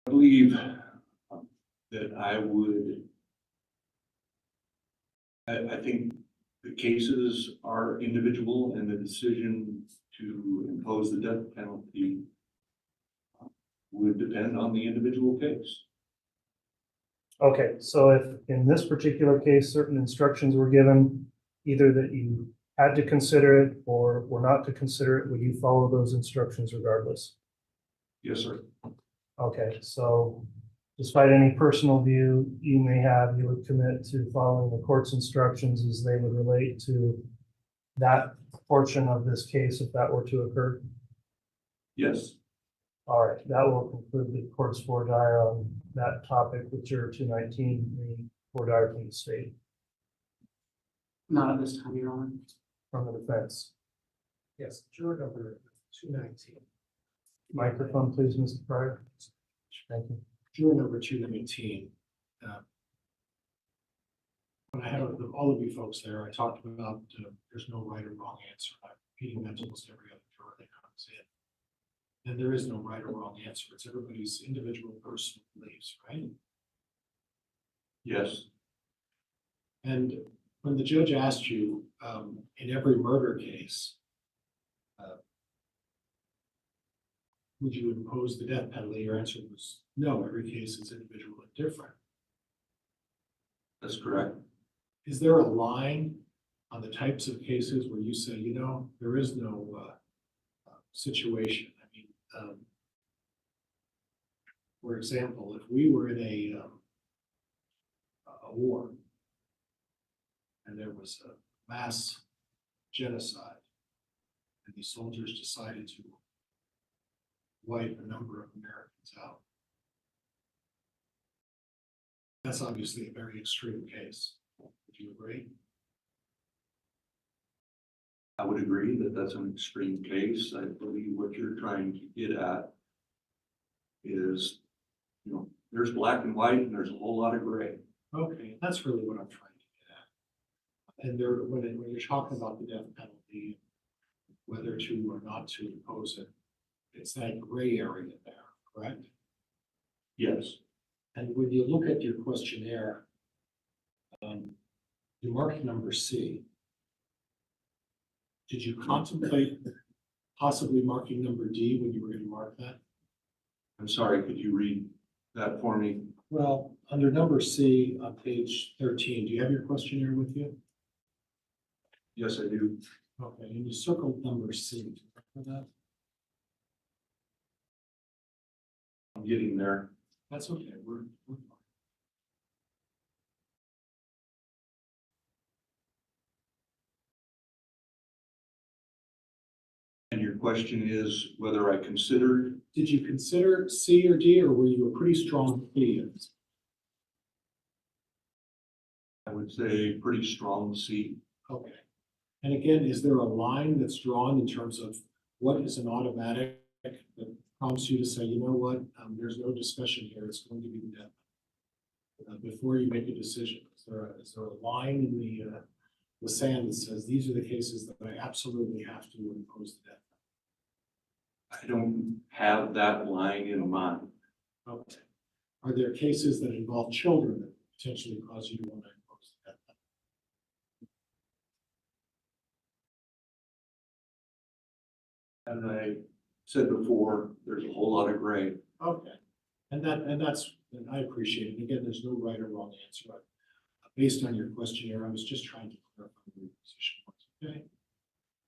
I believe that I would, I think the cases are individual and the decision to impose the death penalty would depend on the individual case. Okay, so if in this particular case, certain instructions were given, either that you had to consider it or were not to consider it, would you follow those instructions regardless? Yes, sir. Okay, so despite any personal view you may have, you would commit to following the court's instructions as they would relate to that portion of this case if that were to occur? Yes. All right, that will conclude the court's voir dire on that topic with juror 219, the voir dire from the state. Not at this time, Your Honor. From the defense. Yes, juror number 219. Microphone, please, Mr. Pryor. Thank you. Juror number 219. When I had all of you folks there, I talked about there's no right or wrong answer. I'm repeating that to almost every other juror that comes in. And there is no right or wrong answer. It's everybody's individual personal beliefs, right? Yes. And when the judge asked you in every murder case, would you impose the death penalty? Your answer was no. Every case is individual and different. That's correct. Is there a line on the types of cases where you say, you know, there is no situation? I mean, for example, if we were in a war and there was a mass genocide and the soldiers decided to wipe a number of Americans out, that's obviously a very extreme case. Would you agree? I would agree that that's an extreme case. I believe what you're trying to get at is, you know, there's black and white and there's a whole lot of gray. Okay, that's really what I'm trying to get at. And there, when you're talking about the death penalty, whether to or not to impose it, it's that gray area there, correct? Yes. And when you look at your questionnaire, you mark number C. Did you contemplate possibly marking number D when you were going to mark that? I'm sorry, could you read that for me? Well, under number C on page 13, do you have your questionnaire with you? Yes, I do. Okay, and you circled number C. For that? I'm getting there. That's okay. We're fine. And your question is whether I considered, Did you consider C or D, or were you a pretty strong B? I would say pretty strong C. Okay. And again, is there a line that's drawn in terms of what is an automatic that prompts you to say, you know what, there's no discussion here, it's going to be the death? Before you make a decision, is there a line in the sand that says, these are the cases that I absolutely have to impose the death? I don't have that line in mind. Okay. Are there cases that involve children that potentially cause you to want to impose the death As I said before, there's a whole lot of gray. Okay. And I appreciate it. Again, there's no right or wrong answer. But based on your questionnaire, I was just trying to clarify your position.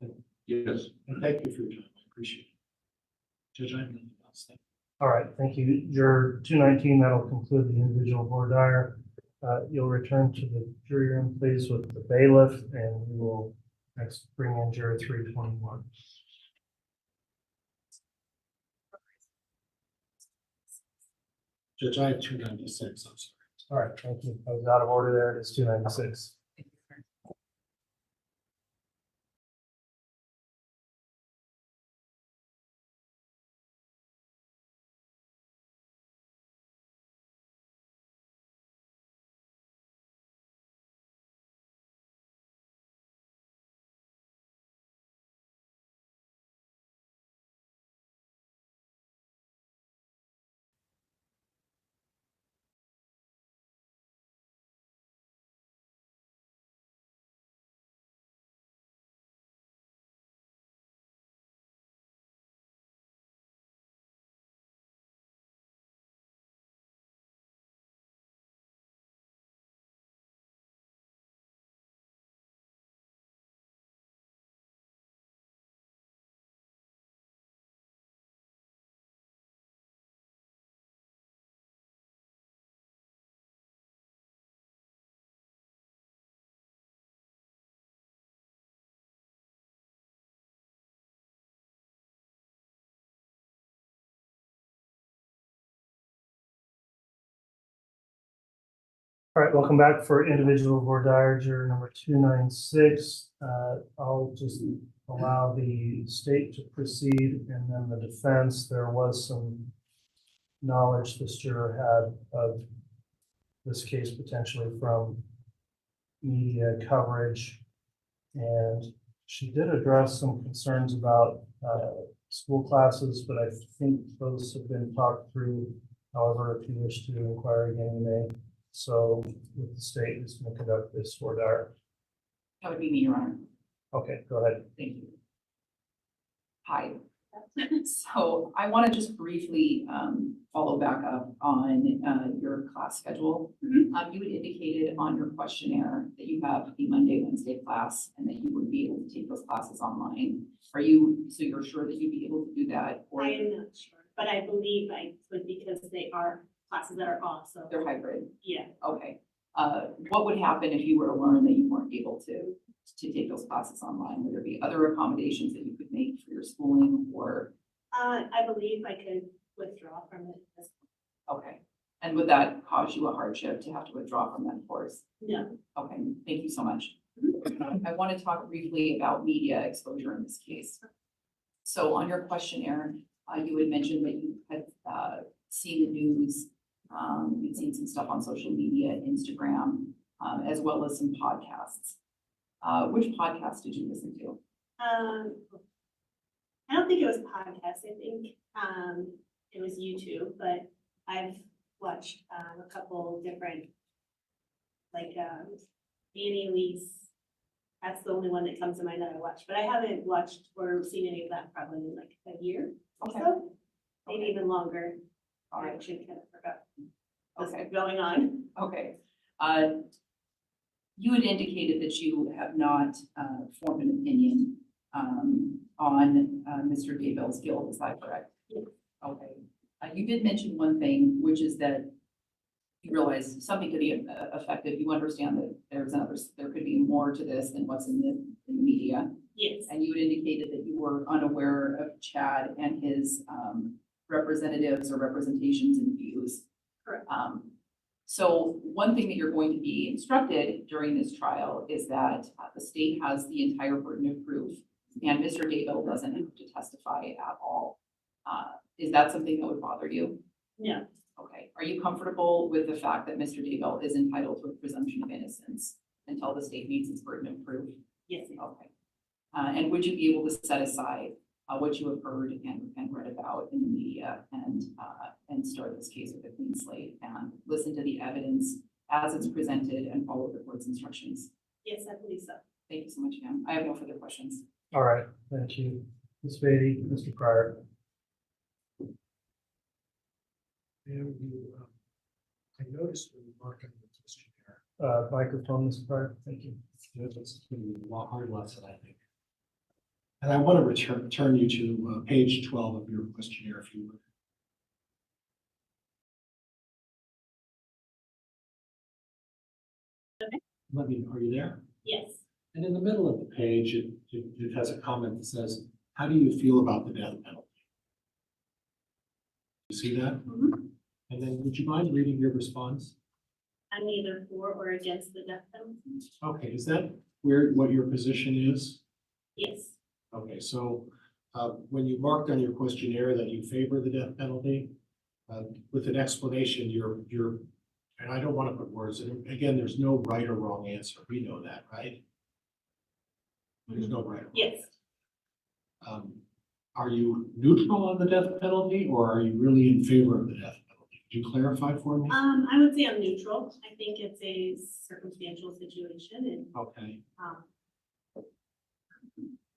Okay. Yes. And thank you for your time. I appreciate it. Judge, I have nothing else. Thank you. All right, thank you. Juror 219, that'll conclude the individual voir dire. You'll return to the jury room, please, with the bailiff, and we will next bring in juror 321. Judge, I have 296. I'm sorry. All right, thank you. I was out of order there. It is 296. All right, welcome back for individual voir dire, juror number 296. I'll just allow the state to proceed, and then the defense. There was some knowledge this juror had of this case potentially from media coverage, and she did address some concerns about school classes, but I think those have been talked through. However, if you wish to inquire again, you may. So with the state is going to conduct this voir dire. That would be me, Your Honor. Okay, go ahead. Thank you. Hi. So I want to just briefly follow back up on your class schedule. You had indicated on your questionnaire that you have a Monday, Wednesday class and that you would be able to take those classes online. So you're sure that you'd be able to do that? Or I am not sure, but I believe I could because they are classes that are off, so. they're hybrid? Yeah. Okay. What would happen if you were to learn that you weren't able to take those classes online? Would there be other accommodations that you could make for your schooling, or? I believe I could withdraw from it. Okay. And would that cause you a hardship to have to withdraw from that course? No. Okay, thank you so much. I want to talk briefly about media exposure in this case. So on your questionnaire, you had mentioned that you had seen the news, you'd seen some stuff on social media, Instagram, as well as some podcasts. Which podcast did you listen to? I don't think it was a podcast. I think it was YouTube, but I've watched a couple different, like Annie Elise. That's the only one that comes to mind that I watched, but I haven't watched or seen any of that probably in like a year or so, maybe even longer. I actually kind of forgot what's going on. Okay. You had indicated that you have not formed an opinion on Mr. Daybell's guilt. Is that correct? Yes. Okay. You did mention one thing, which is that you realize something could be effective. You understand that there could be more to this than what's in the media. Yes. And you had indicated that you were unaware of Chad and his representatives or representations and views. Correct. So one thing that you're going to be instructed during this trial is that the state has the entire burden of proof, and Mr. Daybell doesn't have to testify at all. Is that something that would bother you? No. Okay. Are you comfortable with the fact that Mr. Daybell is entitled to a presumption of innocence until the state meets its burden of proof? Yes. Okay. And would you be able to set aside what you have heard and read about in the media and start this case with a clean slate and listen to the evidence as it's presented and follow the court's instructions? Yes, I believe so. Thank you so much, ma'am. I have no further questions. All right, thank you. Ms. Beatty, Mr. Pryor. And I noticed when you marked on the questionnaire. Microphone, Mr. Pryor, thank you. It's going to be a hard lesson, I think. And I want to turn you to page 12 of your questionnaire, if you would. Are you there? Yes. And in the middle of the page, it has a comment that says, how do you feel about the death penalty? You see that? Mm-hmm. And then would you mind reading your response? I'm neither for or against the death penalty. Okay, is that what your position is? Yes. Okay, so when you marked on your questionnaire that you favor the death penalty, with an explanation, you're, and I don't want to put words in, again, there's no right or wrong answer. We know that, right? There's no right or wrong. Yes. Are you neutral on the death penalty, or are you really in favor of the death penalty? Could you clarify for me? I would say I'm neutral. I think it's a circumstantial situation and Okay.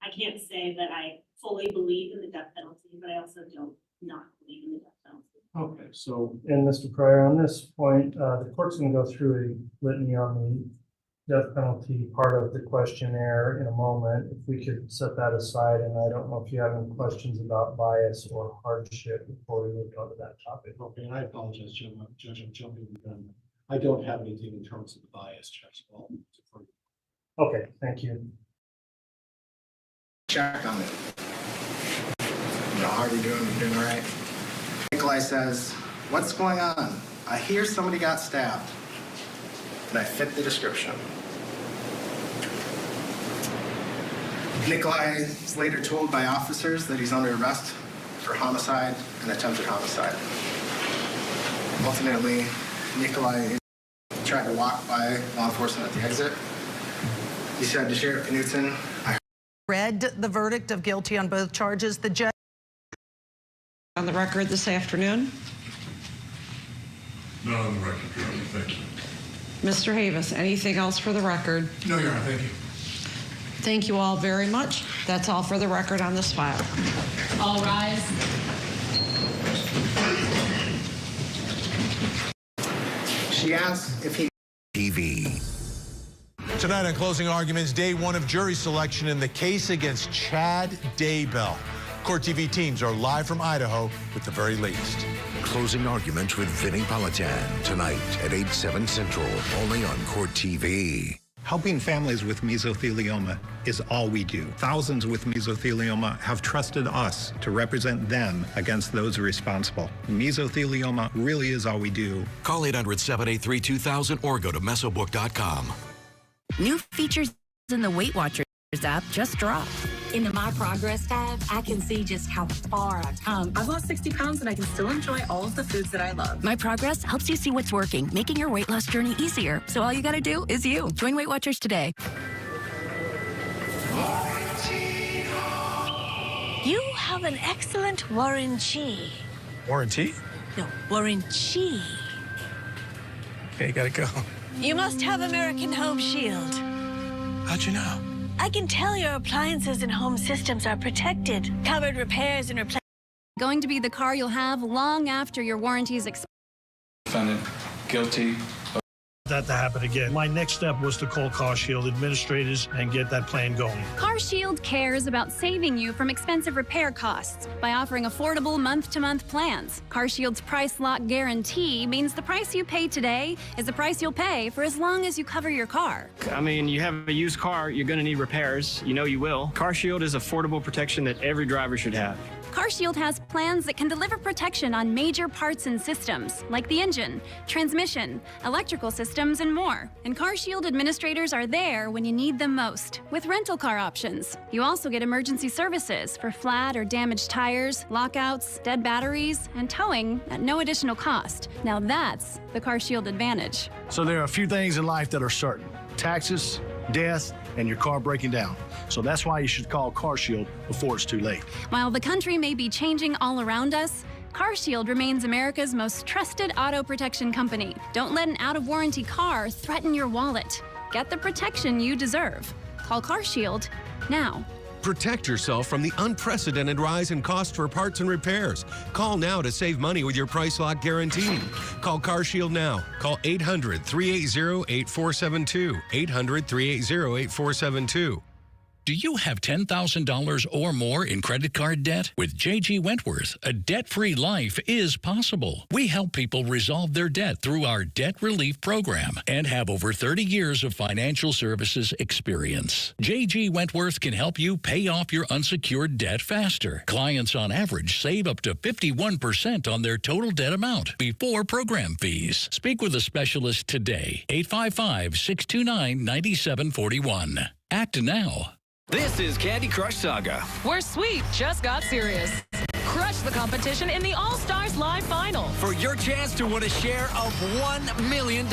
I can't say that I fully believe in the death penalty, but I also don't not believe in the death penalty. Okay, so. And Mr. Pryor, on this point, the court's going to go through a litany on the death penalty part of the questionnaire in a moment. If we could set that aside, and I don't know if you have any questions about bias or hardship before we move on to that topic. Okay, and I apologize, Judge, I'm jumping the gun. I don't have anything in terms of bias, Judge. Okay, thank you. Check on it. How are you doing? You doing all right? Nikolai says, what's going on? I hear somebody got stabbed. And I fit the description. Nikolai is later told by officers that he's under arrest for homicide and attempted homicide. Ultimately, Nikolai tried to walk by law enforcement at the exit. He said to Sheriff Knutson, I read the verdict of guilty on both charges. The judge on the record this afternoon. Not on the record, Your Honor. Thank you. Mr. Havis, anything else for the record? No, Your Honor. Thank you. Thank you all very much. That's all for the record on this file. All rise. She asked if he TV. Tonight on Closing Arguments, day one of jury selection in the case against Chad Daybell. Court TV teams are live from Idaho with the very latest. Closing Arguments with Vinnie Politan tonight at 8/7 Central, only on Court TV. Helping families with mesothelioma is all we do. Thousands with mesothelioma have trusted us to represent them against those responsible. Mesothelioma really is all we do. Call 800-783-2000 or go to mesobook.com. New features in the Weight Watchers app just dropped. In the My Progress tab, I can see just how far I've come. I've lost 60 pounds and I can still enjoy all of the foods that I love. My Progress helps you see what's working, making your weight loss journey easier. So all you gotta do is you. Join Weight Watchers today. You have an excellent warranty. Warranty? No, warranty. Okay, gotta go. You must have American Home Shield. How'd you know? I can tell your appliances and home systems are protected. Covered repairs and replacements. Going to be the car you'll have long after your warranty's expired. Defendant guilty that to happen again. My next step was to call CarShield administrators and get that plan going. CarShield cares about saving you from expensive repair costs by offering affordable month-to-month plans. CarShield's price lock guarantee means the price you pay today is the price you'll pay for as long as you cover your car. I mean, you have a used car, you're going to need repairs. You know you will. CarShield is affordable protection that every driver should have. CarShield has plans that can deliver protection on major parts and systems, like the engine, transmission, electrical systems, and more. And CarShield administrators are there when you need them most, with rental car options. You also get emergency services for flat or damaged tires, lockouts, dead batteries, and towing at no additional cost. Now that's the CarShield advantage. So there are a few things in life that are certain. Taxes, death, and your car breaking down. So that's why you should call CarShield before it's too late. While the country may be changing all around us, CarShield remains America's most trusted auto protection company. Don't let an out-of-warranty car threaten your wallet. Get the protection you deserve. Call CarShield now. Protect yourself from the unprecedented rise in cost for parts and repairs. Call now to save money with your price lock guarantee. Call CarShield now. Call 800-380-8472. 800-380-8472. Do you have $10,000 or more in credit card debt? With J.G. Wentworth, a debt-free life is possible. We help people resolve their debt through our debt relief program and have over 30 years of financial services experience. J.G. Wentworth can help you pay off your unsecured debt faster. Clients on average save up to 51% on their total debt amount before program fees. Speak with a specialist today. 855-629-9741. Act now. This is Candy Crush Saga, where sweet just got serious. Crush the competition in the All-Stars Live Final. for your chance to win a share of $1 million.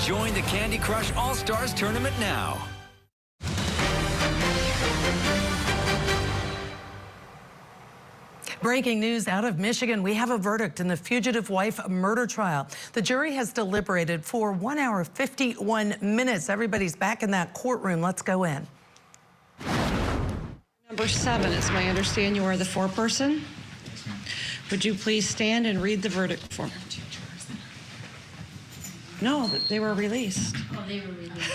Join the Candy Crush All-Stars Tournament now. Breaking news out of Michigan. We have a verdict in the fugitive wife murder trial. The jury has deliberated for 1 hour, 51 minutes. Everybody's back in that courtroom. Let's go in. Number 7, it's my understanding you are the foreperson. Would you please stand and read the verdict form? No, they were released. Oh, they were released.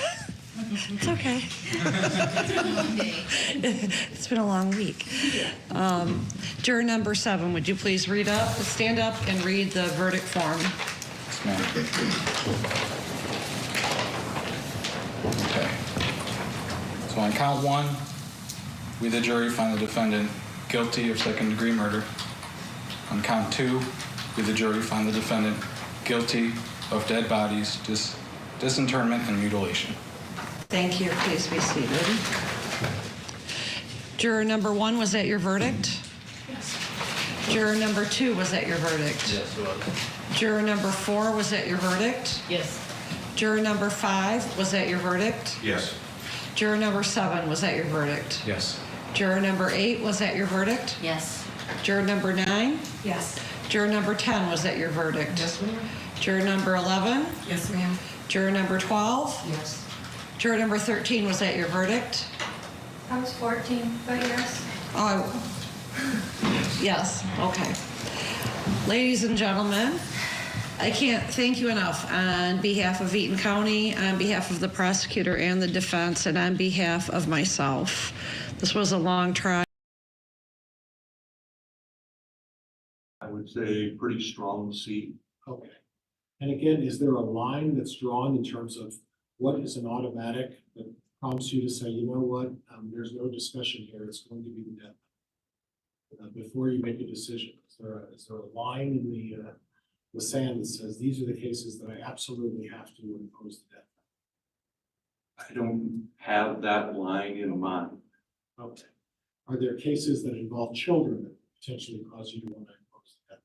It's okay. It's been a long week. Juror number 7, would you please stand up and read the verdict form? Okay. So on count 1, we the jury find the defendant guilty of second-degree murder. On count 2, we the jury find the defendant guilty of dead bodies, disinterment, and mutilation. Thank you. Please be seated. Juror number 1, was that your verdict? Yes. Juror number 2, was that your verdict? Yes, it was. Juror number 4, was that your verdict? Yes. Juror number 5, was that your verdict? Yes. Juror number 7, was that your verdict? Yes. Juror number 8, was that your verdict? Yes. Juror number 9? Yes. Juror number 10, was that your verdict? Yes, ma'am. Juror number 11? Yes, ma'am. Juror number 12? Yes. Juror number 13, was that your verdict? I was 14, but yes. Oh, yes, okay. Ladies and gentlemen, I can't thank you enough on behalf of Eaton County, on behalf of the prosecutor and the defense, and on behalf of myself. This was a long trial. I would say pretty strong C. Okay. And again, is there a line that's drawn in terms of what is an automatic that prompts you to say, you know what, there's no discussion here, it's going to be the death before you make a decision? Is there a line in the sand that says these are the cases that I absolutely have to impose the death? I don't have that line in mind. Okay. Are there cases that involve children that potentially cause you to want to impose the death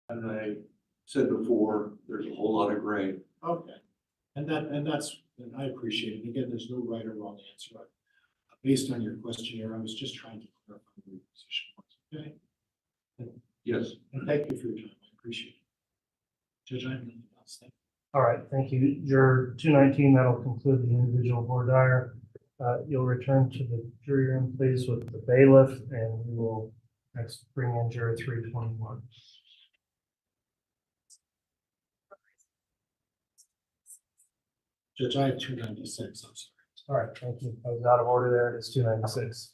As I said before, there's a whole lot of gray. Okay. And I appreciate it. Again, there's no right or wrong answer. Based on your questionnaire, I was just trying to clarify where your position was. Okay. Yes. And thank you for your time. I appreciate it. Judge, I have nothing else. Thank you. All right, thank you. Juror 219, that'll conclude the individual voir dire. You'll return to the jury room, please, with the bailiff, and we will Next, bring in jury 321. Judge, I have 296, I'm sorry. All right, thank you. I was out of order there. It is 296.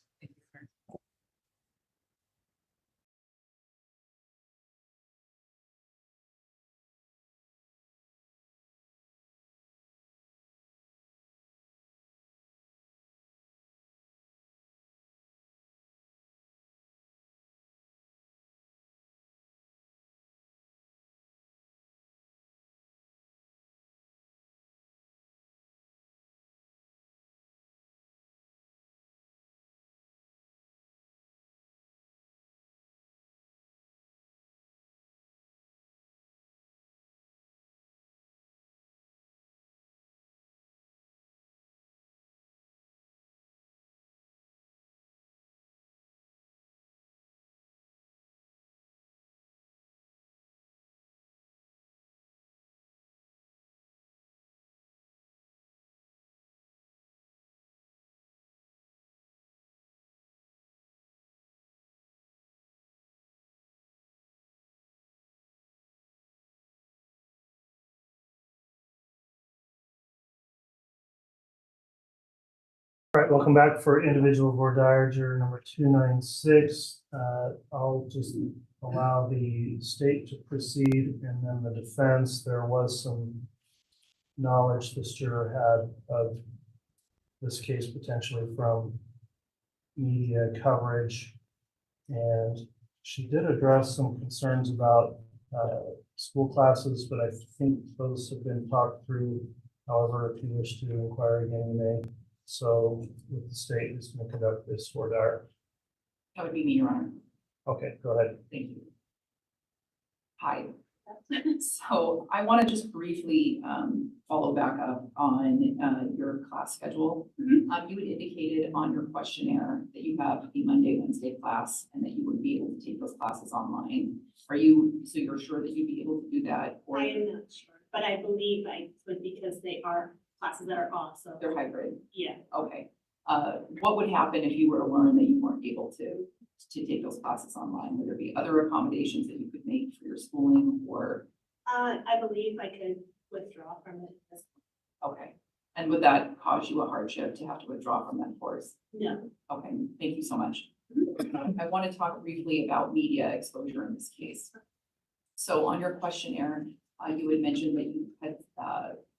All right, welcome back for individual voir dire, juror number 296. I'll just allow the state to proceed and then the defense. There was some knowledge this juror had of this case potentially from media coverage. And she did address some concerns about school classes, but I think those have been talked through. However, if you wish to inquire again, you may. So with the state who's going to conduct this voir dire. That would be me, Your Honor. Okay, go ahead. Thank you. Hi. So I want to just briefly follow back up on your class schedule. You had indicated on your questionnaire that you have a Monday, Wednesday class and that you would be able to take those classes online. So you're sure that you'd be able to do that? Or I am not sure, but I believe I could because they are classes that are off, so. they're hybrid? Yeah. Okay. What would happen if you were to learn that you weren't able to take those classes online? Would there be other accommodations that you could make for your schooling or? I believe I could withdraw from it. Okay. And would that cause you a hardship to have to withdraw from that course? No. Okay, thank you so much. I want to talk briefly about media exposure in this case. So on your questionnaire, you had mentioned that you had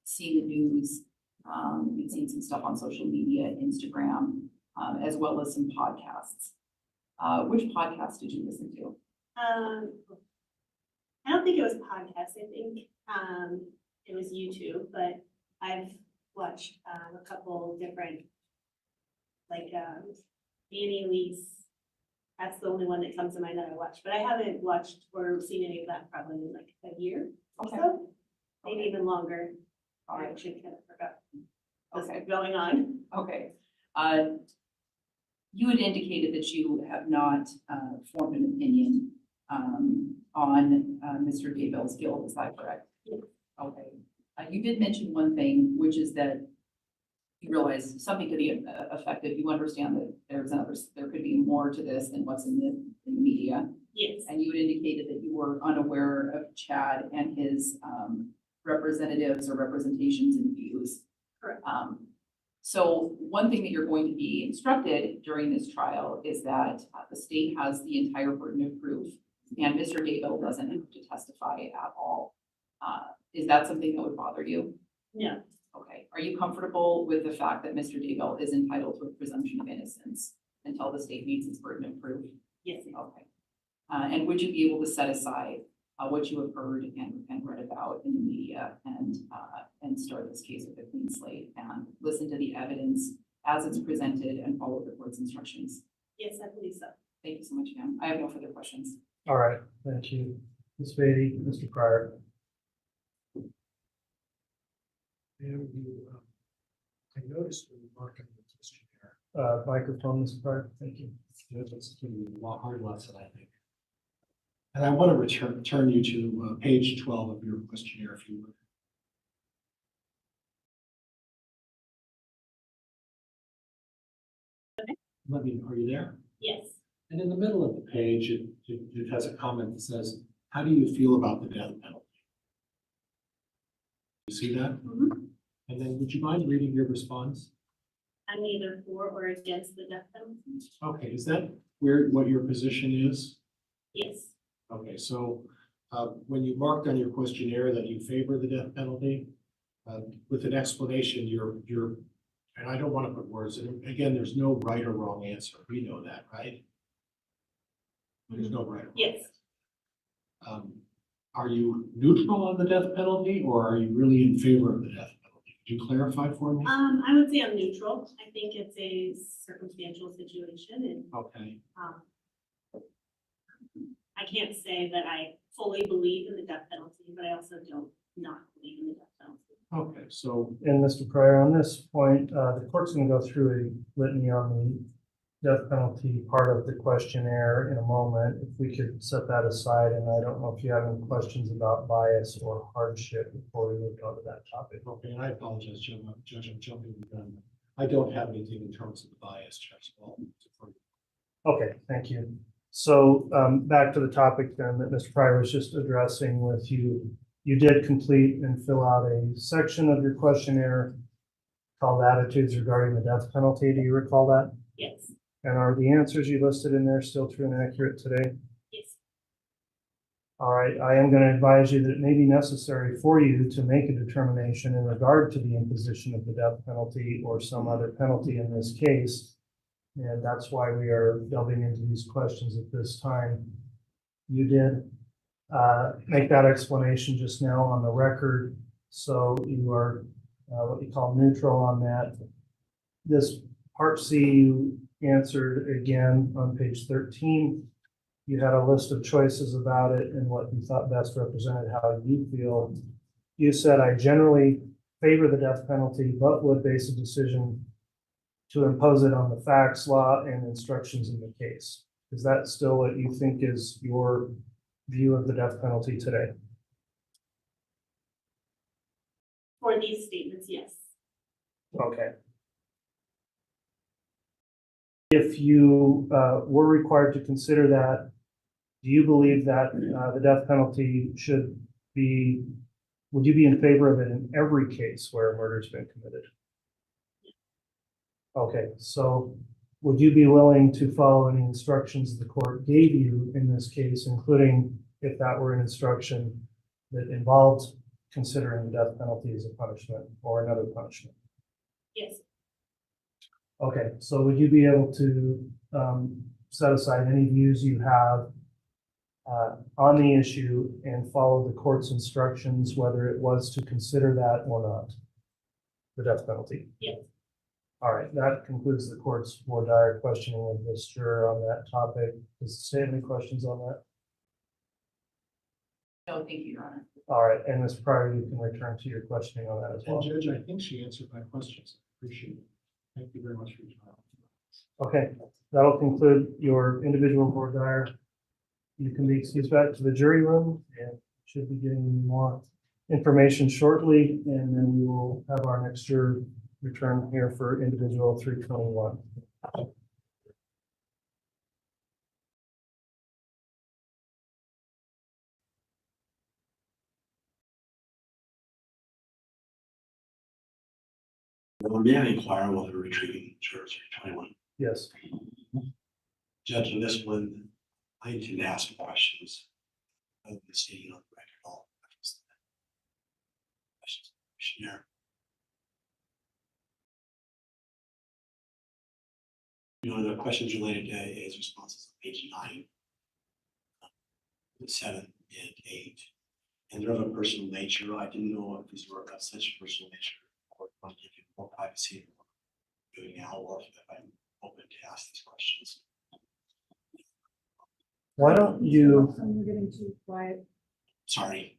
seen the news, you'd seen some stuff on social media, Instagram, as well as some podcasts. Which podcast did you listen to? I don't think it was a podcast. I think it was YouTube, but I've watched a couple different, like Annie Elise. That's the only one that comes to mind that I watched, but I haven't watched or seen any of that probably in like a year or so, maybe even longer. I actually kind of forgot what's going on. Okay. You had indicated that you have not formed an opinion on Mr. Daybell's guilt. Is that correct? Yes. Okay. You did mention one thing, which is that you realize something could be effective. You understand that there could be more to this than what's in the media. Yes. And you had indicated that you were unaware of Chad and his representatives or representations and views. Correct. So one thing that you're going to be instructed during this trial is that the state has the entire burden of proof and Mr. Daybell doesn't have to testify at all. Is that something that would bother you? No. Okay. Are you comfortable with the fact that Mr. Daybell is entitled to a presumption of innocence until the state meets its burden of proof? Yes. Okay. And would you be able to set aside what you have heard and read about in the media and start this case with a clean slate and listen to the evidence as it's presented and follow the court's instructions? Yes, I believe so. Thank you so much, ma'am. I have no further questions. All right, thank you. Ms. Beatty, Mr. Pryor. I noticed when you marked on the questionnaire. Microphone, Mr. Pryor, thank you. It's a hard lesson, I think. And I want to return you to page 12 of your questionnaire, if you would. Let me, are you there? Yes. And in the middle of the page, it has a comment that says, how do you feel about the death penalty? You see that? And then would you mind reading your response? I'm neither for or against the death penalty. Okay, is that what your position is? Yes. Okay, so when you marked on your questionnaire that you favor the death penalty, with an explanation, you're, and I don't want to put words in, again, there's no right or wrong answer. We know that, right? There's no right or wrong. Yes. Are you neutral on the death penalty, or are you really in favor of the death penalty? Could you clarify for me? I would say I'm neutral. I think it's a circumstantial situation and Okay. I can't say that I fully believe in the death penalty, but I also don't not believe in the death penalty. Okay, so. And Mr. Pryor, on this point, the court's going to go through a litany on the death penalty part of the questionnaire in a moment. If we could set that aside, and I don't know if you have any questions about bias or hardship before we move on to that topic. Okay, and I apologize, Judge, I'm jumping the gun. I don't have anything in terms of the bias, Judge. Okay, thank you. So back to the topic then that Mr. Pryor was just addressing with you. You did complete and fill out a section of your questionnaire called Attitudes Regarding the Death Penalty. Do you recall that? Yes. And are the answers you listed in there still true and accurate today? Yes. All right, I am going to advise you that it may be necessary for you to make a determination in regard to the imposition of the death penalty or some other penalty in this case. And that's why we are delving into these questions at this time. You did make that explanation just now on the record. So you are what you call neutral on that. This Part C, you answered again on page 13. You had a list of choices about it and what you thought best represented how you feel. You said, I generally favor the death penalty, but would base a decision to impose it on the facts, law, and instructions in the case. Is that still what you think is your view of the death penalty today? For these statements, yes. Okay. If you were required to consider that, do you believe that the death penalty should be, would you be in favor of it in every case where a murder has been committed? Okay, so would you be willing to follow any instructions the court gave you in this case, including if that were an instruction that involved considering the death penalty as a punishment or another punishment? Yes. Okay, so would you be able to set aside any views you have on the issue and follow the court's instructions, whether it was to consider that or not, the death penalty? Yes. All right, that concludes the court's more dire questioning of this juror on that topic. Does the state have any questions on that? No, thank you, Your Honor. All right, and Ms. Pryor, you can return to your questioning on that as well. And Judge, I think she answered my questions. Appreciate it. Thank you very much for your time. Okay, that'll conclude your individual voir dire. You can be excused back to the jury room and should be getting you more information shortly, and then we will have our next juror return here for individual 321. May I inquire whether retrieving jurors 321? Yes. Judge, on this one, I intend to ask questions other than stating on the record all questions. Questionnaire. You know, the questions related to his responses on page 9, 7, and 8. And they're of a personal nature. I didn't know if these were of such personal nature or want to give you more privacy than we're doing now, or if I'm open to ask these questions. Why don't you? We're getting too quiet. Sorry.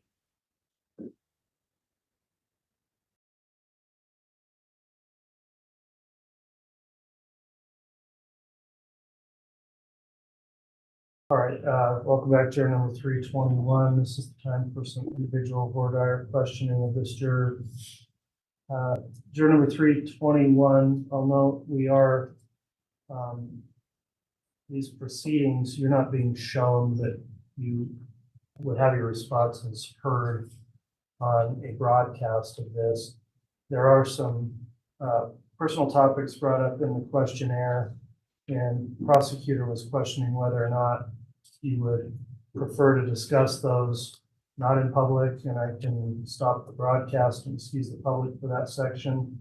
All right, welcome back, juror number 321. This is the time for some individual voir dire questioning of this juror. Juror number 321, I'll note we are these proceedings, you're not being shown that you would have your responses heard on a broadcast of this. There are some personal topics brought up in the questionnaire, and the prosecutor was questioning whether or not you would prefer to discuss those not in public, and I can stop the broadcast and excuse the public for that section.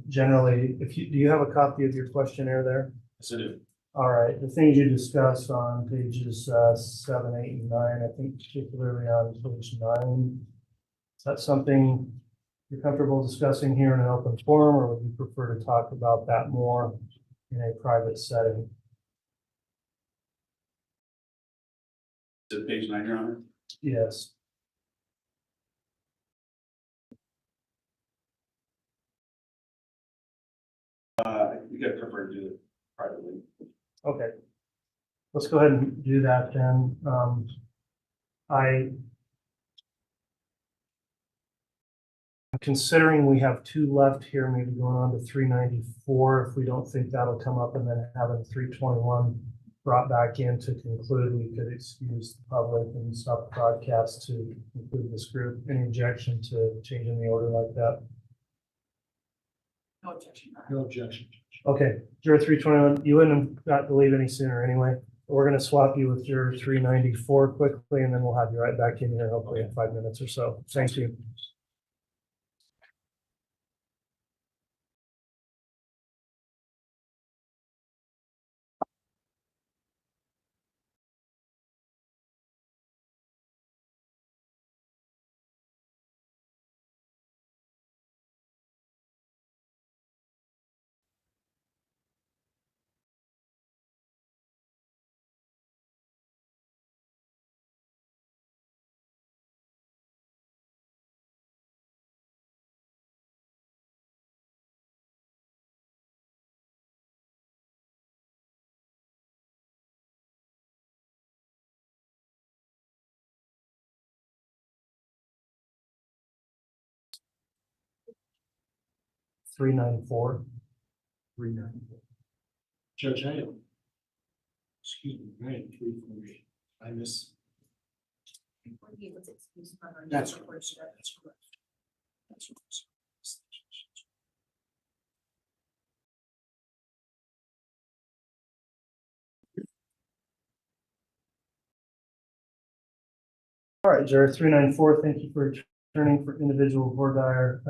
Generally, do you have a copy of your questionnaire there? Yes, I do. All right, the things you discussed on pages 7, 8, and 9, I think particularly on page 9, is that something you're comfortable discussing here in an open forum, or would you prefer to talk about that more in a private setting? Is it page 9, Your Honor? Yes. You could prefer to do it privately. Okay. Let's go ahead and do that then. I'm considering we have 2 left here, maybe going on to 394. If we don't think that'll come up, and then having 321 brought back in to conclude, we could excuse the public and stop the broadcast to conclude this group. Any objection to changing the order like that? No objection. No objection. Okay, juror 321, you wouldn't have got to leave any sooner anyway. We're going to swap you with juror 394 quickly, and then we'll have you right back in here hopefully in 5 minutes or so. Thank you. Three nine four. Judge, I am. Excuse me, I am 348. I miss. That's correct. That's correct. That's correct. All right, juror 394, thank you for returning for individual voir dire.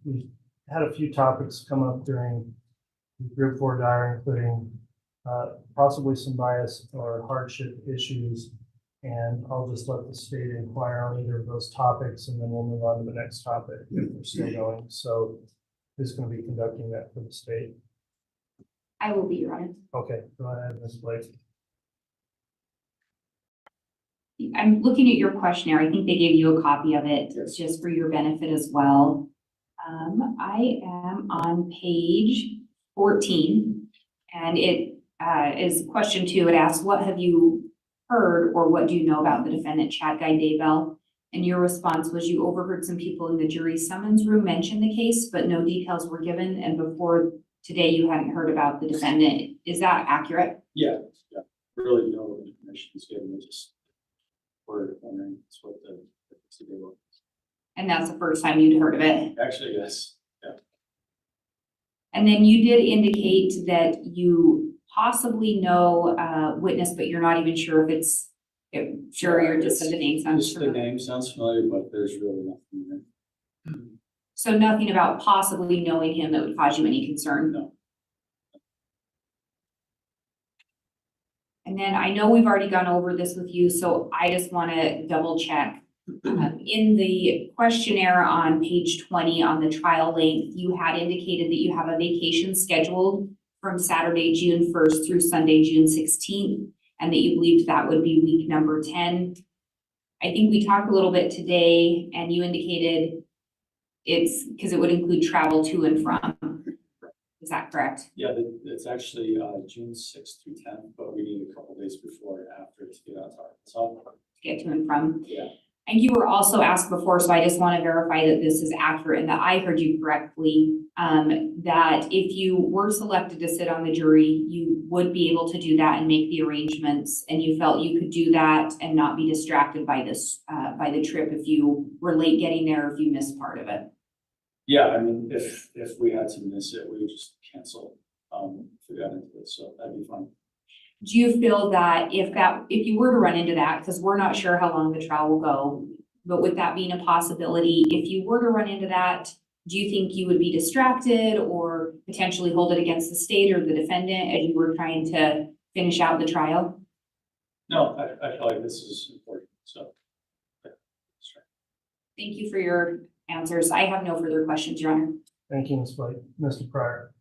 We had a few topics come up during group voir dire, including possibly some bias or hardship issues. And I'll just let the state inquire on either of those topics, and then we'll move on to the next topic if we're still going. So who's going to be conducting that for the state? I will be, Your Honor. Okay, go ahead, Ms. Blake. I'm looking at your questionnaire. I think they gave you a copy of it. It's just for your benefit as well. I am on page 14, and it is question 2. It asks, what have you heard or what do you know about the defendant, Chad Guy Daybell? And your response was you overheard some people in the jury summons room mention the case, but no details were given. And before today, you hadn't heard about the defendant. Is that accurate? Yeah. Really no information is given. Just word wondering. That's what the was. And that's the first time you'd heard of it? Actually, yes. Yeah. And then you did indicate that you possibly know a witness, but you're not even sure if it's, you're just said the name sounds familiar. The name sounds familiar, but there's really nothing there. So nothing about possibly knowing him that would cause you any concern? No. And then I know we've already gone over this with you, so I just want to double check. In the questionnaire on page 20 on the trial length, you had indicated that you have a vacation scheduled from Saturday, June 1st through Sunday, June 16th, and that you believed that would be week number 10. I think we talked a little bit today, and you indicated it's because it would include travel to and from. Is that correct? Yeah, it's actually June 6th through 10th, but we need a couple days before and after to get out to Arkansas. To get to and from? Yeah. And you were also asked before, so I just want to verify that this is accurate and that I heard you correctly, that if you were selected to sit on the jury, you would be able to do that and make the arrangements, and you felt you could do that and not be distracted by this, by the trip if you were late getting there, or if you missed part of it. Yeah, I mean, if we had to miss it, we would just cancel, if we got into it, so that'd be fine. Do you feel that if you were to run into that, because we're not sure how long the trial will go, but with that being a possibility, if you were to run into that, do you think you would be distracted or potentially hold it against the state or the defendant as you were trying to finish out the trial? No, I feel like this is important, so. Yeah, that's right. Thank you for your answers. I have no further questions, Your Honor. Thank you, Ms. White. Mr. Pryor.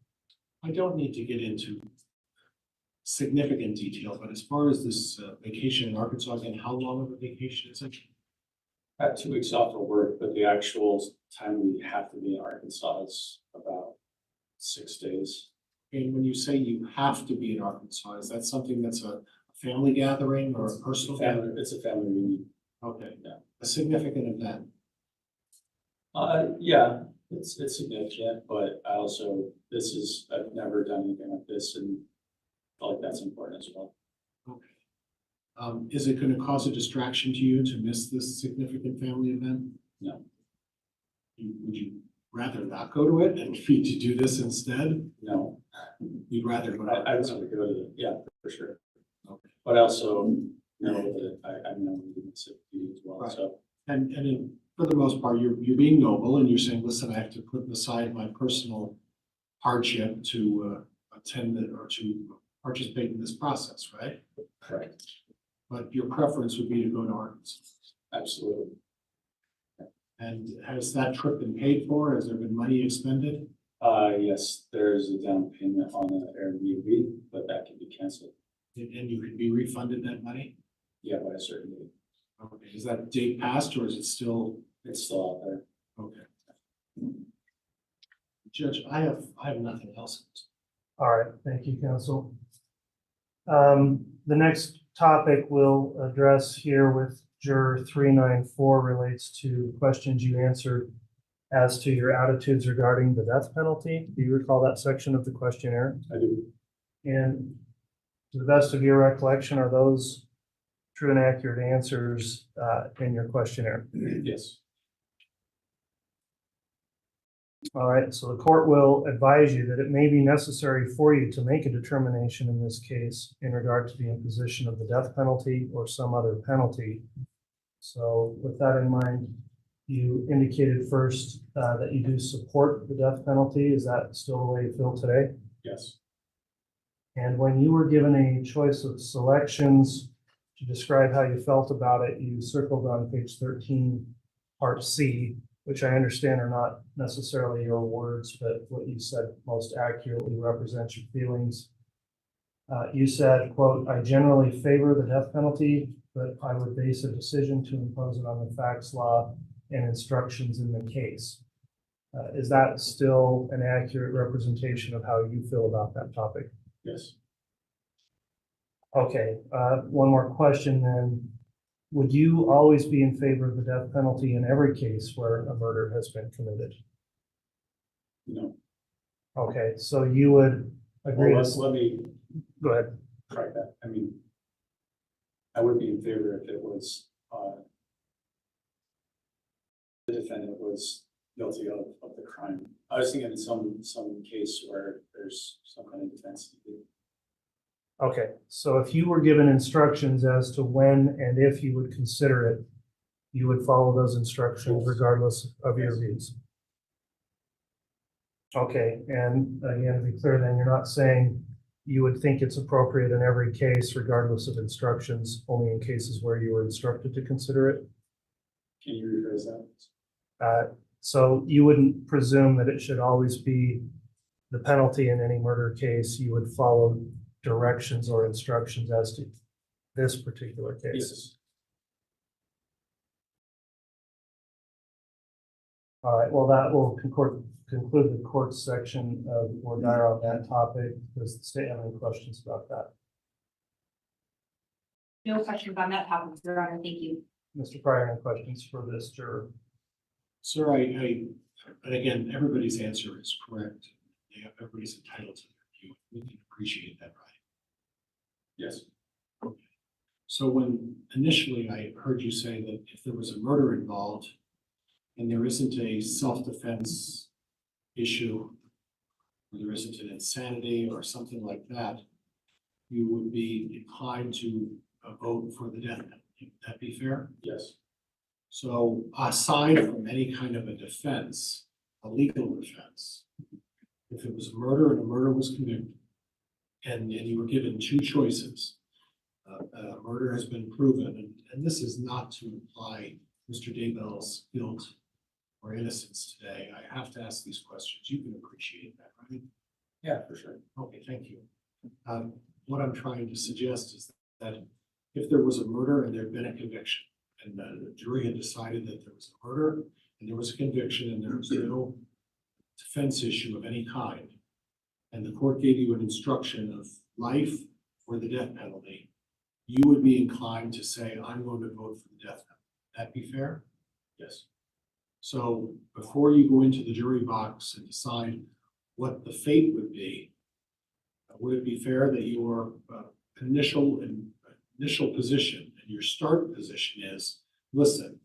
I don't need to get into significant detail, but as far as this vacation in Arkansas, again, how long of a vacation is it? I have 2 weeks off of work, but the actual time we have to be in Arkansas is about 6 days. And when you say you have to be in Arkansas, is that something that's a family gathering or a personal gathering? It's a family reunion. Okay, Yeah. a significant event. Yeah, it's significant, but I've never done anything like this, and I feel like that's important as well. Okay. Is it going to cause a distraction to you to miss this significant family event? No. Would you rather not go to it and be to do this instead? No. You'd rather go to I'd rather go to it, yeah, for sure. Okay. But I also know that I know we can miss it as well, Right. so. And for the most part, you're being noble and you're saying, listen, I have to put aside my personal hardship to attend it or to participate in this process, right? Correct. But your preference would be to go to Arkansas. Absolutely. And has that trip been paid for? Has there been money expended? Yes, there's a down payment on the Airbnb, but that can be canceled. And you could be refunded that money? Yeah, by a certain date. Okay, is that date passed or is it still? It's still out there. Okay. Judge, I have nothing else. All right, thank you, counsel. The next topic we'll address here with Juror 394 relates to questions you answered as to your attitudes regarding the death penalty. Do you recall that section of the questionnaire? I do. And to the best of your recollection, are those true and accurate answers in your questionnaire? Yes. All right, so the court will advise you that it may be necessary for you to make a determination in this case in regard to the imposition of the death penalty or some other penalty. So with that in mind, you indicated first that you do support the death penalty. Is that still the way you feel today? Yes. And when you were given a choice of selections to describe how you felt about it, you circled on page 13, part C, which I understand are not necessarily your words, but what you said most accurately represents your feelings. You said, quote, I generally favor the death penalty, but I would base a decision to impose it on the facts, law, and instructions in the case. Is that still an accurate representation of how you feel about that topic? Yes. Okay, one more question then. Would you always be in favor of the death penalty in every case where a murder has been committed? No. Okay, so you would agree. Well, let me Go ahead. try that. I mean, I would be in favor if it was the defendant was guilty of the crime. I was thinking in some case where there's some kind of defense. Okay, so if you were given instructions as to when and if you would consider it, you would follow those instructions regardless of your views. Okay, and again, to be clear then, you're not saying you would think it's appropriate in every case regardless of instructions, only in cases where you were instructed to consider it? Can you rephrase that? So you wouldn't presume that it should always be the penalty in any murder case. You would follow directions or instructions as to this particular case. Yes. All right, well, that will conclude the court's section of Murdaugh on that topic. Does the state have any questions about that? No questions on that topic, Your Honor. Thank you. Mr. Pryor, any questions for this juror? Sir, and again, everybody's answer is correct. Everybody's entitled to their view. We can appreciate that, right? Yes. So when initially I heard you say that if there was a murder involved and there isn't a self-defense issue, or there isn't an insanity or something like that, you would be inclined to vote for the death penalty. Would that be fair? Yes. So aside from any kind of a defense, a legal defense, if it was a murder and a murder was convicted, and you were given two choices, murder has been proven, and this is not to imply Mr. Daybell's guilt or innocence today. I have to ask these questions. You can appreciate that, right? Yeah, for sure. Okay, thank you. What I'm trying to suggest is that if there was a murder and there had been a conviction, and the jury had decided that there was a murder and there was a conviction and there was no defense issue of any kind, and the court gave you an instruction of life or the death penalty, you would be inclined to say, I'm going to vote for the death penalty. That be fair? Yes. So before you go into the jury box and decide what the fate would it be fair that your initial position and your start position is, listen,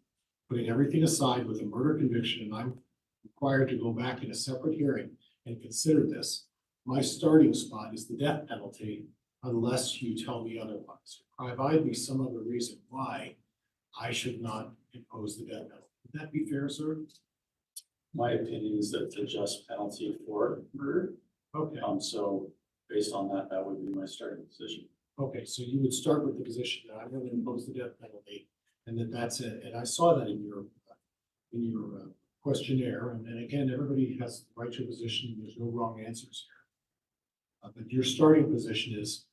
putting everything aside with a murder conviction, and I'm required to go back in a separate hearing and consider this, my starting spot is the death penalty unless you tell me otherwise. Provide me some other reason why I should not impose the death penalty. Would that be fair, sir? My opinion is that it's a just penalty for murder. Okay. So based on that, that would be my starting position. Okay, so you would start with the position that I'm going to impose the death penalty, and that's it. And I saw that in your questionnaire. And again, everybody has the right to a position. There's no wrong answers here. But your starting position is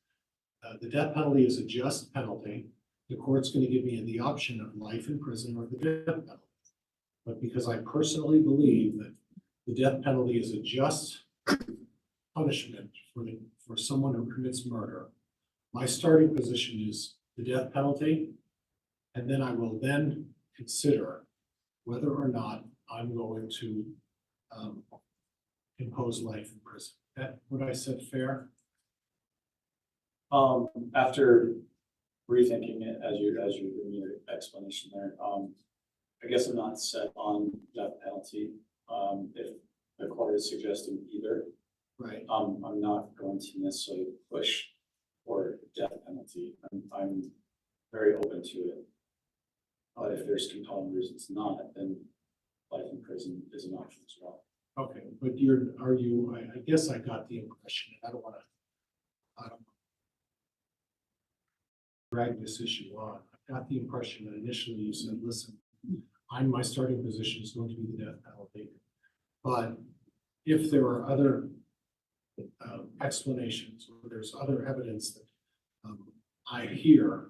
the death penalty is a just penalty. The court's going to give me the option of life in prison or the death penalty. But because I personally believe that the death penalty is a just punishment for someone who commits murder, my starting position is the death penalty, and then I will then consider whether or not I'm going to impose life in prison. That what I said fair? After rethinking it as you're giving your explanation there, I guess I'm not set on death penalty. If the court is suggesting either, right? I'm not going to necessarily push for death penalty. I'm very open to it. But if there's compelling reasons not, then life in prison is an option as well. Okay, but I guess I got the impression, and I don't want to drag this issue on. I got the impression that initially you said, listen, my starting position is going to be the death penalty. But if there are other explanations or there's other evidence that I hear,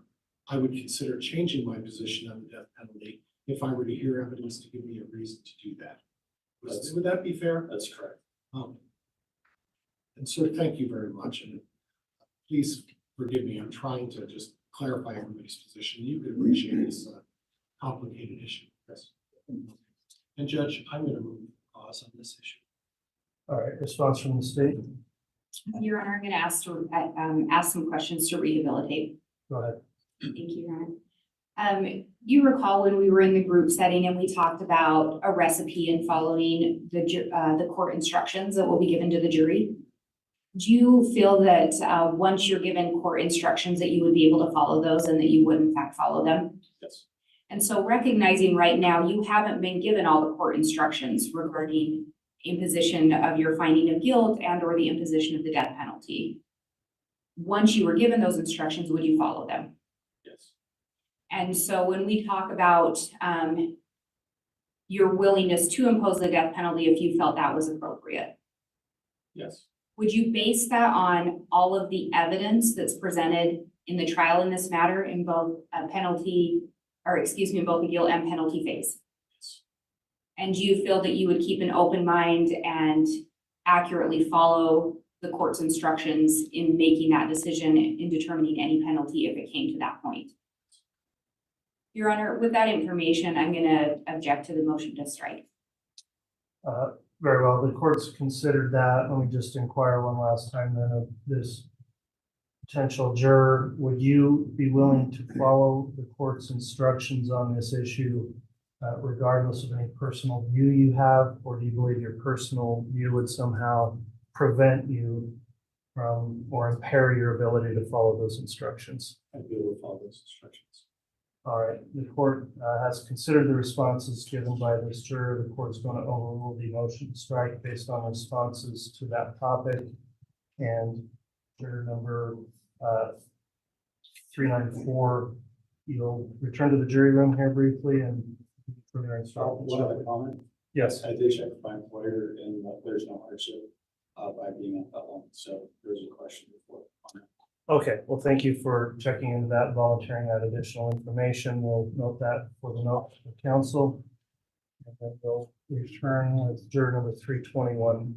I would consider changing my position on the death penalty if I were to hear evidence to give me a reason to do that. Would that be fair? That's correct. And sir, thank you very much. And please forgive me. I'm trying to just clarify everybody's position. You could appreciate this complicated issue. Yes. And Judge, I'm going to move pause on this issue. All right, response from the state. Your Honor, I'm going to ask some questions to rehabilitate. Go ahead. Thank you, Your Honor. You recall when we were in the group setting and we talked about a recipe and following the court instructions that will be given to the jury. Do you feel that once you're given court instructions that you would be able to follow those and that you would in fact follow them? Yes. And so recognizing right now you haven't been given all the court instructions regarding imposition of your finding of guilt and or the imposition of the death penalty. Once you were given those instructions, would you follow them? Yes. And so when we talk about your willingness to impose the death penalty if you felt that was appropriate, yes. would you base that on all of the evidence that's presented in the trial in this matter in both a penalty, or excuse me, in both the guilt and penalty phase? Yes. And do you feel that you would keep an open mind and accurately follow the court's instructions in making that decision in determining any penalty if it came to that point? Your Honor, with that information, I'm gonna object to the motion to strike. Very well, the court's considered that. Let me just inquire one last time then of this potential juror. Would you be willing to follow the court's instructions on this issue, regardless of any personal view you have, or do you believe your personal view would somehow prevent you from or impair your ability to follow those instructions? I'd be able to follow those instructions. All right, the court has considered the responses given by this juror. The court's going to overrule the motion to strike based on responses to that topic. And juror number 394, you'll return to the jury room here briefly and further instructions. One other comment. Yes. I did check with my employer and there's no hardship by being at that long. So there's a question before. Okay, well, thank you for checking into that, volunteering that additional information. We'll note that for the note of council. And then we'll return with juror number 321.